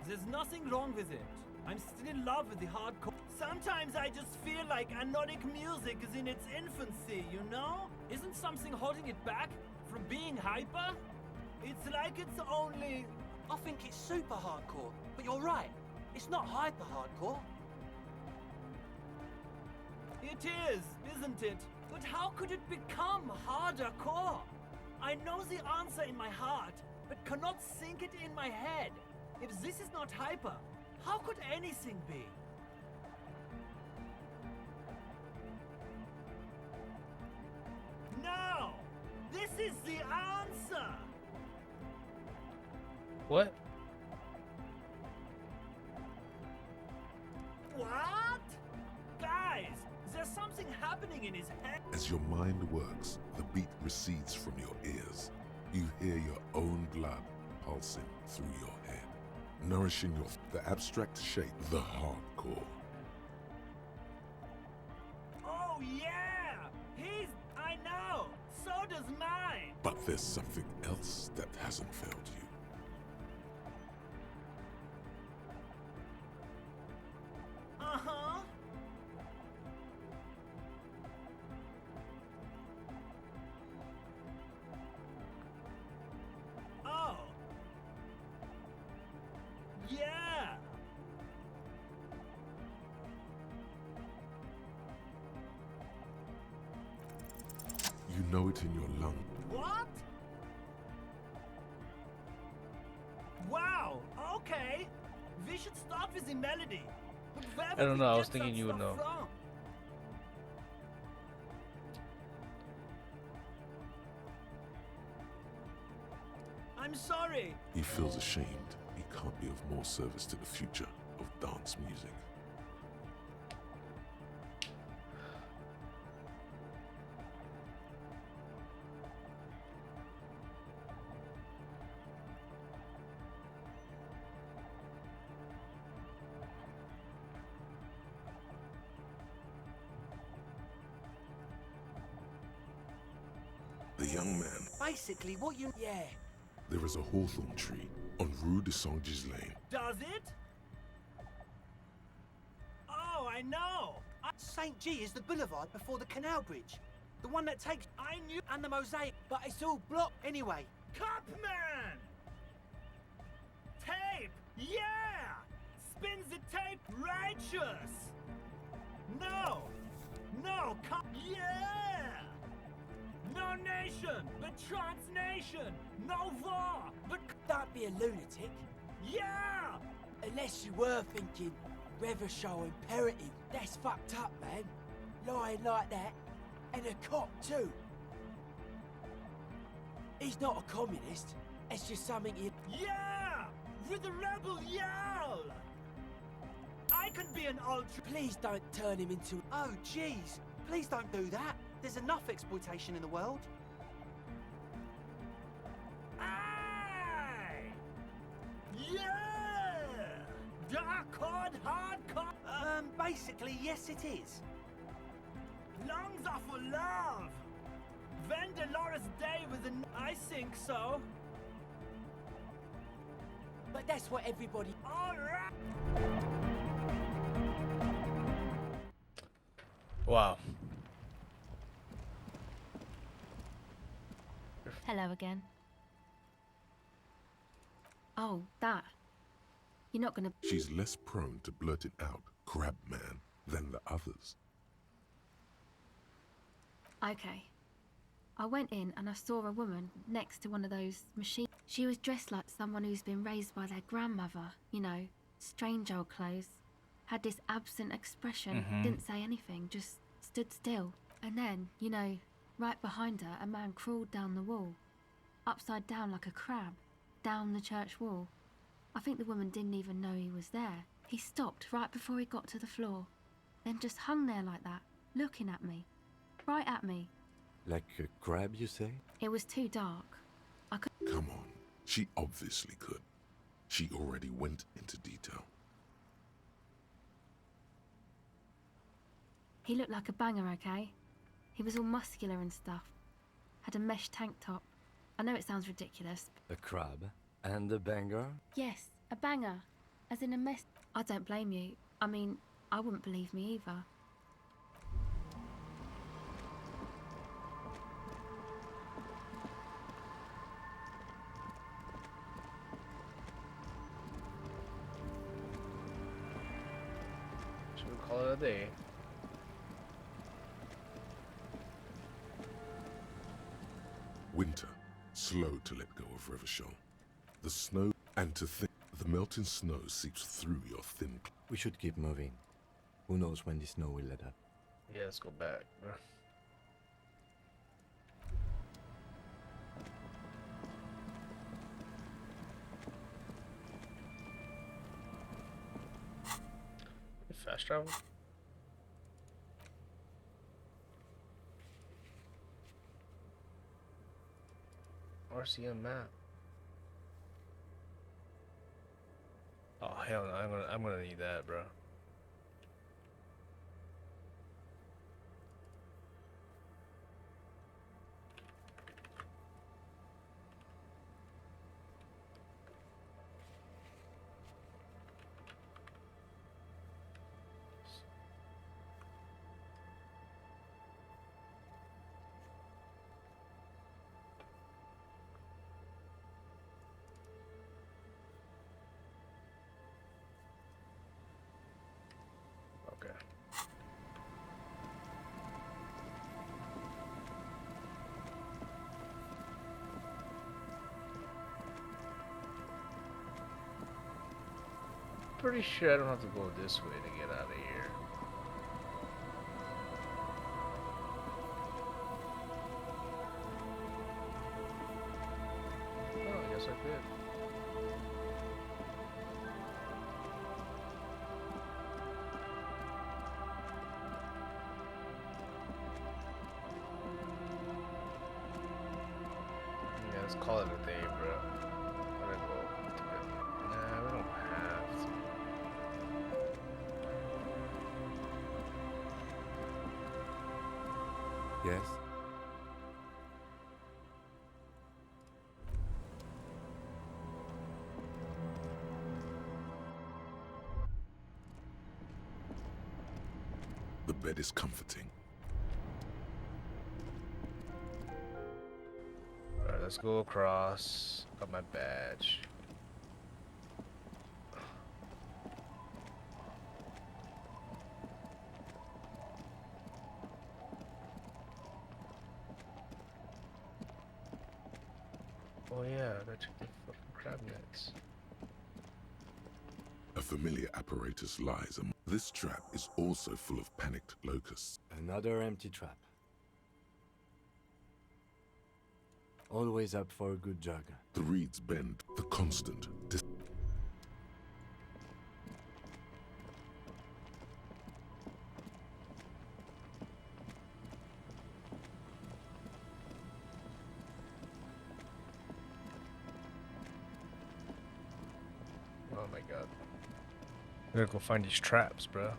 There's nothing wrong with it. I'm still in love with the hardcore. Sometimes I just feel like anodic music is in its infancy, you know? Isn't something holding it back from being hyper? It's like it's only... I think it's super hardcore, but you're right. It's not hyper hardcore. It is, isn't it? But how could it become harder core? I know the answer in my heart, but cannot think it in my head. If this is not hyper, how could anything be? No! This is the answer! What? What? Guys, there's something happening in his head. As your mind works, the beat recedes from your ears. You hear your own blood pulsing through your head, nourishing the abstract shape, the hardcore. Oh yeah! I know! So does mine! But there's something else that hasn't failed you. Uh-huh. Oh. Yeah. You know it in your lung. What? Wow, okay. We should start with the melody. But where I don't would know, we I was get thinking that you would stuff know. from? I'm sorry. He feels ashamed. He can't be of more service to the future of dance music. The young man. Basically, what you... Yeah. There is a hawthorn tree on Rue de Saint-Gilles Lane. Does it? Oh, I know. St. G is the boulevard before the canal bridge. The one that takes... I knew... And the mosaic, but it's all blocked anyway. Cupman! Tape! Yeah! Spins the tape righteous! No! No, come. Yeah! No nation, but transnation! No war, but. Don't be a lunatic. Yeah! Unless you were thinking Revershaw imperative. That's fucked up, man. Lying like that. And a cop, too. He's not a communist. It's just something he... Yeah! With the rebel yell! I could be an ultra... Please don't turn him into... Oh, jeez. Please don't do that. There's enough exploitation in the world. Aye! Yeah! Dark hardcore... Basically, yes it is. Lungs are for love! When Dolores Day was an... I think so. But that's what everybody... Alright! Wow. Hello again. Oh, that. You're not gonna... She's less prone to blurt it out, crab man, than the others. Okay. I went in and I saw a woman next to one of those machines. She was dressed like someone who's been raised by their grandmother, you know, strange old clothes. Had this absent expression, didn't say anything, just stood still. And then, you know, right behind her, a man crawled down the wall, upside down like a crab, down the church wall. I think the woman didn't even know he was there. He stopped right before he got to the floor, then just hung there like that, looking at me, right at me. Like a crab, you say? It was too dark. I could... Come on, she obviously could. She already went into detail. He looked like a banger, okay? He was all muscular and stuff. Had a mesh tank top. I know it sounds ridiculous. A crab and a banger? Yes, a banger. As in a mess. I don't blame you. I mean, I wouldn't believe me either. Should we call it a day? Winter, slow to let go of Revershaw. The snow, and to think the melting snow seeps through your thin... We should keep moving. Who knows when the snow will let up. Yeah, let's go back, bro. Fast travel? RCM map. Oh hell no, I'm gonna need that, bro. Okay. Pretty sure I don't have to go this way to get out of here. Oh, I guess I could. Yeah, let's call it a day, bro. I'm gonna go to it. Nah, we don't have to. Yes? The bed is comforting. Alright, let's go across. Got my badge. Oh yeah, I gotta check the fucking crab nets. A familiar apparatus lies among. This trap is also full of panicked locusts. Another empty trap. Always up for a good jog. The reeds bend, the constant. Oh my god. We gotta go find these traps, bro.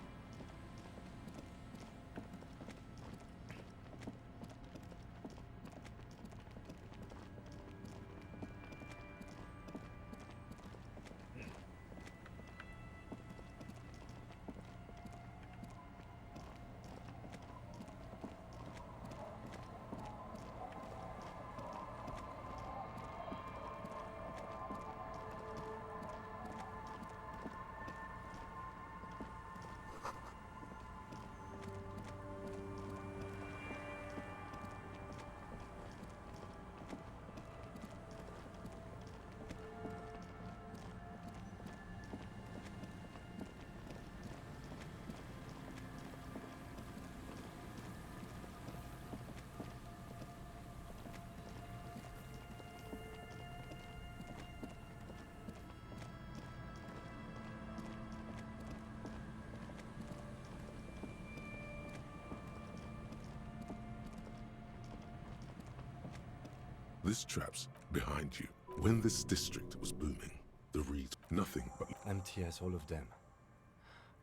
This trap's behind you. When this district was booming, the reeds, nothing but Empty as all of them.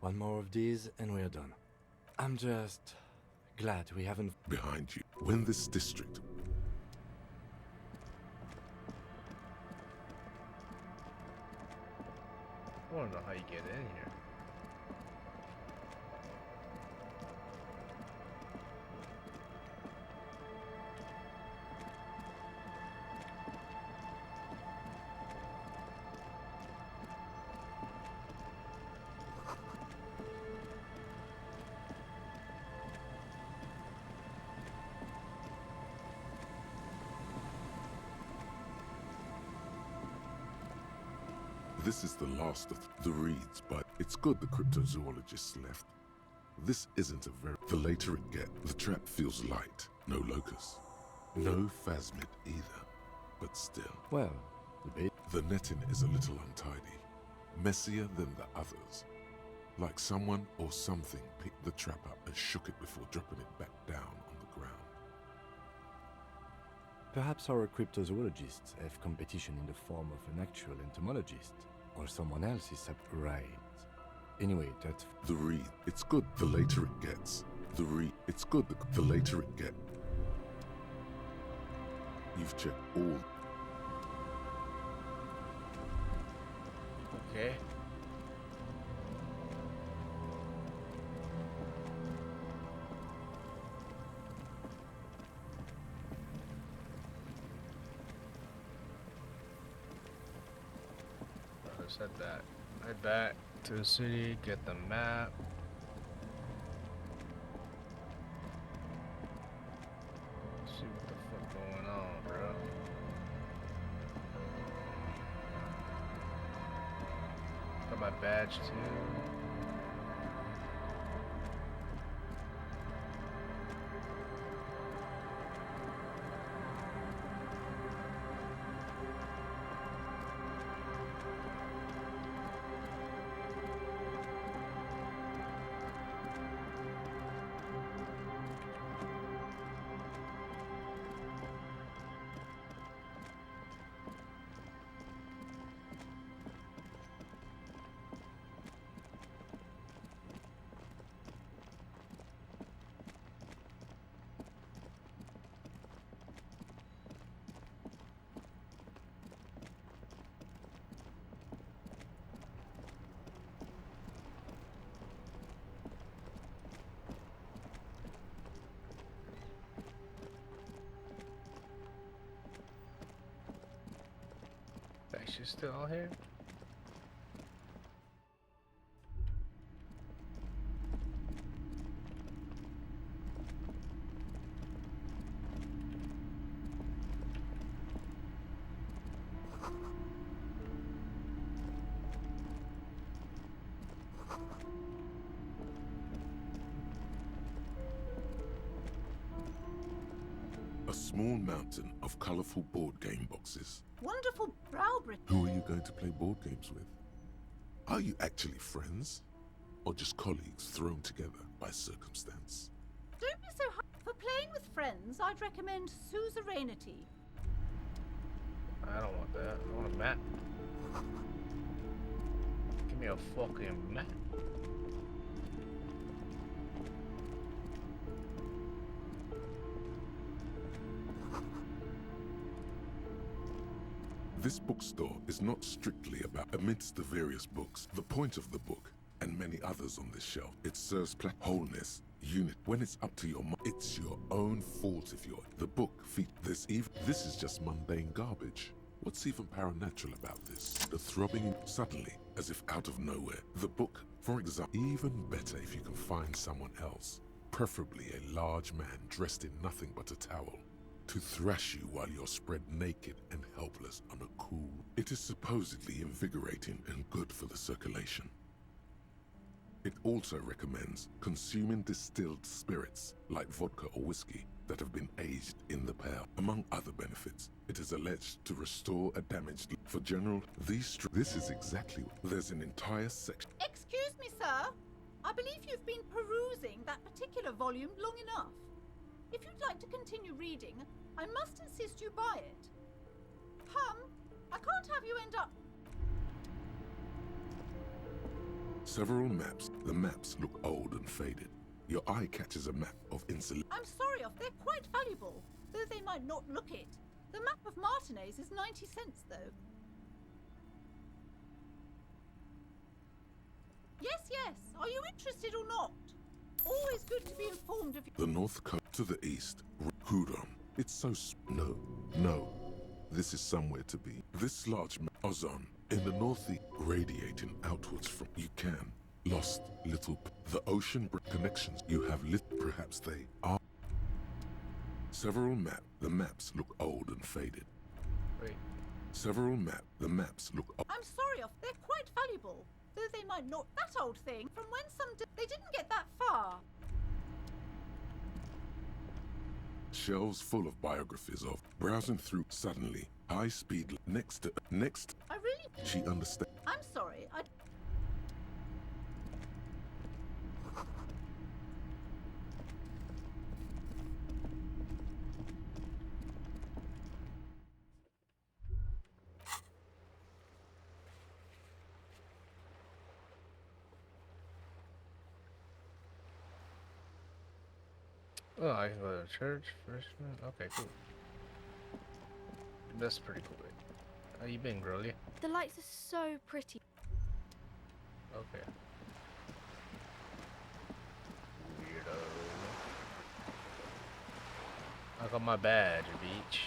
One more of these and we're done. I'm just glad we haven't... behind you. When this district... I wanna know how you get in here. This is the last of the reeds, but it's good the cryptozoologists left. This isn't a very... The later it gets, the trap feels light. No locust. No phasmid either. But still. Well, the netting is a little untidy. Messier than the others. Like someone or something picked the trap up and shook it before dropping it back down on the ground. Perhaps our cryptozoologists have competition in the form of an actual entomologist. Or someone else is right. Anyway, that's... The reed. It's good the later it gets. The reed. It's good the later it gets. You've checked all. Okay. Said that. Head back to the city, get the map. See what the fuck going on, bro. Got my badge too. She's still out here? small mountain of colorful board game boxes. Wonderful Browbridge. Who are you going to play board games with? Are you actually friends? Or just colleagues thrown together by circumstance? Don't be so hard. For playing with friends, I'd recommend suzerainty. I don't want that. I want a map. Give me a fucking map. This bookstore is not strictly about amidst the various books, the point of the book, and many others on this shelf. It serves wholeness, unit. When it's up to your it's your own fault if you're the book feet this is just mundane garbage. What's even paranatural about this? The throbbing suddenly, as if out of nowhere. The book, for example, even better if you can find someone else, preferably a large man dressed in nothing but a towel, to thrash you while you're spread naked and helpless on a cool. It is supposedly invigorating and good for the circulation. It also recommends consuming distilled spirits like vodka or whiskey that have been aged in the pail. Among other benefits, it is alleged to restore a damaged. For general, this is exactly what. There's an entire section. Excuse me, sir. I believe you've been perusing that particular volume long enough. If you'd like to continue reading, I must insist you buy it. I can't have you end up... Several maps. The maps look old and faded. Your eye catches a map of Insulindia. I'm sorry, they're quite valuable, though they might not look it. The map of Martinez is 90 cents, though. Yes. Are you interested or not? Always good to be informed of... The North Coast to the east, Hudon. It's so... No. This is somewhere to be. This large Ozon in the northeast, radiating outwards from... You can. Lost little... The ocean connections you have lit... Perhaps they are... Several map. The maps look old and faded. Wait. Several map. The maps look old. I'm sorry, they're quite valuable, though they might not... That old thing, from when they didn't get that far. Shelves full of biographies of... Browsing through suddenly. High speed. Next. I really... She understands. I'm sorry, Oh, I can go to church first. Okay, cool. That's pretty cool. How you been, girlie? The lights are so pretty. Okay. Weirdo. I got my badge, beach.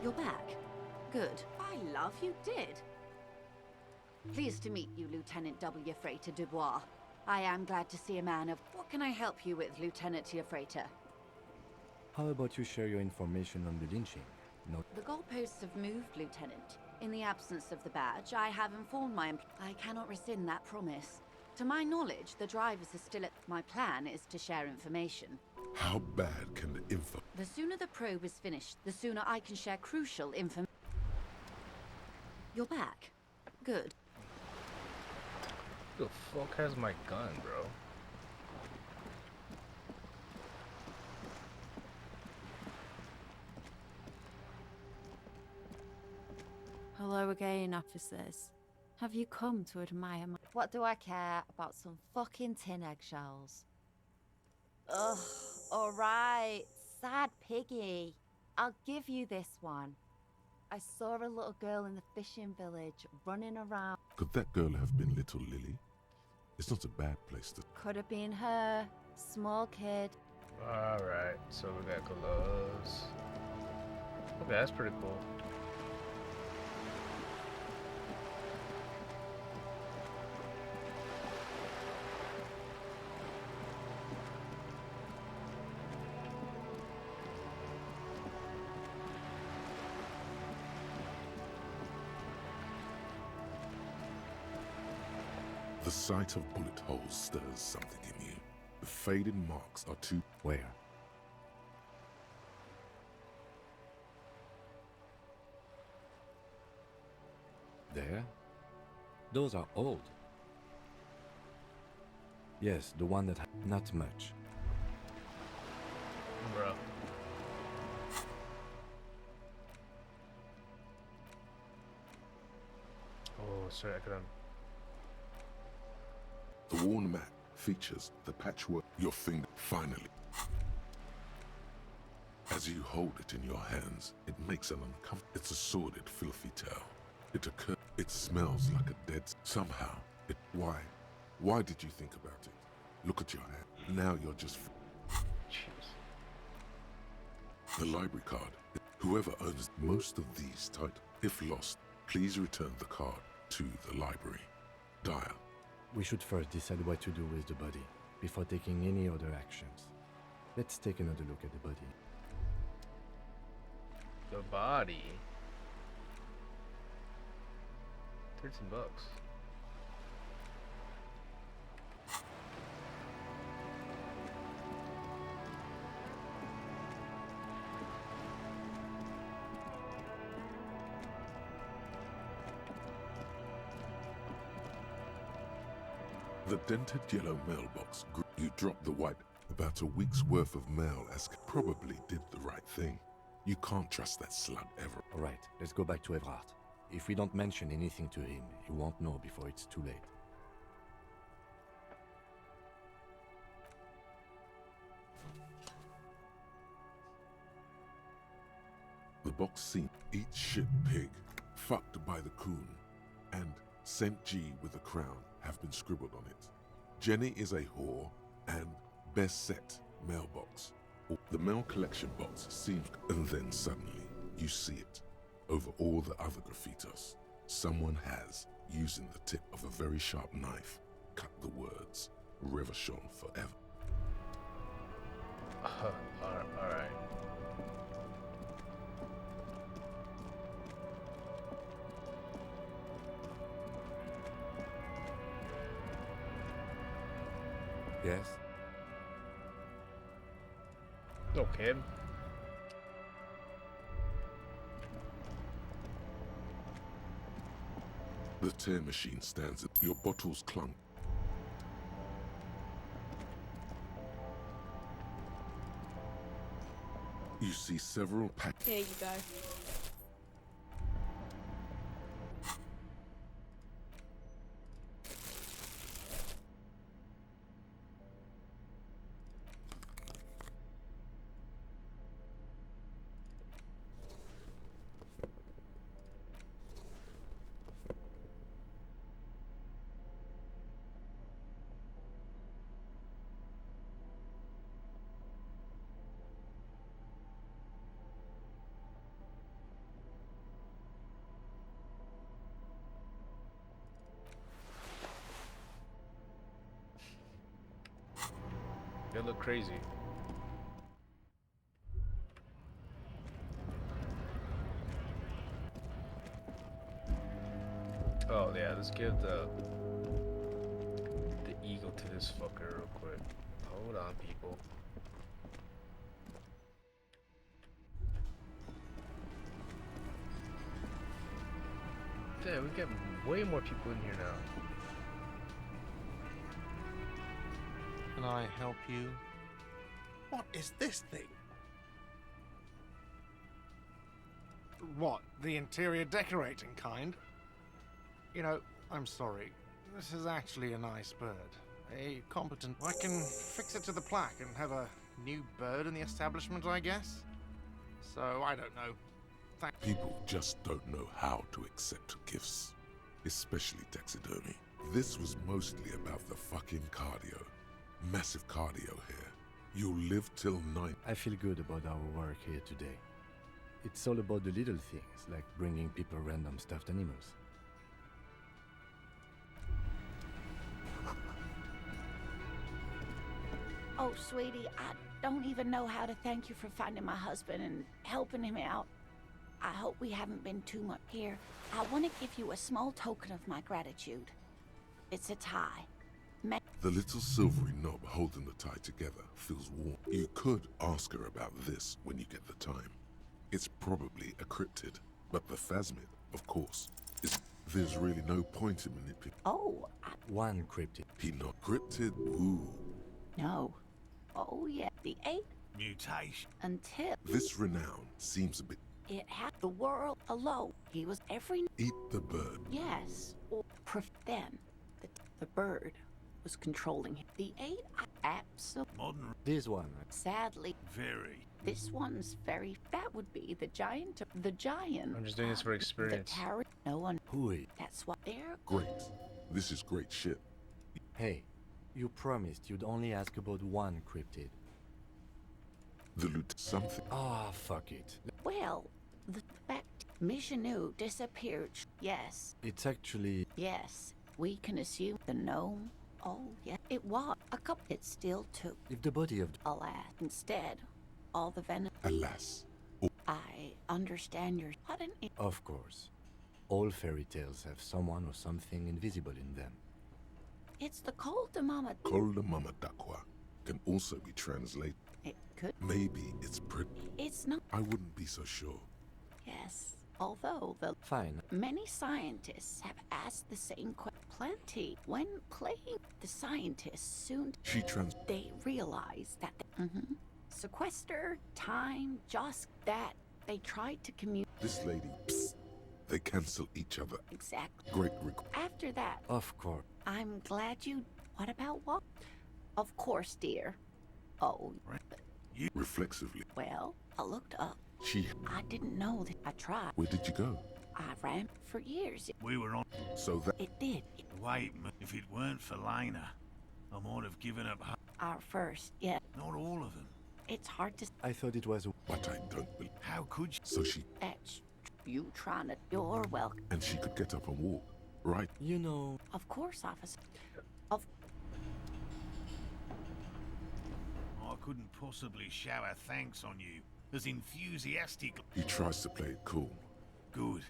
You're back. Good. I love you did. Pleased to meet you, Lieutenant W. Freighter Dubois. I am glad to see a man of... What can I help you with, Lieutenant Freighter? How about you share your information on the lynching? No. The goalposts have moved, Lieutenant. In the absence of the badge, I have informed my I cannot rescind that promise. To my knowledge, the drivers are still at... My plan is to share information. How bad can the info... The sooner the probe is finished, the sooner I can share crucial information. You're back. Good. Who the fuck has my gun, bro? Hello again, officers. Have you come to admire my... What do I care about some fucking tin eggshells? Ugh, alright. Sad piggy. I'll give you this one. I saw a little girl in the fishing village running around. Could that girl have been little Lily? It's not a bad place to... Could have been her. Small kid. Alright, so we got gloves. Okay, that's pretty cool. The sight of bullet holes stirs something in you. The faded marks are too... Where? There? Those are old. Yes, the one that not much. Bro. Oh, sorry, I couldn't. The worn mat features the patchwork your finger finally. As you hold it in your hands, it makes an uncomfortable... It's a sordid, filthy tale. It smells like a dead... Somehow, Why? Why did you think about it? Look at your hand. Now you're just... Jeez. The library card. Whoever owns most of these titles, if lost, please return the card to the library. Dial. We should first decide what to do with the body, before taking any other actions. Let's take another look at the body. The body? $13. The dented yellow mailbox. You dropped the white. About a week's worth of mail as probably did the right thing. You can't trust that slug ever. Alright, let's go back to Evrard. If we don't mention anything to him, he won't know before it's too late. The box seemed eat shit pig, fucked by the coon, and St. G with a crown have been scribbled on it. Jenny is a whore, and best set mailbox. The mail collection box seems, and then suddenly you see it. Over all the other graffitos, someone has, using the tip of a very sharp knife, cut the words, Revachon forever. Alright. Yes? Okay. The tear machine stands at your bottles clunk. You see several packs. Here you go. They look crazy. Oh yeah, let's give the eagle to this fucker real quick. Hold on, people. Yeah, we get way more people in here now. Can I help you? What is this thing? What, the interior decorating kind? You know, I'm sorry. This is actually a nice bird. A competent... I can fix it to the plaque and have a new bird in the establishment, I guess? So, I don't know. People just don't know how to accept gifts, especially taxidermy. This was mostly about the fucking cardio. Massive cardio here. You'll live till 9. I feel good about our work here today. It's all about the little things, like bringing people random stuffed animals. Oh, sweetie, I don't even know how to thank you for finding my husband and helping him out. I hope we haven't been too much here. I want to give you a small token of my gratitude. It's a tie. The little silvery knob holding the tie together feels warm. You could ask her about this when you get the time. It's probably a cryptid, but the phasmid, of course, is... There's really no point in manipulating. Oh, One cryptid. He not cryptid? Ooh. no. Oh, yeah. The 8 Mutation. until This renown seems a bit... it had the world alone. He was every... Eat the bird. Yes. Or then the bird was controlling him. The 8 absolutely... Modern. This one. Sadly, Very. this one's very... That would be the giant. The giant. I'm just doing this for experience. The tower. No one... Hui. That's what they're... Great. This is great shit. Hey, you promised you'd only ask about one cryptid. The loot something. Ah, fuck it. Well, the fact Michanu disappeared. Yes. It's actually... Yes. We can assume the gnome. Oh, yeah. It was. A couple. It's still 2. If the body of... Alas. Instead, all the venom... Alas. I understand your... Pardon it. Of course. All fairy tales have someone or something invisible in them. It's the Col de Mama... Col de Mama Dakwa can also be translated. It could... Maybe it's pretty. It's not... I wouldn't be so sure. Yes. Although the... Fine. Many scientists have asked the same question. Plenty. When playing, the scientists soon... They realize that... Sequester, time, just that. They tried to communicate... This lady... Psst. They cancel each other. Exactly. Great After that... Of course. I'm glad you... What about what? Of course, dear. Oh... You... Reflexively. Well, I looked up. She... I didn't know that I tried. Where did you go? I ran for years. We were on. So that... It did. Wait, if it weren't for Lena, I might have given up. Our first, yeah. Not all of them. It's hard to... I thought it was a... But I don't believe... How could you? So she... That's... You trying to... You're welcome. And she could get up and walk, right? You know... Of course, officer. I couldn't possibly shower thanks on you as enthusiastic. He tries to play it cool. Good.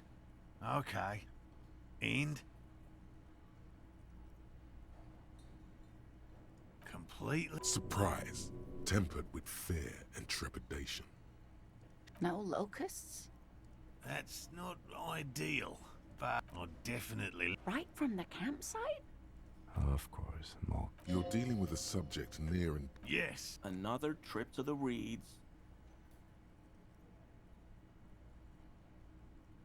Okay. And? Completely. Surprise. Tempered with fear and trepidation. No locusts? That's not ideal, but I definitely... Right from the campsite? Of course, more. You're dealing with a subject near and... Yes. Another trip to the reeds.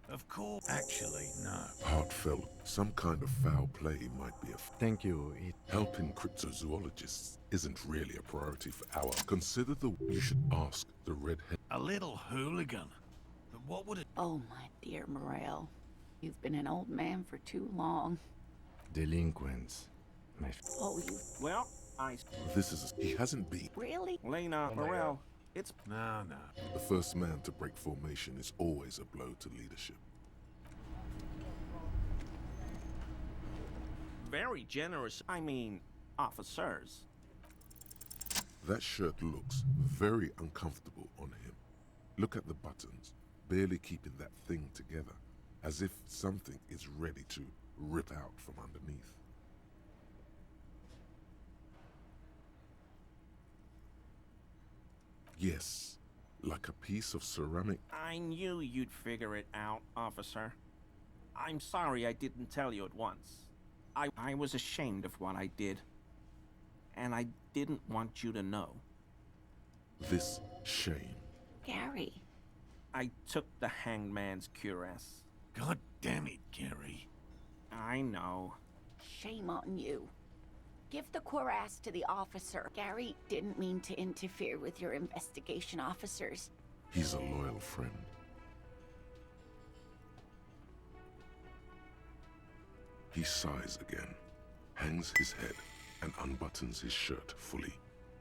Of course. Actually, no. Heartfelt. Some kind of foul play might be a... Thank you. Helping cryptozoologists isn't really a priority for our... Consider the... You should ask the redhead... A little hooligan. But what would it... Oh, my dear Morel. You've been an old man for too long. Delinquents. Oh, you... Well, This is... He hasn't been... Really? Lena, Morel, it's... No. The first man to break formation is always a blow to leadership. Very generous. I mean, officers. That shirt looks very uncomfortable on him. Look at the buttons, barely keeping that thing together, as if something is ready to rip out from underneath. Yes, like a piece of ceramic. I knew you'd figure it out, officer. I'm sorry I didn't tell you at once. I was ashamed of what I did. And I didn't want you to know. This shame. Gary. I took the hangman's cuirass. God damn it, Gary. I know. Shame on you. Give the cuirass to the officer. Gary didn't mean to interfere with your investigation officers. He's a loyal friend. He sighs again, hangs his head, and unbuttons his shirt fully.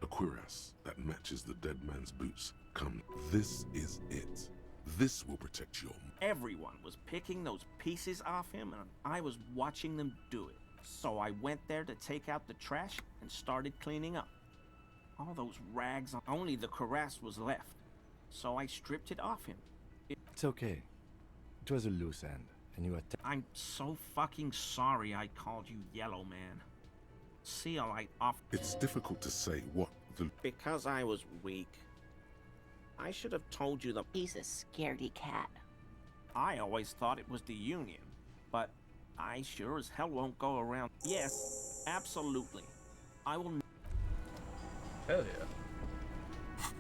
A cuirass that matches the dead man's boots. Come, this is it. This will protect your... Everyone was picking those pieces off him, and I was watching them do it. So I went there to take out the trash and started cleaning up. All those rags, only the cuirass was left. So I stripped it off him. It's okay. It was a loose end. and you attack. I'm so fucking sorry I called you Yellow Man. Seal, I off. It's difficult to say what the... Because I was weak. I should have told you the... He's a scaredy cat. I always thought it was the Union, but I sure as hell won't go around. Yes, absolutely. I will... Hell yeah.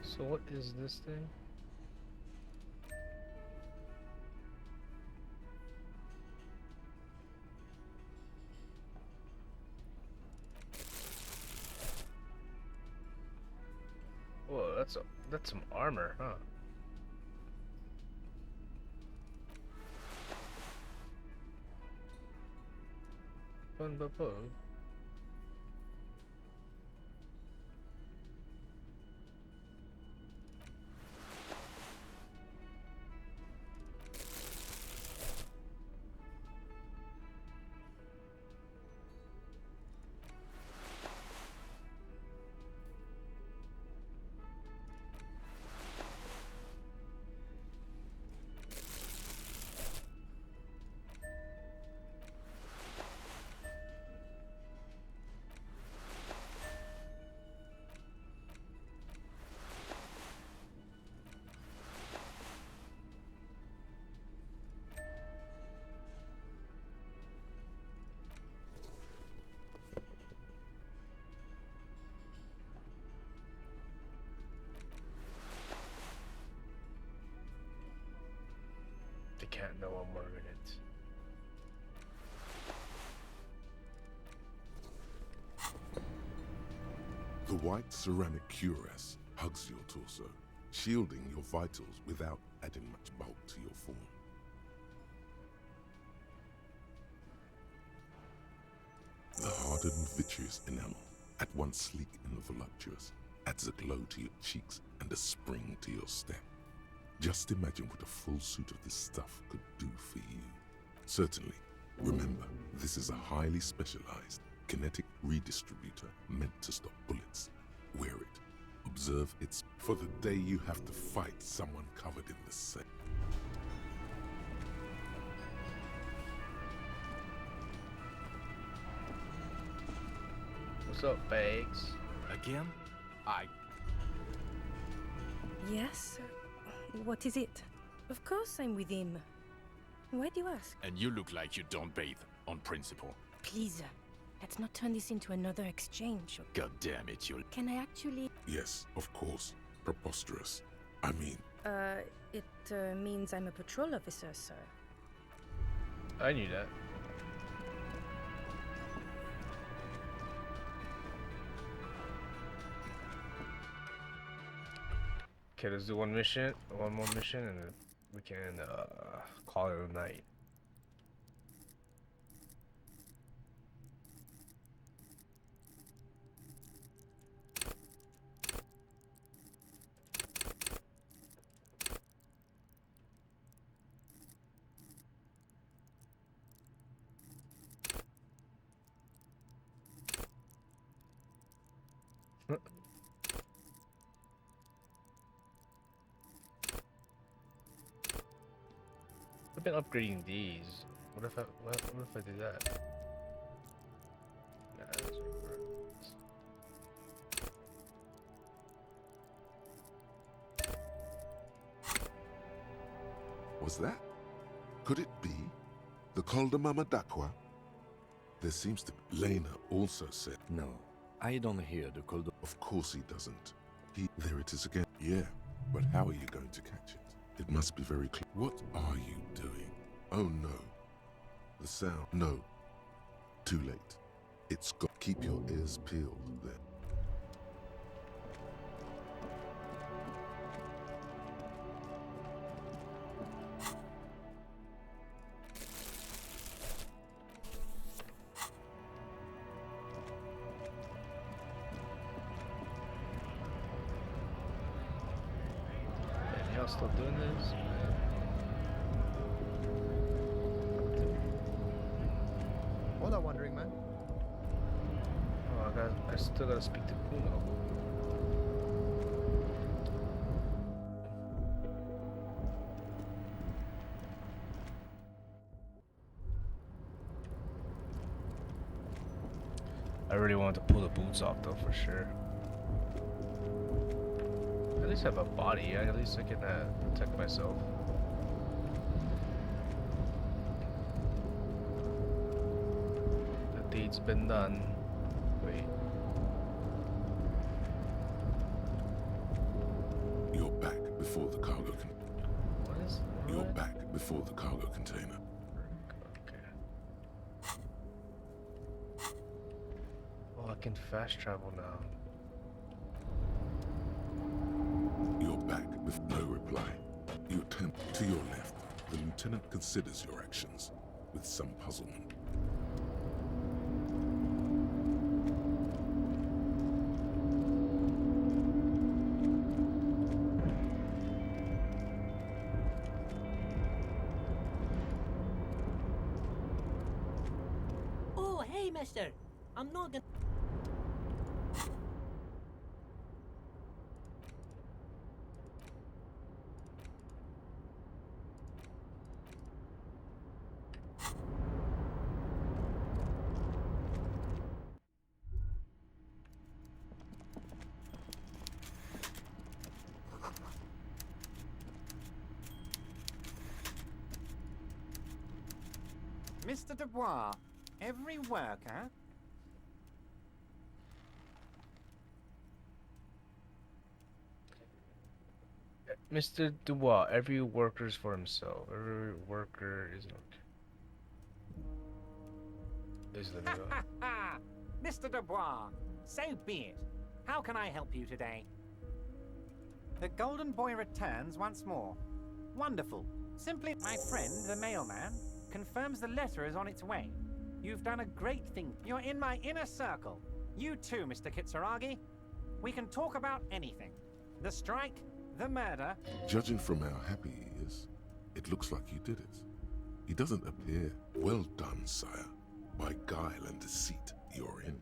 So what is this thing? Whoa, that's some armor, huh? Fun but fun. They can't know I'm wearing it. The white ceramic cuirass hugs your torso, shielding your vitals without adding much bulk to your form. The hardened vitreous enamel, at once sleek and voluptuous, adds a glow to your cheeks and a spring to your step. Just imagine what a full suit of this stuff could do for you. Certainly, remember, this is a highly specialized kinetic redistributor meant to stop bullets. Wear it. Observe its... For the day you have to fight someone covered in the same... What's up, Bags? Again? Yes? What is it? Of course I'm with him. Why do you ask? And you look like you don't bathe, on principle. Please, let's not turn this into another exchange. God damn it, you... Can I actually... Yes, of course. Preposterous. I mean... It means I'm a patrol officer, sir. I knew that. Okay, let's do one more mission, and then we can call it a night. I've been upgrading these. What if I do that? Nah, that doesn't work. Was that? Could it be the Col de Mamadakwa? There seems to be... Lena also said... No, I don't hear the cold... Of course he doesn't. There it is again. Yeah, but how are you going to catch it? It must be very clear. What are you doing? Oh no. The sound. No. Too late. It's got... Keep your ears peeled then. And y'all still doing this? All I'm wondering, man. Oh, I still gotta speak to Kuno. really want to pull the boots off though, for sure. At least I have a body. At least I can protect myself. The deed's been done. Wait. You're back before the cargo What is? You're back before the cargo container. Oh, I can fast travel now. You're back with no reply. You attempt to your left. The lieutenant considers your actions with some puzzlement. Oh, hey, mister. I'm not gonna... Mr. Dubois, every worker... Mr. Dubois, every worker's for himself. Every worker is okay. Please let me go. Mr. Dubois, so be it. How can I help you today? The Golden Boy returns once more. Wonderful. Simply, my friend, the mailman, confirms the letter is on its way. You've done a great thing. You're in my inner circle. You too, Mr. Kitsuragi. We can talk about anything. The strike, the murder. Judging from how happy he is, it looks like you did it. He doesn't appear. Well done, sire. By guile and deceit, you're in.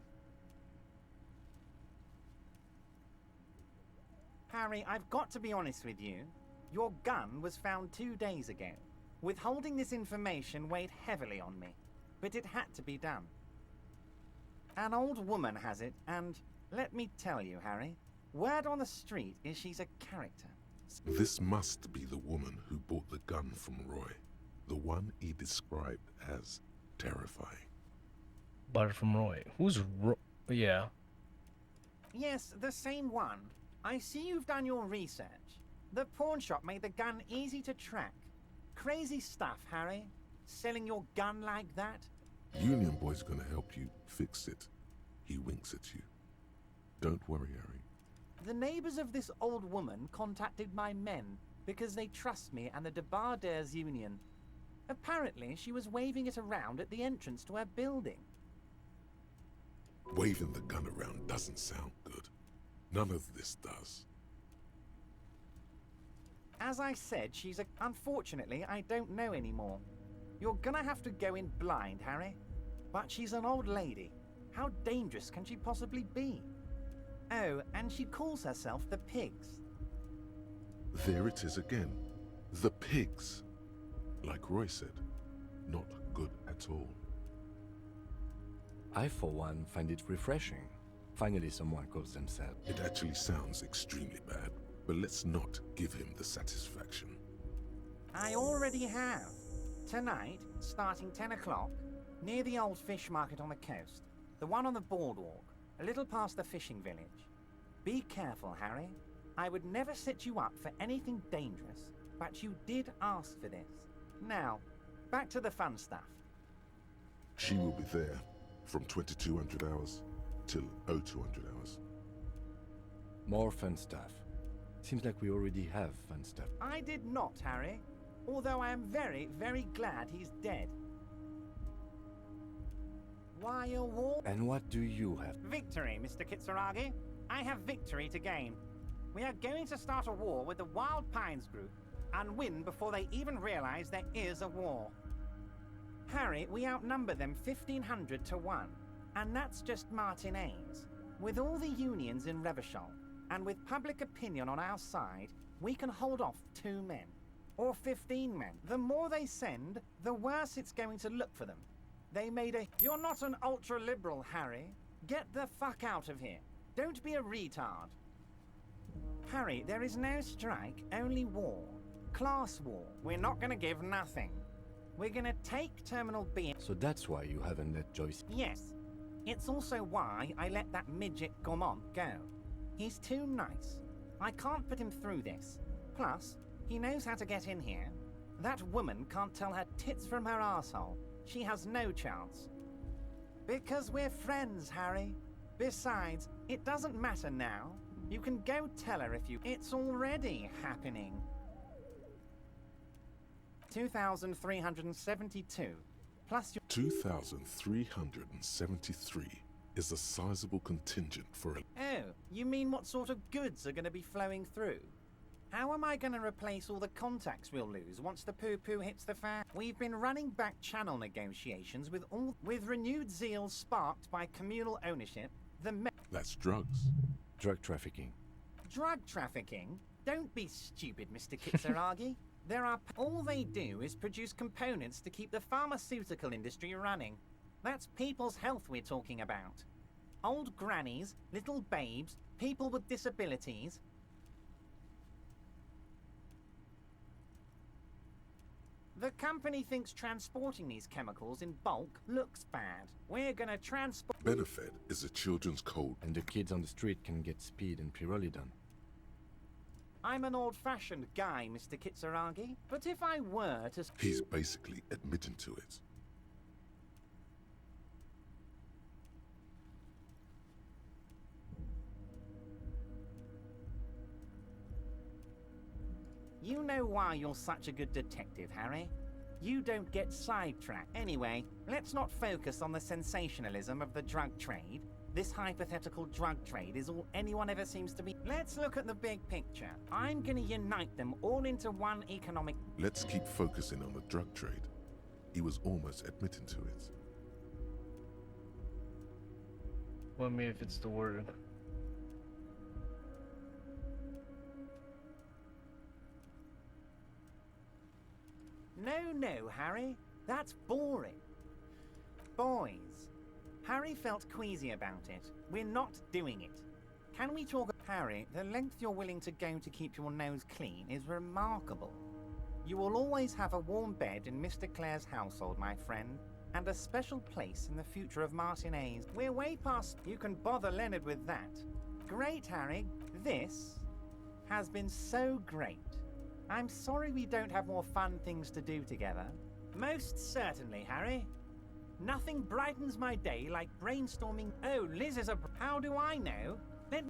Harry, I've got to be honest with you. Your gun was found 2 days ago. Withholding this information weighed heavily on me, but it had to be done. An old woman has it, and let me tell you, Harry, word on the street is she's a character. This must be the woman who bought the gun from Roy. The one he described as terrifying. Bought it from Roy. Who's Roy? Yeah. Yes, the same one. I see you've done your research. The pawn shop made the gun easy to track. Crazy stuff, Harry. Selling your gun like that? Union Boy's gonna help you fix it. He winks at you. Don't worry, Harry. The neighbors of this old woman contacted my men because they trust me and the Debarders Union. Apparently, she was waving it around at the entrance to her building. Waving the gun around doesn't sound good. None of this does. As I said, unfortunately, I don't know anymore. You're gonna have to go in blind, Harry. But she's an old lady. How dangerous can she possibly be? Oh, and she calls herself the Pigs. There it is again. The Pigs. Like Roy said, not good at all. I, for one, find it refreshing. Finally, someone calls themselves. It actually sounds extremely bad, but let's not give him the satisfaction. I already have. Tonight, starting 10 o'clock, near the old fish market on the coast. The one on the boardwalk, a little past the fishing village. Be careful, Harry. I would never set you up for anything dangerous, but you did ask for this. Now, back to the fun stuff. She will be there from 2200 hours till 0200 hours. More fun stuff. Seems like we already have fun stuff. I did not, Harry. Although I am very, very glad he's dead. Why a war? And what do you have? Victory, Mr. Kitsuragi. I have victory to gain. We are going to start a war with the Wild Pines group and win before they even realize there is a war. Harry, we outnumber them 1,500 to 1, and that's just Martinez. With all the unions in Revachol, and with public opinion on our side, we can hold off 2 men. Or 15 men. The more they send, the worse it's going to look for them. They made a... You're not an ultra-liberal, Harry. Get the fuck out of here. Don't be a retard. Harry, there is no strike, only war. Class war. We're not gonna give nothing. We're gonna take Terminal B. So that's why you haven't let Joyce... Yes. It's also why I let that midget Gaumont go. He's too nice. I can't put him through this. Plus, he knows how to get in here. That woman can't tell her tits from her asshole. She has no chance. Because we're friends, Harry. Besides, it doesn't matter now. You can go tell her if you... It's already happening. 2,372. Plus your... 2,373 is a sizable contingent for a... Oh, you mean what sort of goods are going to be flowing through? How am I going to replace all the contacts we'll lose once the poo-poo hits the fan? We've been running back channel negotiations with renewed zeal sparked by communal ownership. That's drugs. Drug trafficking. Drug trafficking? Don't be stupid, Mr. Kitsuragi. All they do is produce components to keep the pharmaceutical industry running. That's people's health we're talking about. Old grannies, little babes, people with disabilities. The company thinks transporting these chemicals in bulk looks bad. We're gonna transport... Benefit is a children's code. And the kids on the street can get speed and pyrrolidon. I'm an old-fashioned guy, Mr. Kitsuragi, but if I were to... He's basically admitting to it. You know why you're such a good detective, Harry. You don't get sidetracked. Anyway, let's not focus on the sensationalism of the drug trade. This hypothetical drug trade is all anyone ever seems to be. Let's look at the big picture. I'm gonna unite them all into one economic... Let's keep focusing on the drug trade. He was almost admitting to it. Well, I mean, if it's the word... No, Harry. That's boring. Boys. Harry felt queasy about it. We're not doing it. Can we talk... Harry, the length you're willing to go to keep your nose clean is remarkable. You will always have a warm bed in Mr. Clare's household, my friend, and a special place in the future of Martinez. We're way past... You can bother Leonard with that. Great, Harry. This has been so great. I'm sorry we don't have more fun things to do together. Most certainly, Harry. Nothing brightens my day like brainstorming. Oh, Liz is a... How do I know?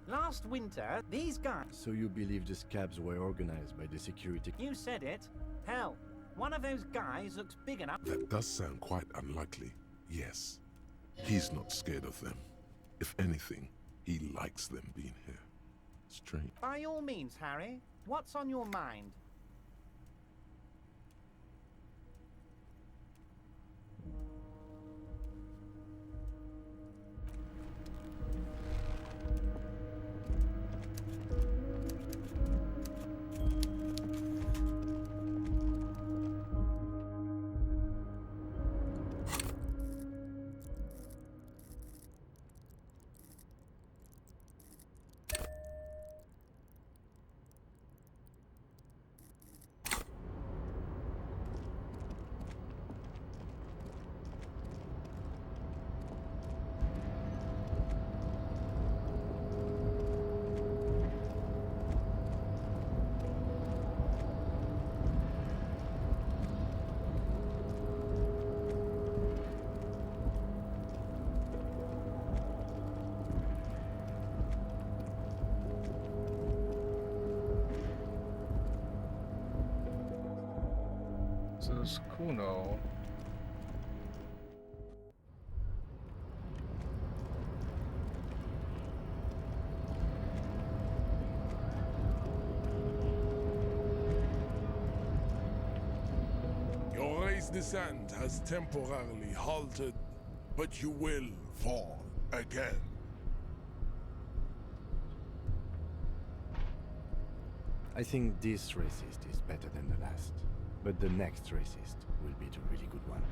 Last winter, these guys... So you believe the scabs were organized by the security... You said it. Hell, one of those guys looks big enough... That does sound quite unlikely. Yes. He's not scared of them. If anything, he likes them being here. Strange. By all means, Harry. What's on your mind? So it's cool now. Your race descent has temporarily halted, but you will fall again. I think this racist is better than the last. But the next racist will be the really good one.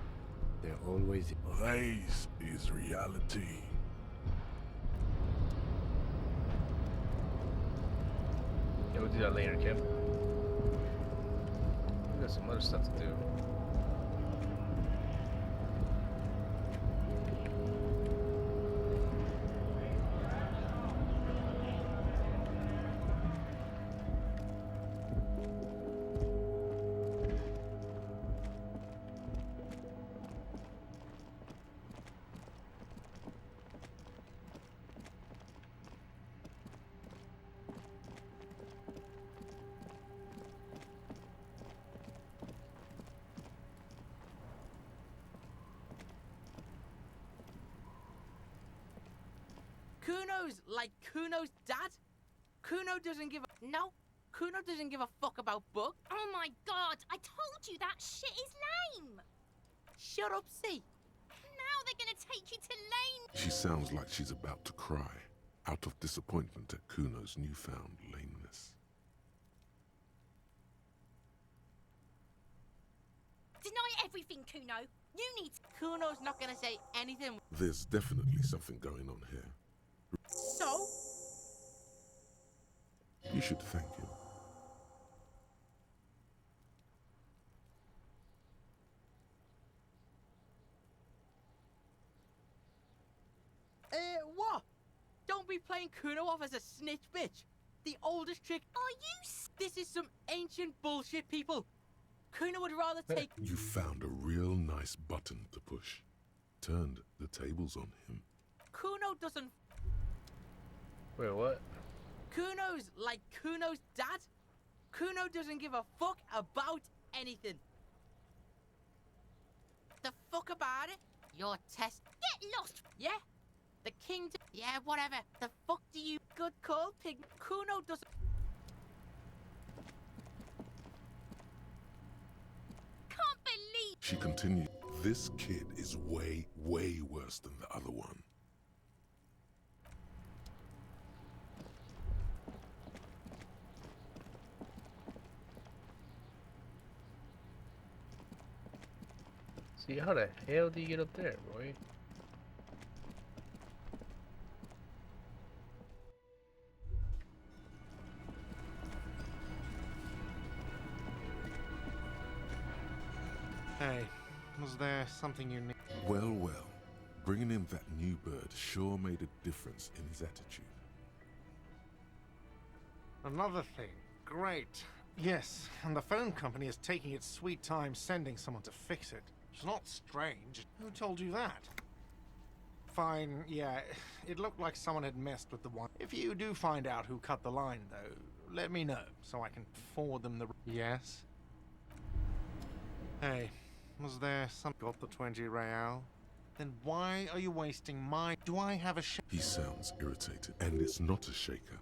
They're always... Race is reality. do that later, Kim. We got some other stuff to do. Kuno's like Kuno's dad? Kuno doesn't give a... No, Kuno doesn't give a fuck about books. Oh my god, I told you that shit is lame! Shut up, see. Now they're gonna take you to Lane. She sounds like she's about to cry, out of disappointment at Kuno's newfound lameness. Deny everything, Kuno. You need to... Kuno's not gonna say anything. There's definitely something going on here. So? You should thank him. What? Don't be playing Kuno off as a snitch bitch. The oldest trick. Are you... This is some ancient bullshit, people. Kuno would rather take... You found a real nice button to push. Turned the tables on him. Kuno doesn't... Wait, what? Kuno's like Kuno's dad? Kuno doesn't give a fuck about anything. The fuck about it? Your test... Get lost! Yeah? The king... Yeah, whatever. The fuck do you... Good call, pig. Kuno doesn't... Can't believe... She continued, this kid is way, way worse than the other one. See, how the hell do you get up there, boy? Hey, was there something you need? Well, well. Bringing in that new bird sure made a difference in his attitude. Another thing. Great. Yes, and the phone company is taking its sweet time sending someone to fix it. It's not strange. Who told you that? Fine, yeah, it looked like someone had messed with the one. If you do find out who cut the line, though, let me know, so I can forward them the... Yes? Hey, was there some... Got the 20 real? Then why are you wasting my... Do I have a He sounds irritated, and it's not a shaker.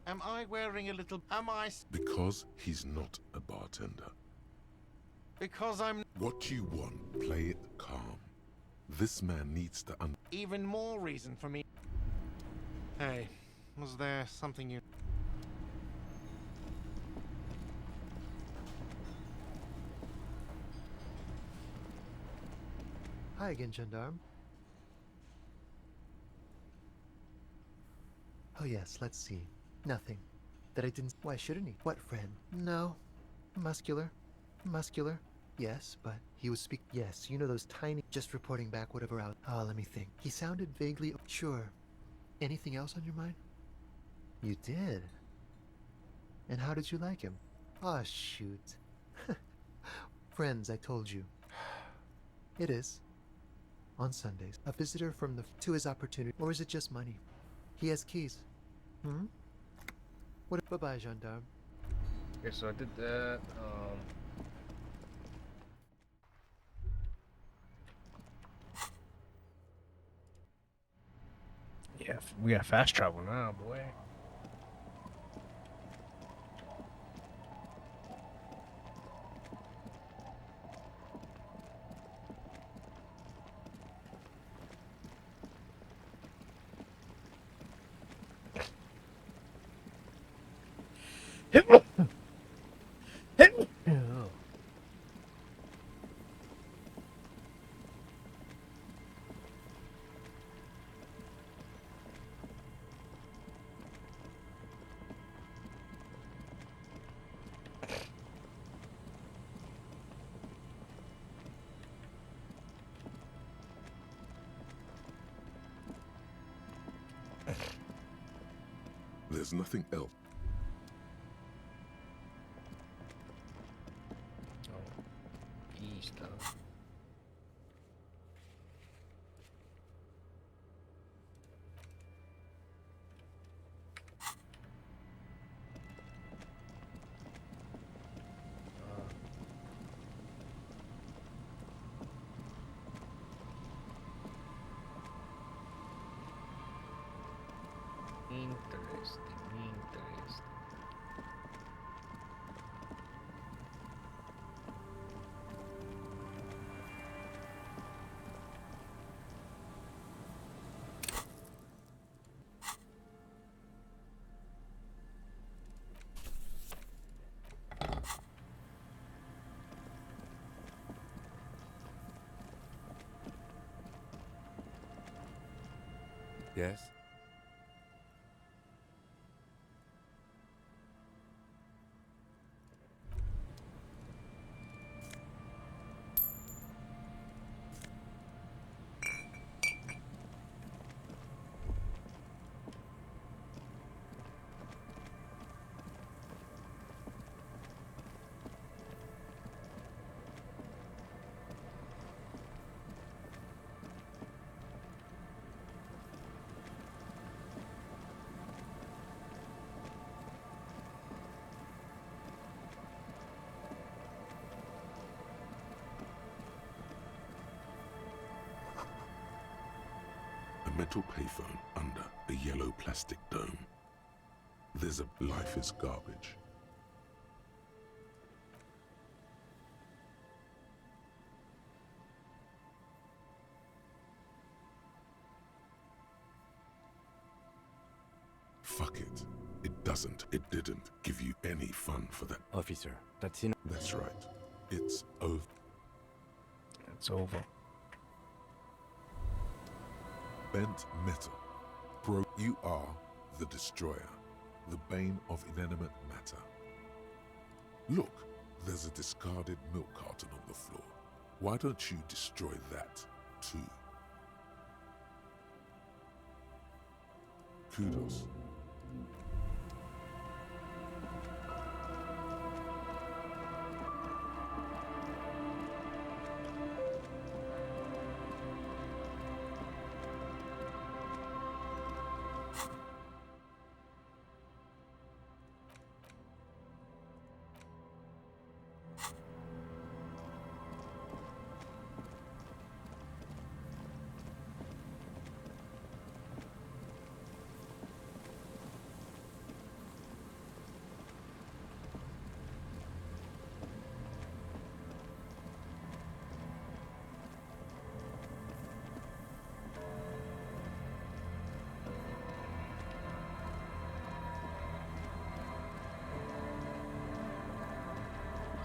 Am I wearing a little... Am I... Because he's not a bartender. Because I'm... What you want, play it calm. This man needs to Even more reason for me... Hey, was there something you... Hi again, gendarme. Oh yes, let's see. Nothing. That I didn't... Why shouldn't he? What friend? No. Muscular. Muscular. Yes, but he was Yes, you know those tiny... Just reporting back whatever out. Oh, let me think. He sounded vaguely... Sure. Anything else on your mind? You did? And how did you like him? Ah, shoot. Friends, I told you. It is. On Sundays. A visitor from the... To his opportunity. Or is it just money? He has keys. Hmm? What... Bye-bye, gendarme. Okay, so I did that, Yeah, we got fast travel now, boy. There's nothing else. Oh, east, huh? Interesting, interesting. Yes? A metal payphone under a yellow plastic dome. There's a life is garbage. Fuck it. It doesn't. It didn't give you any fun for that. Officer, that's enough. That's right. It's over. It's over. Bent metal. Bro, you are the destroyer, the bane of inanimate matter. Look, there's a discarded milk carton on the floor. Why don't you destroy that, too? Kudos.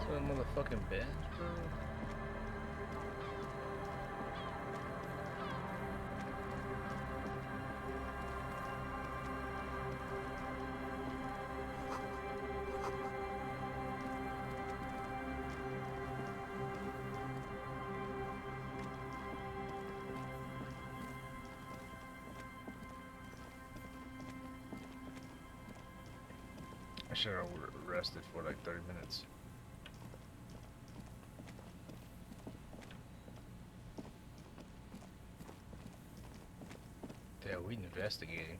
So a motherfucking bench, bro. I should have rested for like 30 minutes. Yeah, we investigating.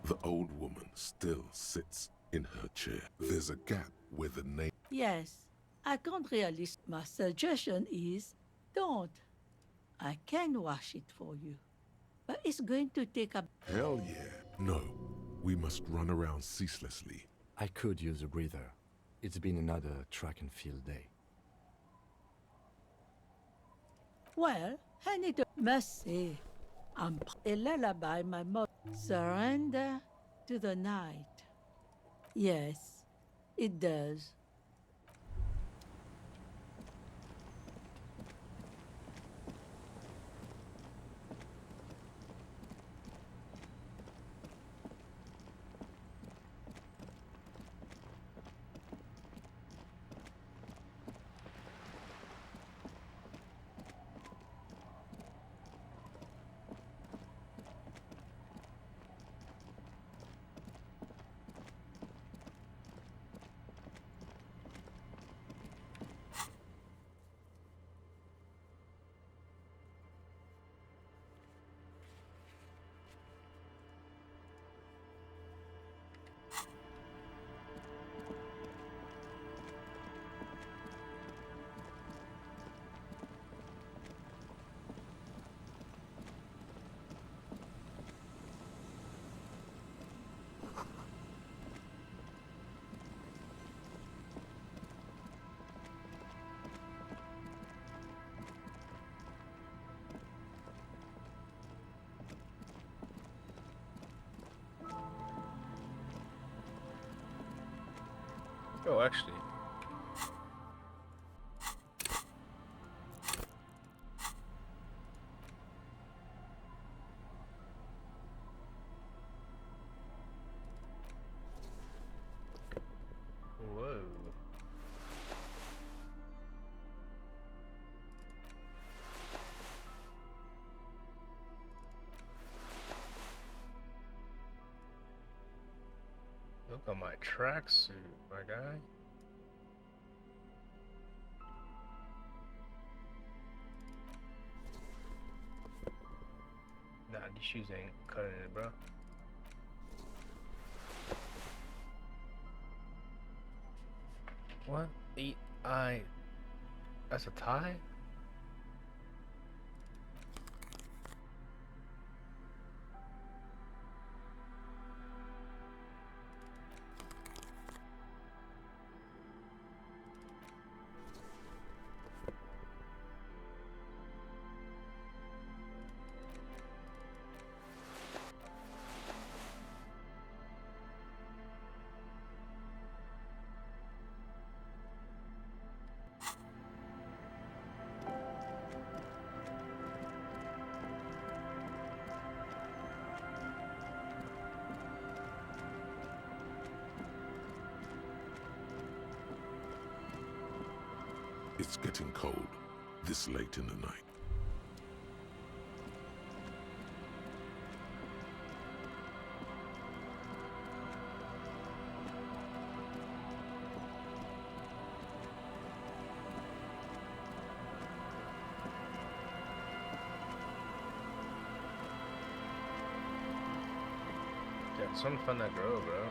The old woman still sits in her chair. There's a gap where the name... Yes, I can't really. My suggestion is don't. I can wash it for you, but it's going to take a. Hell yeah. No, we must run around ceaselessly. I could use a breather. It's been another track and field day. Well, I need to. Must say, I'm a lullaby. My mother. Surrender to the night. Yes, it does. Oh, actually. Whoa. Look at my tracksuit, my guy. Nah, these shoes ain't cutting it, bro. What? That's a tie? It's getting cold, this late in the night. Yeah, some fun that grow, bro.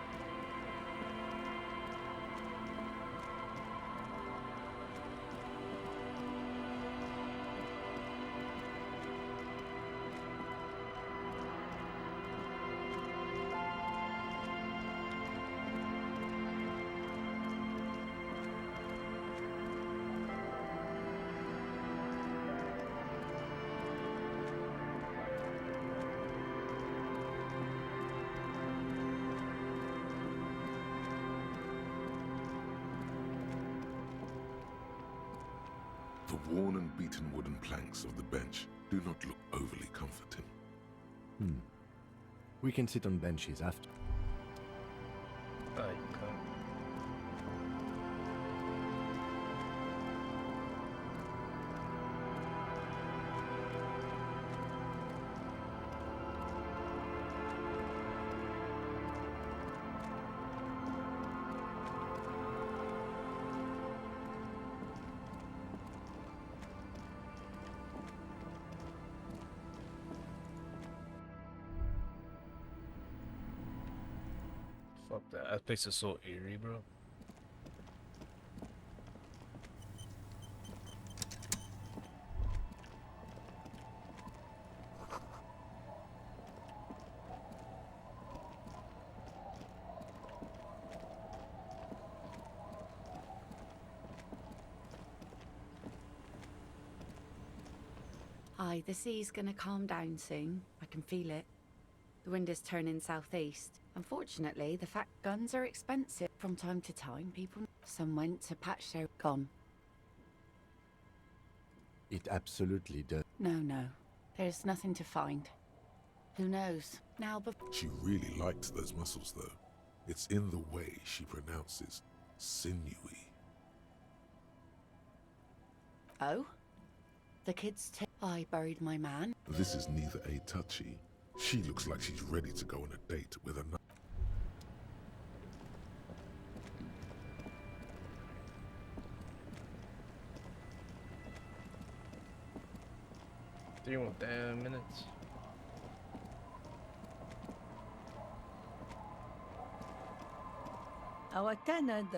The worn and beaten wooden planks of the bench do not look overly comforting. We can sit on benches after. Oh, you can't. Fuck that. That place is so eerie, bro. Aye, the sea's gonna calm down soon. I can feel it. The wind is turning southeast. Unfortunately, the fact guns are expensive. From time to time, people... Some went to patch their... Gone. It absolutely does. No. There's nothing to find. Who knows? Now, She really liked those muscles, though. It's in the way she pronounces sinewy. Oh? The kids I buried my man. This is neither a touchy. She looks like she's ready to go on a date with another. Three more damn minutes. Our tenant.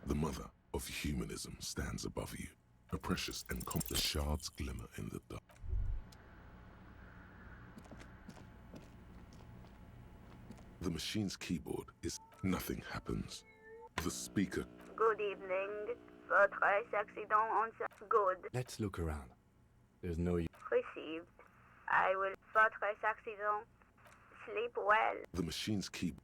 The mother of humanism stands above you, a precious and the shards glimmer in the dark. The machine's keyboard is nothing happens. The speaker. Good evening. Votre accident on good. Let's look around. There's no use. Received. I will. Votre accident. Sleep well. The machine's keyboard.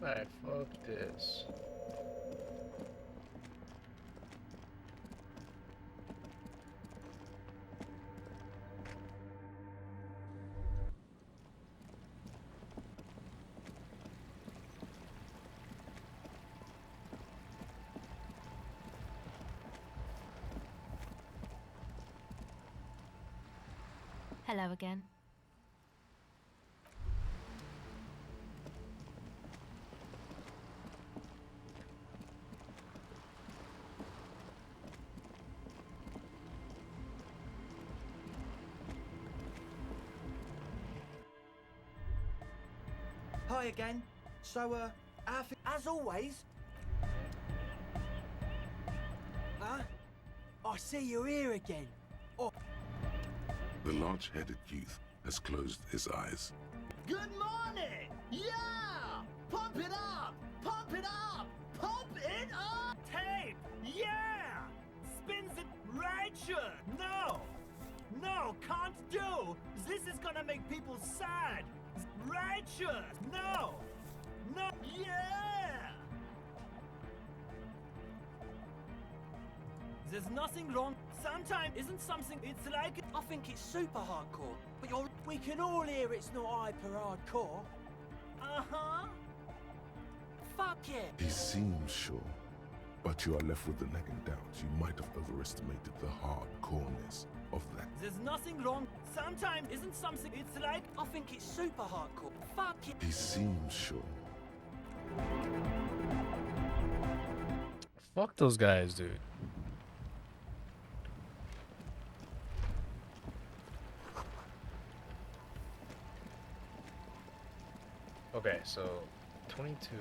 Alright, fuck this. Hello again. Hi again. So, as always. Huh? I see you're here again. Oh. The large-headed youth has closed his eyes. Good morning! Yeah! Pump it up! Pump it up! Pump it up! Tape! Yeah! Spins it righteous! No! No, can't do! This is gonna make people sad! Righteous! No! No! Yeah! There's nothing wrong. Sometimes isn't something. It's like I think it's super hardcore, but we can all hear it's not hyper hardcore. Uh-huh. Fuck it. He seems sure. But you are left with the nagging doubt you might have overestimated the hardcoreness of that. There's nothing wrong. Sometimes isn't something. It's like I think it's super hardcore. Fuck it. He seems sure. Fuck those guys, dude. Okay, so 22.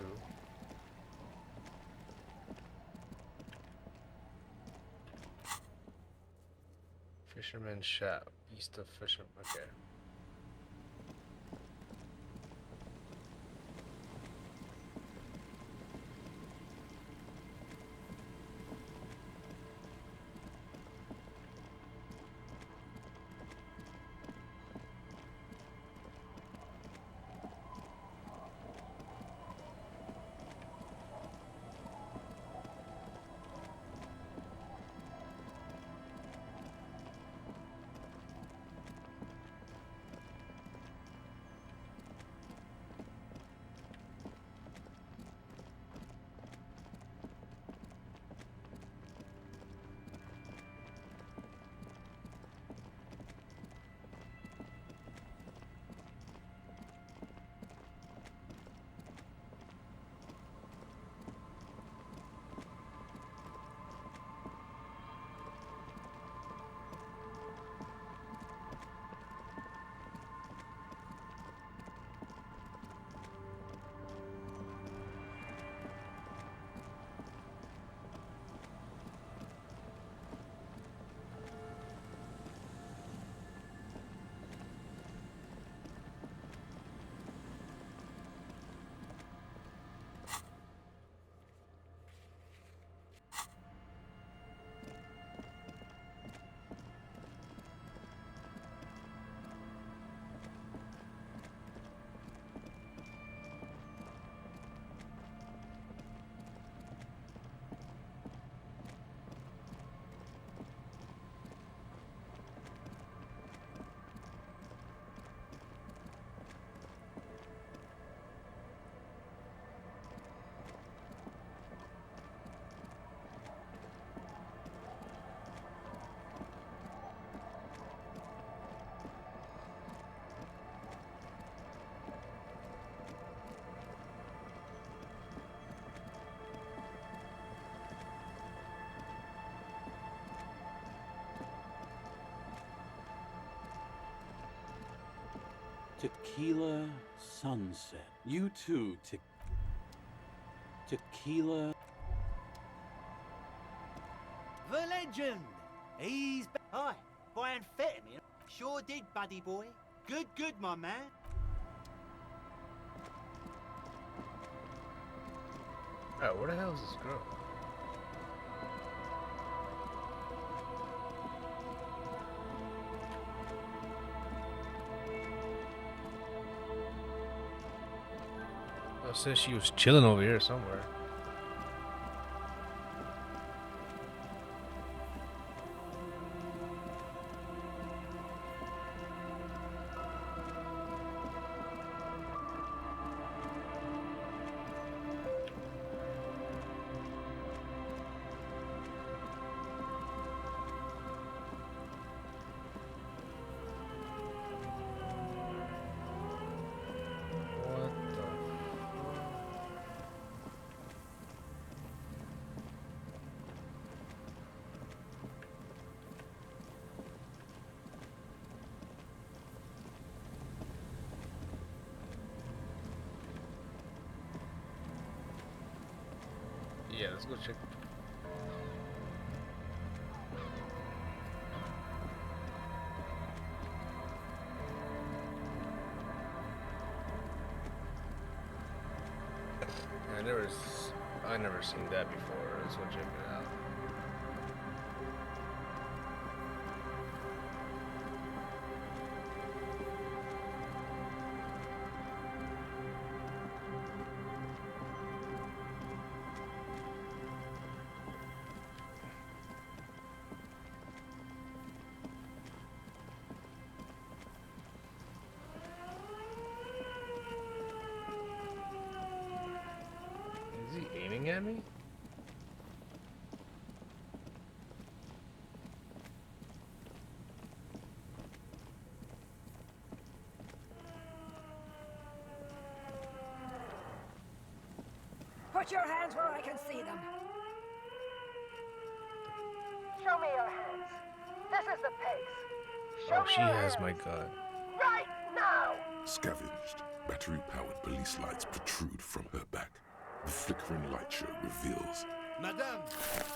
Fisherman Shack, east of Fisherman. Okay. Tequila sunset. You too, tequila. The legend! He's back. Hi, by amphetamine. Sure did, buddy boy. Good, good, my man. Alright, where the hell is this girl? I said she was chilling over here somewhere. Yeah, let's go check. I never seen that before. Let's go check it out. Is he aiming at me? Put your hands where I can see them. Show me your hands. This is the pace. Show Oh, me she your has hands. my gun. Right now! Scavenged, battery-powered police lights protrude from her back. The flickering light show reveals. Madame,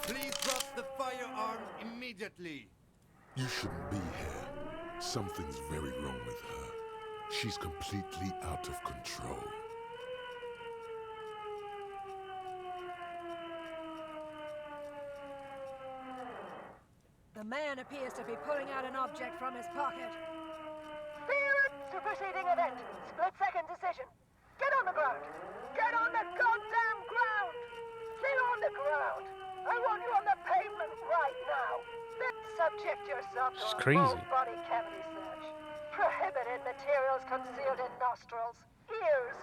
please drop the firearm immediately. You shouldn't be here. Something's very wrong with her. She's completely out of control. The man appears to be pulling out an object from his pocket. Fear superseding event. Split-second decision. Get on the ground. Get on the goddamn ground. Get on the ground. I want you on the pavement right now. Then subject yourself to a full body cavity search. Prohibited materials concealed in nostrils, ears,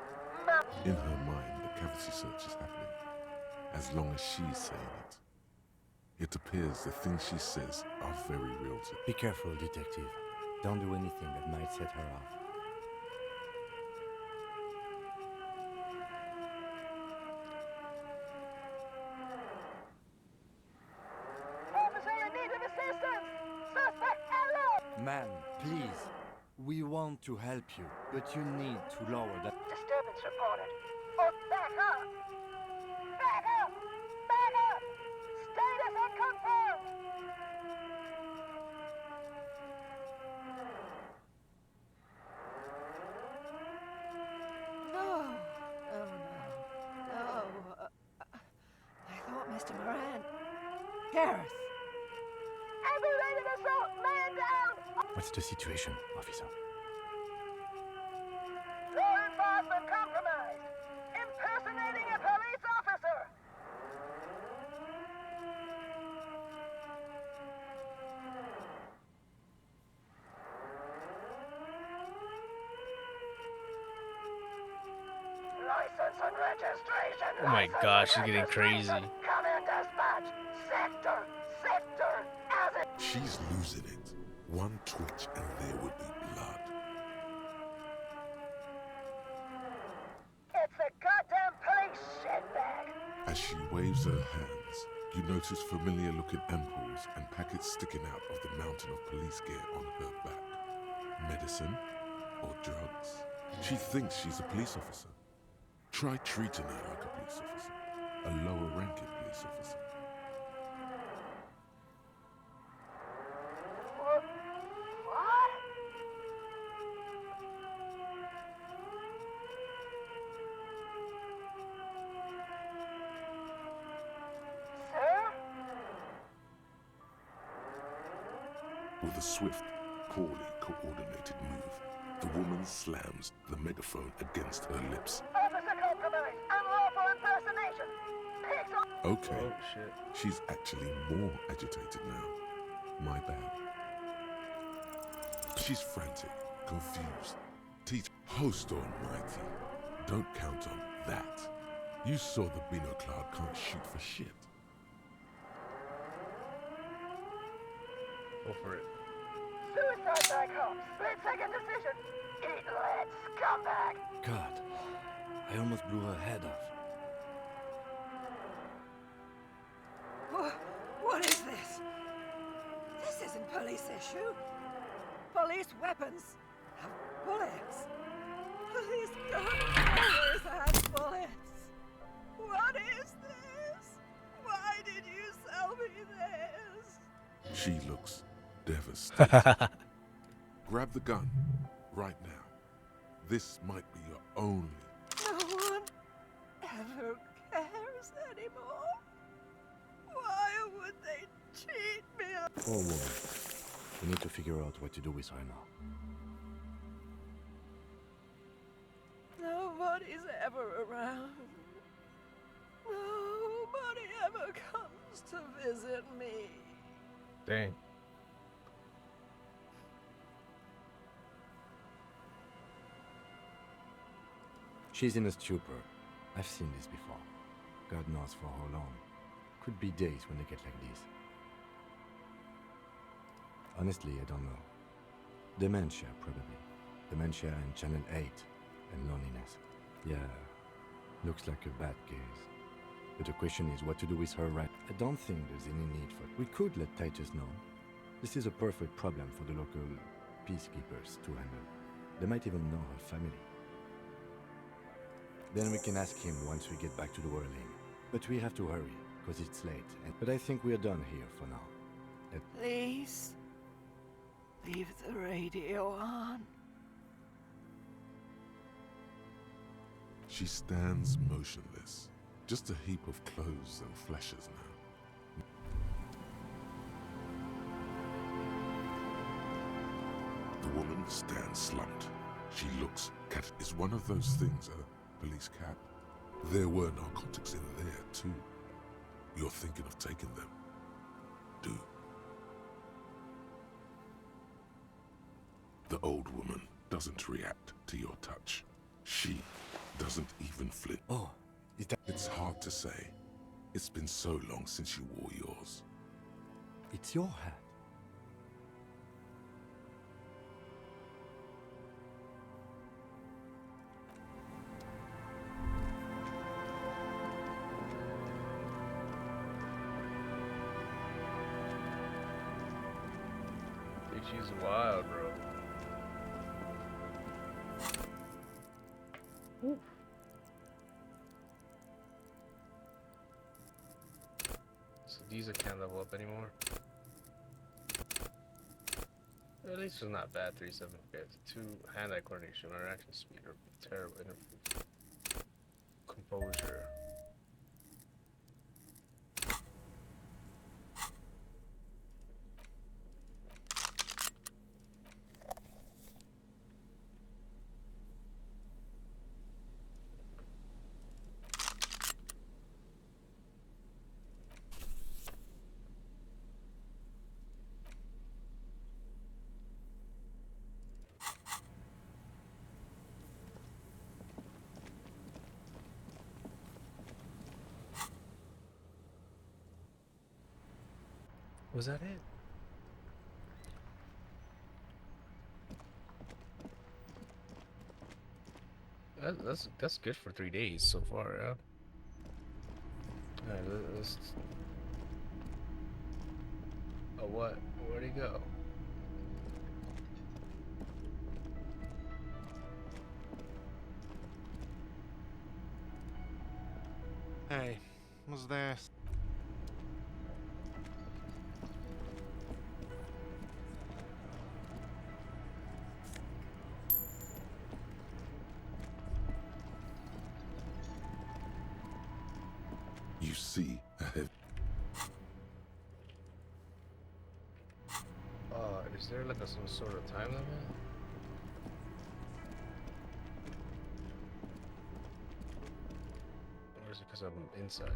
mouth. In her mind, the cavity search is happening. As long as she's saying it. It appears the things she says are very real to her. Be careful, detective. Don't do anything that might set her off. Officer in need of assistance! Suspect alert! Ma'am, please. We want to help you, but you need to lower that. Disturbance reported. Oh, back up! Back up! Back up! Status unconfirmed! No! Oh, no. No. I thought Mr. Moran... Gareth! Aggravated assault! Man down! What's the situation, officer? Law enforcement compromised! Impersonating a police officer! License and registration! Oh my gosh, she's getting crazy. Come in dispatch! Sector! Sector! As it... She's losing it. One twitch and there would be blood. It's a goddamn police shitbag! As she waves her hands, you notice familiar-looking ampoules and packets sticking out of the mountain of police gear on her back. Medicine or drugs? She thinks she's a police officer. Try treating her like a police officer, a lower-ranking police officer. What? Sir? With a swift, poorly coordinated move, the woman slams the megaphone against her lips. Officer compromised! Unlawful impersonation! Pigs on... Okay, Oh, shit. she's actually more agitated now. My bad. She's frantic, confused. Teach, host almighty. Don't count on that. You saw the Beano Cloud can't shoot for shit. Go for it. Suicide by cop! Split-second decision! Eat lead, scumbag! God, I almost blew her head off. What is this? This isn't police issue. Police weapons have bullets. Police guns always have bullets. What is this? Why did you sell me this? She looks devastated. Grab the gun, right now. This might be your only. No one ever cares anymore. Why would they cheat me? Poor woman. We need to figure out what to do with her now. Nobody's ever around. Nobody ever comes to visit me. Dang. She's in a stupor. I've seen this before. God knows for how long. Could be days when they get like this. Honestly, I don't know. Dementia, probably. Dementia and Channel 8. And loneliness. Yeah, looks like a bad case. But the question is what to do with her right. I don't think there's any need for it. We could let Titus know. This is a perfect problem for the local peacekeepers to handle. They might even know her family. Then we can ask him once we get back to the whirling. But we have to hurry, because it's late. But I think we're done here for now. Please, leave the radio on. She stands motionless, just a heap of clothes and fleshes now. The woman stands slumped. She looks cat. Is one of those things a police cap? There were narcotics in there too. You're thinking of taking them? Do. The old woman doesn't react to your touch. She doesn't even flinch. Oh, is that... It's hard to say. It's been so long since you wore yours. It's your hat. Dude, she's wild, bro. Ooh. So these can't level up anymore. At least it's not bad. 375. 2 hand-eye coordination, interaction speed, or terrible interface. Composure. Was that it? That's good for 3 days so far, yeah. Alright, let's... Oh, what? Where'd he go? Hey, was there... You see ahead. Is there like some sort of time limit? Or is it because I'm inside?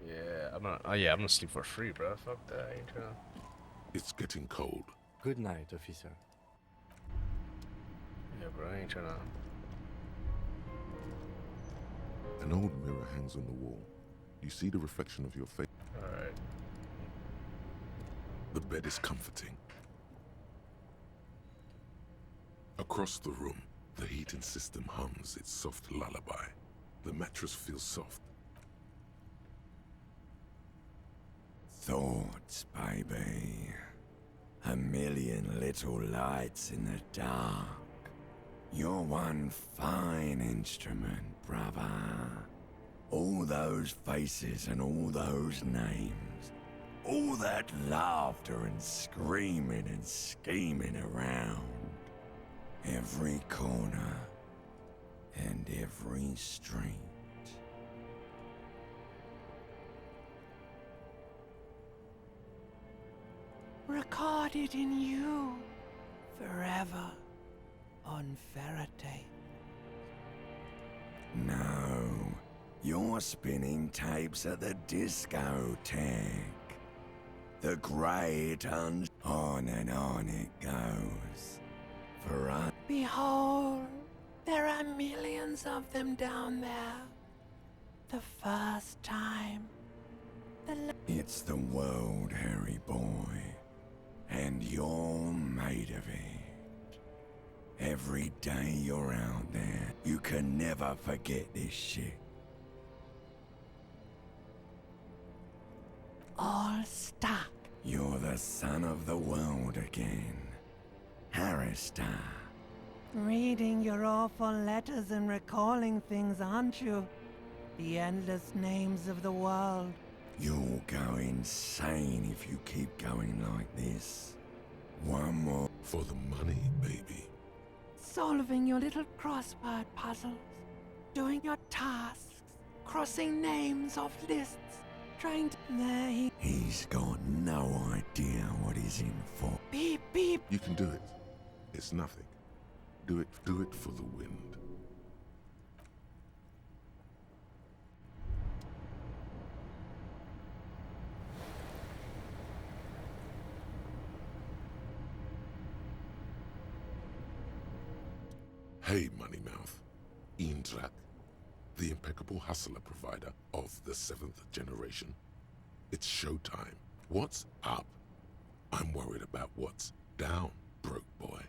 Yeah, I'm not. Oh yeah, I'm gonna sleep for free, bro. Fuck that. I ain't trying. It's getting cold. Good night, officer. Yeah, bro. I ain't trying to. An old mirror hangs on the wall. You see the reflection of your face. Alright. The bed is comforting. Across the room, the heating system hums its soft lullaby. The mattress feels soft. Thoughts, baby. A million little lights in the dark. You're one fine instrument, brother. All those faces and all those names. All that laughter and screaming and scheming around. Every corner and every street. Recorded in you forever on Faraday. No, you're spinning tapes at the discotheque. The great on and on it goes. For us. Behold, there are millions of them down there. The first time. It's the world, Harry boy. And you're made of it. Every day you're out there, you can never forget this shit. stuck. You're the son of the world again. Harristar. Reading your awful letters and recalling things, aren't you? The endless names of the world. You'll go insane if you keep going like this. One more. For the money, baby. Solving your little crossword puzzles. Doing your tasks. Crossing names off lists. Trying to... There he... He's got no idea what he's in for. Beep, beep. You can do it. It's nothing. Do it for the wind. Hey, Moneymouth. Eendrak, the impeccable hustler provider of the 7th generation. It's showtime. What's up? I'm worried about what's down, broke boy.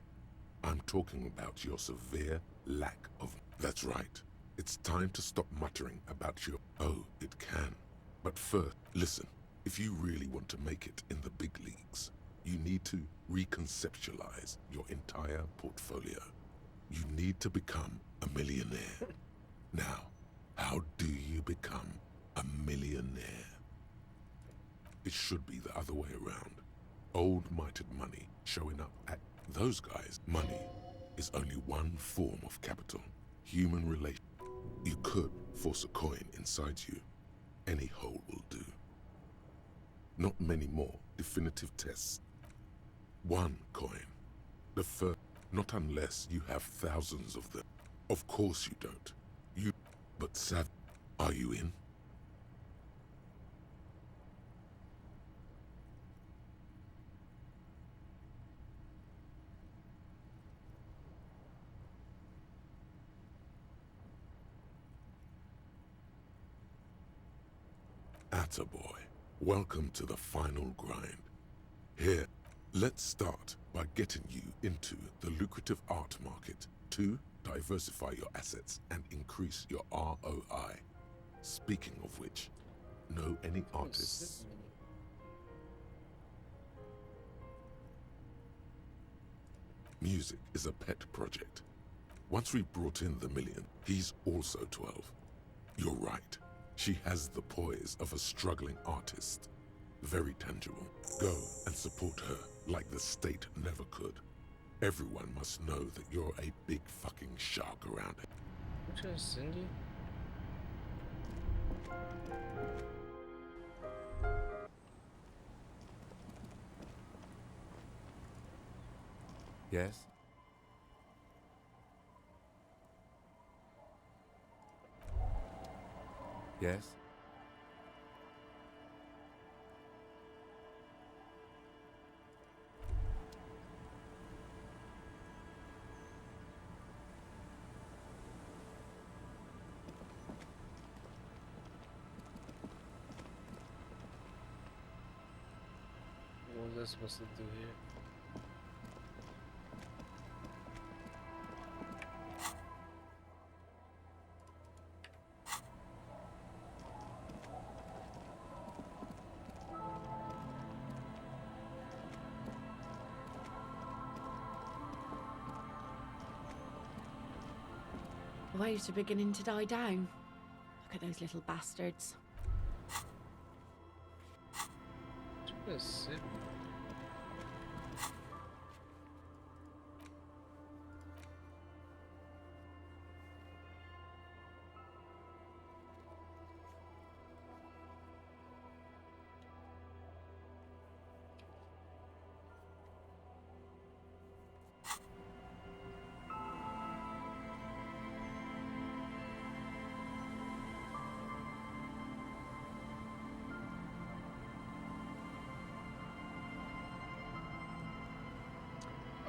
I'm talking about your severe lack of... That's right. It's time to stop muttering about your... Oh, it can. But first, listen. If you really want to make it in the big leagues, you need to reconceptualize your entire portfolio. You need to become a millionaire. Now, how do you become a millionaire? It should be the other way around. Old mitered money showing up at those guys. Money is only one form of capital. Human relation. You could force a coin inside you. Any hole will do. Not many more definitive tests. One coin. The first. Not unless you have thousands of them. Of course you don't. But Sav, are you in? Attaboy. Welcome to the final grind. Here, let's start by getting you into the lucrative art market to diversify your assets and increase your ROI. Speaking of which, know any artists? Music is a pet project. Once we brought in the million, he's also 12. You're right. She has the poise of a struggling artist. Very tangible. Go and support her like the state never could. Everyone must know that you're a big fucking shark around it. Which one is Cindy? Yes? Yes? What was I supposed to do here? The waves are beginning to die down. Look at those little bastards. Which one is Sydney?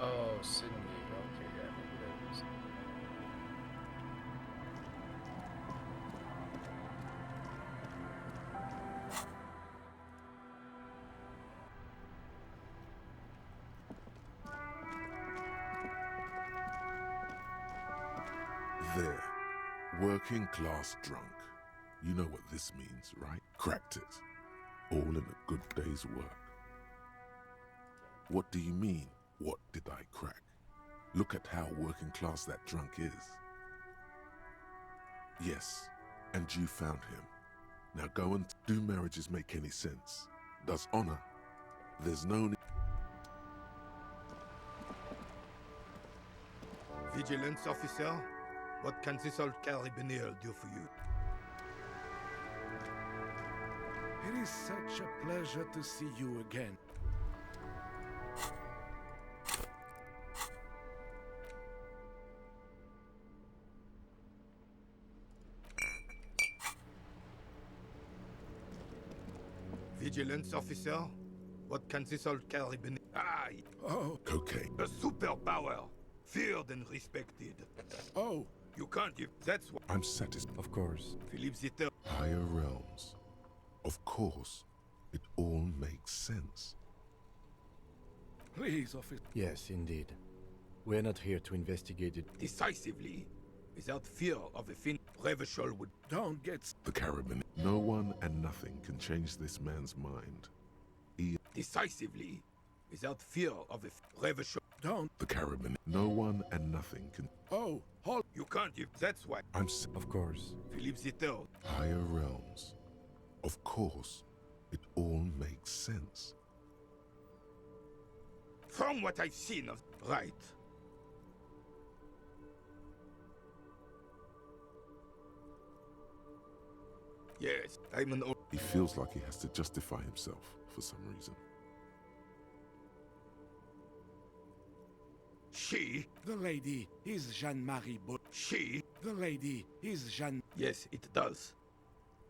Oh, Sydney. Okay, yeah, maybe that was. There. Working class drunk. You know what this means, right? Cracked it. all in a good day's work. What do you mean, what did I crack? Look at how working class that drunk is. Yes, and you found him. Now go and do marriages make any sense? Does honor? There's no need. Vigilance officer, what can this old carabinier do for you? It is such a pleasure to see you again. Vigilance officer, what can this old carabinier? Aye! Oh, cocaine. A superpower, feared and respected. Oh, you can't give. That's what. I'm satisfied. Of course. Philippe Zitter. Higher realms. Of course, it all makes sense. Please, officer. Yes, indeed. We're not here to investigate it. Decisively, without fear of a fin. Revachol would. Don't get. The Carabin. No one and nothing can change this man's mind. Decisively, without fear of a Revachol. Don't. The Carabin. No one and nothing can. Oh, hold. You can't give. That's why. Of course. Philippe Zitter. Higher realms. Of course, it all makes sense. From what I've seen of. Right. Yes, I'm an old. He feels like he has to justify himself for some reason. She? The lady is Jeanne-Marie But. She? The lady is Jeanne. Yes, it does.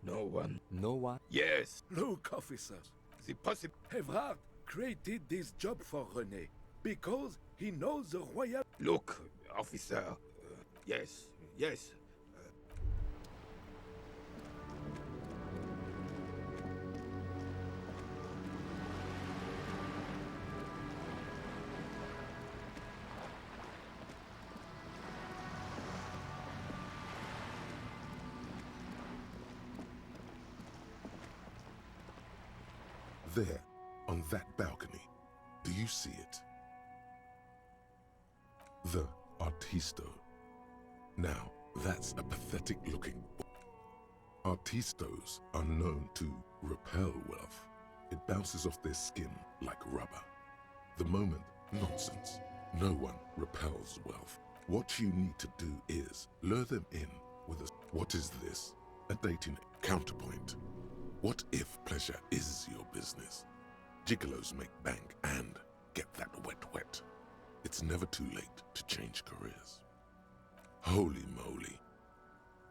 No one. No one? Yes. Look, officers. The possible. Evrard created this job for René because he knows the royal. Look, officer. Yes, yes. There, on that balcony, do you see it? The Artisto. Now, that's a pathetic-looking book. Artistos are known to repel wealth. It bounces off their skin like rubber. The moment, nonsense. No one repels wealth. What you need to do is lure them in with a... What is this? A dating counterpoint. What if pleasure is your business? Gigolos make bank and get that wet. It's never too late to change careers. Holy moly.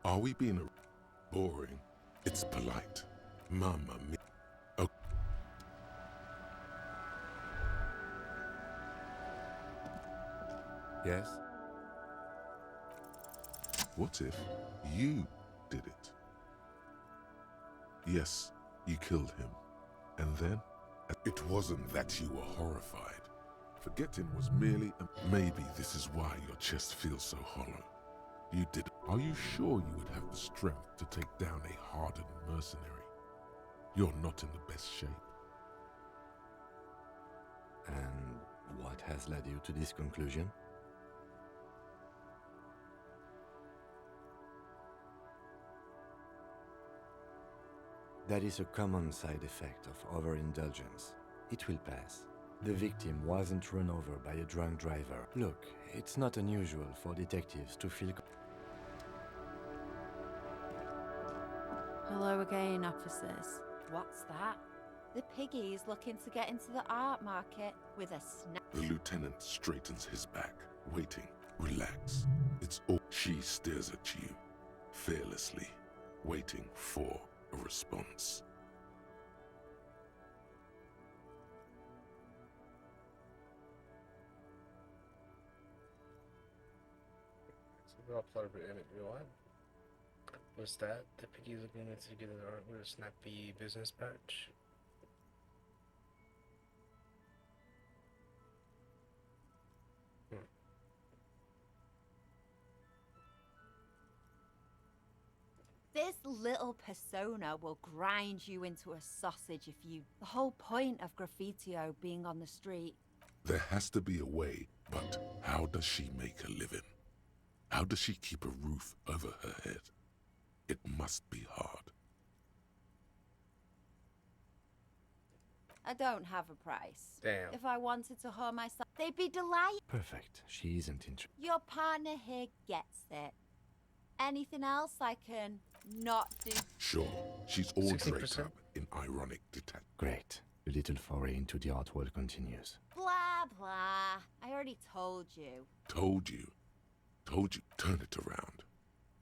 Are we being boring? It's polite. Mamma mia. Oh. Yes? What if you did it? Yes, you killed him. And then? It wasn't that you were horrified. Forgetting was merely a... Maybe this is why your chest feels so hollow. You did... Are you sure you would have the strength to take down a hardened mercenary? You're not in the best shape. And what has led you to this conclusion? That is a common side effect of overindulgence. It will pass. The victim wasn't run over by a drunk driver. Look, it's not unusual for detectives to feel... Hello again, officers. What's that? The piggy's looking to get into the art market with a snap. The lieutenant straightens his back, waiting. Relax. It's all... She stares at you, fearlessly, waiting for a response. So I'll plug it in it. What? What's that? The piggy's looking to get an art with a snappy business patch. This little persona will grind you into a sausage if you... The whole point of Graffitio being on the street. There has to be a way, but how does she make a living? How does she keep a roof over her head? It must be hard. I don't have a price. Damn. If I wanted to harm myself, they'd be delighted. Perfect. She isn't interested. Your partner here gets it. Anything else I can not do? Sure, she's all 60%. draped up in ironic detach. Great. The little foray into the art world continues. Blah, blah. I already told you. Told you. Told you. Turn it around.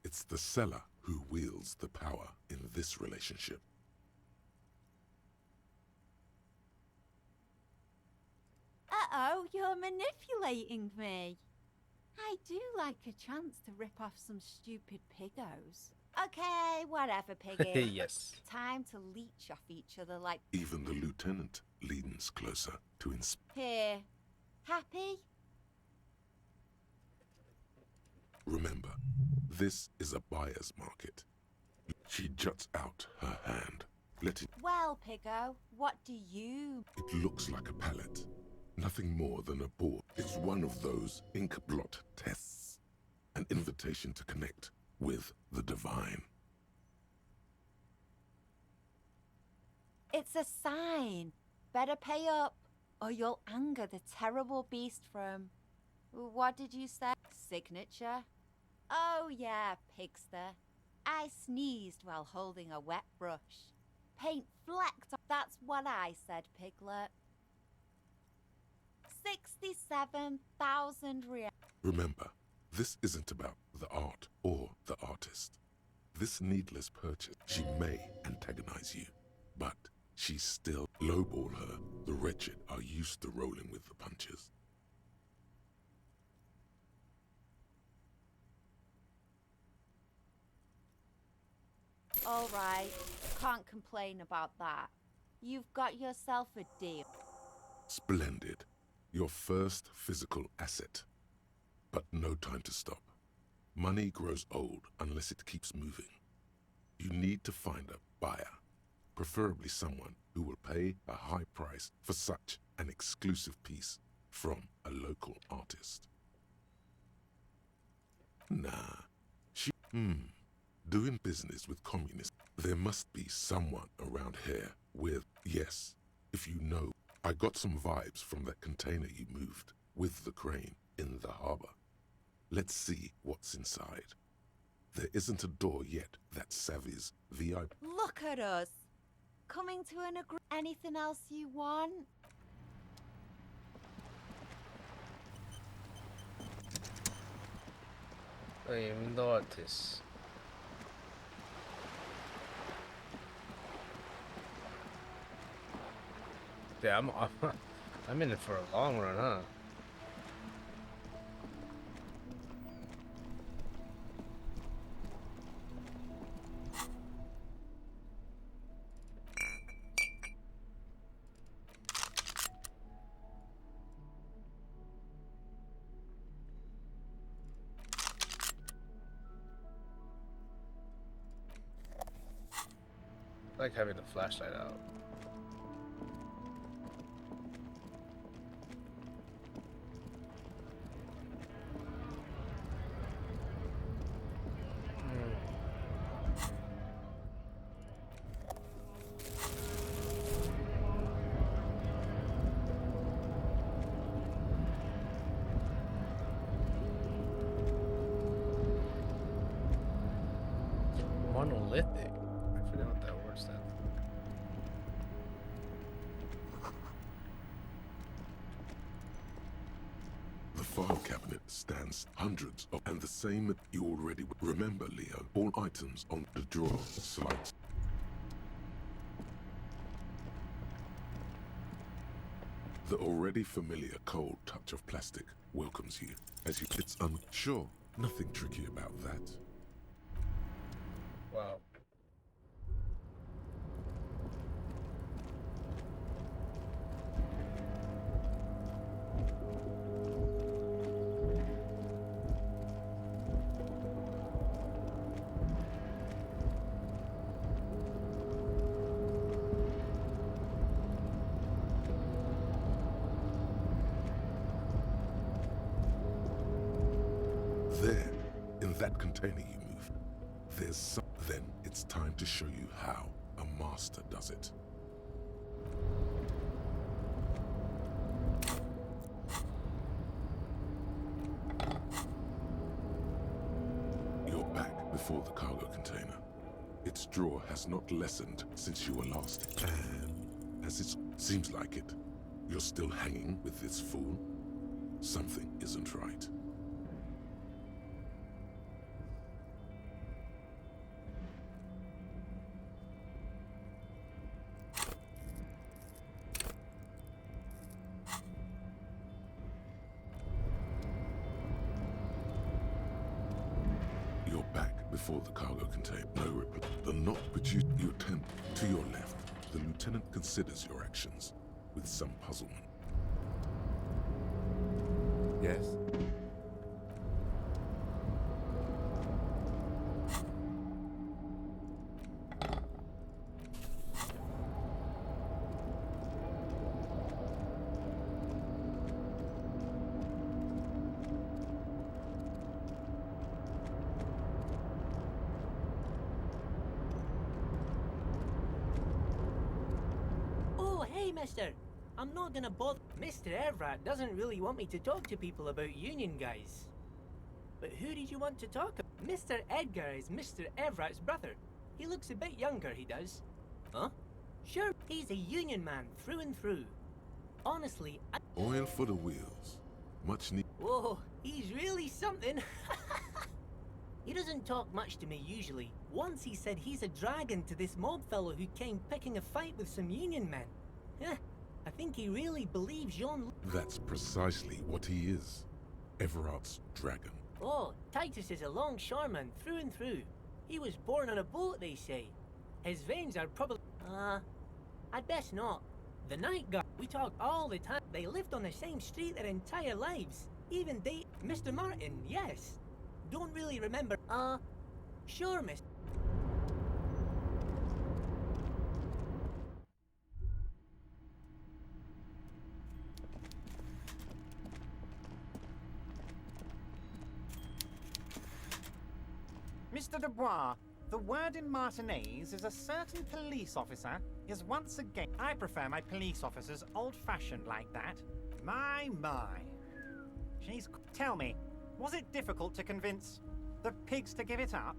It's the seller who wields the power in this relationship. Uh-oh, you're manipulating me. I do like a chance to rip off some stupid piggos. Okay, whatever, piggy. Yes. Time to leech off each other like... Even the lieutenant leans closer to Here. Happy? Remember, this is a buyer's market. She juts out her hand. Let it... Well, piggo, what do you... It looks like a pallet. Nothing more than a board. It's one of those ink blot tests. An invitation to connect with the divine. It's a sign. Better pay up, or you'll anger the terrible beast from... What did you say? Signature? Oh yeah, pigster. I sneezed while holding a wet brush. Paint flecked off. That's what I said, Piglet. 67,000 real. Remember, this isn't about the art or the artist. This needless purchase, she may antagonize you, but she's still lowball her. The wretched are used to rolling with the punches. All right, can't complain about that. You've got yourself a deal. Splendid. Your first physical asset. But no time to stop. Money grows old unless it keeps moving. You need to find a buyer, preferably someone who will pay a high price for such an exclusive piece from a local artist. Nah, doing business with communists. There must be someone around here with, yes, if you know. I got some vibes from that container you moved with the crane in the harbor. Let's see what's inside. There isn't a door yet that Savvy's VIP. Look at us. Coming to an agreement. Anything else you want? I am the artist. Yeah, I'm in it for a long run, huh? I like having the flashlight out. Monolithic. I forgot what that word stands for. The file cabinet stands hundreds of, and the same you already remember, Leo. All items on the drawer slides. The already familiar cold touch of plastic welcomes you as you. It's unsure. Nothing tricky about that. Wow. There, in that container you moved, there's some... Then it's time to show you how a master does it. You're back before the cargo container. Its drawer has not lessened since you were last. And as it seems like it, you're still hanging with this fool. Something isn't right. You're back before the cargo container. No reply. The not produced. You attempt to your left. The lieutenant considers your actions with some puzzlement. Yes? Oh, hey, mister. I'm not gonna bother. Mr. Everett doesn't really want me to talk to people about union guys. But who did you want to talk about? Mr. Edgar is Mr. Everett's brother. He looks a bit younger, he does. Huh? Sure, he's a union man through and through. Honestly, Oil for the wheels. Much need. Whoa, he's really something. He doesn't talk much to me usually. Once he said he's a dragon to this mob fellow who came picking a fight with some union men. Huh, I think he really believes Jean... That's precisely what he is. Everard's dragon. Oh, Titus is a longshoreman through and through. He was born on a boat, they say. His veins are probably... I'd best not. The night guard, we talked all the time. They lived on the same street their entire lives. Even they... Mr. Martin, yes. Don't really remember... Sure, miss. Mr. Dubois, the word in Martinese is a certain police officer is once again... I prefer my police officers old-fashioned like that. My. She's... Tell me, was it difficult to convince the pigs to give it up?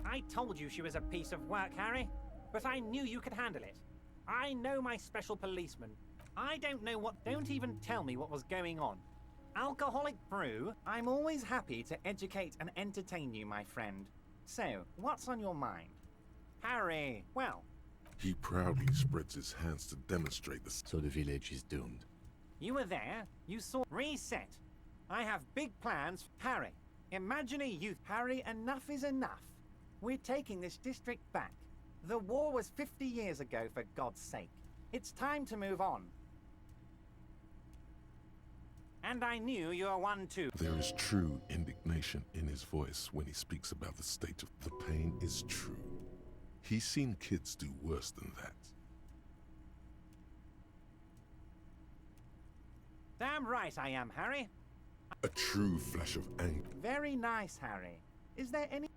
I told you she was a piece of work, Harry, but I knew you could handle it. I know my special policeman. I don't know what... Don't even tell me what was going on. Alcoholic brew, I'm always happy to educate and entertain you, my friend. So, what's on your mind? Harry, well... He proudly spreads his hands to demonstrate the... So the village is doomed. You were there, you saw... Reset. I have big plans. Harry, imagine a youth. Harry, enough is enough. We're taking this district back. The war was 50 years ago, for God's sake. It's time to move on. And I knew you were one too. There is true indignation in his voice when he speaks about the state of... The pain is true. He's seen kids do worse than that. Damn right I am, Harry. A true flash of anger. Very nice, Harry. Is there any...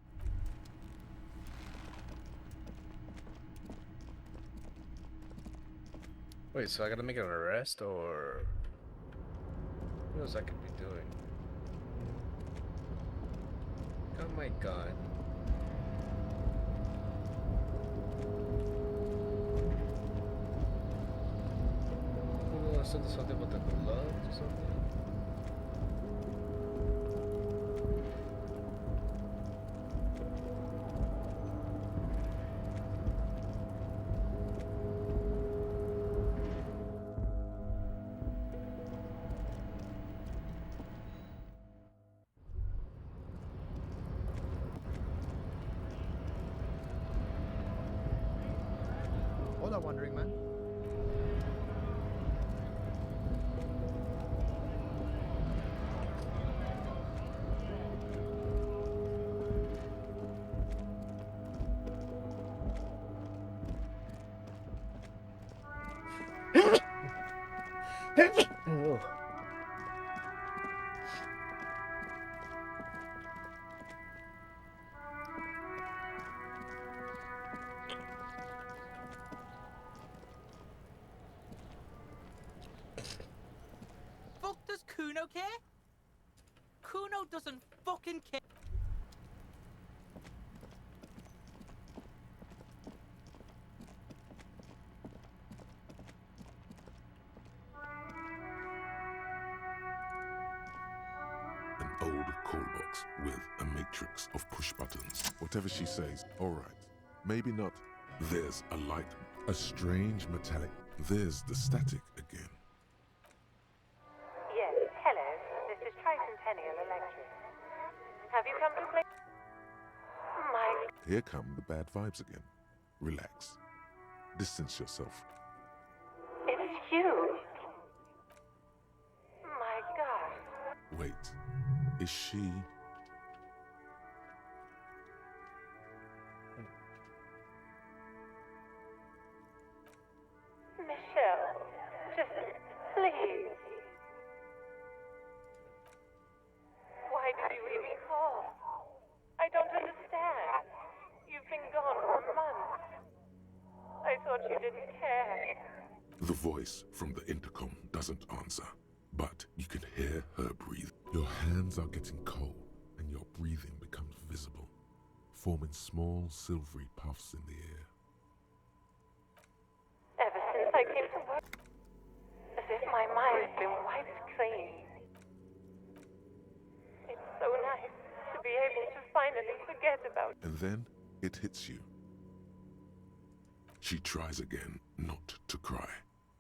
Wait, so I gotta make an arrest, or what else I could be doing? Oh my god. I said something about the gloves or something. Hola, Wandering Man. Oh. Kuno care? Kuno doesn't fucking care. An old call box with a matrix of push buttons. Whatever she says, all right. Maybe not. There's a light, a strange metallic. There's the static again. Yes, hello. This is Tricentennial Electric. Have you come to play? My... Here come the bad vibes again. Relax. Distance yourself. It's you. My God. Wait. Is she... Michelle, just please. Why did you even call? I don't understand. You've been gone for months. I thought you didn't care. The voice from the intercom doesn't answer, but you can hear her breathe. Your hands are getting cold, and your breathing becomes visible, forming small silvery puffs in the air. Ever since I came to work, as if my mind's been wiped clean. It's so nice to be able to finally forget about it. And then it hits you. She tries again not to cry,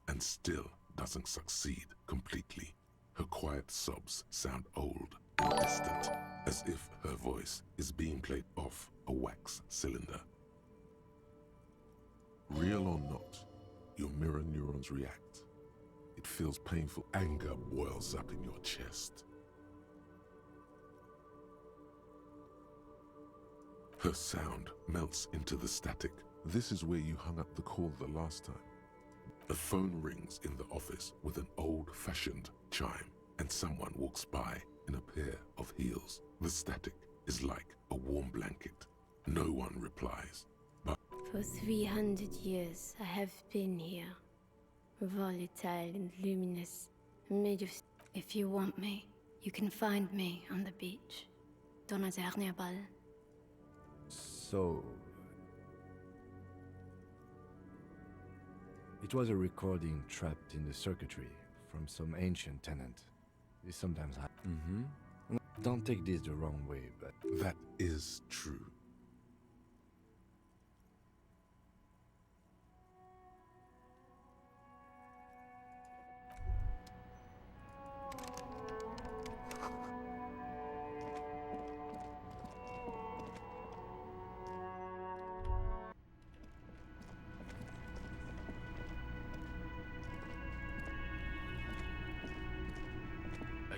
and still doesn't succeed completely. Her quiet sobs sound old and distant, as if her voice is being played off a wax cylinder. Real or not, your mirror neurons react. It feels painful. Anger boils up in your chest. Her sound melts into the static. This is where you hung up the call the last time. A phone rings in the office with an old-fashioned chime, and someone walks by in a pair of heels. The static is like a warm blanket. No one replies, but... For 300 years I have been here, volatile and luminous, made of... If you want me, you can find me on the beach. Dans la dernière balle. So... It was a recording trapped in the circuitry from some ancient tenant. This sometimes happens. Don't take this the wrong way, but... That is true.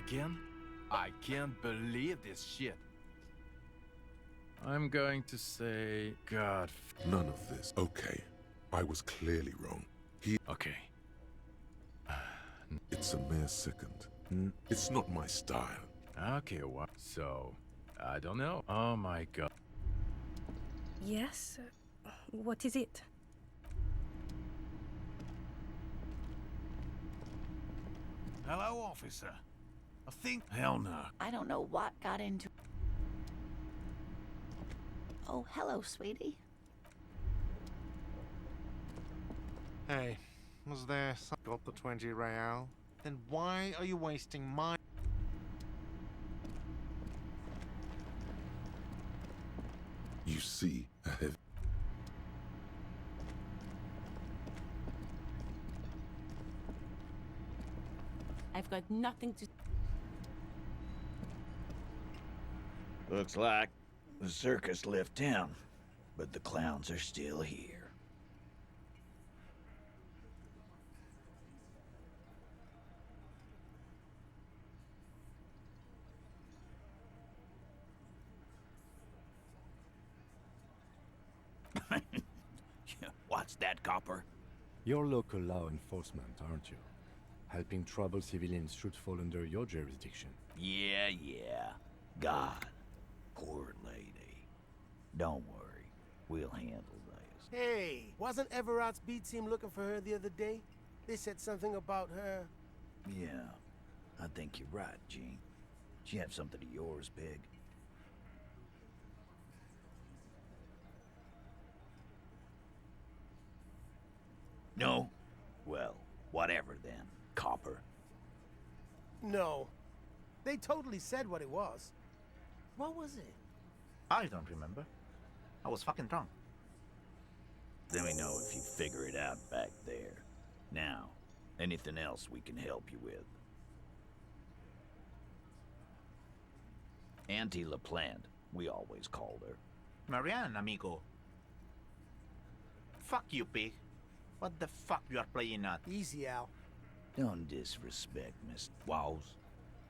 Again? I can't believe this shit. I'm going to say... God... None of this. Okay. I was clearly wrong. Okay. It's a mere second. It's not my style. Okay, what? So... I don't know. Oh my god. Yes? What is it? Hello, officer. I think... Hell no. I don't know what got into... Oh, hello, sweetie. Hey, was there some... Got the 20 real? Then why are you wasting my... You see a heavy... I've got nothing to... Looks like the circus left town, but the clowns are still here. What's that, copper? You're local law enforcement, aren't you? Helping troubled civilians should fall under your jurisdiction. Yeah. God, poor lady. Don't worry, we'll handle this. Hey, wasn't Everard's B team looking for her the other day? They said something about her. Yeah, I think you're right, Gene. Did you have something of yours, Pig? No? Well, whatever then, Copper. No. They totally said what it was. What was it? I don't remember. I was fucking drunk. Let me know if you figure it out back there. Now, anything else we can help you with? Auntie LaPlante, we always called her. Marianne, amigo. Fuck you, pig. What the fuck you are playing at? Easy, Al. Don't disrespect Miss Walls.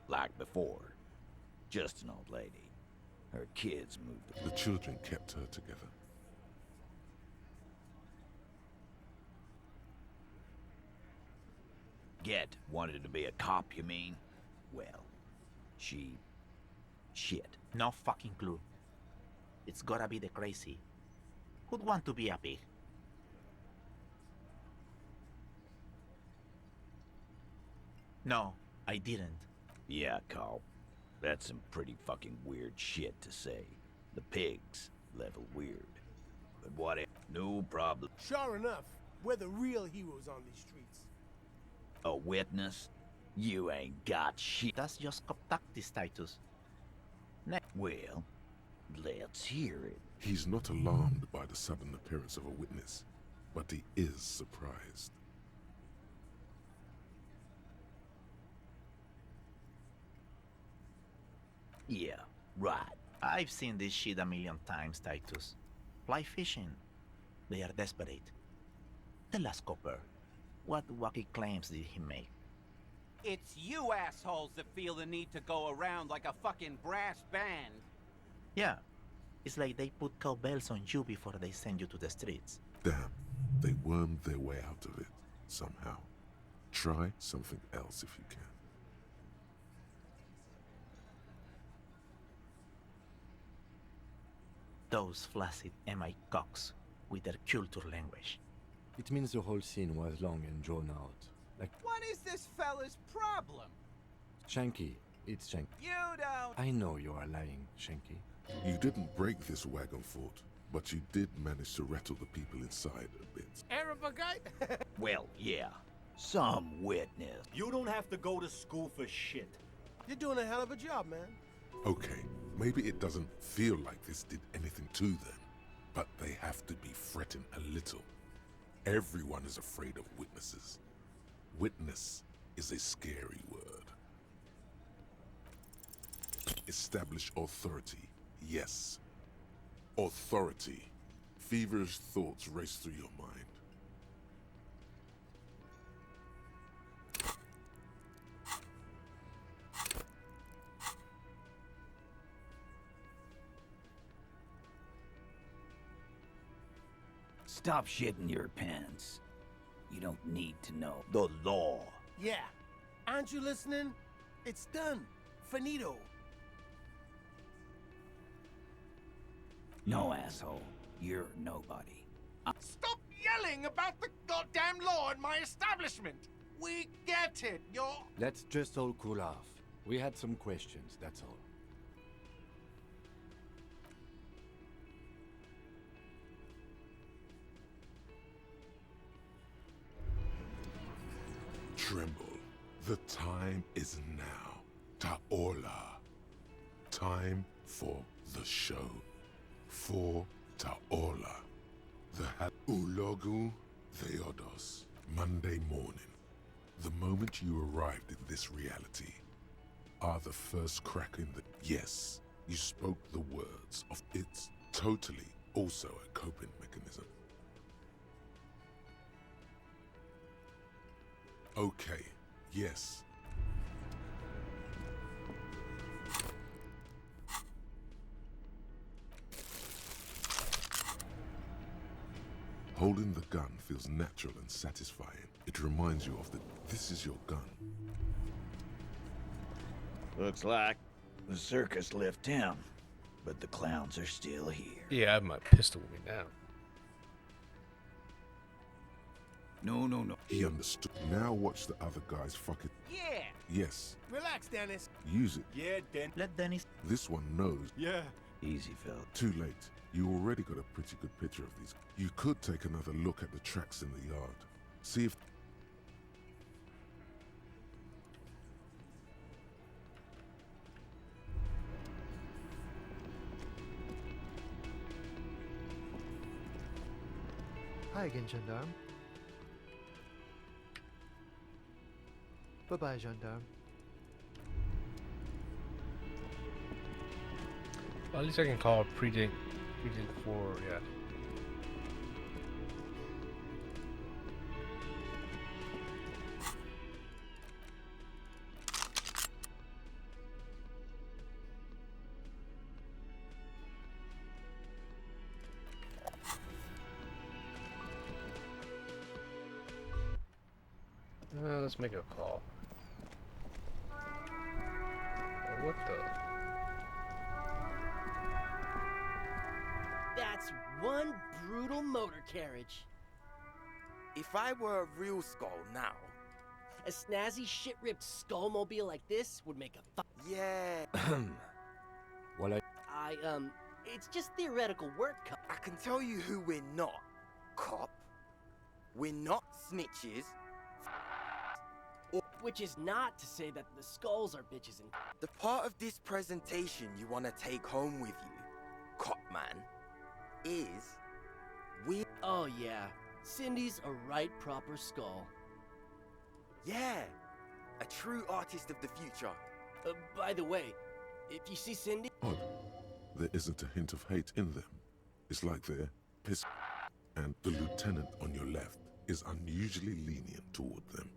Like before. Just an old lady. Her kids moved. The children kept her together. Get wanted to be a cop, you mean? Well, she... shit. No fucking clue. It's gotta be the crazy. Who'd want to be a pig? No, I didn't. Yeah, Carl. That's some pretty fucking weird shit to say. The pigs level weird. But whatever, no problem. Sure enough, we're the real heroes on these streets. A witness? You ain't got shit. That's just contactis, Titus. Well, let's hear it. He's not alarmed by the sudden appearance of a witness, but he is surprised. Yeah, right. I've seen this shit a million times, Titus. Fly fishing. They are desperate. Tell us, Copper, what wacky claims did he make? It's you assholes that feel the need to go around like a fucking brass band. Yeah, it's like they put cowbells on you before they send you to the streets. Damn, they wormed their way out of it, somehow. Try something else if you can. Those flaccid MI cocks with their culture language. It means the whole scene was long and drawn out. Like, What is this fella's problem? Shanky, it's Shanky. You don't... I know you are lying, Shanky. You didn't break this wagon fort, but you did manage to rattle the people inside a bit. Arabagite? Well, yeah. Some witness. You don't have to go to school for shit. You're doing a hell of a job, man. Okay, maybe it doesn't feel like this did anything to them, but they have to be fretting a little. Everyone is afraid of witnesses. Witness is a scary word. Establish authority. Yes. Authority. Feverish thoughts race through your mind. Stop shitting your pants. You don't need to know the law. Yeah. Aren't you listening? It's done. Finito. No, asshole. You're nobody. Stop yelling about the goddamn law in my establishment! We get it, you're... Let's just all cool off. We had some questions, that's all. Tremble. The time is now. Taola. Time for the show. For Taola. The Ulogu Theodos. Monday morning. The moment you arrived in this reality are the first crack in the... Yes, you spoke the words of it's totally also a coping mechanism. Okay, yes. Holding the gun feels natural and satisfying. It reminds you of this is your gun. Looks like the circus left town, but the clowns are still here. Yeah, I have my pistol with me now. No. He understood. Now watch the other guys fuck it. Yeah, Yes, Relax, Dennis. use it. Yeah, Den. Let Dennis. This one knows. Yeah. Easy, fella. Too late. You already got a pretty good picture of these. You could take another look at the tracks in the yard. See if... Hi again, gendarme. Bye-bye, gendarme. Well, at least I can call precinct 4, yeah. Let's make a call. What the? That's one brutal motor carriage. If I were a real skull now... A snazzy, shit-ripped skullmobile like this would make a Yeah. Well, it's just theoretical work, cop. I can tell you who we're not, cop. We're not snitches. Which is not to say that the skulls are bitches and... The part of this presentation you want to take home with you, cop man, is... Oh yeah, Cindy's a right proper skull. Yeah, a true artist of the future. By the way, if you see Cindy... Odd. There isn't a hint of hate in them. It's like they're pissed. And the lieutenant on your left is unusually lenient toward them.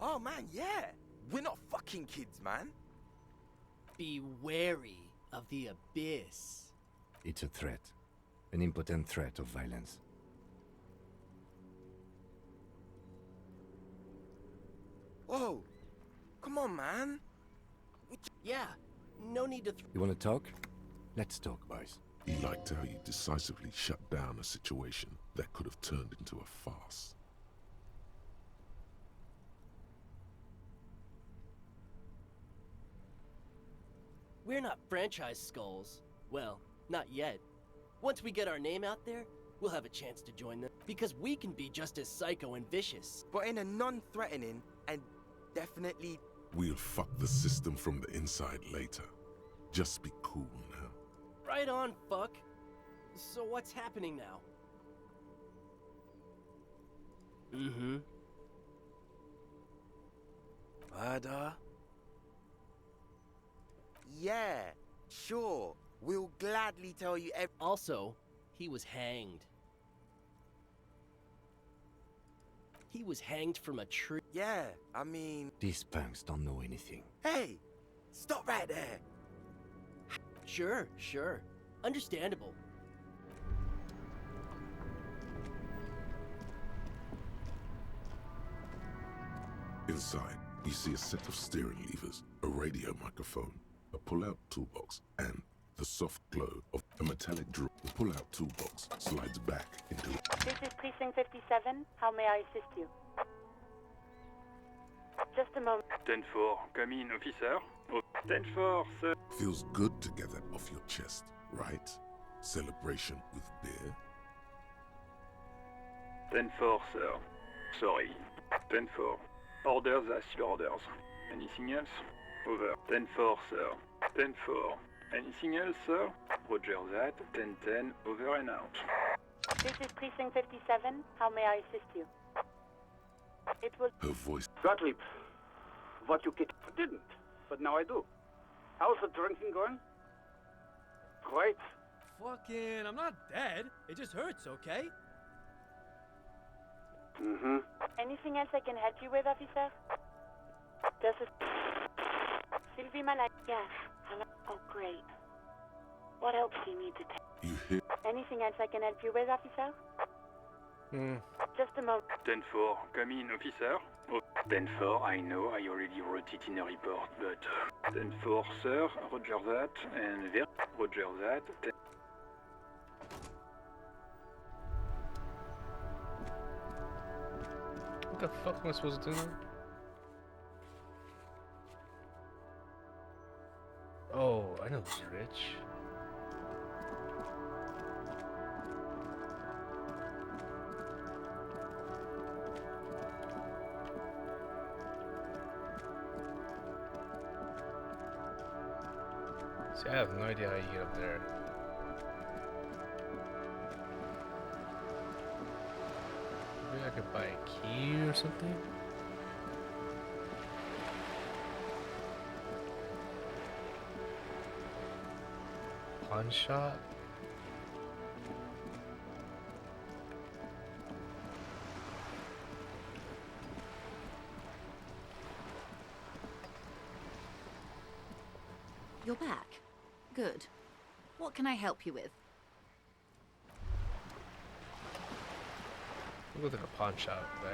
Oh man, yeah! We're not fucking kids, man. Be wary of the abyss. it's a threat. An impotent threat of violence. Whoa! Come on, man! Yeah, no need to... You wanna talk? Let's talk, boys. He liked how you decisively shut down a situation that could have turned into a farce. We're not franchise skulls. Well, not yet. Once we get our name out there, we'll have a chance to join them. Because we can be just as psycho and vicious. But in a non-threatening and definitely... We'll fuck the system from the inside later. Just be cool now. Right on, fuck. So what's happening now? Mm-hmm. Murder? Yeah, sure. We'll gladly tell you Also, he was hanged. He was hanged from a tree. Yeah, I mean... These punks don't know anything. Hey! Stop right there! Sure, sure. Understandable. Inside, you see a set of steering levers, a radio microphone, a pull-out toolbox, and the soft glow of a metallic drill. The pull-out toolbox slides back into it. This is Precinct 57. How may I assist you? Just a moment. 10-4, come in, officer. 10-4, sir. Feels good to get that off your chest, right? Celebration with beer? 10-4, sir. Sorry. 10-4. Orders are still orders. Anything else? Over. 10-4, sir. 10-4. Anything else, sir? Roger that. 10-10. Over and out. This is Precinct 57. How may I assist you? It will... Her voice... Gottlieb, what you didn't, but now I do. How's the drinking going? Great. Fucking, I'm not dead. It just hurts, okay? Mm-hmm. Anything else I can help you with, officer? This is... Sylvie Malak. Yes. Hello. Oh, great. What else do you need to tell? You hear... Anything else I can help you with, officer? Just a moment. 10-4, come in, officer. 10-4, I know, I already wrote it in a report, but... 10-4, sir, roger that, and roger that. the fuck am I supposed to do now? Oh, I know who's rich. See, I have no idea how you get up there. Maybe I could buy a key or something? Pawn shop? You're back. Good. What can I help you with? We'll go to the pawn shop, right?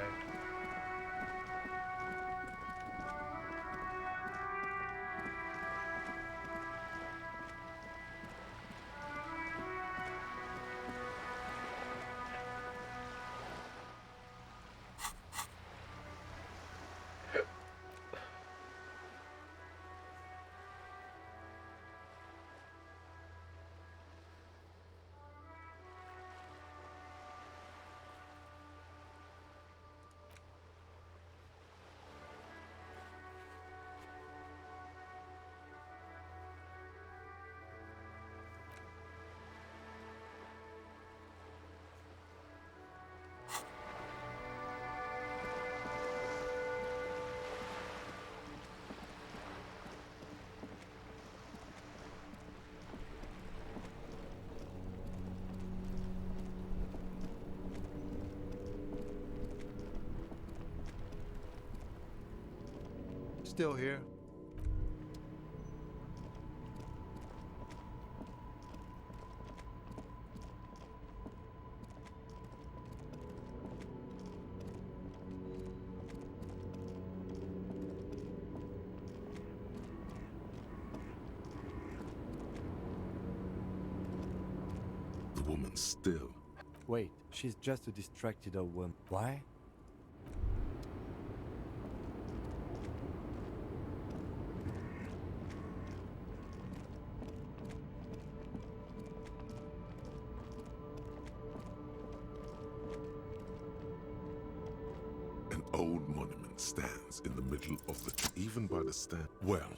Still here. The woman still. Wait, she's just a distracted old woman. Why? An old monument stands in the middle of the even by the stand. Well,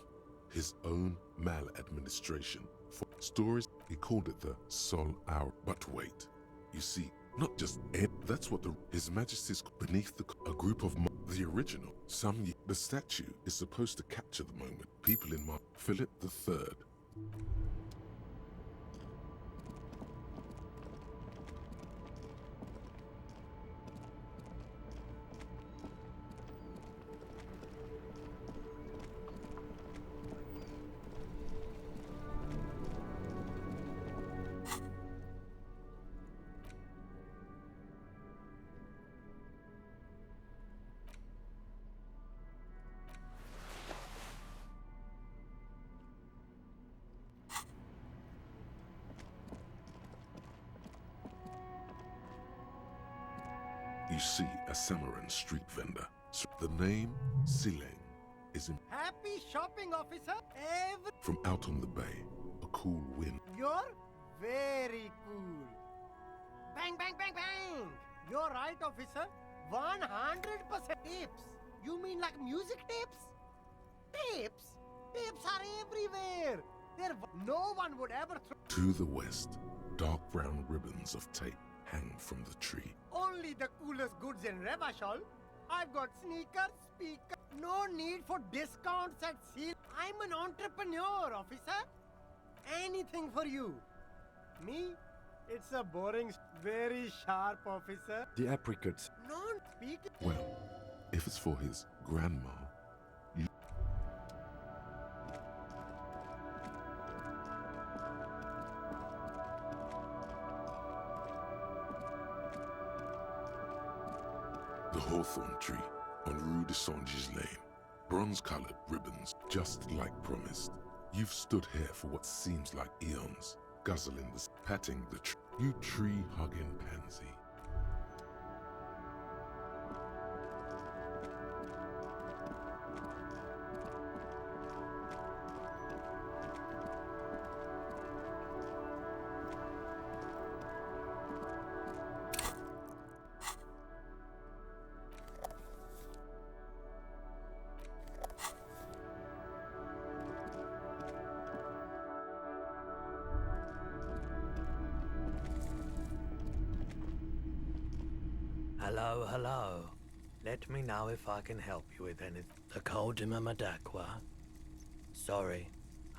his own maladministration. For stories, he called it the Sol Hour. But wait, you see, not just that's what His Majesty's beneath a group of the original. The statue is supposed to capture the moment. People in Philip III. You see a Samaran street vendor. The name Sileng is in Happy shopping, officer. from out on the bay. A cool wind. You're very cool. Bang, bang, bang, bang. You're right, officer. 100% tips. You mean like music tips? Tips? Tips are everywhere. No one would ever throw. To the west, dark brown ribbons of tape hang from the tree. Only the coolest goods in Revachol. I've got sneakers, speakers. No need for discounts at seal. I'm an entrepreneur, officer. Anything for you. Me? It's a boring, very sharp officer. The apricots. Non-speaking. Well, if it's for his grandma, the hawthorn tree on Rue de Saint-Gislain. Bronze-colored ribbons, just like promised. You've stood here for what seems like eons, guzzling the patting the tree. You tree-hugging pansy. Hello, hello. Let me know if I can help you with anything. The Coldima Madakwa. Sorry,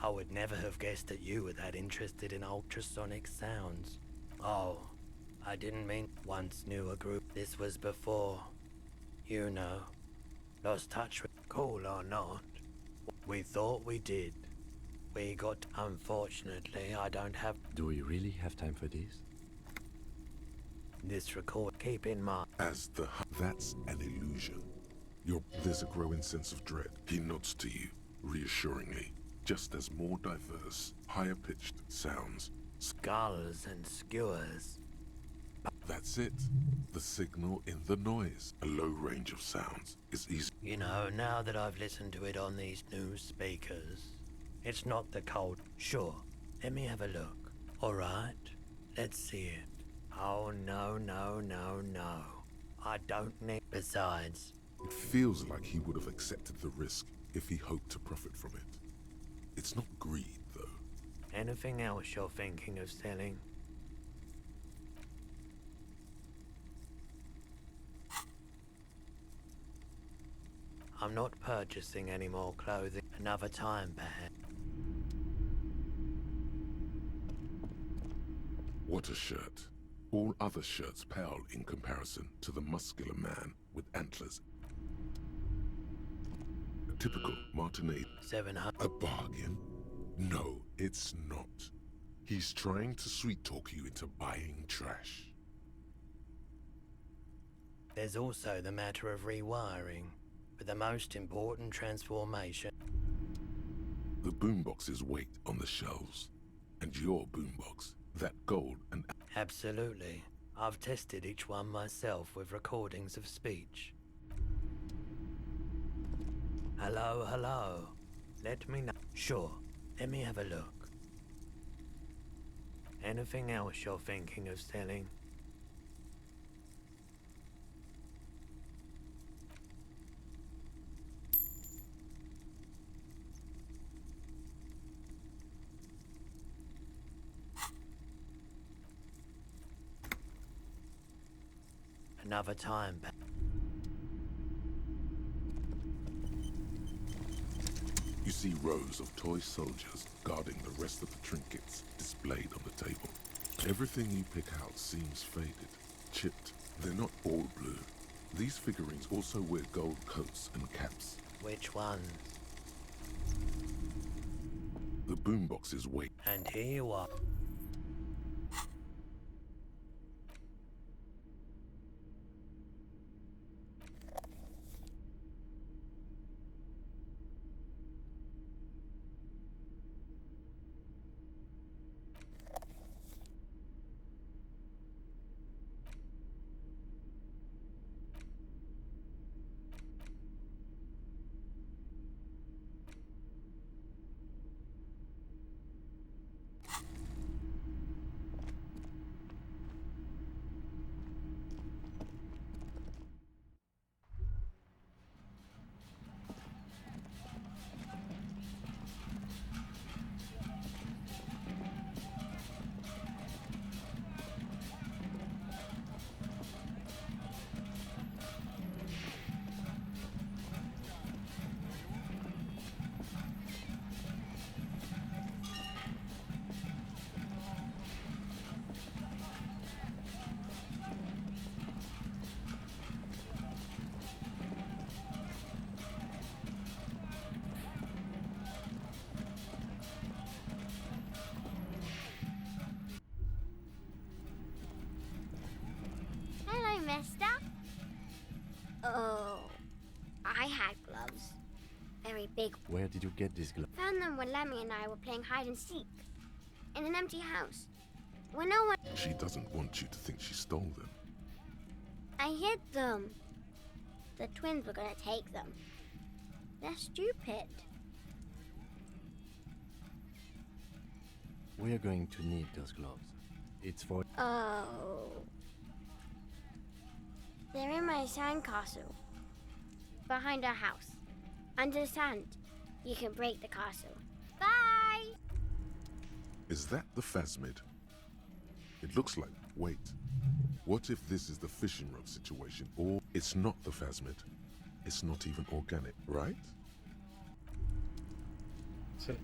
I would never have guessed that you were that interested in ultrasonic sounds. Oh, I didn't mean once knew a group. This was before, you know, lost touch with. Cool or not, we thought we did. We got. Unfortunately, I don't have. Do we really have time for this? This record. Keep in mind. That's an illusion. There's a growing sense of dread. He nods to you, reassuringly, just as more diverse, higher-pitched sounds. Skulls and skewers. That's it. The signal in the noise. A low range of sounds is easy. You know, now that I've listened to it on these new speakers, it's not the cold. Sure, let me have a look. All right, let's see it. Oh, no, no, no, no. I don't need. Besides, it feels like he would have accepted the risk if he hoped to profit from it. It's not greed, though. Anything else you're thinking of selling? I'm not purchasing any more clothing. Another time, perhaps. What a shirt. All other shirts pale in comparison to the muscular man with antlers. A typical Martinez. 700. A bargain? No, it's not. He's trying to sweet-talk you into buying trash. There's also the matter of rewiring, but the most important transformation. The boomboxes wait on the shelves, and your boombox, that gold and... Absolutely. I've tested each one myself with recordings of speech. Hello, hello. Let me know. Sure, let me have a look. Anything else you're thinking of selling? Another time. You see rows of toy soldiers guarding the rest of the trinkets displayed on the table. Everything you pick out seems faded, chipped. They're not all blue. These figurines also wear gold coats and caps. Which ones? The boomboxes wait. And here you are. Hello, mister. Oh, I had gloves. Very big. Where did you get these gloves? Found them when Lemmy and I were playing hide and seek. In an empty house. When no one... She doesn't want you to think she stole them. I hid them. The twins were gonna take them. They're stupid. We are going to need those gloves. It's for... Oh. They're in my sandcastle. Behind our house. Under the sand. You can break the castle. Bye! Is that the phasmid? It looks like Wait. What if this is the fishing rod situation, or it's not the phasmid? It's not even organic, right? It's a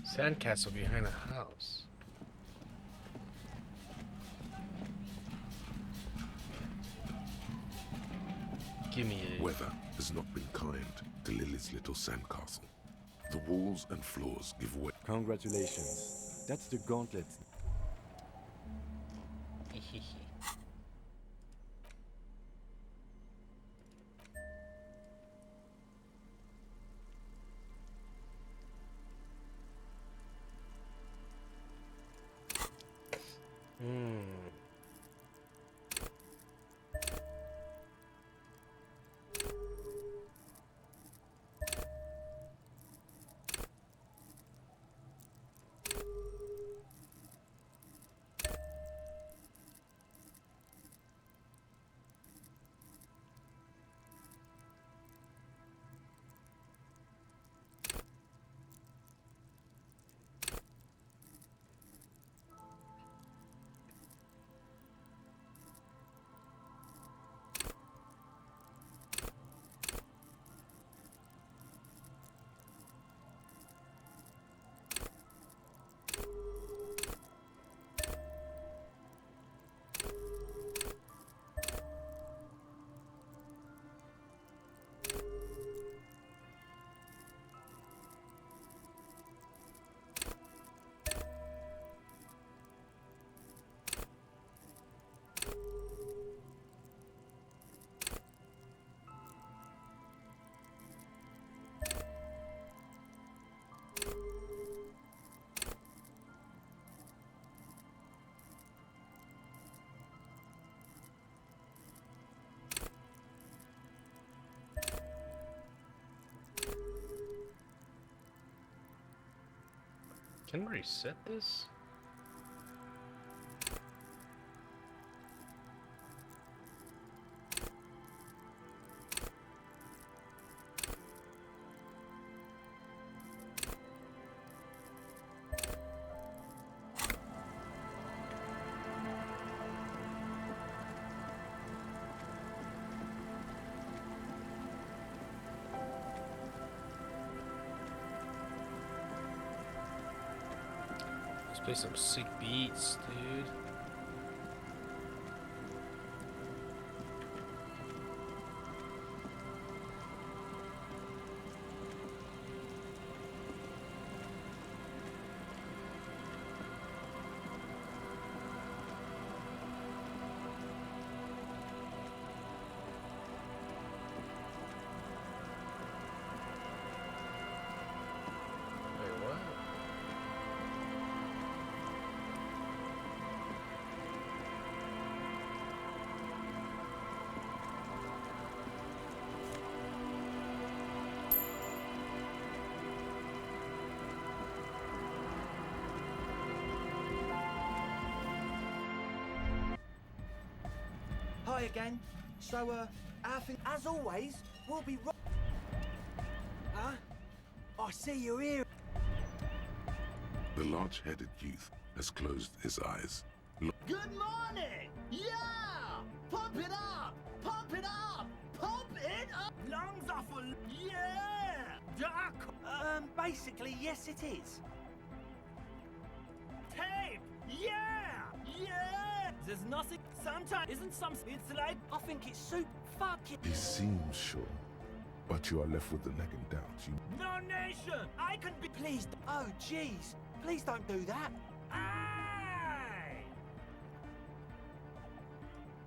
sandcastle behind a house. Give me a... Weather has not been kind to Lily's little sandcastle. The walls and floors give way. Congratulations. That's the gauntlet. Can we reset this? Let's play some sick beats, dude. Wait, what? Hi again. So, our thing, as always, we'll be right. Huh? I see you're here. The large-headed youth has closed his eyes. Good morning! Yeah! Pump it up! Pump it up! Pump it up! Lungs are full. Yeah! Duck! Basically, yes it is. Tape! Yeah! Yeah! There's nothing. Sometimes isn't some. It's like I think it's soup. Fuck it. He seems sure, but you are left with the nagging doubt. No nation! I can be pleased. Oh, jeez. Please don't do that. Aye!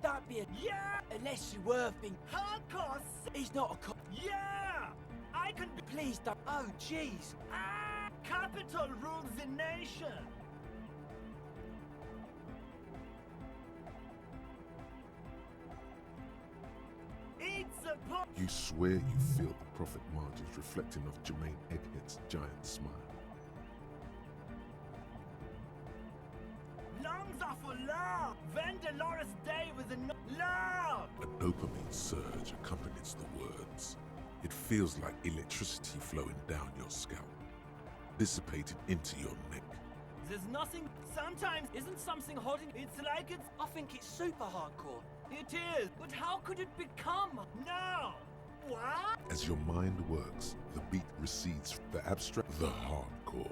Don't be a. Yeah! Unless you were being. Hardcore. He's not a cop. Yeah! I can be pleased. Don't. Oh, jeez. Ah! Capital rules the nation. You swear you feel the profit margins reflecting off Jermaine Egghead's giant smile. Lungs are for love! When Dolores Day was a love! A dopamine surge accompanies the words. It feels like electricity flowing down your scalp, dissipated into your neck. There's nothing. Sometimes isn't something holding. It's like it's. I think it's super hardcore. It is. But how could it become? No. What? As your mind works, the beat recedes from the abstract, the hardcore.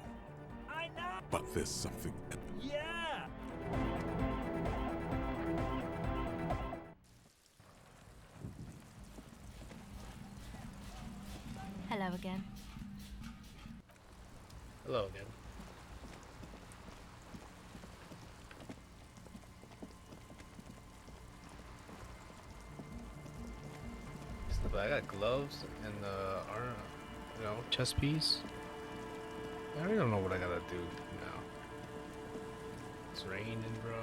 I know. But there's something. Yeah. Hello again. Hello again. I got gloves and armor, chest piece. I really don't know what I gotta do now. It's raining, bro.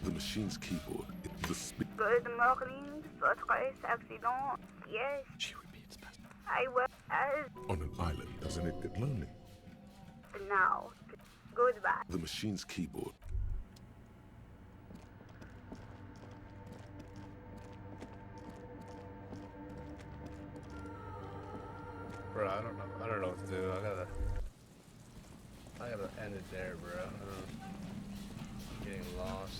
The machine's keyboard, the speed. Good morning, votre accident. Yes. She repeats past. I was as On an island, doesn't it get lonely? now. Goodbye. The machine's keyboard. Bro, I don't know what to do. I gotta end it there, bro. I'm getting lost.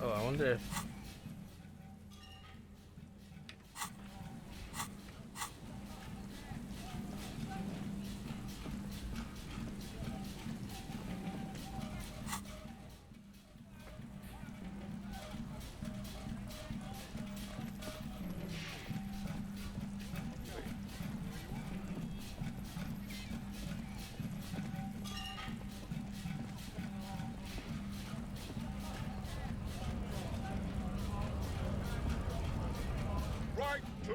Oh, I wonder if... Right to...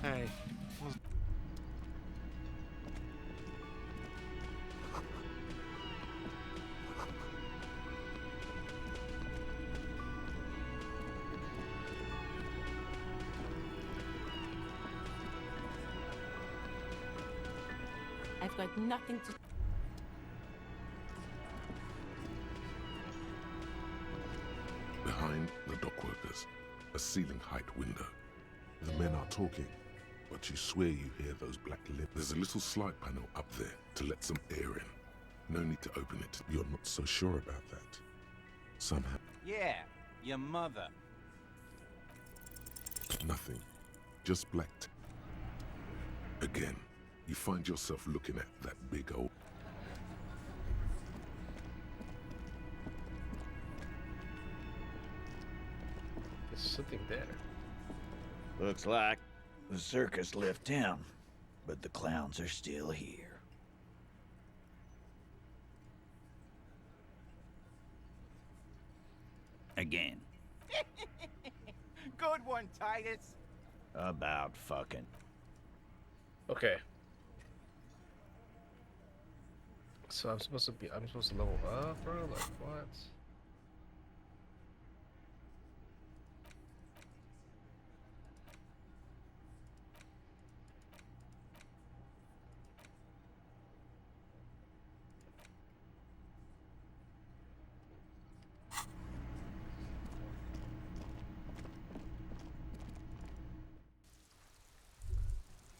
Hey. I've got nothing to... Behind the dockworkers, a ceiling height window. The men are talking, but you swear you hear those black lips. There's a little slide panel up there to let some air in. No need to open it. You're not so sure about that. Somehow, Yeah, your mother. nothing. Just black. Again, you find yourself looking at that big old... There's something there. Looks like the circus left town, but the clowns are still here. Again. Good one, Titus. About fucking. Okay. So I'm supposed to level up, bro? Like, what?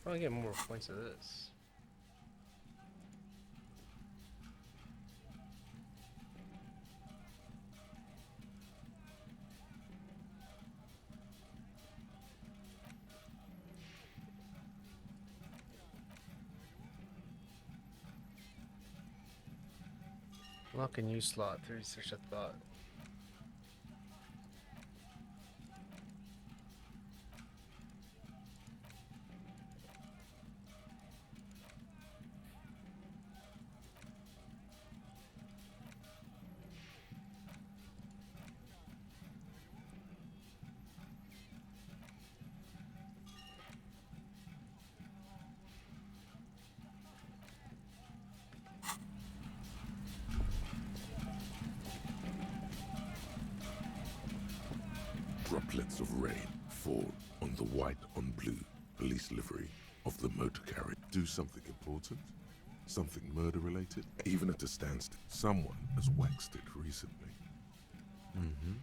I want to get more points of this. Lock a new slot to research a thought. droplets of rain fall on the white on blue police livery of the motor carrier. Do something important? Something murder-related? Even at a standstill. Someone has waxed it recently. Mm-hmm.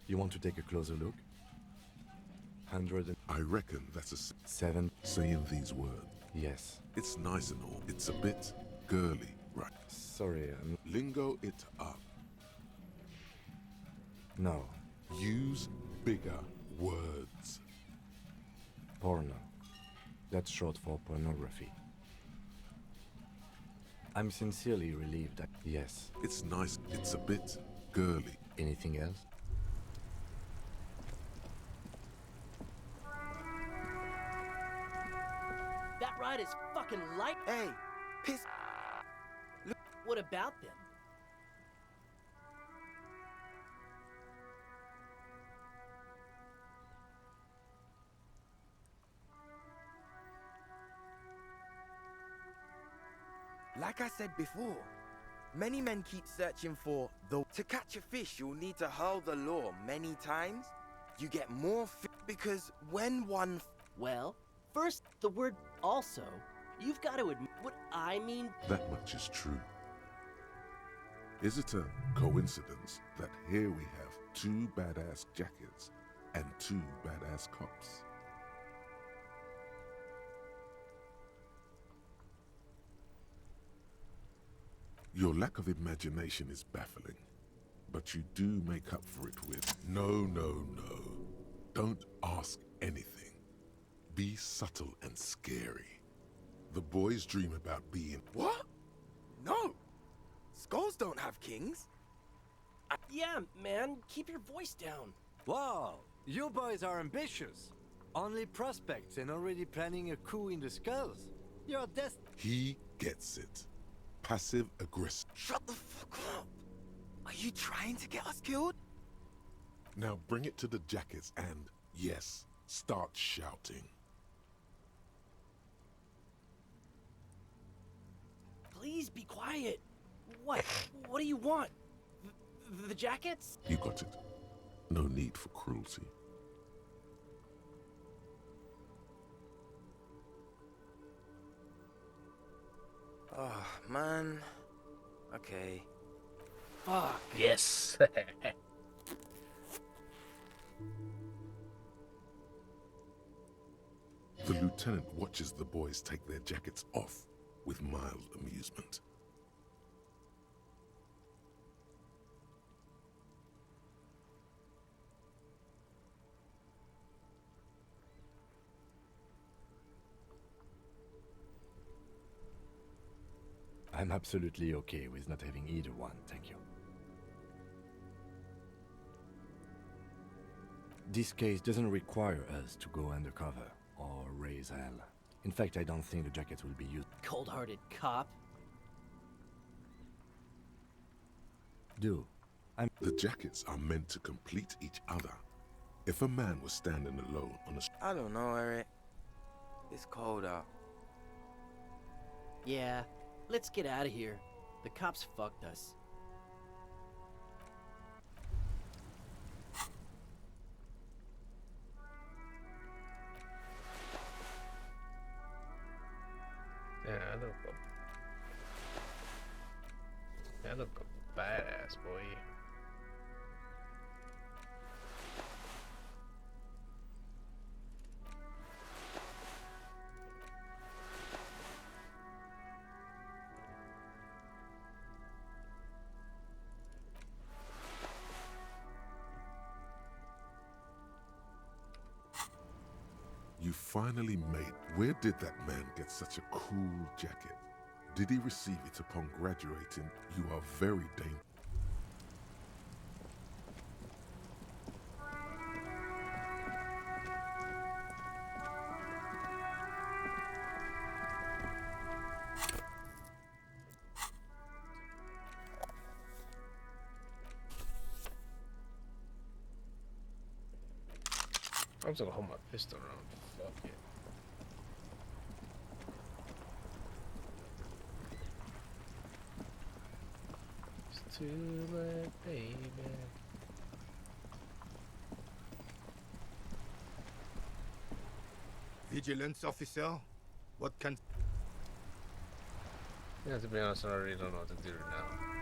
You want to take a closer look? 100 and... I reckon that's a... 7. Saying these words. Yes. It's nice and all. It's a bit girly, right? Sorry, Lingo it up. No. Use bigger words. Porno. That's short for pornography. I'm sincerely relieved that... Yes. It's nice. It's a bit girly. Anything else? That ride is fucking light. Hey, piss. Look, what about them? Like I said before, many men keep searching for the... To catch a fish, you'll need to hurl the lure many times. You get more because when one... Well, first, the word also. You've got to admit what I mean. That much is true. Is it a coincidence that here we have 2 badass jackets and 2 badass cops? Your lack of imagination is baffling, but you do make up for it with no. Don't ask anything. Be subtle and scary. The boys dream about being... What? No! Skulls don't have kings. Yeah, man, keep your voice down. Wow, you boys are ambitious. Only prospects and already planning a coup in the skulls. You're He gets it. Passive aggressive. Shut the fuck up! Are you trying to get us killed? Now bring it to the jackets and, yes, start shouting. Please be quiet. What? What do you want? The jackets? You got it. No need for cruelty. Oh, man. Okay. Fuck. Yes. The lieutenant watches the boys take their jackets off with mild amusement. I'm absolutely okay with not having either one, thank you. This case doesn't require us to go undercover or raise hell. In fact, I don't think the jackets will be used. Cold-hearted cop. The jackets are meant to complete each other. If a man was standing alone on a... I don't know, Eric. It's cold out. Yeah, let's get out of here. The cops fucked us. I look a badass, boy. You finally made... Where did that man get such a cool jacket? Did he receive it upon graduating? You are very dangerous. I'm just gonna hold my pistol around. Fuck it. It's too late, baby. Vigilance officer? What can... Yeah, to be honest, I really don't know what to do now.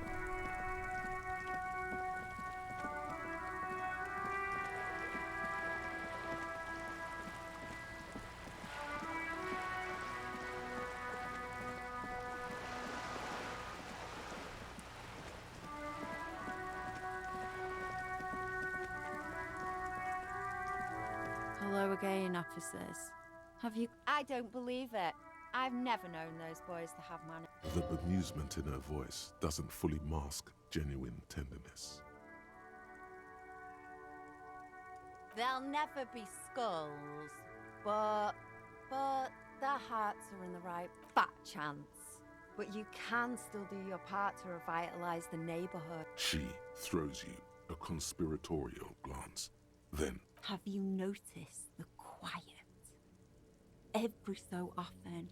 Hello again, officers. Have you... I don't believe it. I've never known those boys to have manners. The bemusement in her voice doesn't fully mask genuine tenderness. There'll never be skulls, but their hearts are in the right fat chance. But you can still do your part to revitalize the neighborhood. She throws you a conspiratorial glance. Then, Have you noticed the quiet? Every so often,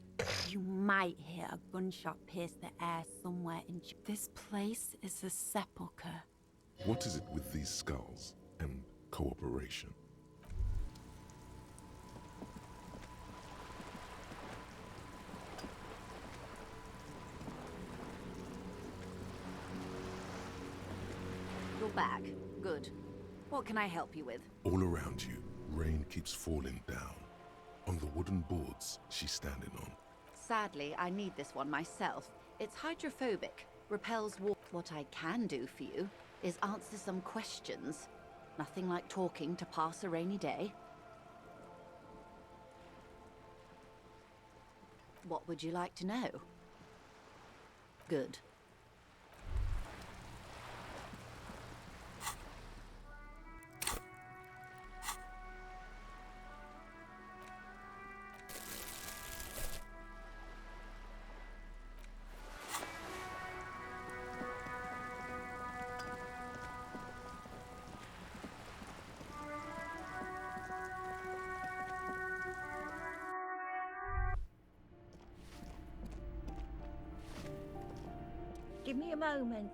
you might hear a gunshot pierce the air somewhere in... This place is a sepulchre. what is it with these skulls and cooperation? You're back. Good. What can I help you with? All around you, rain keeps falling down. On the wooden boards she's standing on. Sadly, I need this one myself. It's hydrophobic, repels water. What I can do for you is answer some questions. Nothing like talking to pass a rainy day. What would you like to know? Good. Give me a moment.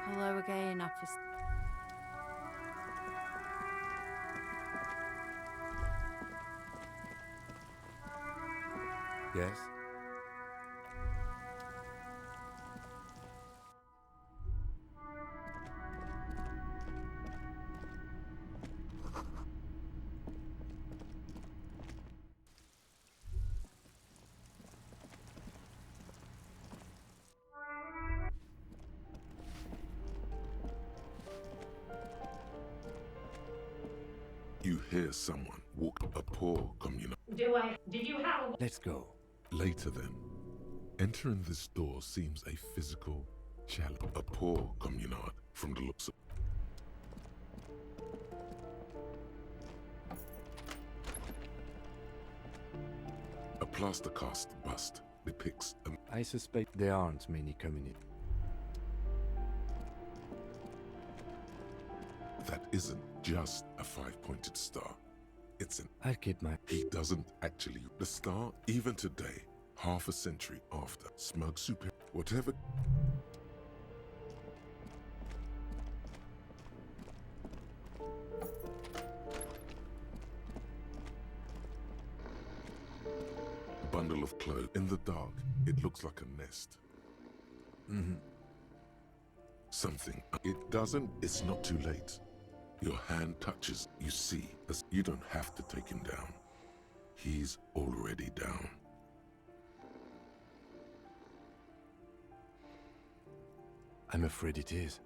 Hello again, officer. Yes? You hear someone walk a poor communal. Did you have Let's go. Later then, entering this door seems a physical challenge. A poor communard from the looks of... A plaster cast bust depicts a... I suspect there aren't many communities. That isn't just a five-pointed star. It's an... I'll keep my... He doesn't actually... The star, even today, half a century after, smug super... Whatever... Bundle of clothes. In the dark, it looks like a nest. Mm-hmm. Something. It doesn't... It's not too late. Your hand touches, you see, as you don't have to take him down. He's already down. I'm afraid it is.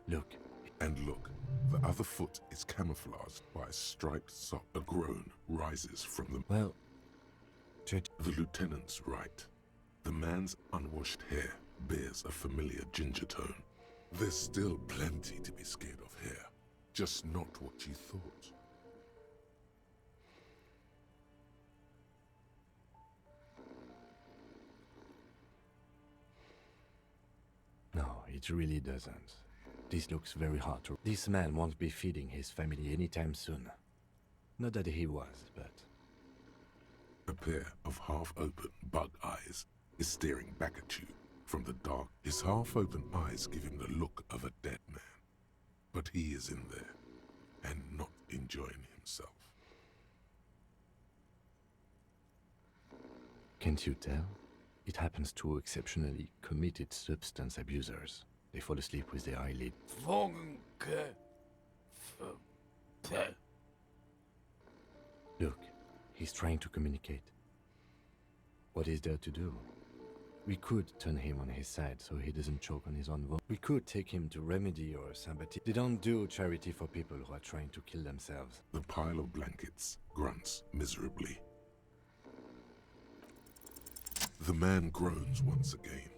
Look. And look, the other foot is camouflaged by a striped sock. A groan rises from the... Well... The lieutenant's right. The man's unwashed hair bears a familiar ginger tone. There's still plenty to be scared of here. Just not what you thought. No, it really doesn't. This looks very hard to... This man won't be feeding his family anytime soon. Not that he was, but... A pair of half-open bug eyes is staring back at you from the dark. His half-open eyes give him the look of a dead man. But he is in there and not enjoying himself. Can't you tell? It happens to exceptionally committed substance abusers. They fall asleep with their eyelid. Look, he's trying to communicate. What is there to do? We could turn him on his side so he doesn't choke on his own voice. We could take him to Remedy or somebody. They don't do charity for people who are trying to kill themselves. The pile of blankets grunts miserably. The man groans once again,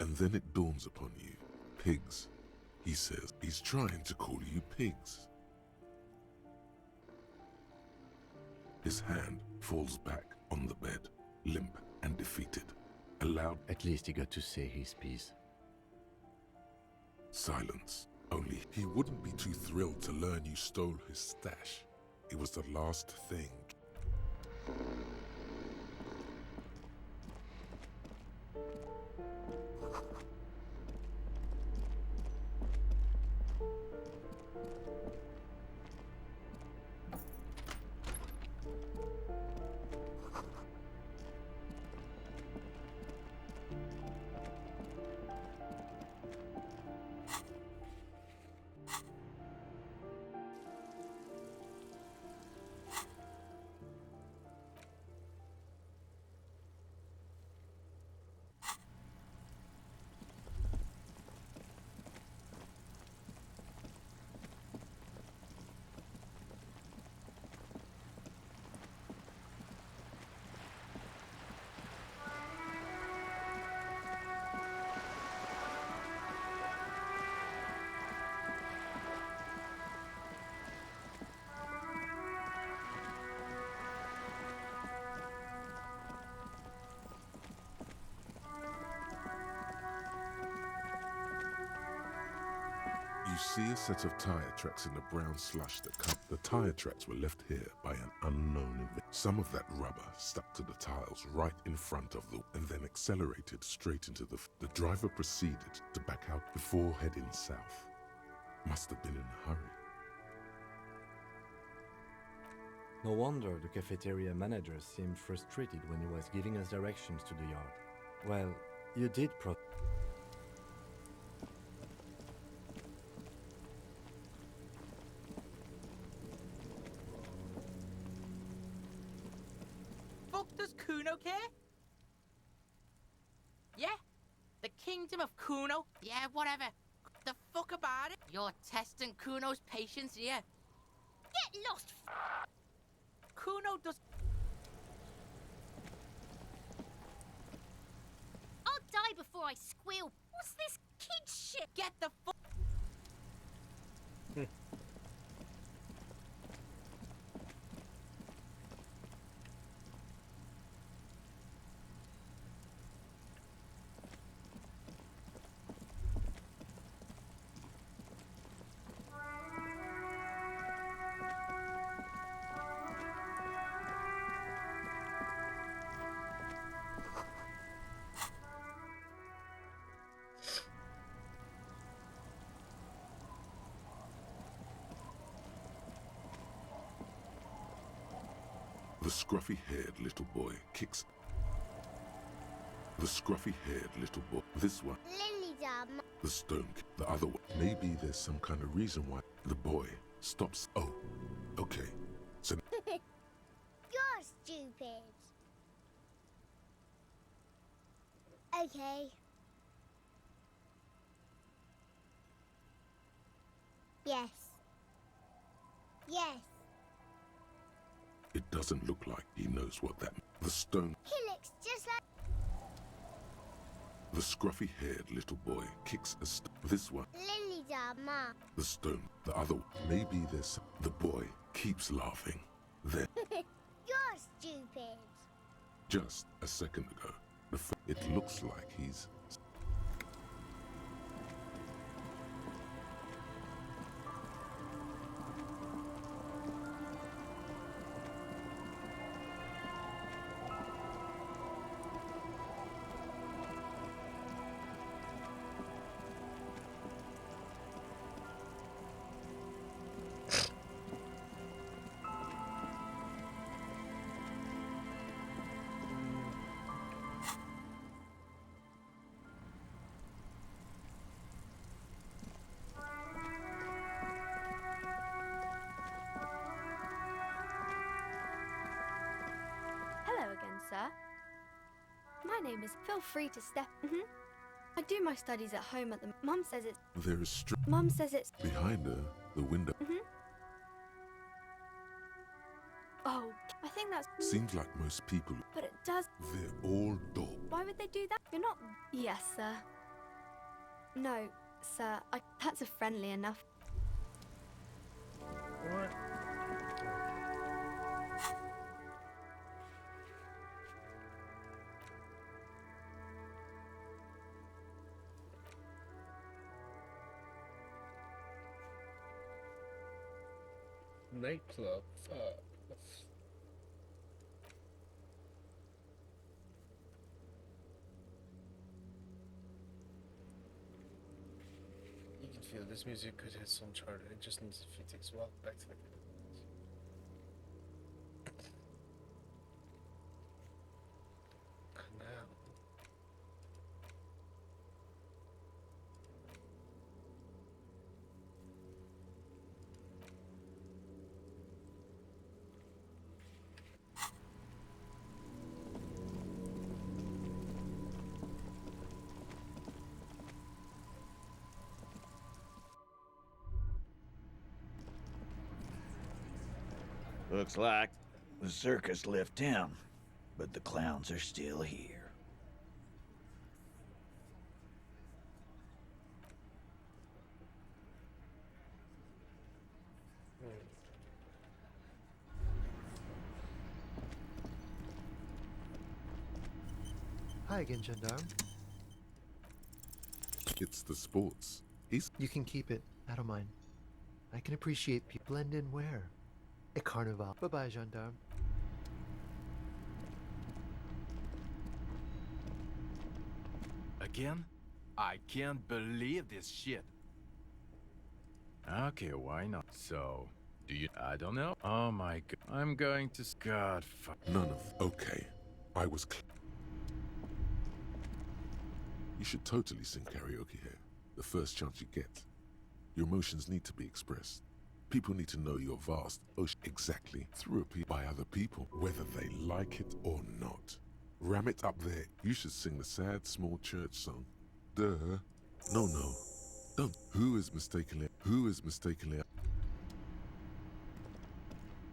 and then it dawns upon you. Pigs, he says. He's trying to call you pigs. His hand falls back on the bed, limp and defeated. Aloud. At least he got to say his piece. Silence. Only he wouldn't be too thrilled to learn you stole his stash. It was the last thing. You see a set of tire tracks in the brown slush that come. The tire tracks were left here by an unknown event. Some of that rubber stuck to the tiles right in front of the and then accelerated straight into the driver proceeded to back out before heading south. Must have been in a hurry. No wonder the cafeteria manager seemed frustrated when he was giving us directions to the yard. Well, you did Does Kuno care? Yeah? The kingdom of Kuno? Yeah, whatever. The fuck about it? You're testing Kuno's patience here. Get lost! Kuno does... I'll die before I squeal. What's this kid shit? Get the fuck... The scruffy-haired little boy kicks. The scruffy-haired little boy. This one. Lily Dad. The stone. The other one. Maybe there's some kind of reason why the boy stops. Oh, okay. So You're stupid. Okay. Yes. Yes. it doesn't look like he knows what that. The stone. He looks just like. The scruffy-haired little boy kicks a stone. This one. Lily Dad, Ma. The stone. The other one. Maybe there's. The boy keeps laughing. Then, You're stupid. just a second ago, it looks like he's. My name is. Feel free to step. I do my studies at home at the. Mum says it's. There is Mum says it's. behind her, the window. Oh, I think that's. Seems like most people, But it does. they're all dog. Why would they do that? You're not. Yes, sir. No, sir. That's a friendly enough. What? Nightclub. You can feel this music could hit some chart. It just needs if it takes a while back to the canal. Looks like the circus left town, but the clowns are still here. Hi again, gendarme. It's the sports. You can keep it. I don't mind. I can appreciate people blend in where? At Carnival. Bye-bye, gendarme. Again? I can't believe this shit. Okay, why not? So, do you... I don't know. Oh my god. I'm going to... God, fuck. None of. Okay. I was. You should totally sing karaoke here. The first chance you get. Your emotions need to be expressed. People need to know you're vast. Oh, exactly. Through by other people, whether they like it or not. Ram it up there. You should sing the sad small church song. Duh. No, no. Don't. Who is mistakenly?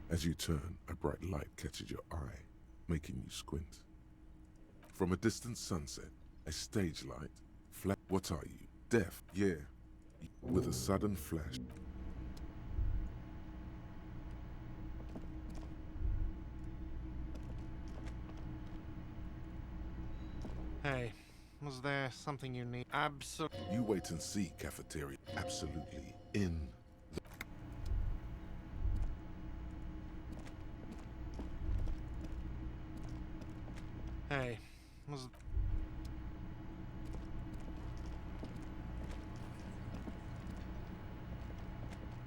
As you turn, a bright light catches your eye, making you squint. From a distant sunset, a stage light. What are you? Deaf? Yeah. With a sudden flash. Hey, was there something you need? Absolutely. You wait and see, cafeteria. Absolutely. In the... Hey, was...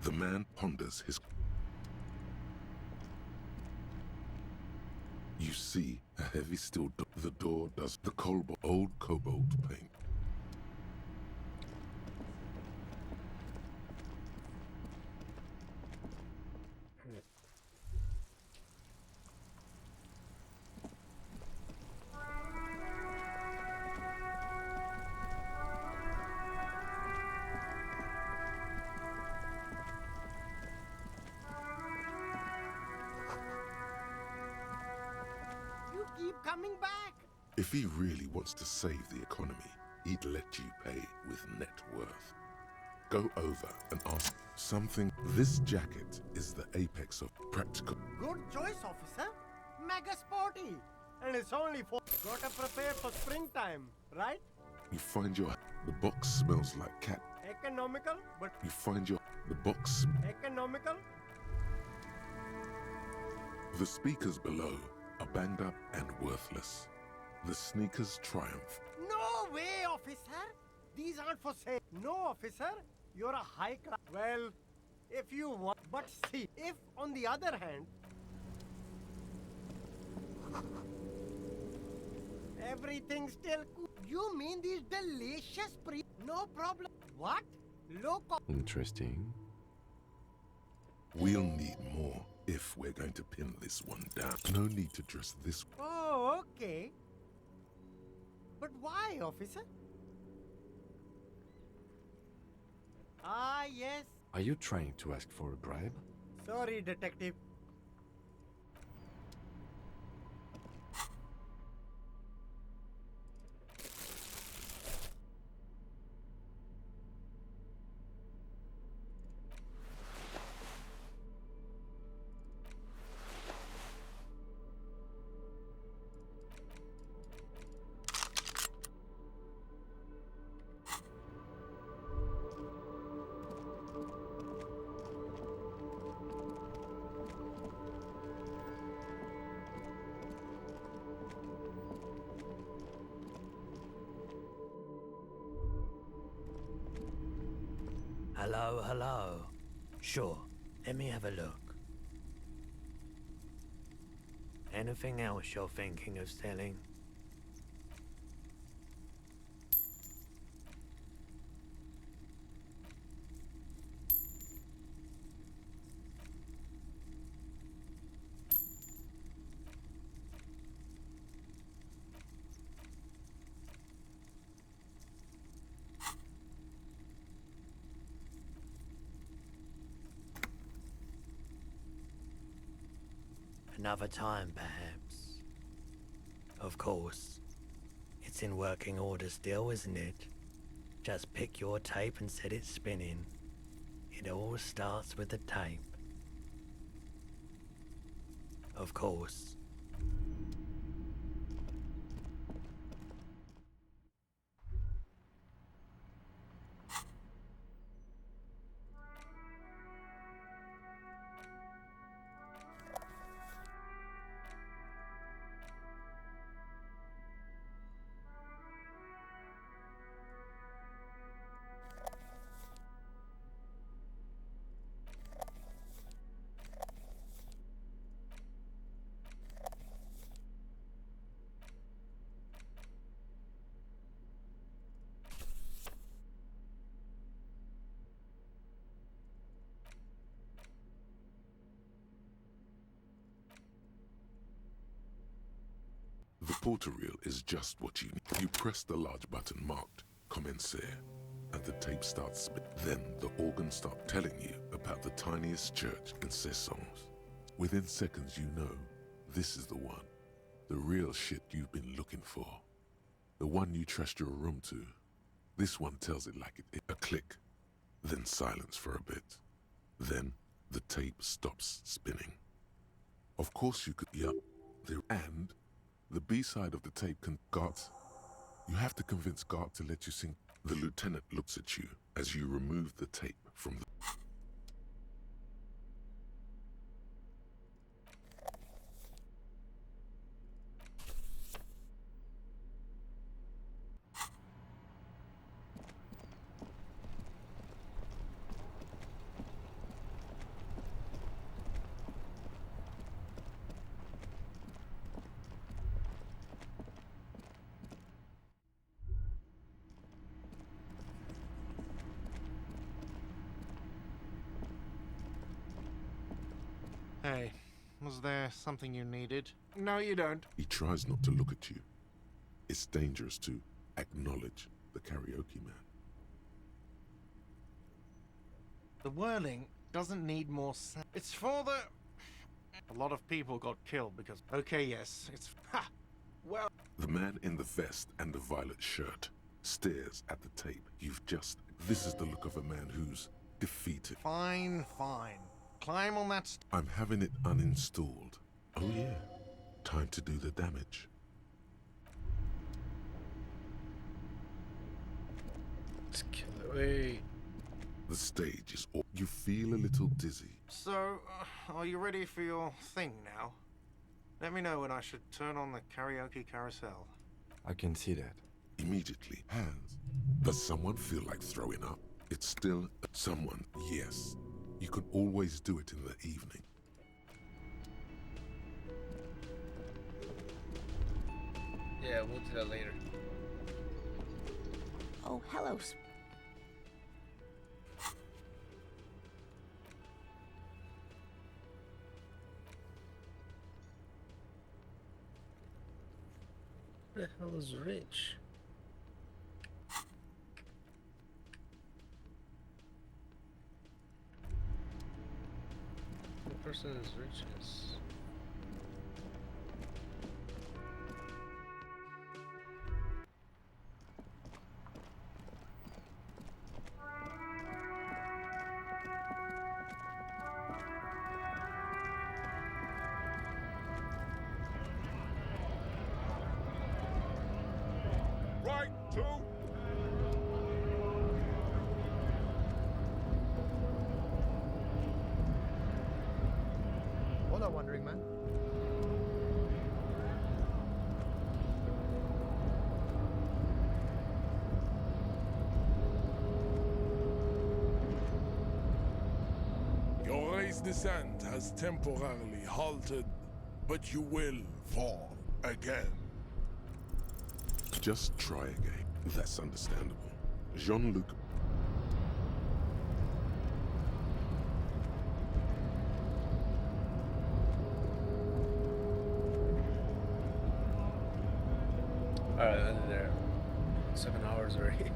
The man ponders his... You see a heavy steel door. The door does the old cobalt paint. You keep coming back. If he really wants to save the economy, he'd let you pay with net worth. Go over and ask something. This jacket is the apex of practical. Good choice, officer. Mega sporty. And it's only for... Gotta prepare for springtime, right? You find your... The box smells like cat. Economical, but... You find your... The box... Economical? The speakers below are banged up and worthless. The sneakers triumph. No way, officer. These aren't for sale. No, officer. You're a high class. Well, if you want... But see, if on the other hand... Everything's still cool. You mean these delicious No problem. What? Low cost. Interesting. We'll need more if we're going to pin this one down. No need to dress this. Oh, okay. But why, officer? Ah, yes. Are you trying to ask for a bribe? Sorry, detective. Hello, hello. Sure, let me have a look. Anything else you're thinking of selling? Another time, perhaps. Of course. It's in working order still, isn't it? Just pick your tape and set it spinning. It all starts with the tape. Of course. The porter reel is just what you need. You press the large button marked Commencer, and the tape starts spinning. Then the organ starts telling you about the tiniest church in Cessons. Within seconds you know this is the one. The real shit you've been looking for. The one you trust your room to. This one tells it like it. A click, then silence for a bit. Then the tape stops spinning. Of course you could, and the B-side of the tape can, Gart, you have to convince Gart to let you sing. The lieutenant looks at you as you remove the tape from the... Hey, was there something you needed? No, you don't. He tries not to look at you. It's dangerous to acknowledge the karaoke man. The whirling doesn't need more sound. It's for the... A lot of people got killed because... Okay, yes, it's... Ha! Well... The man in the vest and the violet shirt stares at the tape. You've just... This is the look of a man who's defeated. Fine, fine. Climb on that... I'm having it uninstalled. Oh yeah, time to do the damage. Let's kill it. Wait. The stage is all... You feel a little dizzy. So, are you ready for your thing now? Let me know when I should turn on the karaoke carousel. I can see that. Immediately, hands. Does someone feel like throwing up? It's still someone, yes. You can always do it in the evening. Yeah, we'll do that later. Oh, hello. Who the hell is Rich? versus riches. Right, two. Hola, wandering man. Your race descent has temporarily halted, but you will fall again. Just try again. That's understandable. Jean-Luc. Alright, ended there. 7 hours already.